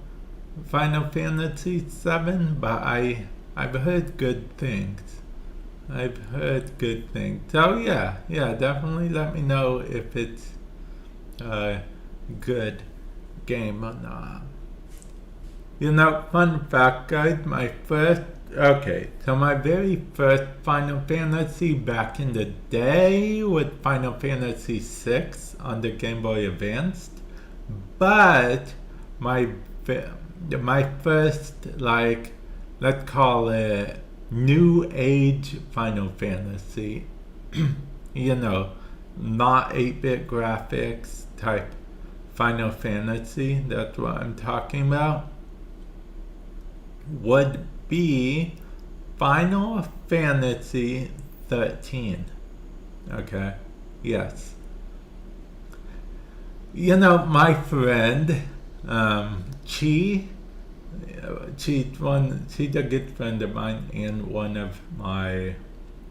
Final Fantasy VII, but I've heard good things. So yeah, definitely let me know if it's a good game or not. You know, fun fact, guys, my very first Final Fantasy back in the day was Final Fantasy VI on the Game Boy Advance. But my first, like, let's call it New Age Final Fantasy, you know, not 8-bit graphics type Final Fantasy, that's what I'm talking about, would be Final Fantasy 13. Okay? Yes. You know, my friend, she's a good friend of mine and one of my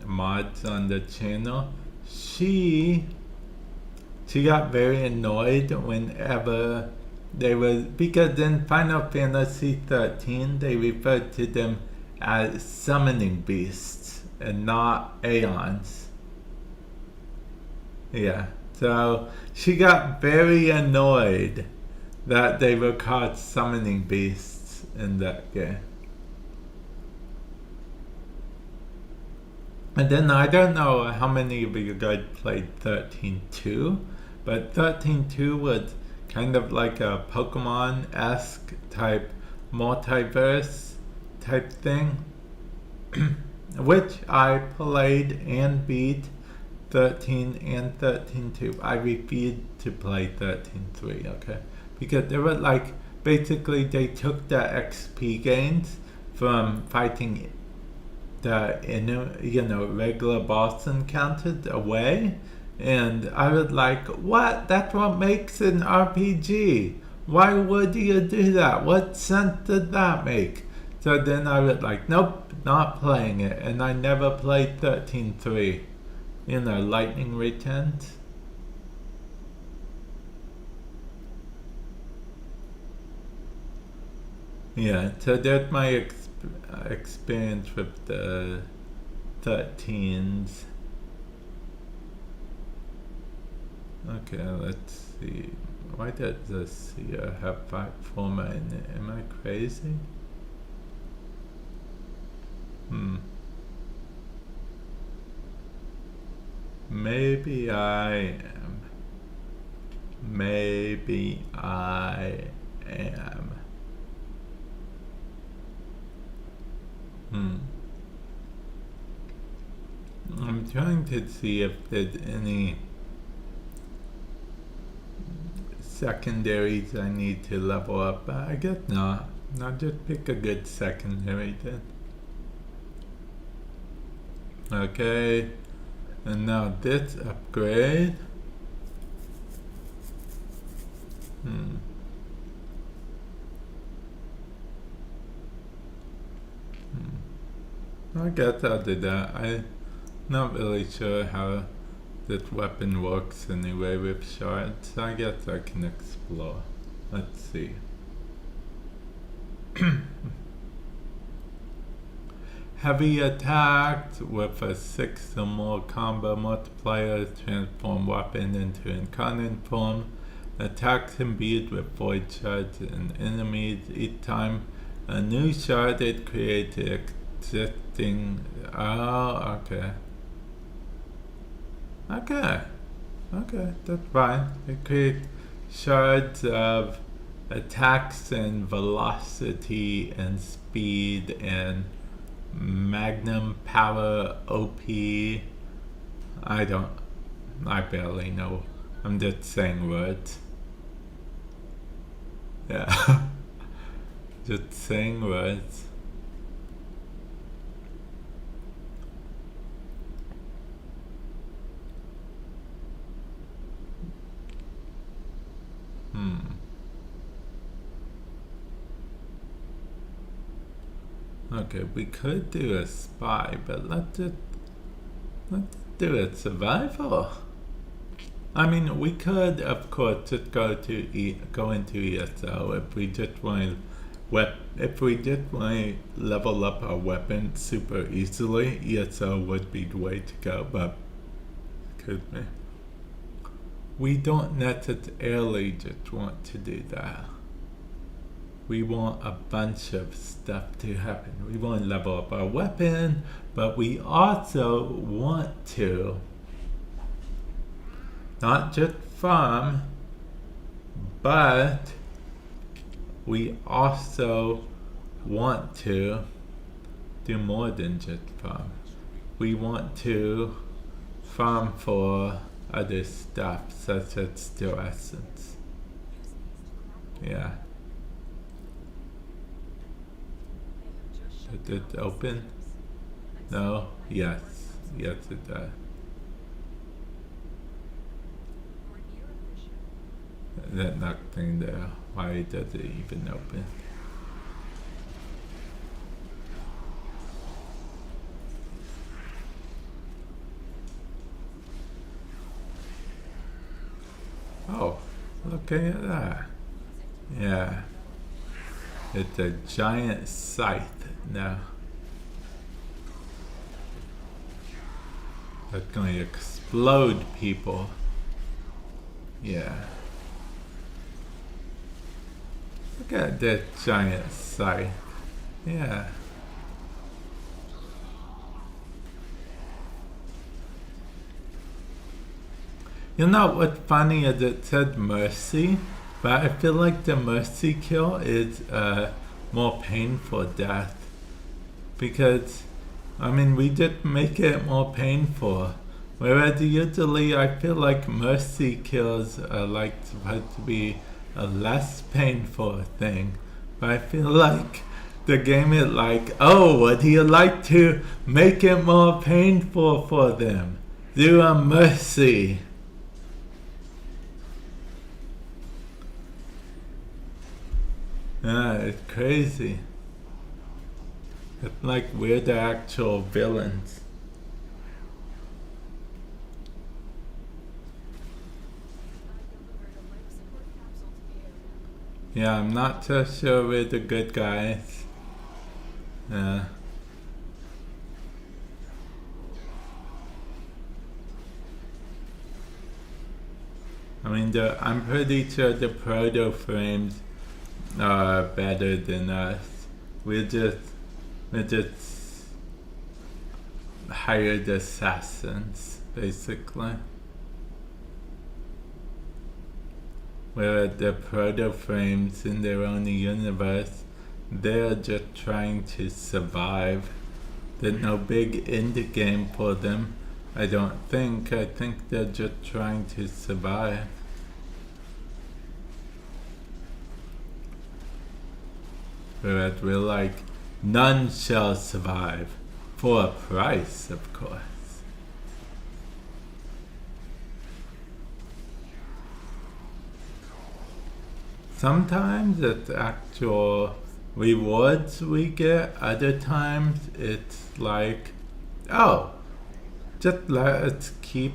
mods on the channel. She got very annoyed whenever because in Final Fantasy 13 they referred to them as summoning beasts and not Aeons. Yeah, so she got very annoyed that they were called summoning beasts in that game. And then I don't know how many of you guys played 13.2, but 13.2 was kind of like a Pokemon-esque type multiverse type thing, which I played and beat 13 and 13.2. I refused to play 13.3, okay? Because they were like, basically they took the XP gains from fighting the regular boss encounters away, and I was like, what? That's what makes an RPG. Why would you do that? What sense did that make? So then I was like, nope, not playing it, and I never played 13.3. Lightning Returns. Yeah, so that's my experience with the 13s. Okay, let's see. Why does this here have 5 format in it? Am I crazy? Maybe I am. Maybe I am. I'm trying to see if there's any secondaries I need to level up, but I guess not. I'll just pick a good secondary then. Okay, and now this upgrade. I guess I'll do that. I'm not really sure how this weapon works anyway with shards. I guess I can explore. Let's see. Heavy attacks with a 6 or more combo multiplier transform weapon into incarnate form. Attacks imbued with void shards and enemies. Each time a new shard is created existing. Oh, okay. Okay, that's fine. It creates shards of attacks and velocity and speed and magnum power OP. I barely know. I'm just saying words. Yeah. Just saying words. Okay, we could do a spy, but let's do a survival. I mean, we could, of course, just go into ESO if we just want to level up our weapon super easily. ESO would be the way to go, but excuse me, we don't necessarily just want to do that. We want a bunch of stuff to happen. We want to level up our weapon, but we also want to not just farm, but we also want to do more than just farm. We want to farm for other stuff, such as Still Essence. Yeah. Did it open? No? Yes. Yes, it does. That nothing there. Why does it even open? Oh, looking at that. Yeah. It's a giant scythe now. That's going to explode people. Yeah. Look at that giant scythe. Yeah. You know what's funny is it said mercy, but I feel like the mercy kill is a more painful death. Because, I mean, we just make it more painful. Whereas usually I feel like mercy kills are like supposed to be a less painful thing. But I feel like the game is like, oh, would you like to make it more painful for them? Do a mercy. Yeah, it's crazy. It's like we're the actual villains. Yeah, I'm not so sure we're the good guys. Yeah. I mean, I'm pretty sure the proto-frames are better than us. We're just hired assassins, basically. Whereas the proto-frames in their own universe, they're just trying to survive. There's no big end game for them, I don't think. I think they're just trying to survive. Whereas we're like, none shall survive. For a price, of course. Sometimes it's actual rewards we get, other times it's like, oh, just let's keep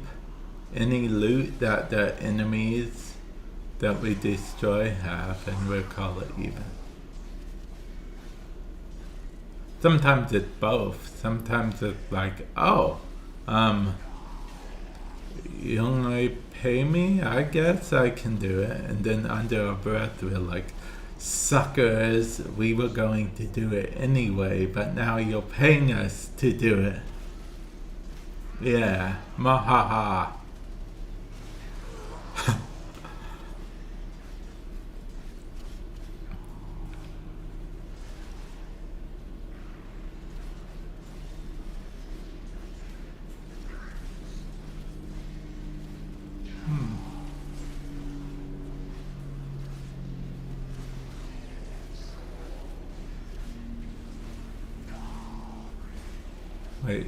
any loot that the enemies that we destroy have and we'll call it even. Sometimes it's both. Sometimes it's like, oh, you only pay me? I guess I can do it. And then under our breath we're like, suckers, we were going to do it anyway, but now you're paying us to do it. Yeah, mahaha. Wait,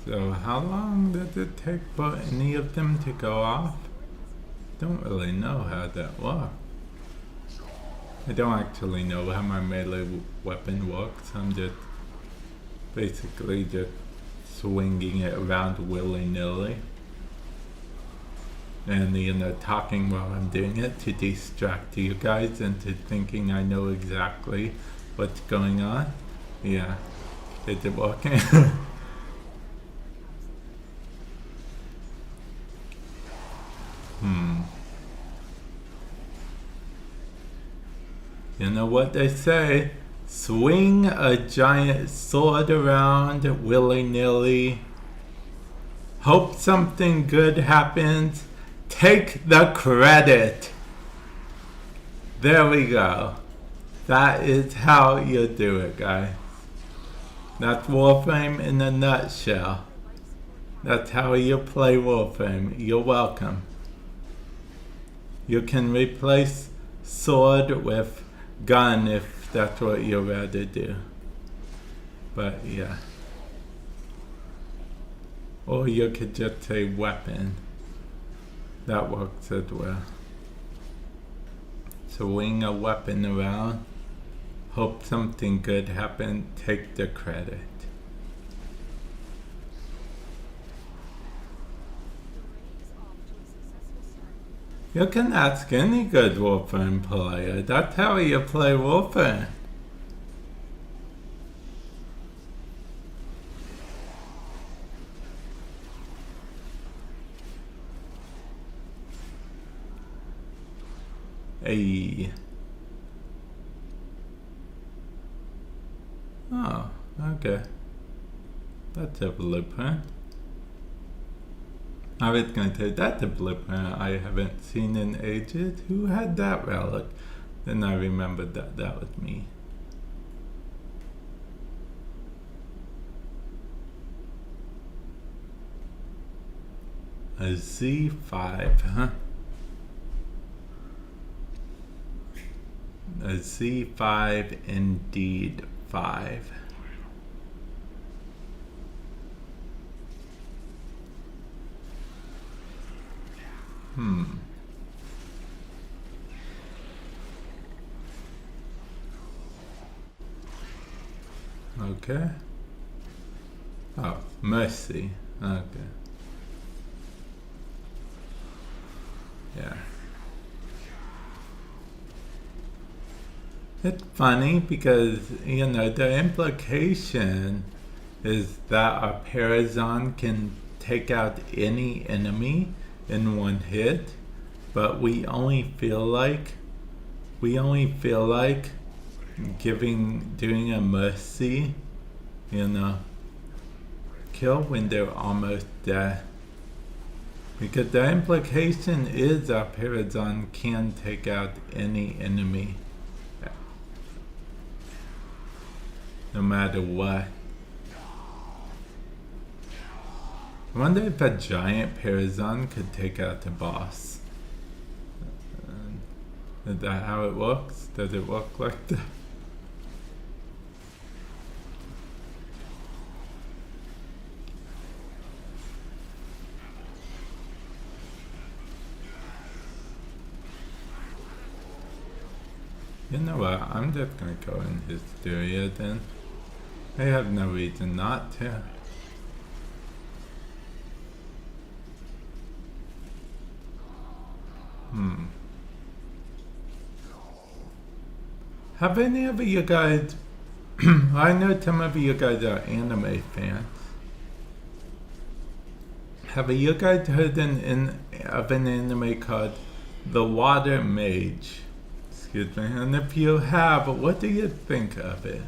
so how long does it take for any of them to go off? Don't really know how that works. I don't actually know how my melee weapon works. I'm just basically just swinging it around willy-nilly. And you know, talking while I'm doing it to distract you guys into thinking I know exactly what's going on. Yeah, is it working? You know what they say? Swing a giant sword around willy-nilly. Hope something good happens. Take the credit. There we go. That is how you do it, guys. That's Warframe in a nutshell. That's how you play Warframe. You're welcome. You can replace sword with gun if that's what you'd rather do. But yeah. Or you could just say weapon. That works as well. Swing a weapon around. Hope something good happens. Take the credit. You can ask any good Warframe player. That's how you play Warframe. Hey. Oh, okay. That's a blueprint. I was going to say, that's a blueprint I haven't seen in ages. Who had that relic? Then I remembered that that was me. A Z5, huh? A Z5 indeed. 5. Okay. Oh, mercy. Okay. Yeah. It's funny because, you know, the implication is that a Parazon can take out any enemy in one hit, but we only feel like doing a mercy, you know, kill when they're almost dead. Because the implication is a Parazon can take out any enemy, no matter what. I wonder if a giant Parazon could take out the boss. Is that how it works? Does it work like that? You know what? I'm just gonna go in Hysteria then. I have no reason not to. Have any of you guys, I know some of you guys are anime fans. Have you guys heard of an anime called The Water Mage? Excuse me. And if you have, what do you think of it?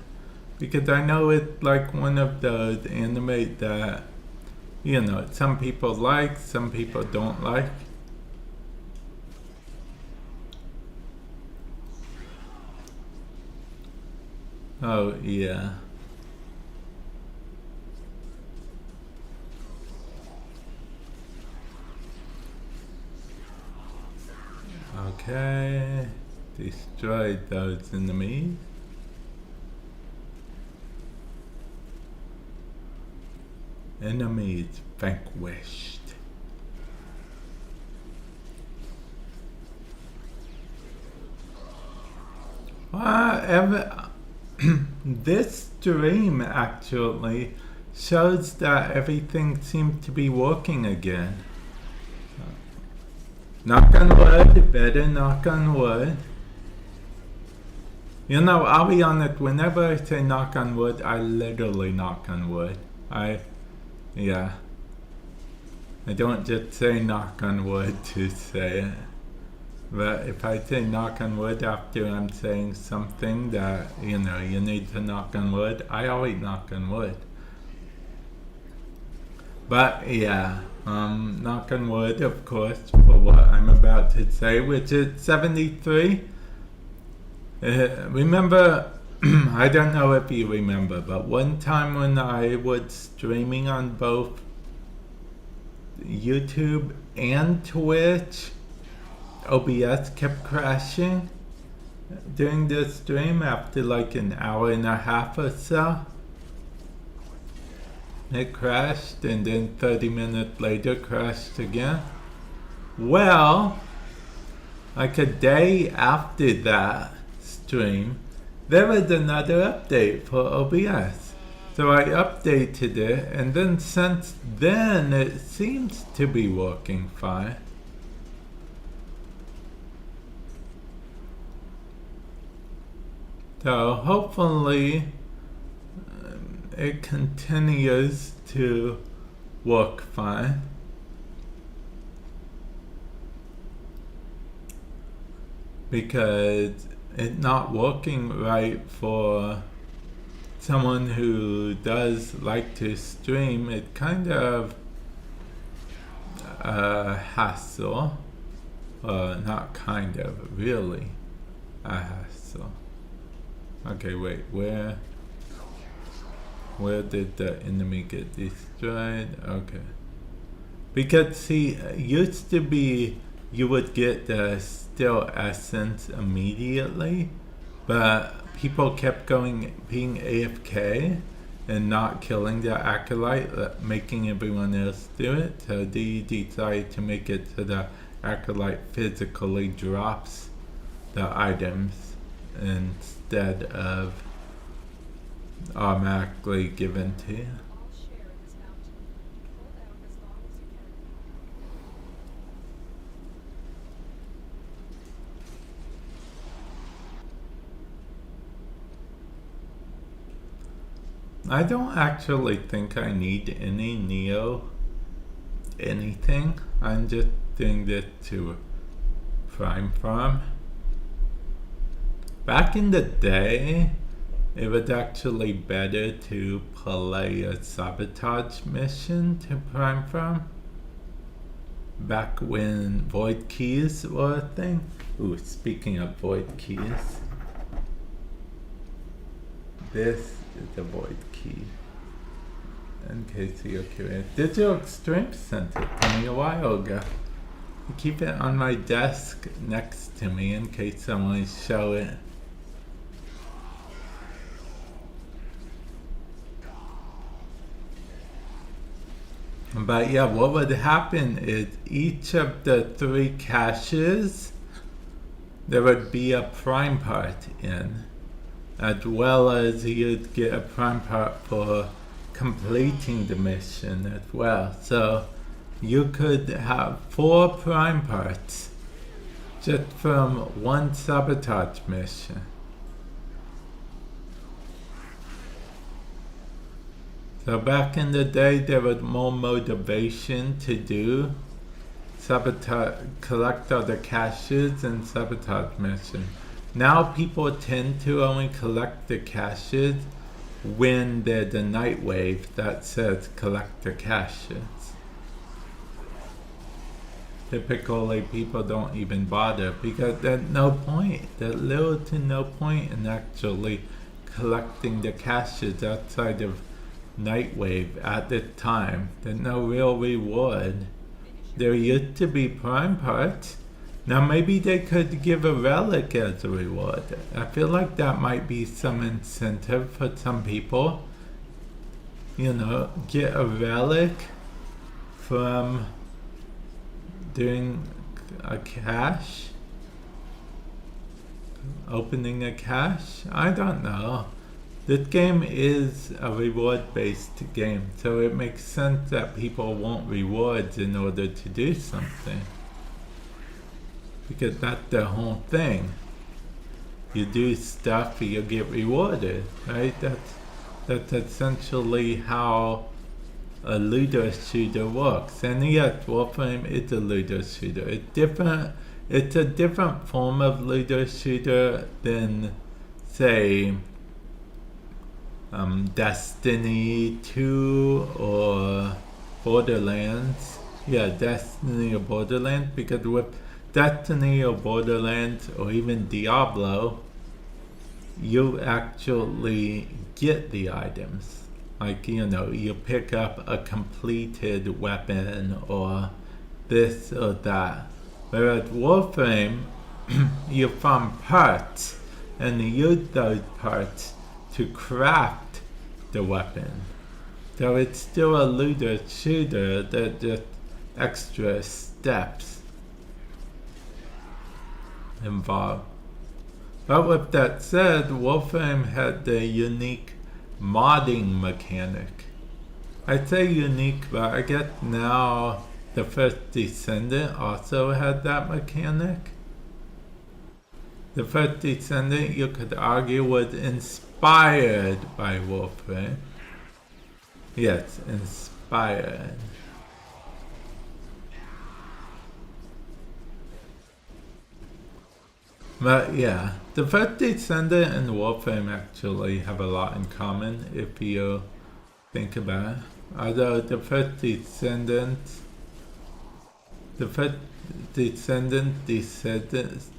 Because I know it's like one of those anime that, you know, some people like, some people don't like. Oh, yeah. Okay. Destroy those enemies. Enemies vanquished. This stream actually shows that everything seems to be working again. Knock on wood, better knock on wood. You know, I'll be honest, whenever I say knock on wood, I literally knock on wood. Yeah. I don't just say knock on wood to say it. But if I say knock on wood after I'm saying something that, you know, you need to knock on wood, I always knock on wood. But yeah, knock on wood, of course, for what I'm about to say, which is 73. Remember, I don't know if you remember, but one time when I was streaming on both YouTube and Twitch, OBS kept crashing during the stream after like an hour and a half or so. It crashed and then 30 minutes later crashed again. Well, like a day after that stream, there was another update for OBS. So I updated it, and then since then it seems to be working fine. So hopefully it continues to work fine. Because it's not working right for someone who does like to stream. It's kind of a hassle. Not kind of, really a hassle. Okay, wait, where did the enemy get destroyed? Okay. Because see, used to be you would get the still essence immediately, but people kept being AFK and not killing the acolyte, making everyone else do it. So they decided to make it so the acolyte physically drops the items instead of automatically given to you. I don't actually think I need any Neo anything. I'm just doing this to Prime Farm. Back in the day, it was actually better to play a sabotage mission to Prime Farm. Back when void keys were a thing. Ooh, speaking of void keys. This is the void key. In case you're curious. Digital Extreme sent it to me a while ago. I keep it on my desk next to me in case I want to show it. But yeah, what would happen is each of the 3 caches, there would be a prime part in, as well as you'd get a prime part for completing the mission as well. So you could have 4 prime parts just from one sabotage mission. So back in the day, there was more motivation to do sabotage, collect other caches and sabotage missions. Now people tend to only collect the caches when there's a night wave that says collect the caches. Typically people don't even bother because there's no point. There's little to no point in actually collecting the caches outside of Nightwave at the time. There's no real reward. There used to be prime parts. Now maybe they could give a relic as a reward. I feel like that might be some incentive for some people. You know, get a relic from doing a cache. Opening a cache? I don't know. This game is a reward-based game, so it makes sense that people want rewards in order to do something. Because that's the whole thing. You do stuff, you get rewarded, right? That's essentially how a looter shooter works. And yes, Warframe is a looter shooter. It's a different form of looter shooter than, say, Destiny 2 or Borderlands. Yeah, Destiny or Borderlands, because with Destiny or Borderlands or even Diablo, you actually get the items. Like, you know, you pick up a completed weapon or this or that. Whereas Warframe, you farm parts and you use those parts to craft the weapon. So it's still a looter shooter, that just extra steps involved. But with that said, Warframe had the unique modding mechanic. I say unique, but I guess now the first Descendant also had that mechanic. The first Descendant, you could argue, was inspired by Warframe. Yes, inspired. But yeah, the first Descendant and Warframe actually have a lot in common if you think about it. Although the first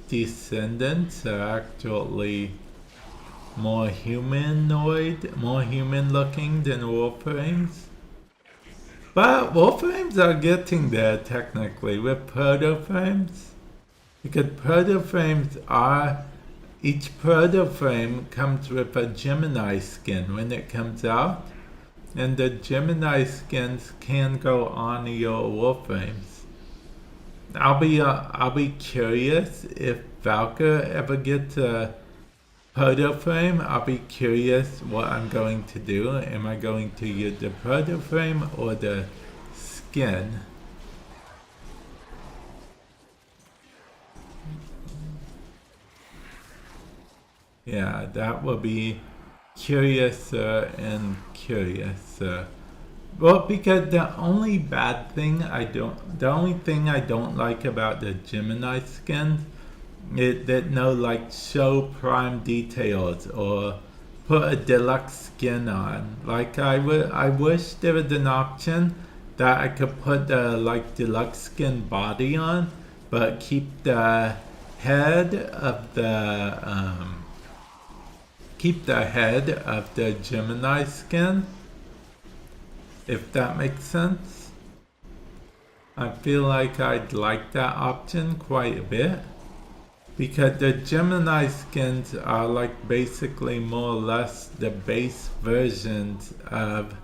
Descendants are actually more humanoid, more human looking than Warframes. But Warframes are getting there technically with proto-frames. Because proto-frames are each proto frame comes with a Gemini skin when it comes out, and the Gemini skins can go on your Warframes. I'll be curious if Valkyr ever gets a proto frame. I'll be curious what I'm going to do. Am I going to use the proto frame or the skin? Yeah, that will be curiouser and curiouser. Well, because the only thing I don't like about the Gemini skins is that no like show prime details or put a deluxe skin on. Like I wish there was an option that I could put the like deluxe skin body on, but keep the head of the Gemini skin, if that makes sense. I feel like I'd like that option quite a bit, because the Gemini skins are like basically more or less the base versions of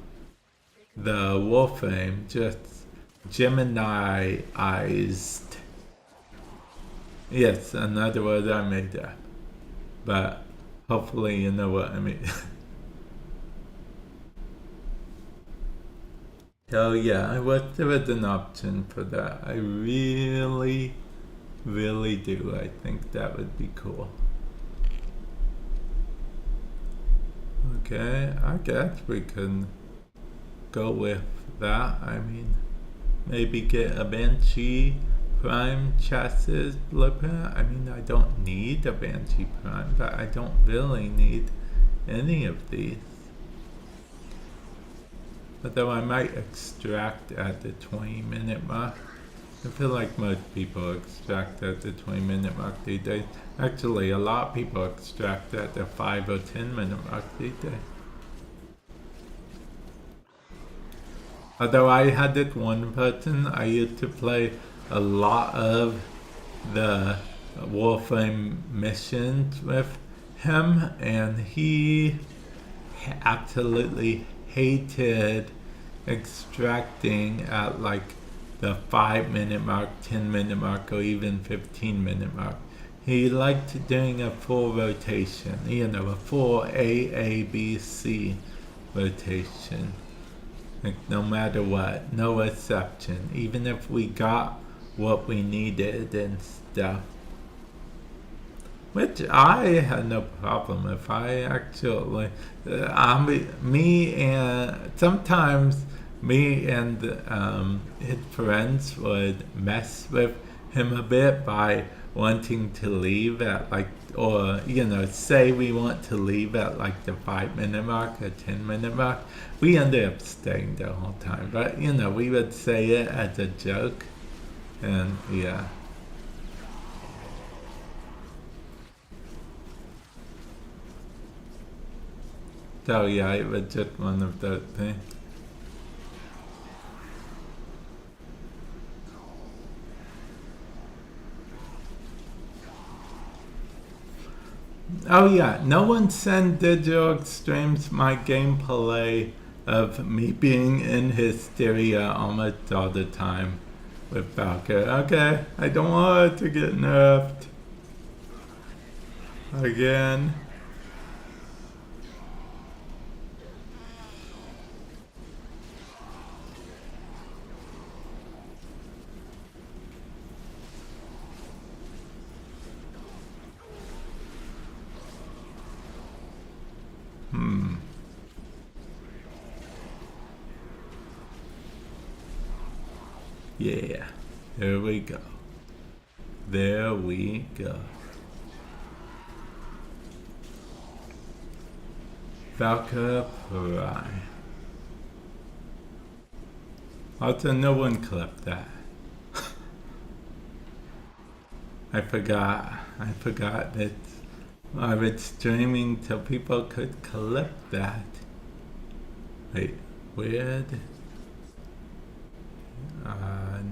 the Warframe, just Gemini-ized. Yes, another word I made up, but hopefully you know what I mean. So yeah, I wish there was an option for that. I really do. I think that would be cool. Okay, I guess we can go with that. I mean, maybe get a Banshee Prime chassis blueprint. I mean, I don't need a Banshee Prime, but I don't really need any of these. Although I might extract at the 20-minute mark. I feel like most people extract at the 20-minute mark these days. Actually, a lot of people extract at the 5 or 10-minute mark these days. Although I had this one person, I used to play a lot of the Warframe missions with him, and he absolutely hated extracting at like the 5-minute mark, 10-minute mark, or even 15-minute mark. He liked doing a full rotation, a full AABC rotation. Like no matter what, no exception, even if we got what we needed and stuff. Which I had no problem if I actually, sometimes me and his friends would mess with him a bit by wanting to leave at like, or say we want to leave at like the 5-minute mark or 10-minute mark. We ended up staying the whole time, but we would say it as a joke, and yeah. So yeah, it was just one of those things. Oh yeah, no one sent digital extremes my gameplay of me being in hysteria almost all the time with Valkyr. Okay, I don't want it to get nerfed again. Yeah, there we go. There we go. Valkyr Prime. Also, no one clipped that. I forgot that I was streaming so people could clip that. Wait, weird.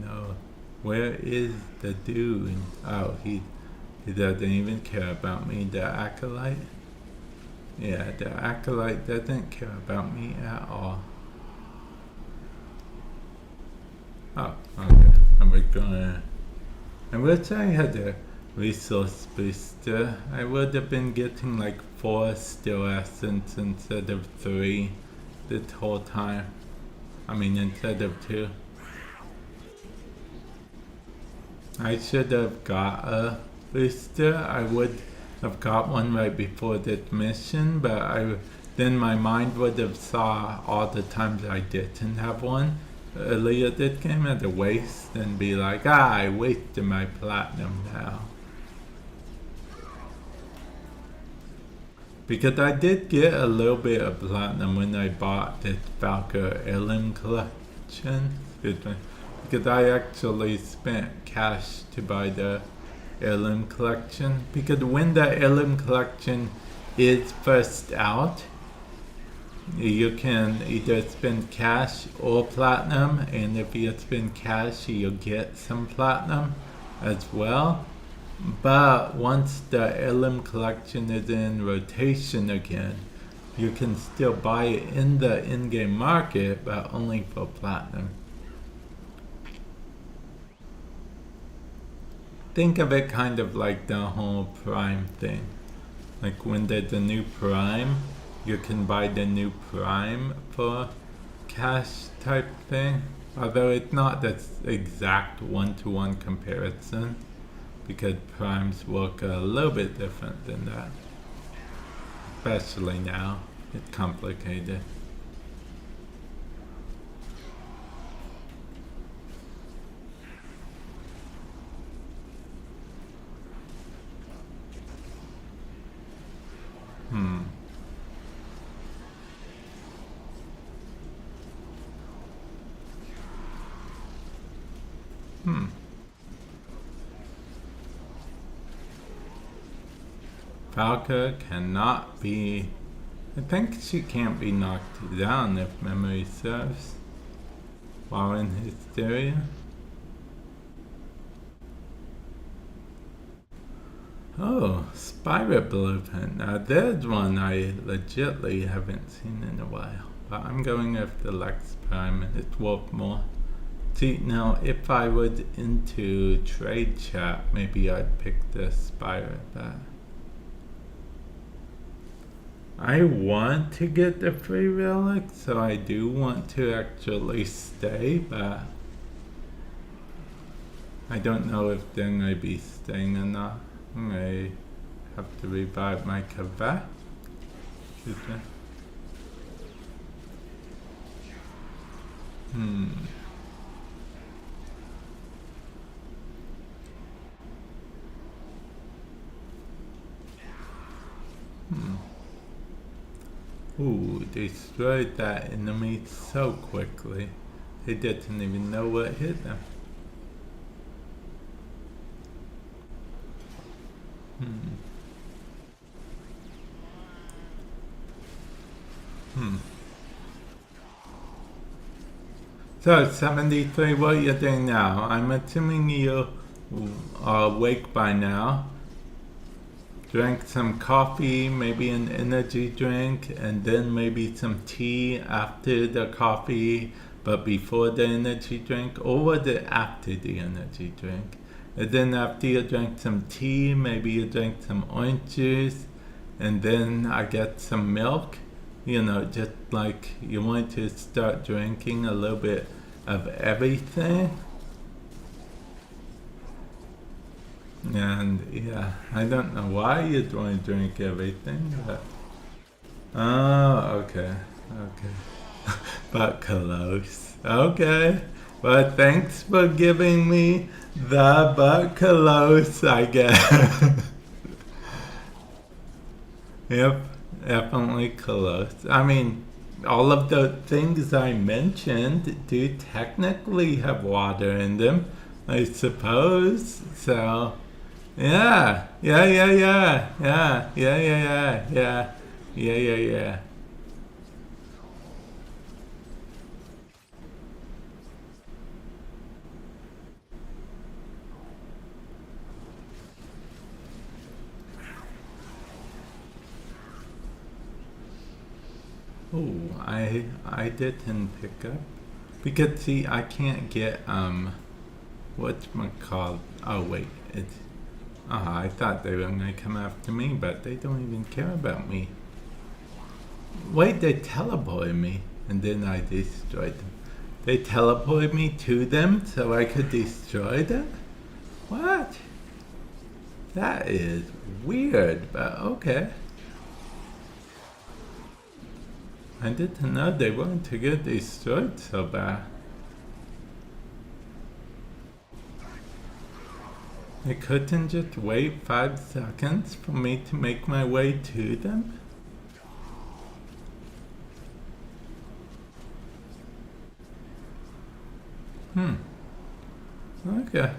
No. Where is the dude? Oh, He doesn't even care about me, the Acolyte. Yeah, the Acolyte doesn't care about me at all. Oh, okay. And we're gonna... I wish I had a resource booster. I would have been getting like 4 steel essence instead of 3 this whole time. I mean, instead of 2. I should have got a booster. I would have got one right before this mission, but then my mind would have saw all the times I didn't have one earlier this game as a waste and be like, I wasted my platinum now. Because I did get a little bit of platinum when I bought this Valkyr heirloom collection. Excuse me. Because I actually spent cash to buy the heirloom collection. Because when the heirloom collection is first out, you can either spend cash or platinum, and if you spend cash, you'll get some platinum as well. But once the heirloom collection is in rotation again, you can still buy it in the in-game market, but only for platinum. Think of it kind of like the whole Prime thing. Like when there's a new Prime, you can buy the new Prime for cash type thing. Although it's not the exact one-to-one comparison, because Primes work a little bit different than that. Especially now, it's complicated. Valkyr cannot be... I think she can't be knocked down if memory serves while in Hysteria. Oh, Spirit Blueprint. Now there's one I legitly haven't seen in a while. But I'm going after Lex Prime and it's worth more. See, now if I was into trade chat, maybe I'd pick the Spirit back. I want to get the free relic, so I do want to actually stay, but I don't know if they're going to be staying or not. I may have to revive my Caliban. Excuse me. Ooh, they destroyed that enemy so quickly. They didn't even know what hit them. So, 73, what are you doing now? I'm assuming you are awake by now. Drank some coffee, maybe an energy drink, and then maybe some tea after the coffee, but before the energy drink, or was it after the energy drink? And then after you drank some tea, maybe you drank some orange juice, and then I get some milk. You know, just like you want to start drinking a little bit of everything. And yeah, I don't know why you'd want to drink everything, but... Oh, okay. But close. Okay. Well, thanks for giving me the but close, I guess. Yep, definitely close. I mean, all of the things I mentioned do technically have water in them, I suppose, so... Yeah. Oh, I didn't pick up. Because see, I can't get, whatchamacallit. Oh wait, it's, I thought they were gonna come after me, but they don't even care about me. Wait, they teleported me, and then I destroyed them. They teleported me to them so I could destroy them? What? That is weird, but okay. I didn't know they weren't to get destroyed so bad. They couldn't just wait 5 seconds for me to make my way to them? Okay.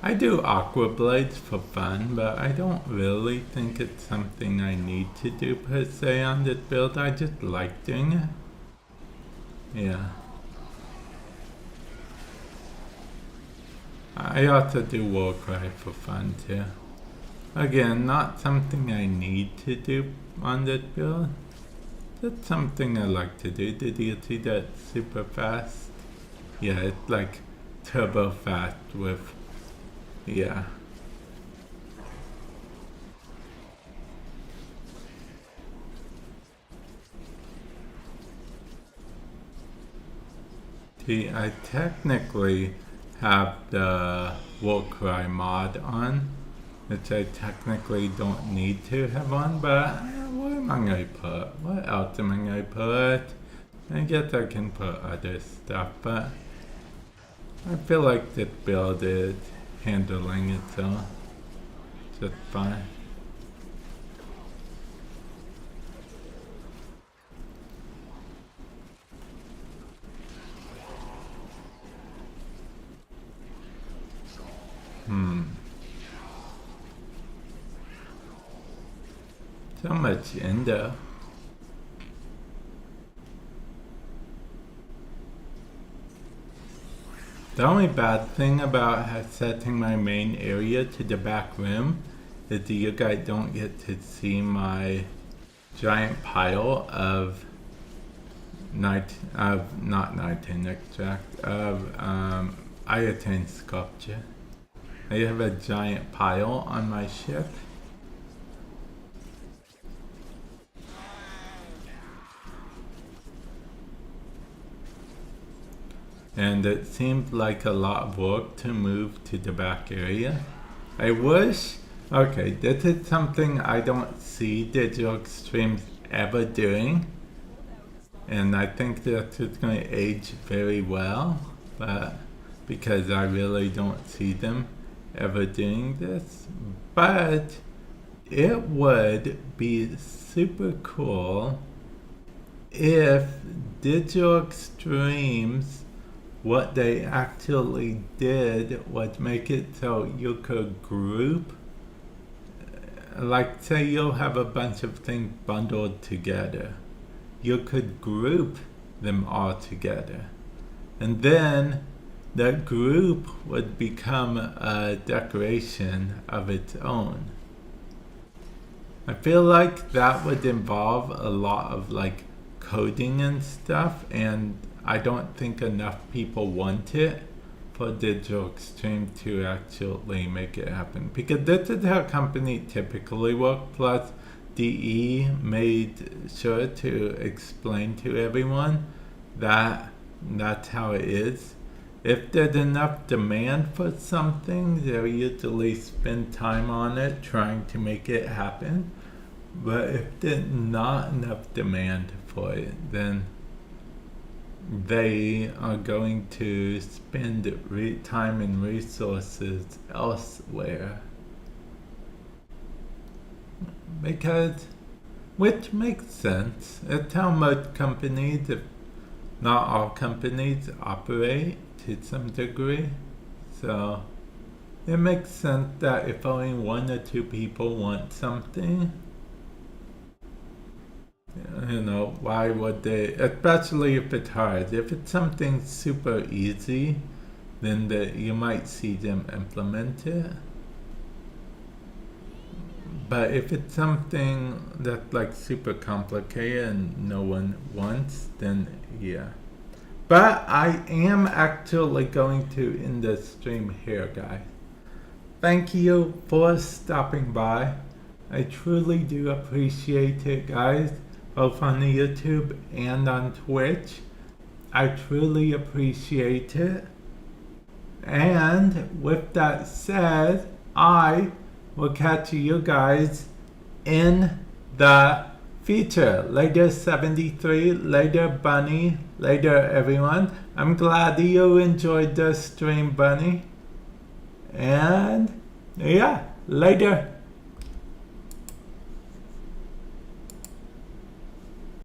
I do aqua blades for fun, but I don't really think it's something I need to do per se on this build. I just like doing it. Yeah. I also do Warcry for fun too. Again, not something I need to do on this build. Just something I like to do. Did you see that super fast? Yeah, it's like turbo fast with, yeah. See, I technically have the Warcry mod on, which I technically don't need to have on, but what am I going to put? What else am I going to put? I guess I can put other stuff, but I feel like this build is handling itself just fine. So much endo. The only bad thing about setting my main area to the back room is that you guys don't get to see my giant pile of not nighttime extract, of iotane sculpture. I have a giant pile on my ship. And it seemed like a lot of work to move to the back area. I wish, okay, this is something I don't see digital extremes ever doing. And I think that it's going to age very well, but because I really don't see them ever doing this. But it would be super cool if digital extremes, what they actually did was make it so you could group, like say you'll have a bunch of things bundled together. You could group them all together. And then that group would become a decoration of its own. I feel like that would involve a lot of like coding and stuff, and I don't think enough people want it for Digital Extreme to actually make it happen. Because this is how companies typically work, plus DE made sure to explain to everyone that that's how it is. If there's enough demand for something, they'll usually spend time on it trying to make it happen. But if there's not enough demand for it, then they are going to spend time and resources elsewhere. Because, which makes sense. It's how most companies, if not all companies, operate to some degree. So it makes sense that if only 1 or 2 people want something, you know, why would they, especially if it's hard. If it's something super easy, then you might see them implement it. But if it's something that's like super complicated and no one wants, then yeah. But I am actually going to end the stream here, guys. Thank you for stopping by. I truly do appreciate it, guys, both on the YouTube and on Twitch. I truly appreciate it. And with that said, I will catch you guys in the future. Later 73, later Bunny, later everyone. I'm glad you enjoyed the stream, Bunny. And yeah, later.